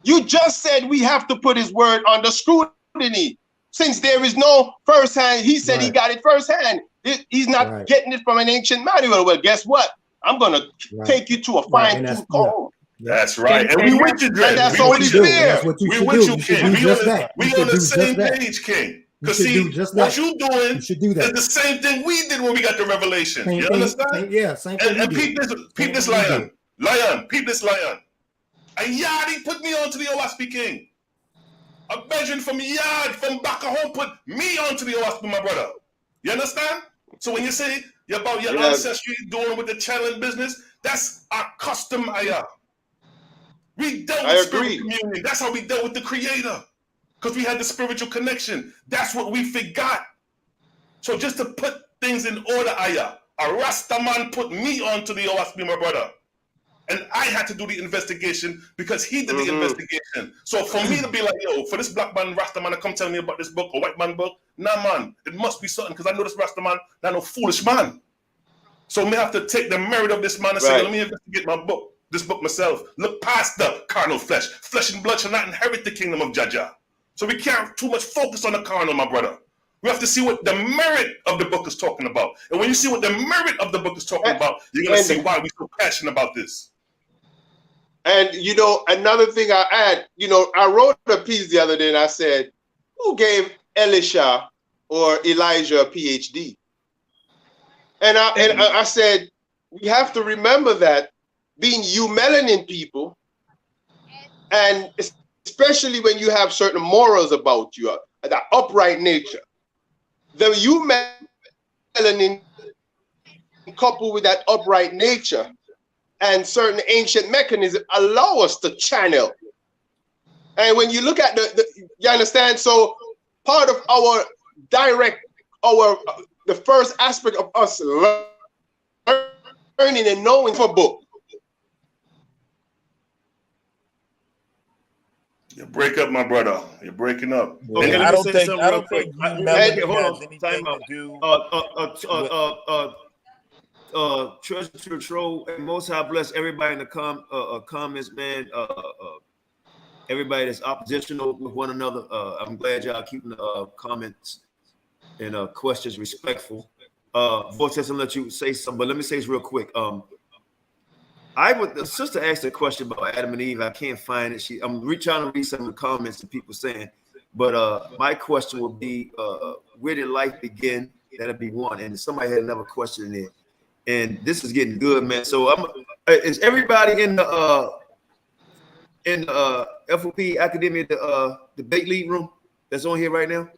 You just said we have to put his word under scrutiny. Since there is no firsthand, he said he got it firsthand. He's not getting it from an ancient manual. Well, guess what? I'm going to take you to a fine-tooth comb. That's right. And we with you, Dre. And that's only fair. We with you, King. We on the same page, King. Because see, what you doing is the same thing we did when we got the revelation. You understand? Same thing. And peep this lion. Peep this lion. A yardie put me onto the OSP King. A Benjamin from yard from back home put me onto the OSP, my brother. You understand? So when you say about your ancestry doing with the channeling business, that's our custom ayah. We dealt with spiritual communion. That's how we dealt with the Creator. Because we had the spiritual connection. That's what we forgot. So just to put things in order, ayah, a Rasta man put me onto the OSP, my brother. And I had to do the investigation because he did the investigation. So for me to be like, yo, for this black man, Rasta man to come tell me about this book, a white man book, nah, man, it must be something because I know this Rasta man, not no foolish man. So me have to take the merit of this man and say, let me investigate this book myself. Look past the carnal flesh. Flesh and blood shall not inherit the kingdom of Jaja. So we can't too much focus on the carnal, my brother. We have to see what the merit of the book is talking about. And when you see what the merit of the book is talking about, you're going to see why we're so passionate about this. And, another thing I add, I wrote a piece the other day and I said, who gave Elisha or Elijah a PhD? And I said, we have to remember that being you melanin people, and especially when you have certain morals about you, that upright nature, the you melanin coupled with that upright nature and certain ancient mechanisms allow us to channel. And when you look at you understand? So part of our the first aspect of us learning and knowing for book You break up, my brother. You're breaking up. Okay, let I me don't say think something I real don't quick. think humility Hold has on, anything time to out. do. Treasure to the troll, and Most High bless everybody in the comments, man. Everybody that's oppositional with one another. I'm glad y'all keeping the comments and questions respectful. Vortex, I'll let you say something, but let me say this real quick. The sister asked a question about Adam and Eve. I can't find it. I'm trying to read some of the comments that people saying, but my question would be, where did life begin? That'd be one. And somebody had another question in there, and this is getting good, man. So is everybody in the F.O.P.E Academia, the debate league room that's on here right now?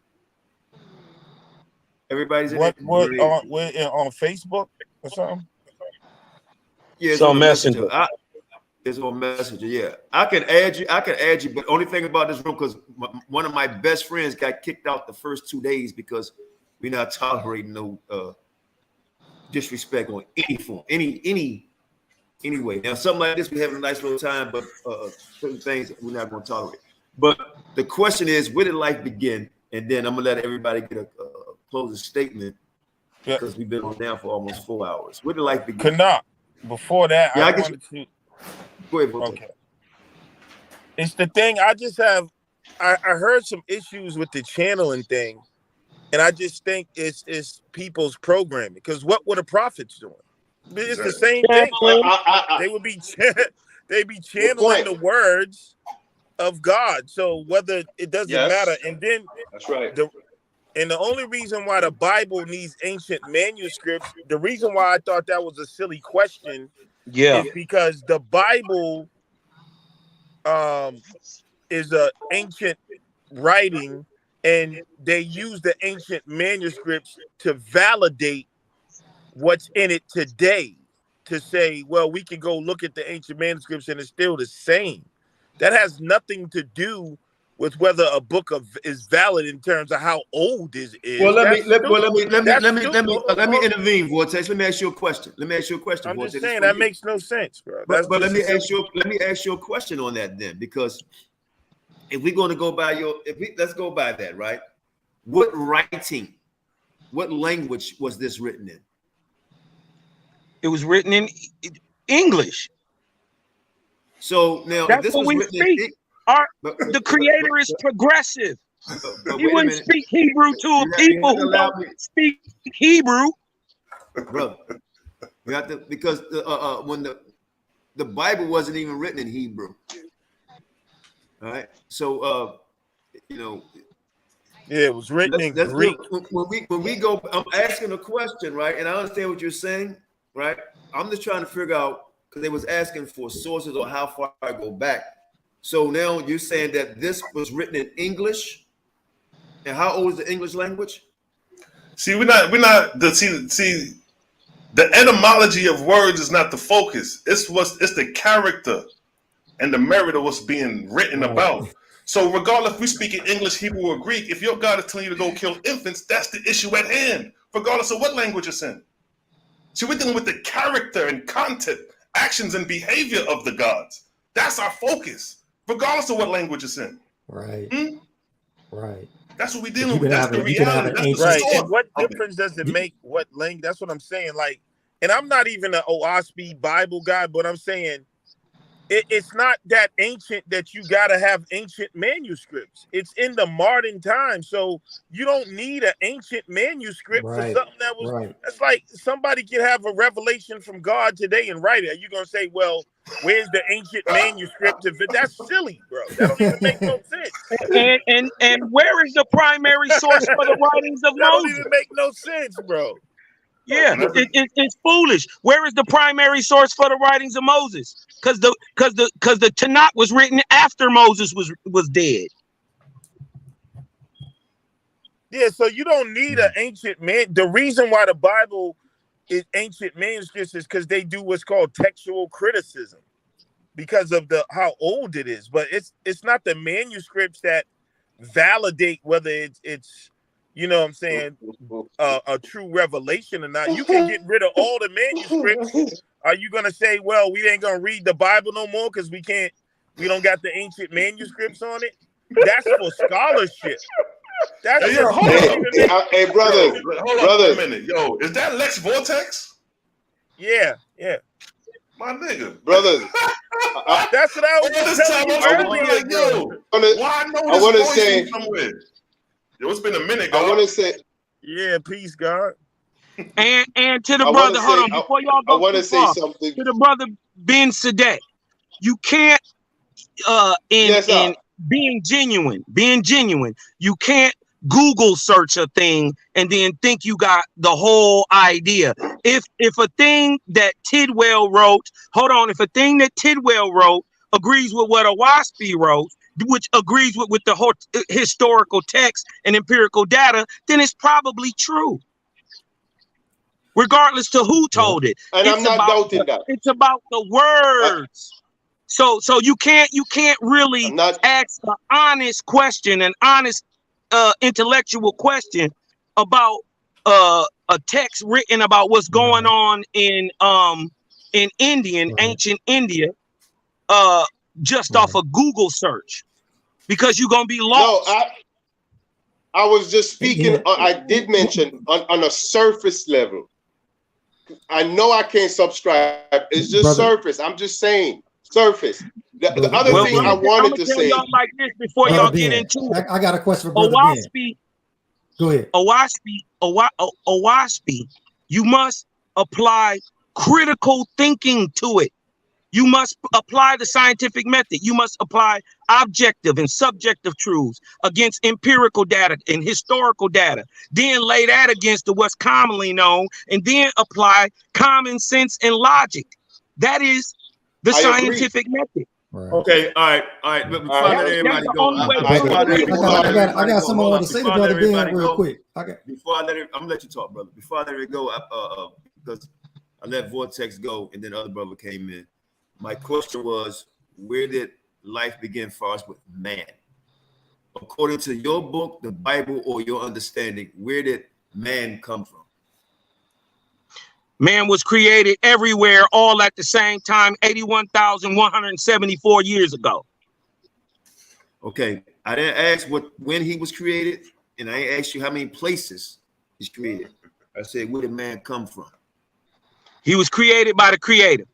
Everybody's in What it. on Facebook or something? Yeah, it's on Messenger. It's on Messenger. Yeah, I can add you. But only thing about this room, because one of my best friends got kicked out the first 2 days because we're not tolerating no disrespect on any form, any way. Now, something like this, we having a nice little time, but certain things we're not going to tolerate. But the question is, where did life begin? And then I'm gonna let everybody get a closing statement because we've been on now for almost 4 hours. Where did life begin? Qanath. Before that, yeah, I wanted to. Go ahead, okay. It's the thing. I just have. I heard some issues with the channeling thing, and I just think it's people's programming. Because what were the prophets doing? It's the same thing. They be channeling the words of God. So whether it doesn't matter, and then that's right. And the only reason why the Bible needs ancient manuscripts, the reason why I thought that was a silly question, is because the Bible is an ancient writing, and they use the ancient manuscripts to validate what's in it today, to say, well, we can go look at the ancient manuscripts and it's still the same. That has nothing to do with whether a book is valid in terms of how old it is. Well, let me intervene, Vortex. Let me ask you a question. I'm Vortex. just saying that makes no sense, bro. But let me ask you a question on that then, because if we're going to go by let's go by that, right? What language was this written in? It was written in English. So now that's what we speak. The Creator is progressive. He wouldn't speak Hebrew to a people who don't speak Hebrew. Brother, you have to, because when the Bible wasn't even written in Hebrew. All right. So yeah, it was written in Greek. When we go, I'm asking a question, right? And I understand what you're saying, right? I'm just trying to figure out, because they was asking for sources or how far I go back. So now you're saying that this was written in English, and how old is the English language? See, we're not the etymology of words is not the focus. It's the character and the merit of what's being written about. So regardless if we speak in English, Hebrew, or Greek, if your God is telling you to go kill infants, that's the issue at hand, regardless of what language it's in. See, we're dealing with the character and content, actions and behavior of the gods. That's our focus, regardless of what language it's in. Right. Right. That's what we're dealing with. That's the reality. Right. And what difference does it make what language? That's what I'm saying. Like, and I'm not even an OSP Bible guy, but I'm saying it's not that ancient that you got to have ancient manuscripts. It's in the modern time. So you don't need an ancient manuscript for something that was, that's like somebody could have a revelation from God today and write it. Are you going to say, well, where's the ancient manuscript of it? That's silly, bro. That don't even make no sense. And where is the primary source for the writings of Moses? That don't even make no sense, bro. Yeah, it's foolish. Where is the primary source for the writings of Moses? Because the Qanath was written after Moses was dead. Yeah, so you don't need an ancient man. The reason why the Bible is ancient manuscripts is because they do what's called textual criticism because of how old it is. But it's not the manuscripts that validate whether it's you know what I'm saying, a true revelation or not. You can get rid of all the manuscripts. Are you going to say, well, we ain't going to read the Bible no more because we can't We don't got the ancient manuscripts on it. That's for scholarship. That's Hey, yo, for hold up. Hey, brothers, Hold up a minute. Yo, is that Lex Vortex? Yeah. My nigga. Brothers. That's what I was telling you earlier. Like, yo, why I know this voice from somewhere? Yo, it's been a minute, God. I want to say. Yeah, peace, God. And to the brother, hold on, before y'all go, I want to say something to the brother Ben Sadat. You can't in being genuine, you can't Google search a thing and then think you got the whole idea. If a thing that Tidwell wrote, if a thing that Tidwell wrote agrees with what Yahawashi wrote, which agrees with the whole historical text and empirical data, then it's probably true. Regardless to who told it. And I'm not doubting that. It's about the words. So you can't really ask an honest question, an honest intellectual question about a text written about what's going on in ancient India just off a Google search, because you're gonna be lost. No, I was just speaking. I did mention on a surface level. I know I can't subscribe. It's just surface. I'm just saying surface. The other thing I wanted to say, like this before y'all get into it. I got a question for Brother Ben. Go ahead. Yahawashi, you must apply critical thinking to it. You must apply the scientific method. You must apply objective and subjective truths against empirical data and historical data. Then lay that against what's commonly known, and then apply common sense and logic. That is the scientific method. Right. Okay, all right. But before I let everybody go, I got something I want to say to Brother Ben real quick. Before I let it, I'm gonna let you talk, brother. Before I let it go, because I let Vortex go, and then other brother came in. My question was, where did life begin for us with man? According to your book, the Bible, or your understanding, where did man come from? Man was created everywhere, all at the same time, 81,174 years ago. Okay, I didn't ask when he was created, and I didn't ask you how many places he's created. I said, where did man come from? He was created by the Creator.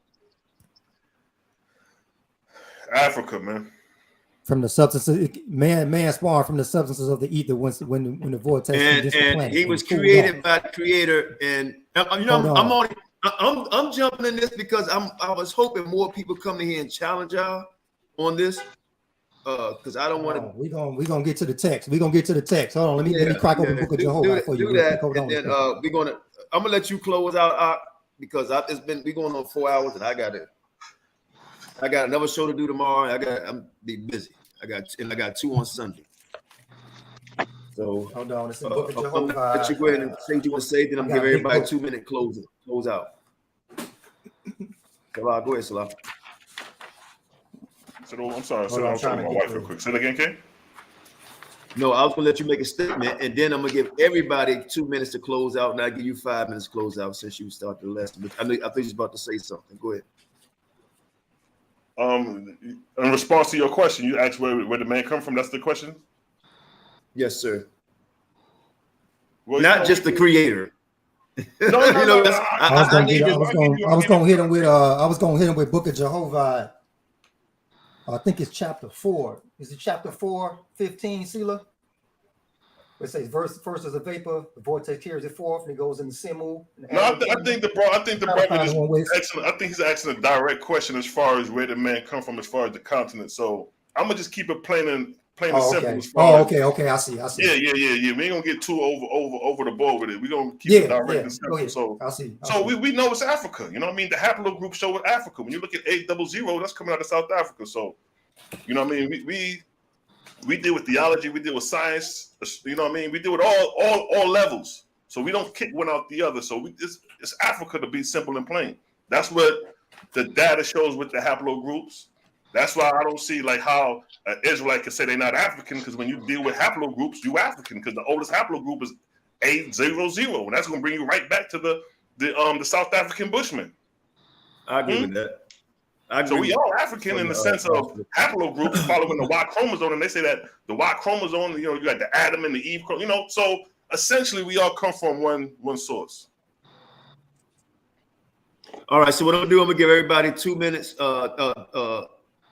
Africa, man. From the substances, man spawned from the substances of the ether when the vortex. And he was created by the Creator. And I'm jumping in this because I was hoping more people come in here and challenge y'all on this. Because I don't want to. We're gonna get to the text. We're gonna get to the text. Hold on, let me crack open the book of Jehovah for you. Do that, and then I'm gonna let you close out because we're going on 4 hours, and I got another show to do tomorrow. I'm be busy. I got 2 on Sunday. So hold on, it's the book of Jehovah. Let you go ahead and say what you want to say. Then I'm gonna give everybody 2 minute close out. SeLah, go ahead, SeLah. I'm sorry. I'm talking to my wife real quick. Say it again, King. No, I was gonna let you make a statement, and then I'm gonna give everybody 2 minutes to close out, and I'll give you 5 minutes to close out since you started the last. But I think you're about to say something. Go ahead. In response to your question, you asked where the man come from. That's the question. Yes, sir. Well, not just the Creator. No. I was gonna hit him with Book of Jehovah. I think it's chapter 4. Is it chapter 4:15, SeLah? It says first is a vapor, the vortex carries it forth, and it goes into Simu. No, I think the brother is excellent. I think he's asking a direct question as far as where the man come from, as far as the continent. So I'm gonna just keep it plain and simple. As far okay. I see. Yeah. We ain't gonna get too over the board with it. We're gonna keep it direct and simple. So I see. We know it's Africa. You know what I mean? The haplogroup show with Africa. When you look at 800, that's coming out of South Africa. So you know what I mean? We deal with theology, we deal with science, you know what I mean? We deal with all levels. So we don't kick one out the other. So it's Africa, to be simple and plain. That's what the data shows with the haplogroups. That's why I don't see like how an Israelite can say they're not African, because when you deal with haplogroups, you African, because the oldest haplogroup is 800, and that's going to bring you right back to the South African Bushmen. I agree with that. So we all African in the sense of haplogroup following the Y chromosome, and they say that the Y chromosome, you know, you got the Adam and the Eve, you know. So essentially, we all come from one source. All right. So what I'm gonna do, I'm gonna give everybody 2 minutes. Daryl,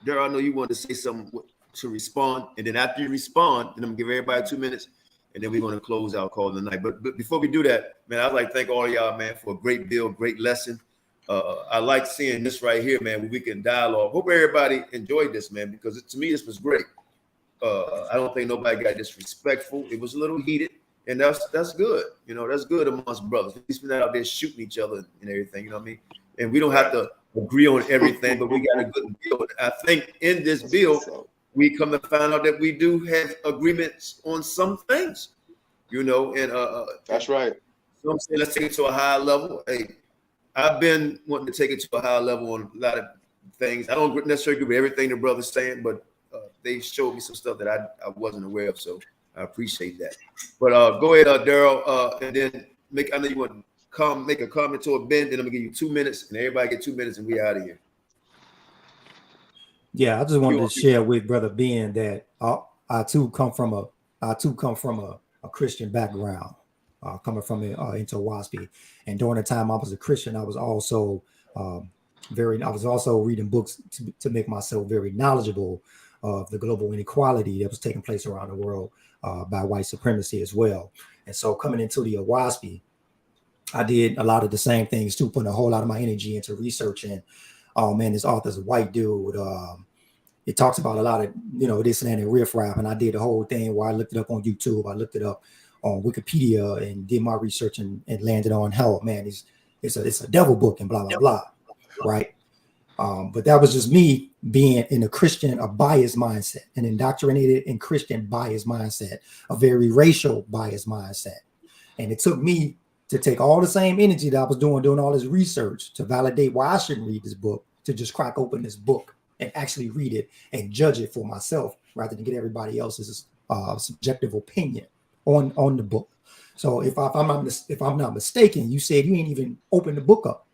I know you wanted to say something to respond, and then after you respond, then I'm gonna give everybody 2 minutes, and then we're gonna close out call the night. But before we do that, man, I'd like to thank all of y'all, man, for a great bill, great lesson. I like seeing this right here, man, where we can dialogue. Hope everybody enjoyed this, man, because to me this was great. I don't think nobody got disrespectful. It was a little heated, and that's good. You know, that's good amongst brothers. At least we're not out there shooting each other and everything. You know what I mean? And we don't have to agree on everything, but we got a good bill. I think in this bill, we come to find out that we do have agreements on some things. You know, and that's right. So I'm saying let's take it to a higher level. Hey, I've been wanting to take it to a higher level on a lot of things. I don't necessarily agree with everything the brother's saying, but they showed me some stuff that I wasn't aware of, so I appreciate that. But go ahead, Daryl, and then I know you want to make a comment to it, Ben. Then I'm gonna give you 2 minutes, and everybody get 2 minutes, and we out of here. Yeah, I just wanted to share with Brother Ben that I too come from a Christian background. Coming from into WASP, and during the time I was a Christian, I was also reading books to make myself very knowledgeable of the global inequality that was taking place around the world by white supremacy as well. And so coming into the WASP, I did a lot of the same things too, putting a whole lot of my energy into researching. Oh man, this author's a white dude. It talks about a lot of, you know, this and that and riffraff, and I did the whole thing where I looked it up on YouTube, I looked it up on Wikipedia and did my research and landed on how, man, it's a devil book and blah blah blah, right? But that was just me being in a biased mindset, an indoctrinated and Christian biased mindset, a very racial biased mindset. And it took me to take all the same energy that I was doing all this research to validate why I shouldn't read this book, to just crack open this book and actually read it and judge it for myself rather than get everybody else's subjective opinion on the book. So if I'm not mistaken, you said you ain't even opened the book up,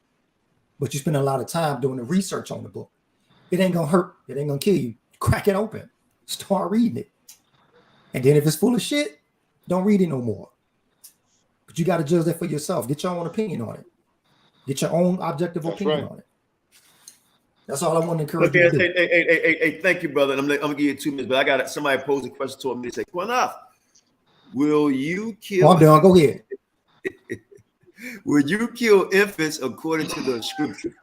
but you spend a lot of time doing the research on the book. It ain't gonna hurt. It ain't gonna kill you. Crack it open. Start reading it. And then if it's full of shit, don't read it no more. But you got to judge that for yourself. Get your own opinion on it. Get your own objective opinion on it. That's all I want to encourage you to do. Hey, thank you, brother. I'm gonna give you 2 minutes, but I got somebody posed a question to me. They say, Qanath, will you kill? I'm done. Go ahead. Will you kill infants according to the scripture?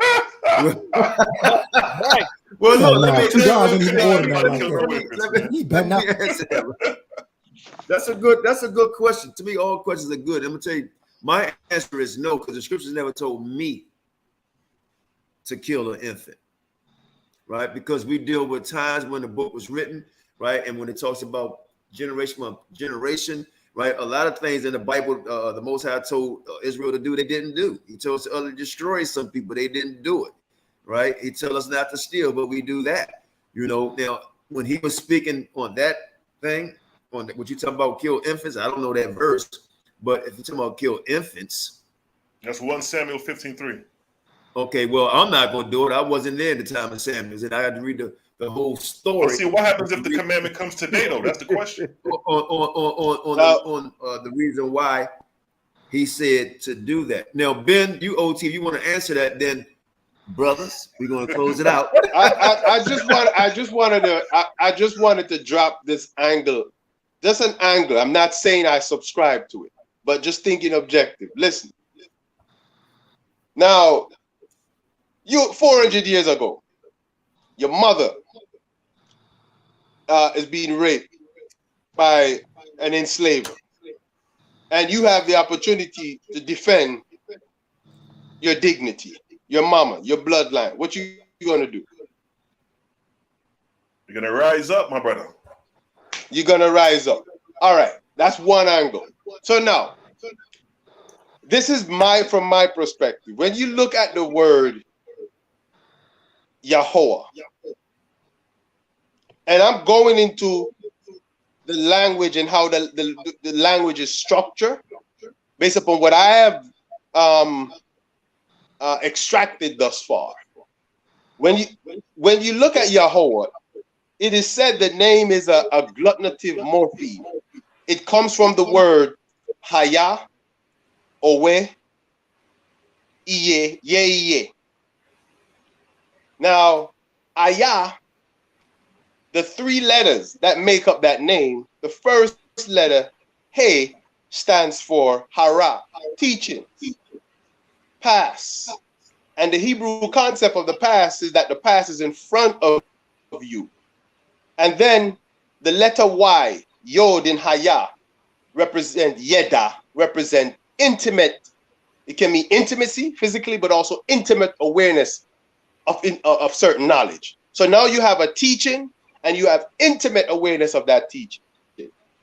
Well, no, let me answer that. That's a good question. To me, all questions are good. I'm gonna tell you, my answer is no, because the scriptures never told me to kill an infant, right? Because we deal with times when the book was written, right? And when it talks about generation, right? A lot of things in the Bible, the Most High told Israel to do, they didn't do. He told us to destroy some people, they didn't do it, right? He told us not to steal, but we do that. You know, now when he was speaking on that thing, on what you talking about, kill infants, I don't know that verse, but if you're talking about kill infants, that's 1 Samuel 15:3. Okay, well, I'm not going to do it. I wasn't there at the time of Samuel, and I had to read the whole story. Well, see, what happens if the commandment comes today, though? That's the question. on the reason why he said to do that. Now, Ben, you OT, if you want to answer that, then brothers, we're going to close it out. I just wanted to drop this angle, just an angle. I'm not saying I subscribe to it, but just thinking objective. Listen. Now, 400 years ago, your mother is being raped by an enslaver, and you have the opportunity to defend your dignity, your mama, your bloodline. What you gonna do? You're gonna rise up, my brother. You're gonna rise up. All right, that's one angle. So now, this is from my perspective. When you look at the word Yahweh, and I'm going into the language and how the language is structured based upon what I have extracted thus far. When you look at Yahweh, it is said the name is a glutnative morpheme. It comes from the word Haya, Owe, Iye, Ye. Now, Aya, the three letters that make up that name, the first letter, He, stands for Hara, teaching, pass. And the Hebrew concept of the past is that the past is in front of you. And then the letter Y, Yod in Haya, represent Yeda, represent intimate. It can be intimacy physically, but also intimate awareness of certain knowledge. So now you have a teaching and you have intimate awareness of that teaching.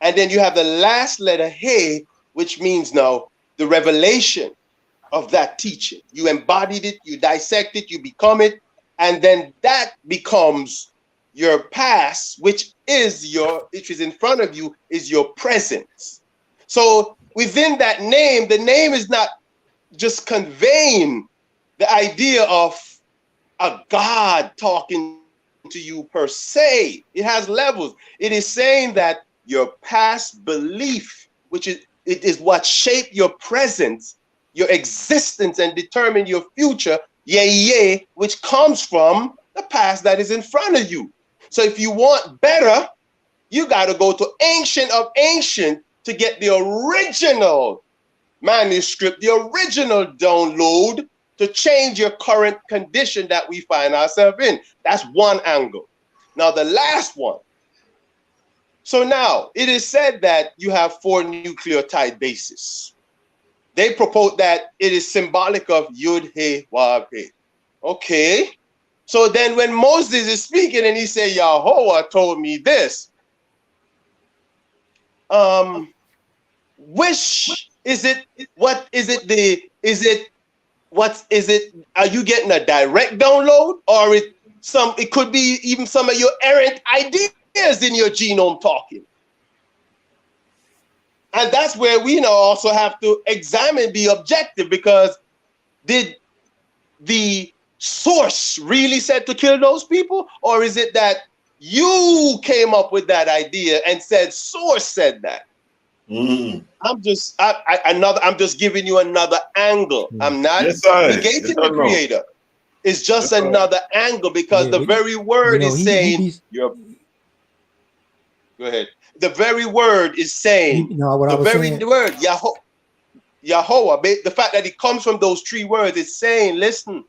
And then you have the last letter, He, which means now the revelation of that teaching. You embodied it, you dissect it, you become it, and then that becomes your past, which is in front of you, is your presence. So within that name, the name is not just conveying the idea of a God talking to you per se. It has levels. It is saying that your past belief, it is what shaped your presence, your existence, and determine your future, which comes from the past that is in front of you. So if you want better, you got to go to ancient of ancient to get the original manuscript, the original download to change your current condition that we find ourselves in. That's one angle. Now the last one. So now it is said that you have 4 nucleotide bases. They propose that it is symbolic of Yud, He, Wav, He. Okay. So then when Moses is speaking and he said, Yahweh told me this, which is it? What is it? Are you getting a direct download, or it could be even some of your errant ideas in your genome talking? And that's where we now also have to examine, be objective, because did the source really said to kill those people, or is it that you came up with that idea and said source said that? I'm just giving you another angle. I'm not negating the creator. It's just another angle, because the very word is saying go ahead. The very word is saying word Yahweh, the fact that it comes from those 3 words is saying, listen,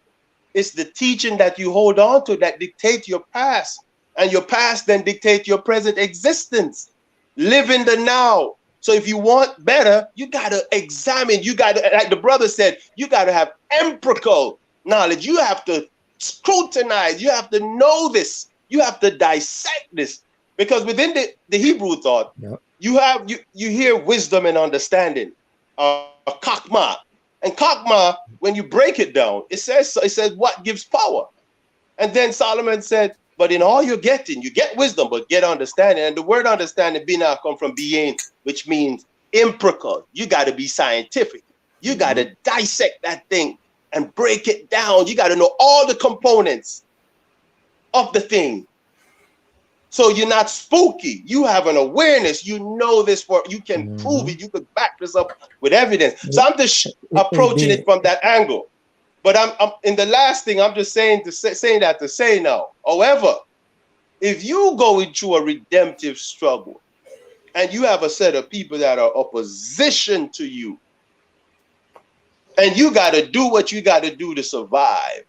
it's the teaching that you hold on to that dictate your past, and your past then dictate your present existence. Live in the now. So if you want better, you got to examine, you got to, like the brother said, you got to have empirical knowledge. You have to scrutinize, you have to know this, you have to dissect this, because within the Hebrew thought, you hear wisdom and understanding, Chokmah. And Chokmah, when you break it down, it says what gives power. And then Solomon said, but in all you're getting, you get wisdom, but get understanding. And the word understanding, bina, come from being, which means empirical. You got to be scientific. You got to dissect that thing and break it down. You got to know all the components of the thing. So you're not spooky. You have an awareness. You know this work. You can prove it. You could back this up with evidence. So I'm just approaching it from that angle. But I'm in the last thing, I'm just saying that to say now. However, if you go into a redemptive struggle and you have a set of people that are opposition to you, and you got to do what you got to do to survive.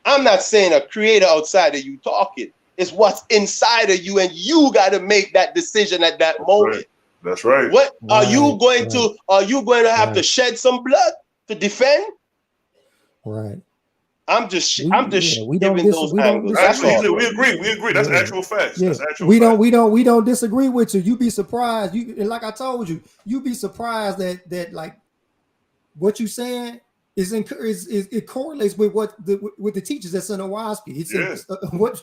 I'm not saying a creator outside of you talking. It's what's inside of you, and you got to make that decision at that moment. That's right. What are you going to? Are you going to have to shed some blood to defend? Right. I'm just giving those angles. Actually, we agree. That's actual facts. Yeah. That's actual we facts. don't disagree with you. You'd be surprised. And like I told you, you'd be surprised that like what you're saying it correlates with with the teachers that's in WASP.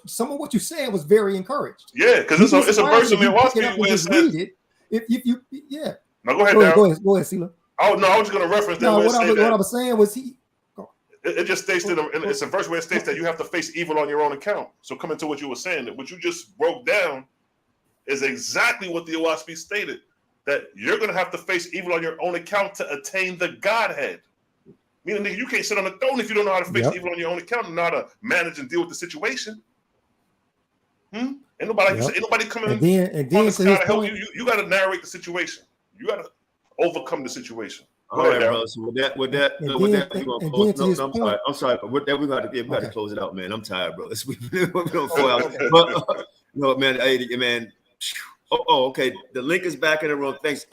Some of what you said was very encouraged. Yeah, because it's a person in WASP where says, read it. If you No, go ahead, Go ahead, SeLah. Oh no, I was just gonna reference that. No, what I was saying was It just states that it's a verse where it states that you have to face evil on your own account. So coming to what you were saying, that what you just broke down is exactly what the OSP stated, that you're going to have to face evil on your own account to attain the Godhead. Meaning, nigga, you can't sit on the throne if you don't know how to face evil on your own account and know how to manage and deal with the situation. Ain't nobody, ain't nobody coming and then to help you. You got to narrate the situation. You got to overcome the situation. All right, bro. So with that, we're gonna close. I'm sorry, but with that, we got to close it out, man. I'm tired, bro. We're on 4 hours. But no, man, man. Okay. The link is back in the room. Thanks.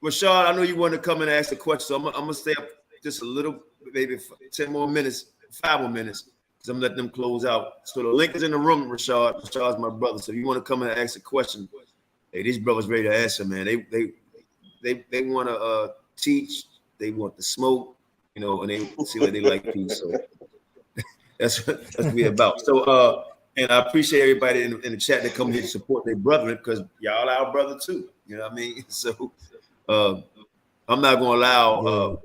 Rashad, I know you want to come and ask a question, so I'm gonna stay up just a little, maybe 10 more minutes, 5 more minutes, because I'm letting them close out. So the link is in the room, Rashad. Rashad's my brother. So if you want to come and ask a question, hey, these brothers ready to answer, man. They want to teach, they want to smoke, and they see what they like peace. So that's what we're about. So and I appreciate everybody in the chat that come here to support their brethren, because y'all our brother too. You know what I mean? So I'm not gonna allow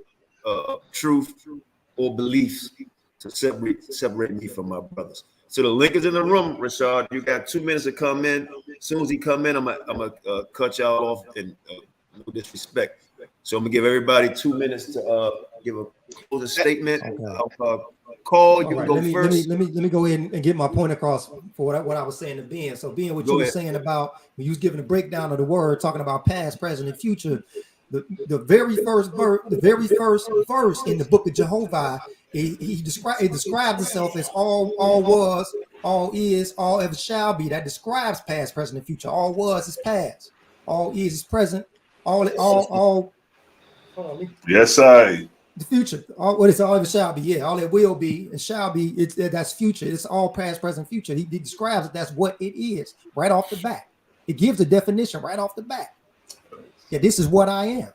truth or beliefs to separate me from my brothers. So the link is in the room, Rashad. You got 2 minutes to come in. As soon as he come in, I'm gonna cut y'all off and no disrespect. So I'm gonna give everybody 2 minutes to give a closing statement. Okay. Call, you can go first. Let me go ahead and get my point across for what I was saying to Ben. So Ben, what you were saying about when you was giving a breakdown of the word, talking about past, present, and future, the very first verse in the book of Jehovah, it describes itself as all was, all is, all ever shall be. That describes past, present, and future. All was is past, all is present, all. Yes, I. The future, all ever shall be, all it will be and shall be. That's future. It's all past, present, future. He describes it. That's what it is right off the bat. It gives a definition right off the bat. Yeah, this is what I am.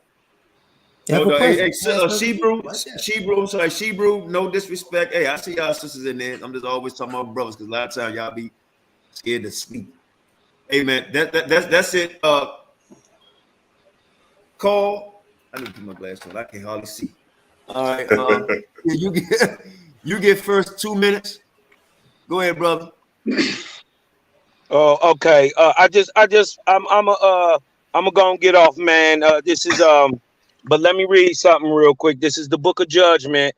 Shebrew, no disrespect. Hey, I see y'all sisters in there. I'm just always talking about brothers, because a lot of times y'all be scared to speak. Hey man, that's it. Call. I need to put my glasses on. I can hardly see. All right. You get first 2 minutes. Go ahead, brother. Oh, okay. I'm gonna get off, man. This is but let me read something real quick. This is the book of Judgment,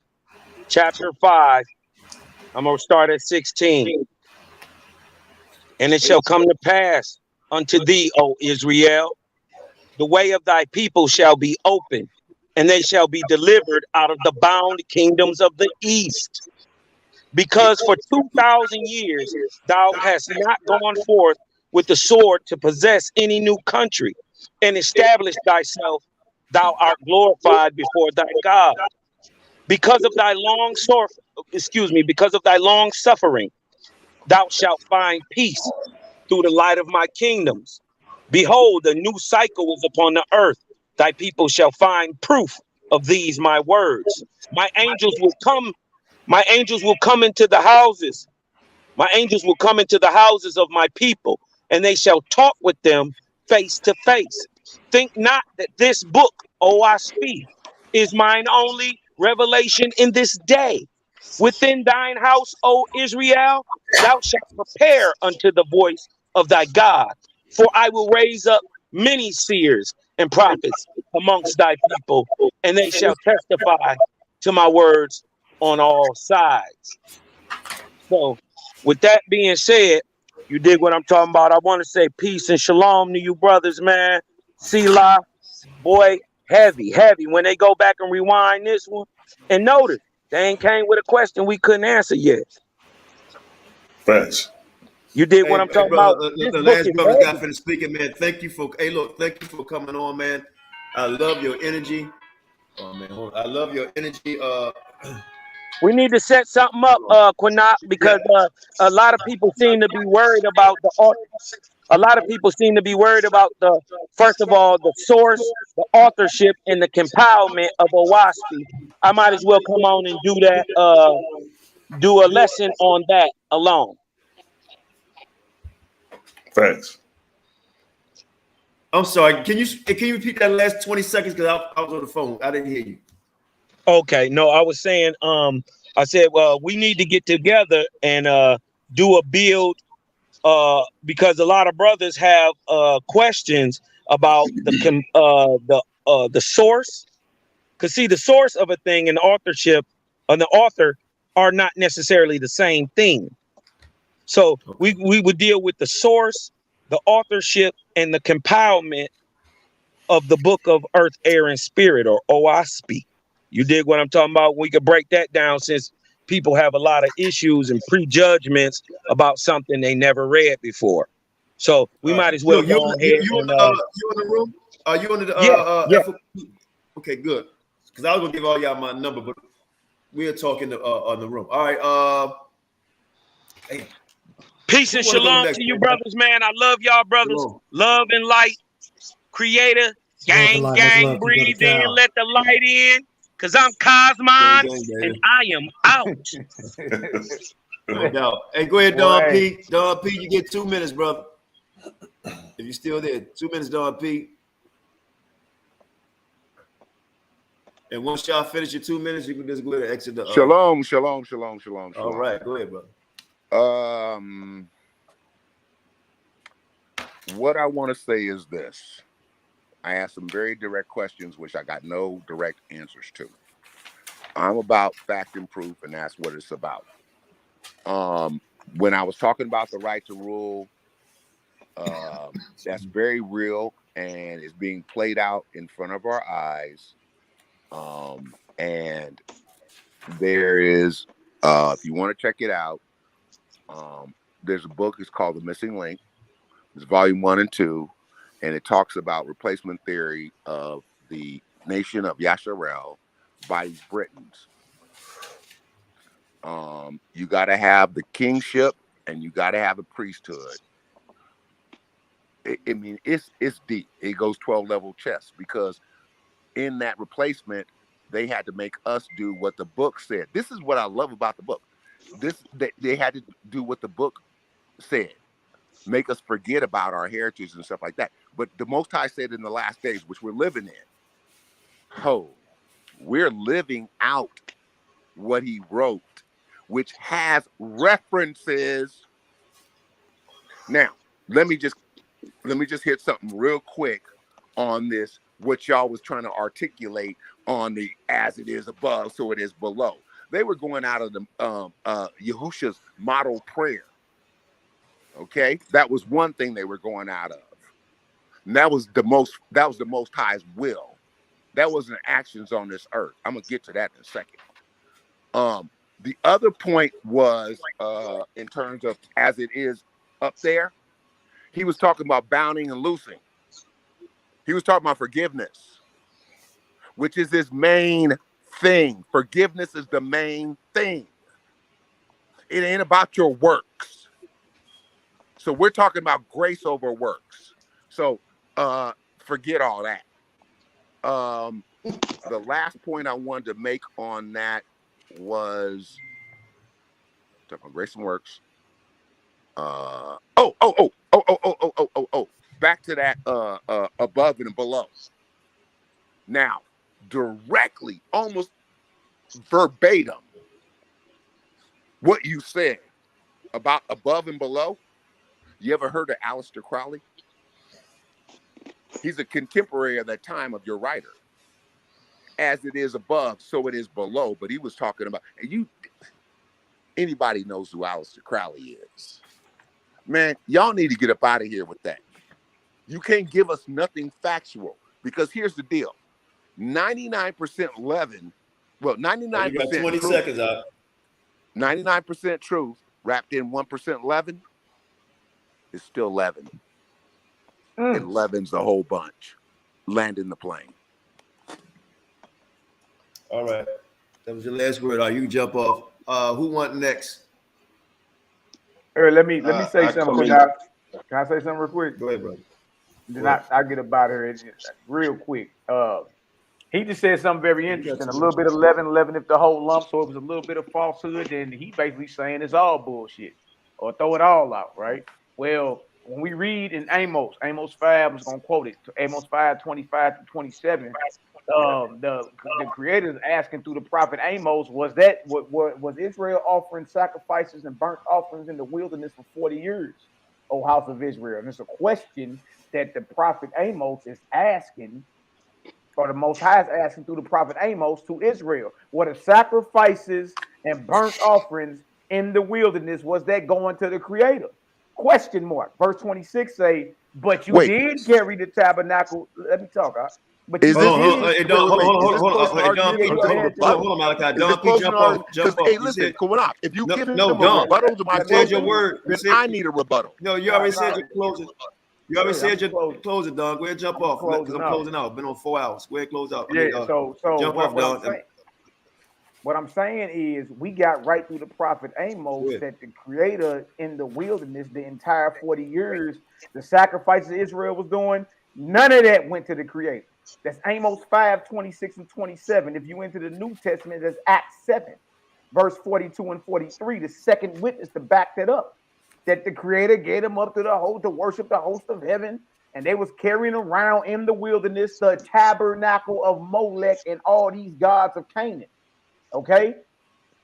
chapter 5. I'm gonna start at 16. And it shall come to pass unto thee, O Israel, the way of thy people shall be open, and they shall be delivered out of the bound kingdoms of the east. Because for 2,000 years thou hast not gone forth with the sword to possess any new country, and establish thyself, thou art glorified before thy God. Because of thy long suffering, thou shalt find peace through the light of my kingdoms. Behold, a new cycle is upon the earth. Thy people shall find proof of these my words. My angels will come into the houses. My angels will come into the houses of my people, and they shall talk with them face to face. Think not that this book, O I speak, is mine only revelation in this day. Within thine house, O Israel, thou shalt prepare unto the voice of thy God. For I will raise up many seers and prophets amongst thy people, and they shall testify to my words on all sides. So with that being said, you dig what I'm talking about? I want to say peace and shalom to you brothers, man. SeLah, boy, heavy. When they go back and rewind this one, and notice, they ain't came with a question we couldn't answer yet. Thanks. You did what I'm talking about. The last brother got finished speaking, man. Thank you for coming on, man. I love your energy. Oh man, I love your energy. We need to set something up, Qanath, because a lot of people seem to be worried about first of all, the source, the authorship, and the compilement of OSP. I might as well come on and do that, do a lesson on that alone. Thanks. I'm sorry. Can you repeat that last 20 seconds? Because I was on the phone. I didn't hear you. Okay, no, I was saying, I said, well, we need to get together and do a build, because a lot of brothers have questions about the source. Because see, the source of a thing and the authorship and the author are not necessarily the same thing. So we would deal with the source, the authorship, and the compilement of the book of Earth, Air, and Spirit, or OISP. You dig what I'm talking about? We could break that down, since people have a lot of issues and prejudgments about something they never read before. So we might as well go ahead you in the room? Are you under the yeah. FOPE? Okay, good. Because I was gonna give all y'all my number, but we're talking on the room. All right. Hey, peace and shalom to you, brothers, man. I love y'all, brothers. Shalom. Love and light. Creator, gang, gang, breathe in, let the light in. Because I'm Cosmon, and I am out. No doubt. Hey, go ahead, Don P. Don P, you get 2 minutes, brother. If you're still there, 2 minutes, Don P. And once y'all finish your 2 minutes, you can just go ahead and exit the. Shalom. All right, go ahead, brother. What I want to say is this. I asked some very direct questions, which I got no direct answers to. I'm about fact and proof, and that's what it's about. When I was talking about the right to rule, that's very real and is being played out in front of our eyes. And there is, if you want to check it out, there's a book. It's called The Missing Link. It's volume 1 and 2. And it talks about replacement theory of the nation of Yasharel by these Britons. You got to have the kingship and you got to have the priesthood. I mean, it's deep. It goes 12-level chess, because in that replacement, they had to make us do what the book said. This is what I love about the book. They had to do what the book said. Make us forget about our heritage and stuff like that. But the Most High said in the last days, which we're living in, we're living out what he wrote, which has references. Now, let me just hit something real quick on this, what y'all was trying to articulate on the as it is above, so it is below. They were going out of the Yahusha's model prayer. Okay, that was one thing they were going out of. And that was the most High's will. That wasn't actions on this earth. I'm gonna get to that in a second. The other point was in terms of as it is up there, he was talking about bounding and loosing. He was talking about forgiveness, which is his main thing. Forgiveness is the main thing. It ain't about your works. So we're talking about grace over works. So forget all that. The last point I wanted to make on that was talking about grace and works. Back to that above and below. Now, directly, almost verbatim, what you said about above and below. You ever heard of Aleister Crowley? He's a contemporary of that time of your writer. As it is above, so it is below. But he was talking about, and anybody knows who Aleister Crowley is. Man, y'all need to get up out of here with that. You can't give us nothing factual, because here's the deal. 99% leaven, well, 99% you got 20 truth, seconds out. 99% truth wrapped in 1% leaven is still leaven. And leaven's the whole bunch. Landing the plane. All right. That was your last word. You jump off. Who want next? Let me say something. Can I say something real quick? Go ahead, brother. Then I get about her real quick. He just said something very interesting. A little bit of leaven if the whole lump, so it was a little bit of falsehood, and he basically saying it's all bullshit, or throw it all out, right? Well, when we read in Amos 5, I was gonna quote it, Amos 5:25-27, the creators asking through the prophet Amos, was Israel offering sacrifices and burnt offerings in the wilderness for 40 years, O house of Israel? And it's a question that the prophet Amos is asking, or the Most High is asking through the prophet Amos to Israel. What are sacrifices and burnt offerings in the wilderness? Was that going to the Creator? Question mark. Verse 26 say, but you did carry the tabernacle. Let me talk. But you hold on, Malachi. Don P, jump off. Hey, listen, Qanath, if you give him a rebuttal to my word, I need a rebuttal. No, you already said your closing. You already said your closing, Don. Go ahead, jump off. Because I'm closing out. Been on 4 hours. Go ahead, close out. Yeah, so jump off, Don. What I'm saying is we got right through the prophet Amos that the Creator in the wilderness, the entire 40 years, the sacrifices Israel was doing, none of that went to the Creator. That's Amos 5, 26 and 27. If you enter the New Testament, that's Acts 7, verse 42 and 43, the second witness to back that up, that the Creator gave them up to the host to worship the host of heaven, and they was carrying around in the wilderness the tabernacle of Molech and all these gods of Canaan. Okay,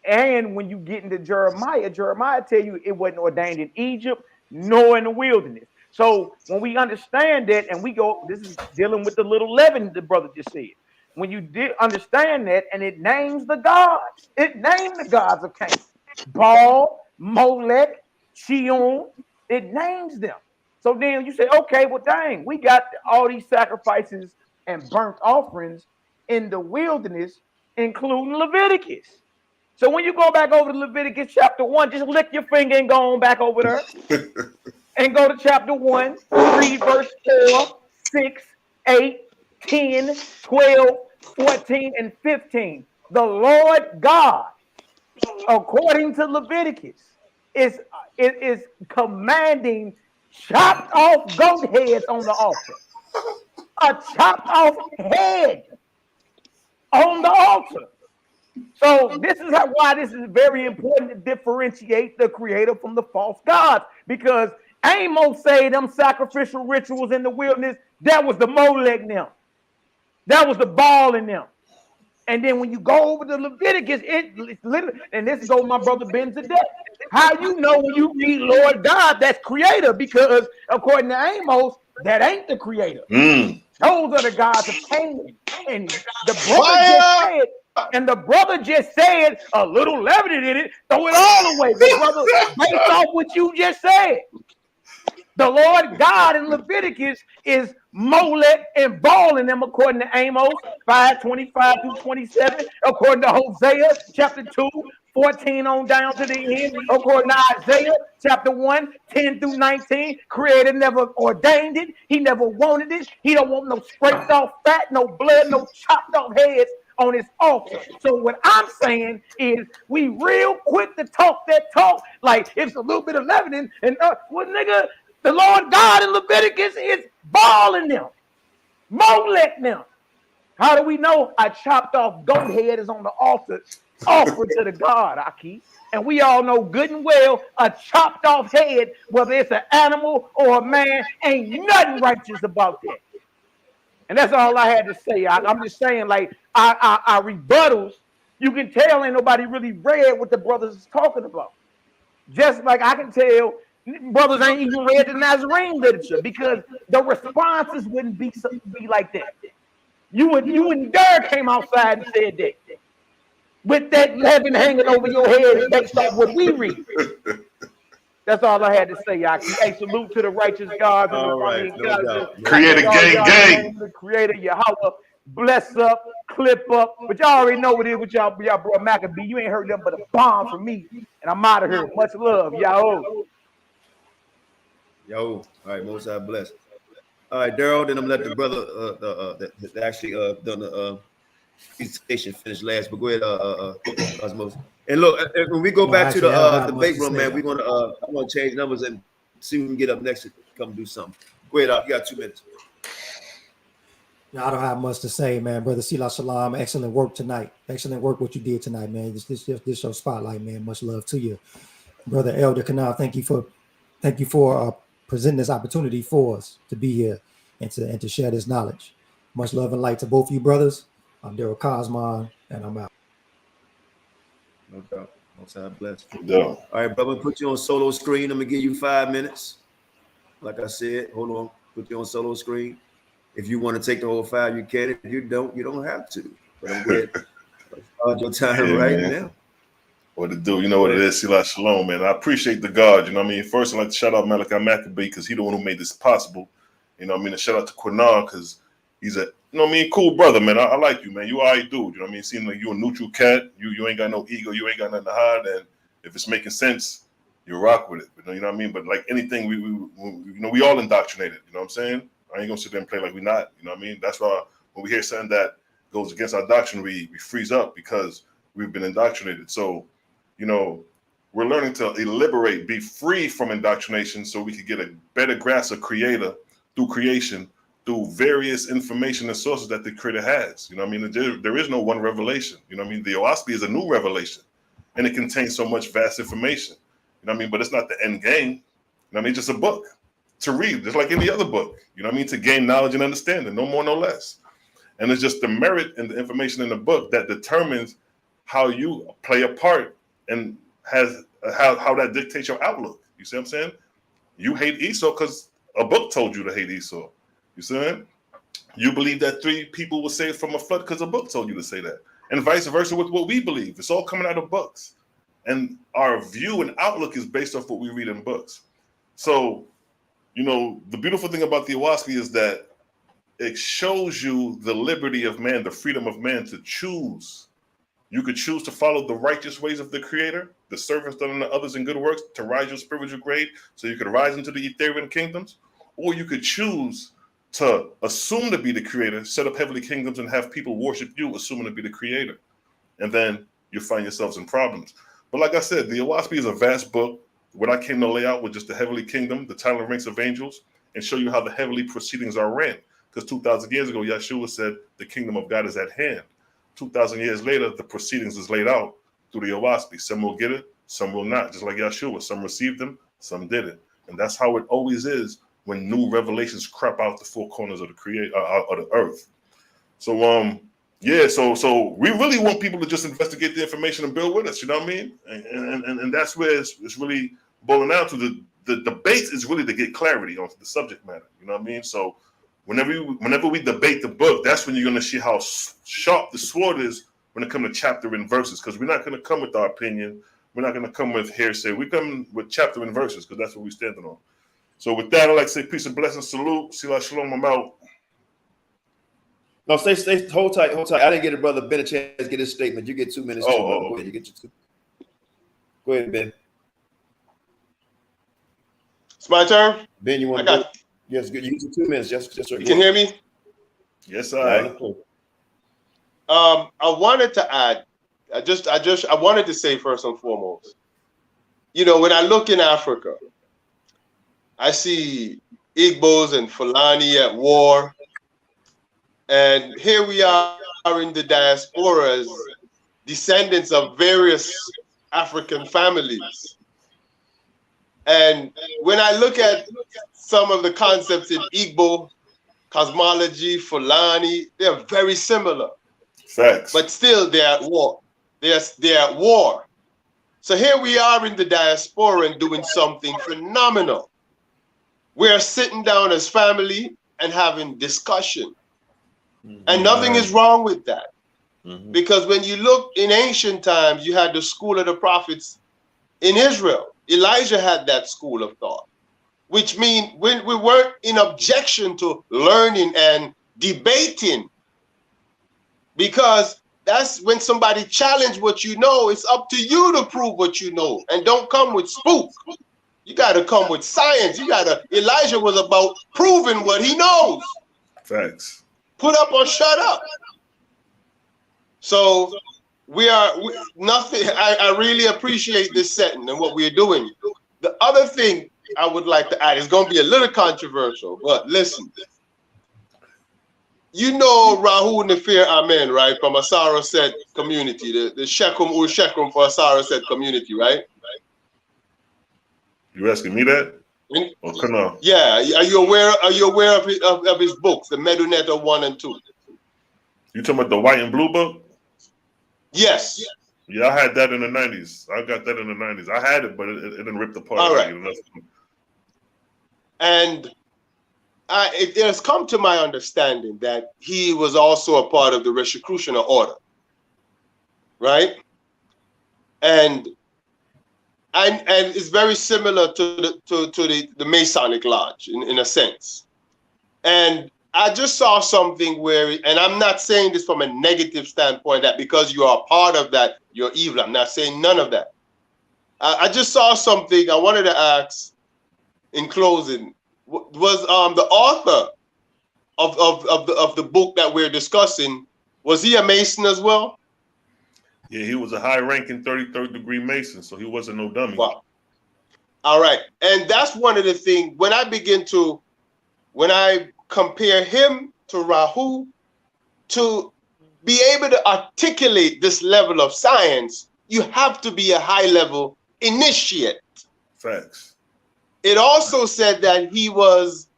and when you get into Jeremiah tell you it wasn't ordained in Egypt nor in the wilderness. So when we understand that, and we go, this is dealing with the little leaven the brother just said. When you did understand that, and it names the gods, it named the gods of Canaan, Baal, Molech, Shion, it names them. So then you say, okay, well, dang, we got all these sacrifices and burnt offerings in the wilderness, including Leviticus. So when you go back over to Leviticus chapter 1, just lick your finger and go on back over there and go to chapter 1, read verse 4, 6, 8, 10, 12, 14, and 15. The Lord God, according to Leviticus, is commanding chopped off goat heads on the altar. A chopped off head on the altar. So this is why this is very important to differentiate the Creator from the false gods, because Amos say them sacrificial rituals in the wilderness, that was the Molech in them. That was the Baal in them. And then when you go over to Leviticus, it's literally, and this goes my brother Ben to death. How you know when you read Lord God, that's Creator, because according to Amos, that ain't the Creator. Those are the gods of Canaan. And the brother just said a little leaven in it, throw it all away. The brother, based off what you just said. The Lord God in Leviticus is Molech and Baal in them, according to Amos 5, 25 through 27, according to Hosea chapter 2, 14 on down to the end, according to Isaiah chapter 1, 10 through 19. Creator never ordained it. He never wanted it. He don't want no scraped off fat, no blood, no chopped off heads on his altar. So what I'm saying is we real quick to talk that talk like it's a little bit of leavening, and well, nigga, the Lord God in Leviticus is balling them, Molech them. How do we know? A chopped off goat head is on the altar, offered to the God, Aki. And we all know good and well a chopped off head, whether it's an animal or a man, ain't nothing righteous about that. And that's all I had to say. I'm just saying, like, our rebuttals, you can tell ain't nobody really read what the brothers is talking about. Just like I can tell brothers ain't even read the Nazarene literature, because the responses wouldn't be like that. You and Derek came outside and said that. With that leaven hanging over your head based off what we read. That's all I had to say, y'all. Hey, salute to the righteous God. All right. Creator gang. The Creator Yahweh. Bless up, clip up. But y'all already know what it is with y'all bro Maccabee. You ain't heard them but a bomb from me. And I'm out of here. Much love, y'all. Yo, all right, most I bless. All right, Daryl, then I'm let the brother that actually done the presentation finish last. But go ahead, Osmos. And look, when we go back to the debate room, man, I'm gonna change numbers and see if we can get up next to come do something. Go ahead, you got 2 minutes. I don't have much to say, man. Brother SeLah, ShaLom, excellent work tonight. Excellent work what you did tonight, man. This your spotlight, man. Much love to you, brother Elder Qanath. Thank you for presenting this opportunity for us to be here and to share this knowledge. Much love and light to both of you brothers. I'm Daryl Cosmon, and I'm out. No doubt. Most high bless. Yeah. All right, brother, put you on solo screen. I'm gonna give you 5 minutes. Like I said, hold on, put you on solo screen. If you want to take the whole 5, you can. If you don't have to. But I'm going to start your time right now. What to do? You know what it is, SeLah ShaLom, man. I appreciate the God. You know what I mean? First, I'd like to shout out Malachi Maccabee because he's the one who made this possible. You know what I mean? And shout out to Qanath because he's a, you know what I mean, cool brother, man. I like you, man. You all right dude. You know what I mean? Seems like you a neutral cat. You ain't got no ego. You ain't got nothing to hide. And if it's making sense, you rock with it. You know what I mean? But like anything, we all indoctrinated. You know what I'm saying? I ain't gonna sit there and play like we're not. You know what I mean? That's why when we hear something that goes against our doctrine, we freeze up because we've been indoctrinated. So, you know, we're learning to liberate, be free from indoctrination so we could get a better grasp of Creator through creation, through various information and sources that the Creator has. You know what I mean? There is no one revelation. You know what I mean? The OSPE is a new revelation, and it contains so much vast information. You know what I mean? But it's not the end game. You know what I mean? Just a book to read, just like any other book. You know what I mean? To gain knowledge and understanding, no more, no less. And it's just the merit and the information in the book that determines how you play a part and has how that dictates your outlook. You see what I'm saying? You hate Esau because a book told you to hate Esau. You see what I'm saying? You believe that 3 people were saved from a flood because a book told you to say that. And vice versa with what we believe. It's all coming out of books. And our view and outlook is based off what we read in books. So, you know, the beautiful thing about the OSPE is that it shows you the liberty of man, the freedom of man to choose. You could choose to follow the righteous ways of the Creator, the servants done unto others in good works, to rise your spiritual grade so you could rise into the Etherian kingdoms. Or you could choose to assume to be the Creator, set up heavenly kingdoms, and have people worship you, assuming to be the Creator. And then you find yourselves in problems. But like I said, the OSPE is a vast book. What I came to lay out was just the heavenly kingdom, the title and ranks of angels, and show you how the heavenly proceedings are ran. Because 2,000 years ago, Yeshua said the kingdom of God is at hand. 2,000 years later, the proceedings is laid out through the OSPE. Some will get it, some will not. Just like Yeshua, some received them, some didn't. And that's how it always is when new revelations crop out the 4 corners of the of the earth. So yeah, so we really want people to just investigate the information and build with us. You know what I mean? And that's where it's really boiling down to. The debate is really to get clarity on the subject matter. You know what I mean? So whenever we debate the book, that's when you're going to see how sharp the sword is when it comes to chapter and verses, because we're not going to come with our opinion. We're not going to come with hearsay. We come with chapter and verses because that's what we're standing on. So with that, I'd like to say peace and blessings, salute, SeLah ShaLom, I'm out. No, stay, hold tight. I didn't get a brother Ben a chance to get his statement. You get 2 minutes. Go ahead, you get your 2. Go ahead, Ben. It's my turn. Ben, you want to go? Yes, good. You get your 2 minutes. Yes, sir. You can hear me? Yes, I wanted to add. I wanted to say first and foremost, you know, when I look in Africa, I see Igbos and Fulani at war, and here we are in the diaspora as descendants of various African families. And when I look at some of the concepts in Igbo, cosmology, Fulani, they're very similar. Facts. But still they're at war. They're at war. So here we are in the diaspora and doing something phenomenal. We're sitting down as family and having discussion. And nothing is wrong with that. Because when you look in ancient times, you had the school of the prophets in Israel. Elijah had that school of thought, which means when we weren't in objection to learning and debating, because that's when somebody challenge what you know. It's up to you to prove what you know, and don't come with spook. You got to come with science. Elijah was about proving what he knows. Facts. Put up or shut up. So I really appreciate this setting and what we're doing. The other thing I would like to add is going to be a little controversial, but listen. You know Rahul Nafir Amen, right? From Asara Set community, the Shekum Ur Shekum for Asara Set community, right? You asking me that? Or Qanath? Yeah. Are you aware of his books, the Medunetta 1 and 2? You talking about the white and blue book? Yes. Yeah, I had that in the 90s. I got that in the 90s. I had it, but it didn't rip apart. All right. And it has come to my understanding that he was also a part of the Rosicrucian order, right? And it's very similar to the Masonic Lodge in a sense. And I just saw something where, and I'm not saying this from a negative standpoint that because you are a part of that, you're evil. I'm not saying none of that. I just saw something I wanted to ask in closing. Was the author of the book that we're discussing, was he a Mason as well? Yeah, he was a high-ranking 33rd degree Mason, so he wasn't no dummy. Wow. All right. And that's one of the things, when I compare him to Rahu, to be able to articulate this level of science, you have to be a high-level initiate. Facts. It also said that he was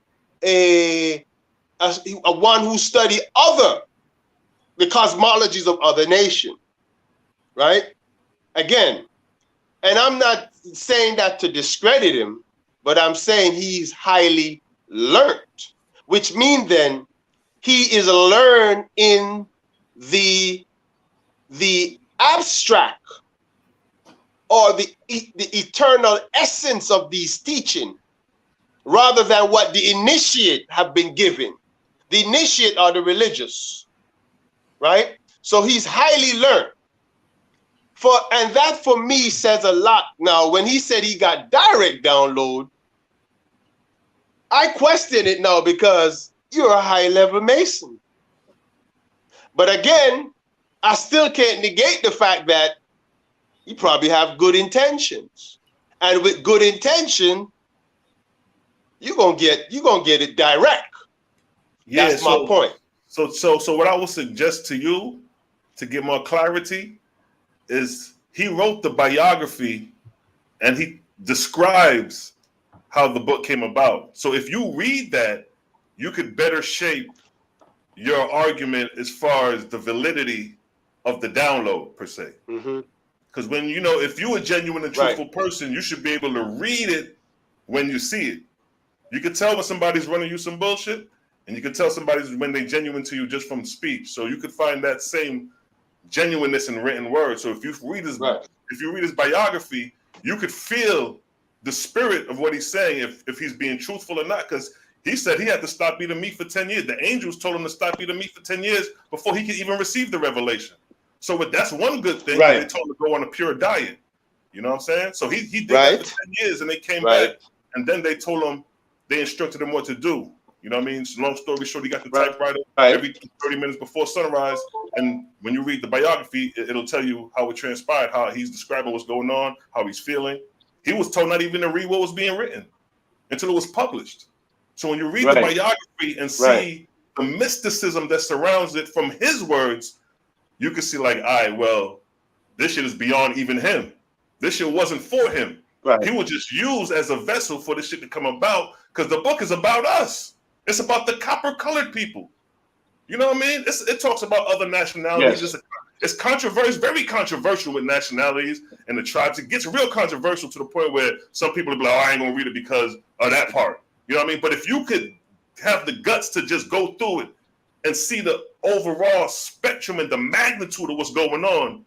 a one who studied the cosmologies of other nations, right? Again, and I'm not saying that to discredit him, but I'm saying he's highly learned, which means then he is learned in the abstract or the eternal essence of these teaching, rather than what the initiate have been given. The initiate are the religious, right? So he's highly learned. And that for me says a lot. Now, when he said he got direct download, I question it now because you're a high-level Mason. But again, I still can't negate the fact that you probably have good intentions. And with good intention, you're gonna get it direct. Yeah, that's my point. So what I would suggest to you to get more clarity is he wrote the biography and he describes how the book came about. So if you read that, you could better shape your argument as far as the validity of the download per se. Because when if you're a genuine and truthful person, you should be able to read it when you see it. You can tell when somebody's running you some bullshit, and you can tell somebody's when they genuine to you just from speech. So you could find that same genuineness in written words. So if you read his biography, you could feel the spirit of what he's saying if he's being truthful or not. Because he said he had to stop eating meat for 10 years. The angels told him to stop eating meat for 10 years before he could even receive the revelation. So that's one good thing. They told him to go on a pure diet. You know what I'm saying? So he did that for 10 years, and they came back, and then they told him, they instructed him what to do. You know what I mean? So long story short, he got the typewriter every 30 minutes before sunrise. And when you read the biography, it'll tell you how it transpired, how he's describing what's going on, how he's feeling. He was told not even to read what was being written until it was published. So when you read the biography and see the mysticism that surrounds it from his words, you can see like, all right, well, this shit is beyond even him. This shit wasn't for him. He was just used as a vessel for this shit to come about, because the book is about us. It's about the copper-colored people. You know what I mean? It talks about other nationalities. It's controversial, very controversial with nationalities and the tribes. It gets real controversial to the point where some people will be like, oh, I ain't gonna read it because of that part. You know what I mean? But if you could have the guts to just go through it and see the overall spectrum and the magnitude of what's going on,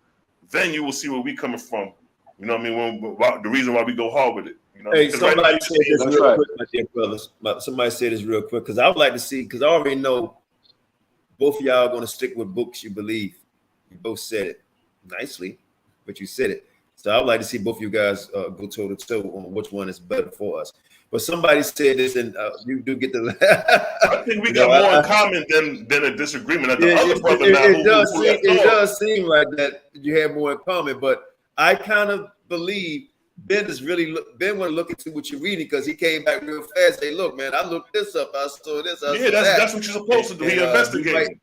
then you will see where we coming from. You know what I mean? The reason why we go hard with it. You know, hey, somebody say this real quick, my dear brothers. Somebody say this real quick, because I would like to see, because I already know both of y'all are going to stick with books you believe. You both said it nicely, but you said it. So I would like to see both of you guys go toe to toe on which one is better for us. But somebody said this, and you do get the. I think we got more in common than a disagreement. It does seem like that you have more in common, but I kind of believe Ben went looking to what you're reading, because he came back real fast. Say, look, man, I looked this up. I saw this. That's what you're supposed to do. He investigated.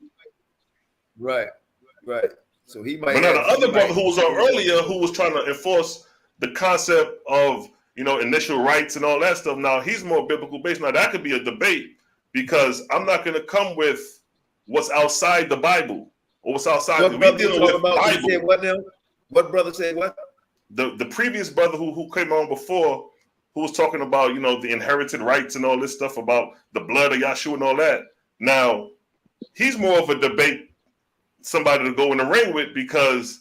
Right. So he might. But now the other brother who was on earlier, who was trying to enforce the concept of initial rights and all that stuff. Now he's more biblical based. Now that could be a debate, because I'm not going to come with what's outside the Bible. or what's outside. What We brother dealing you with talking about? Bible. You said what now? What brother said what? The previous brother who came on before, who was talking about, you know, the inherited rights and all this stuff about the blood of Yahshua and all that. Now, he's more of a debate, somebody to go in the ring with, because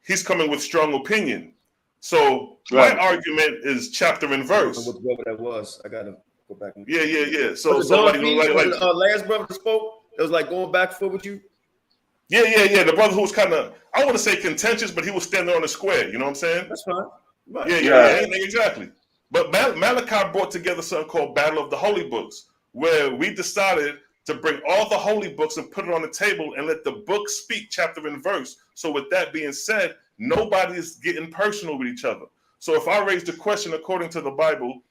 he's coming with strong opinion. So my argument is chapter and verse. What brother that was? I gotta go back. Yeah. So was like the last brother that spoke, it was like going back and forth with you. Yeah. The brother who was kind of, I want to say contentious, but he was standing on the square. You know what I'm saying? That's fine. Right. Yeah, exactly. But Malachi brought together something called Battle of the Holy Books, where we decided to bring all the holy books and put it on the table and let the book speak chapter and verse. So with that being said, nobody is getting personal with each other. So if I raise the question according to the Bible,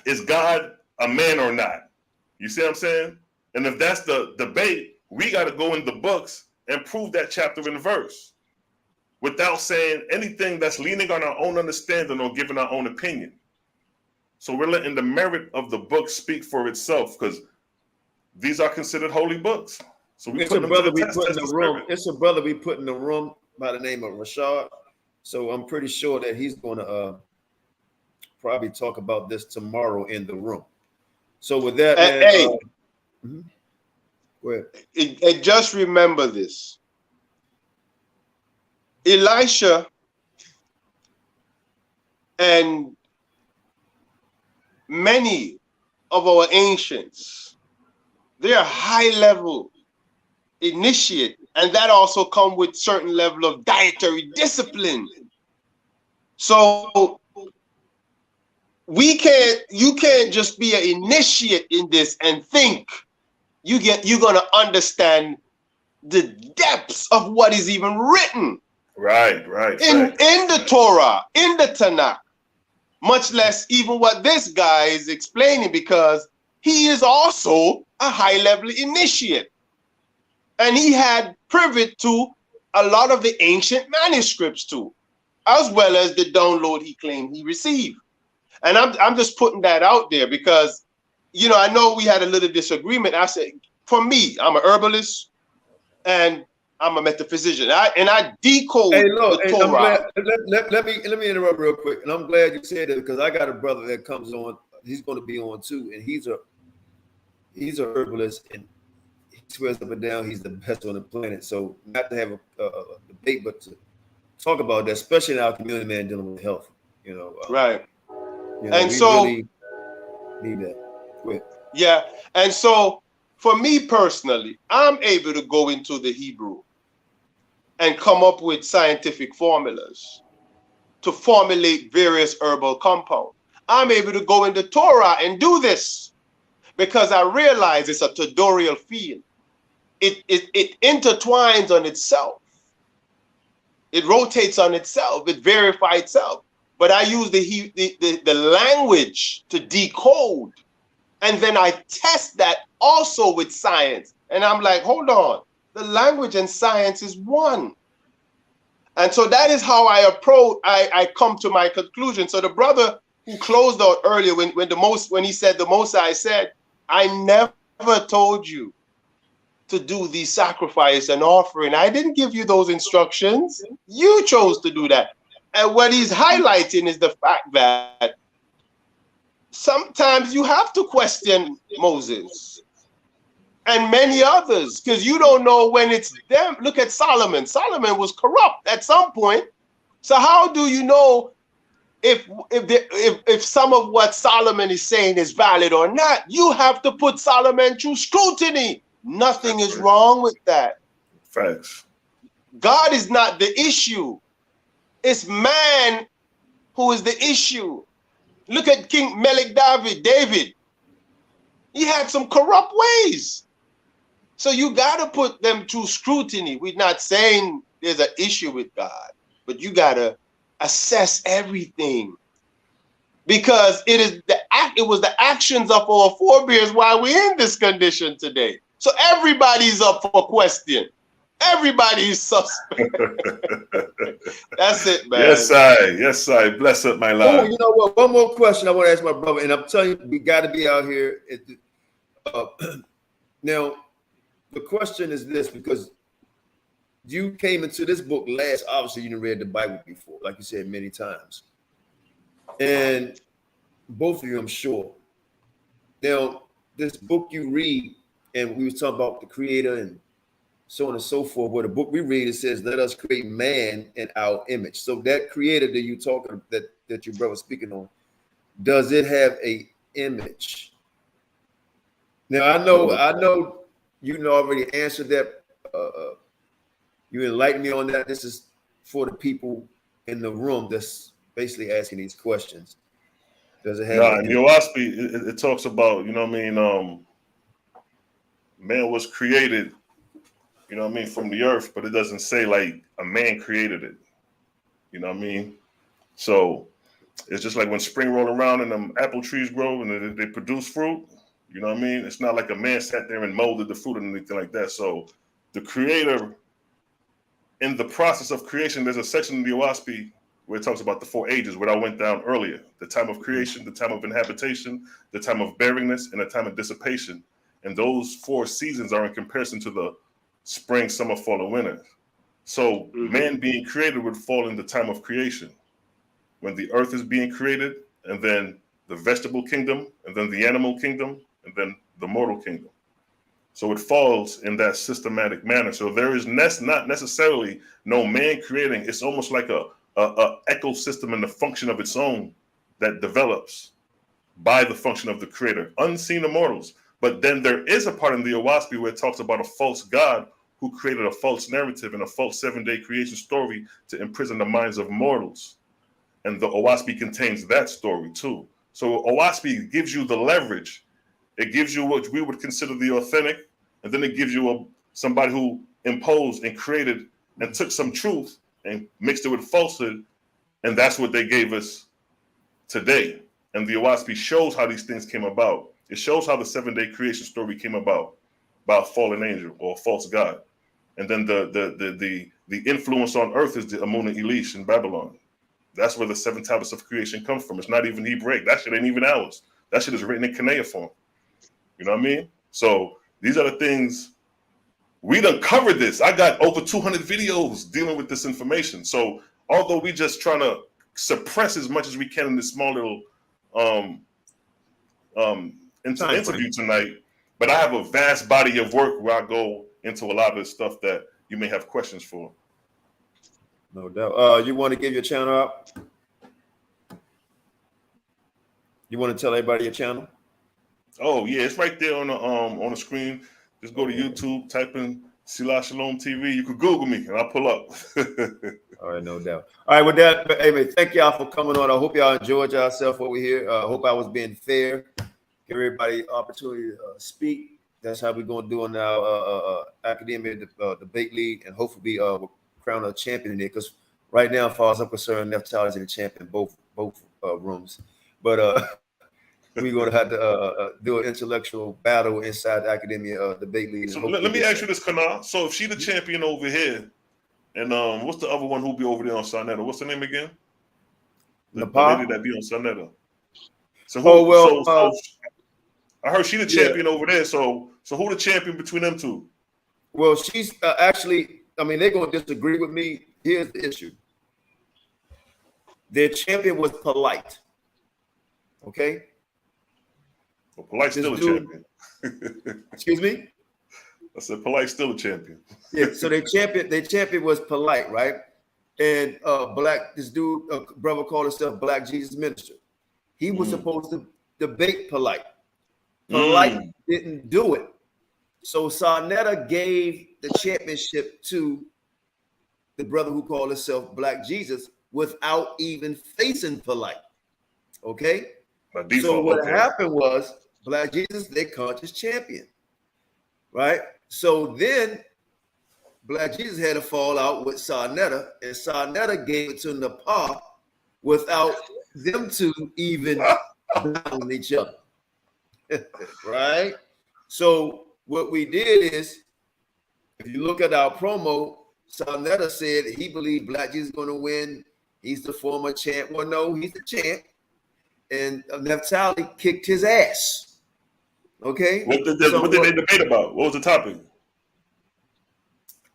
is God a man or not? You see what I'm saying? And if that's the debate, we got to go in the books and prove that chapter and verse without saying anything that's leaning on our own understanding or giving our own opinion. So we're letting the merit of the book speak for itself, because these are considered holy books. So It's a brother we put in the room. It's a brother we put in the room by the name of Rashad. So I'm pretty sure that he's going to probably talk about this tomorrow in the room. So with that, man, go ahead. And just remember this. Elisha and many of our ancients, they are high-level initiate, and that also come with certain level of dietary discipline. So you can't just be an initiate in this and think you're gonna understand the depths of what is even written. Right. In the Torah, in the Tanakh, much less even what this guy is explaining, because he is also a high-level initiate. And he had privy to a lot of the ancient manuscripts too, as well as the download he claimed he received. And I'm just putting that out there because, you know, I know we had a little disagreement. I said, for me, I'm an herbalist and I'm a metaphysician. I decode the Torah. Let me interrupt real quick. And I'm glad you said that, because I got a brother that comes on. He's going to be on too, and he's a herbalist, and he swears up and down he's the best on the planet. So not to have a debate, but to talk about that, especially in our community, man, dealing with health. You know, right. You know, and so really need that. Quick. Yeah, and so for me personally, I'm able to go into the Hebrew and come up with scientific formulas to formulate various herbal compounds. I'm able to go into Torah and do this because I realize it's a tutorial field. It intertwines on itself. It rotates on itself. It verifies itself. But I use the language to decode. And then I test that also with science. And I'm like, hold on. The language and science is one. And so that is how I approach, I come to my conclusion. So the brother who closed out earlier, when he said the Most High said, I never told you to do these sacrifice and offering. I didn't give you those instructions. You chose to do that. And what he's highlighting is the fact that sometimes you have to question Moses and many others because you don't know when it's them. Look at Solomon. Solomon was corrupt at some point. So how do you know if some of what Solomon is saying is valid or not? You have to put Solomon through scrutiny. Nothing is wrong with that. Facts. God is not the issue. It's man who is the issue. Look at King Melech David. He had some corrupt ways. So you got to put them through scrutiny. We're not saying there's an issue with God, but you got to assess everything. Because it was the actions of our forebears why we're in this condition today. So everybody's up for question. Everybody's suspect. That's it, man. Yes, I. Bless up, my Lord. Oh, you know what? One more question I want to ask my brother, and I'm telling you, we got to be out here. Now, the question is this, because you came into this book last, obviously you didn't read the Bible before, like you said many times. And both of you, I'm sure. Now, this book you read, and we was talking about the creator and so on and so forth, where the book we read, it says, let us create man in our image. So that creator that you talking, that your brother speaking on, does it have a image? Now, I know you already answered that. You enlightened me on that. This is for the people in the room that's basically asking these questions. Does it have? In the OWASP, it talks about, you know what I mean, man was created, you know what I mean, from the earth, but it doesn't say like a man created it. You know what I mean? So it's just like when spring roll around and them apple trees grow and they produce fruit. You know what I mean? It's not like a man sat there and molded the fruit or anything like that. So the creator, in the process of creation, there's a section in the OWASP where it talks about the 4 ages, what I went down earlier: the time of creation, the time of inhabitation, the time of barrenness, and the time of dissipation. And those 4 seasons are in comparison to the spring, summer, fall, and winter. So man being created would fall in the time of creation, when the earth is being created, and then the vegetable kingdom, and then the animal kingdom, and then the mortal kingdom. So it falls in that systematic manner. So there is not necessarily no man creating. It's almost like a ecosystem and a function of its own that develops by the function of the creator, unseen immortals. But then there is a part in the OWASP where it talks about a false god who created a false narrative and a false 7-day creation story to imprison the minds of mortals. And the OWASP contains that story too. So OWASP gives you the leverage. It gives you what we would consider the authentic, and then it gives you somebody who imposed and created and took some truth and mixed it with falsehood, and that's what they gave us today. And the OWASP shows how these things came about. It shows how the 7-day creation story came about by a fallen angel or a false god. And then the influence on earth is the Amunah Elish in Babylon. That's where the 7 tablets of creation come from. It's not even Hebraic. That shit ain't even ours. That shit is written in cuneiform. You know what I mean? So these are the things we done covered this. I got over 200 videos dealing with this information. So although we just trying to suppress as much as we can in this small little interview tonight, but I have a vast body of work where I go into a lot of this stuff that you may have questions for. No doubt. You want to give your channel out? You want to tell everybody your channel? Oh yeah, it's right there on the screen. Just go to YouTube, type in SeLah Shalom TV. You could Google me and I'll pull up. All right, no doubt. All right, with that, hey man, thank y'all for coming on. I hope y'all enjoyed yourself over here. I hope I was being fair. Give everybody opportunity to speak. That's how we're gonna do on our academia debate league, and hopefully crown a champion in there. Because right now, as far as I'm concerned, Naphtali is the champion in both rooms. But we're gonna have to do an intellectual battle inside the academia debate league. So let me ask you this, Qanath. So if she the champion over here, and what's the other one who be over there on Sarnetta? What's the name again? The lady that be on Sarnetta. So who? So I heard she the champion over there. So who the champion between them two? Well, she's actually. I mean, they're gonna disagree with me. Here's the issue. Their champion was Polite. Okay. Well, Polite's still a champion. Excuse me? I said Polite's still a champion. Yeah, so their champion was Polite, right? And this dude, brother called himself Black Jesus Minister. He was supposed to debate Polite. Polite didn't do it. So Sarnetta gave the championship to the brother who called himself Black Jesus without even facing Polite. Okay? So what happened was Black Jesus, their conscious champion, right? So then Black Jesus had a fallout with Sarnetta, and Sarnetta gave it to Nepal without them two even down each other, right? So what we did is, if you look at our promo, Sarnetta said he believed Black Jesus is going to win. He's the former champ. Well, no, he's the champ. And Naphtali kicked his ass. Okay. What did they debate about? What was the topic?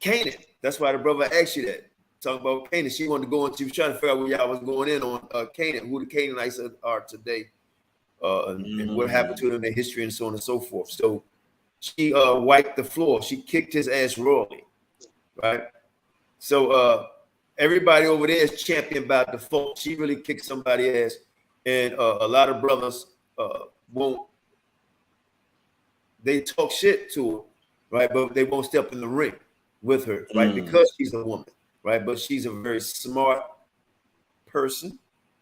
Qanath. That's why the brother asked you that. Talking about Qanath. She wanted to go into, she was trying to figure out where y'all was going in on Qanath, who the Canaanites are today, and what happened to them, their history, and so on and so forth. So she wiped the floor. She kicked his ass royally, right? So everybody over there is championed by default. She really kicked somebody's ass, and a lot of brothers won't. They talk shit to her, right? But they won't step in the ring with her, right? Because she's a woman, right? But she's a very smart person,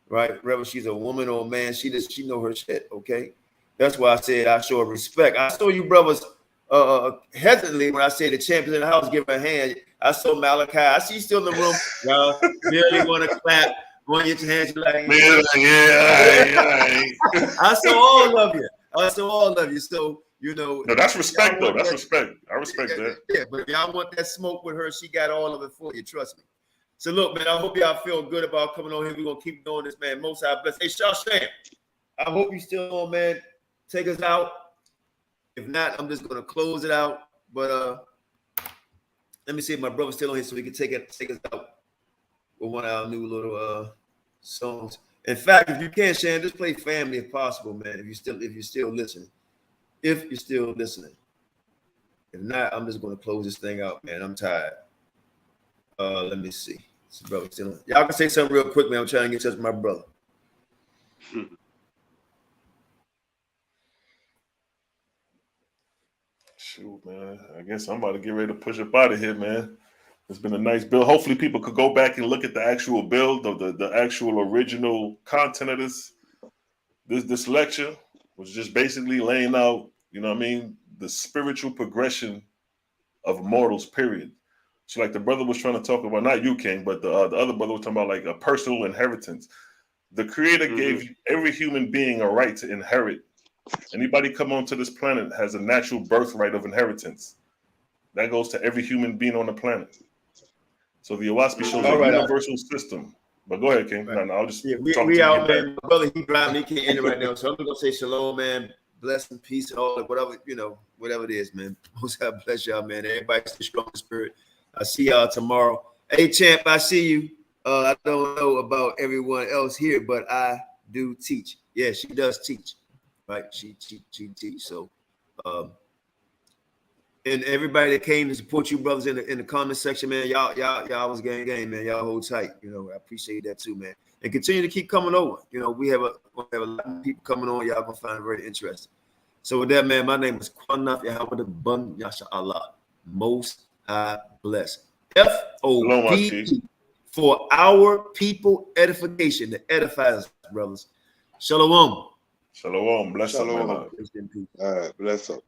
right? Whether she's a woman or a man, she know her shit, okay? That's why I said I show her respect. I saw you brothers hesitantly when I say the champions in the house give her a hand. I saw Malachi. I see you still in the room. Y'all really want to clap. Want to get your hands like, yeah. I saw all of you. I saw all of you. So, you know. No, that's respect, though. That's respect. I respect that. Yeah, but if y'all want that smoke with her, she got all of it for you. Trust me. So, look, man, I hope y'all feel good about coming on here. We're going to keep doing this, man. Most High bless. Hey, ShaLom, I hope you still on, man. Take us out. If not, I'm just going to close it out. But let me see if my brother's still on here so we can take us out with one of our new little songs. In fact, if you can, Shan, just play Family if possible, man. If you're still listening. If you're still listening. If not, I'm just going to close this thing out, man. I'm tired. Let me see. Brother still on. Y'all can say something real quick, man. I'm trying to get in touch with my brother. Shoot, man. I guess I'm about to get ready to push up out of here, man. It's been a nice build. Hopefully people could go back and look at the actual build of the actual original content of this lecture, was just basically laying out, you know what I mean, the spiritual progression of mortals, period. So like the brother was trying to talk about, not you, King, but the other brother was talking about like a personal inheritance. The Creator gave every human being a right to inherit. Anybody come onto this planet has a natural birthright of inheritance. That goes to every human being on the planet. So the Yahawashi shows a universal system. But go ahead, King. Right. No, I'll just we out, man. My brother, he driving, he can't end it right now. So I'm gonna say shalom, man. Blessing, peace, and all that, whatever, you know, whatever it is, man. Most God bless y'all, man. Everybody stay strong in spirit. I'll see y'all tomorrow. Hey, champ, I see you. I don't know about everyone else here, but I do teach. Yeah, she does teach. Right? She teach. So and everybody that came to support you brothers in the comment section, man, y'all was gang, man. Y'all hold tight. You know, I appreciate that too, man. And continue to keep coming over. You know, we have a lot of people coming on. Y'all gonna find it very interesting. So with that, man, my name is Qanath Yahawashi Yasha Allah. Most High bless. F.O.P.E. for our people edification, the edifiers, brothers. Shalom. Shalom. Bless up, man. All right, bless up.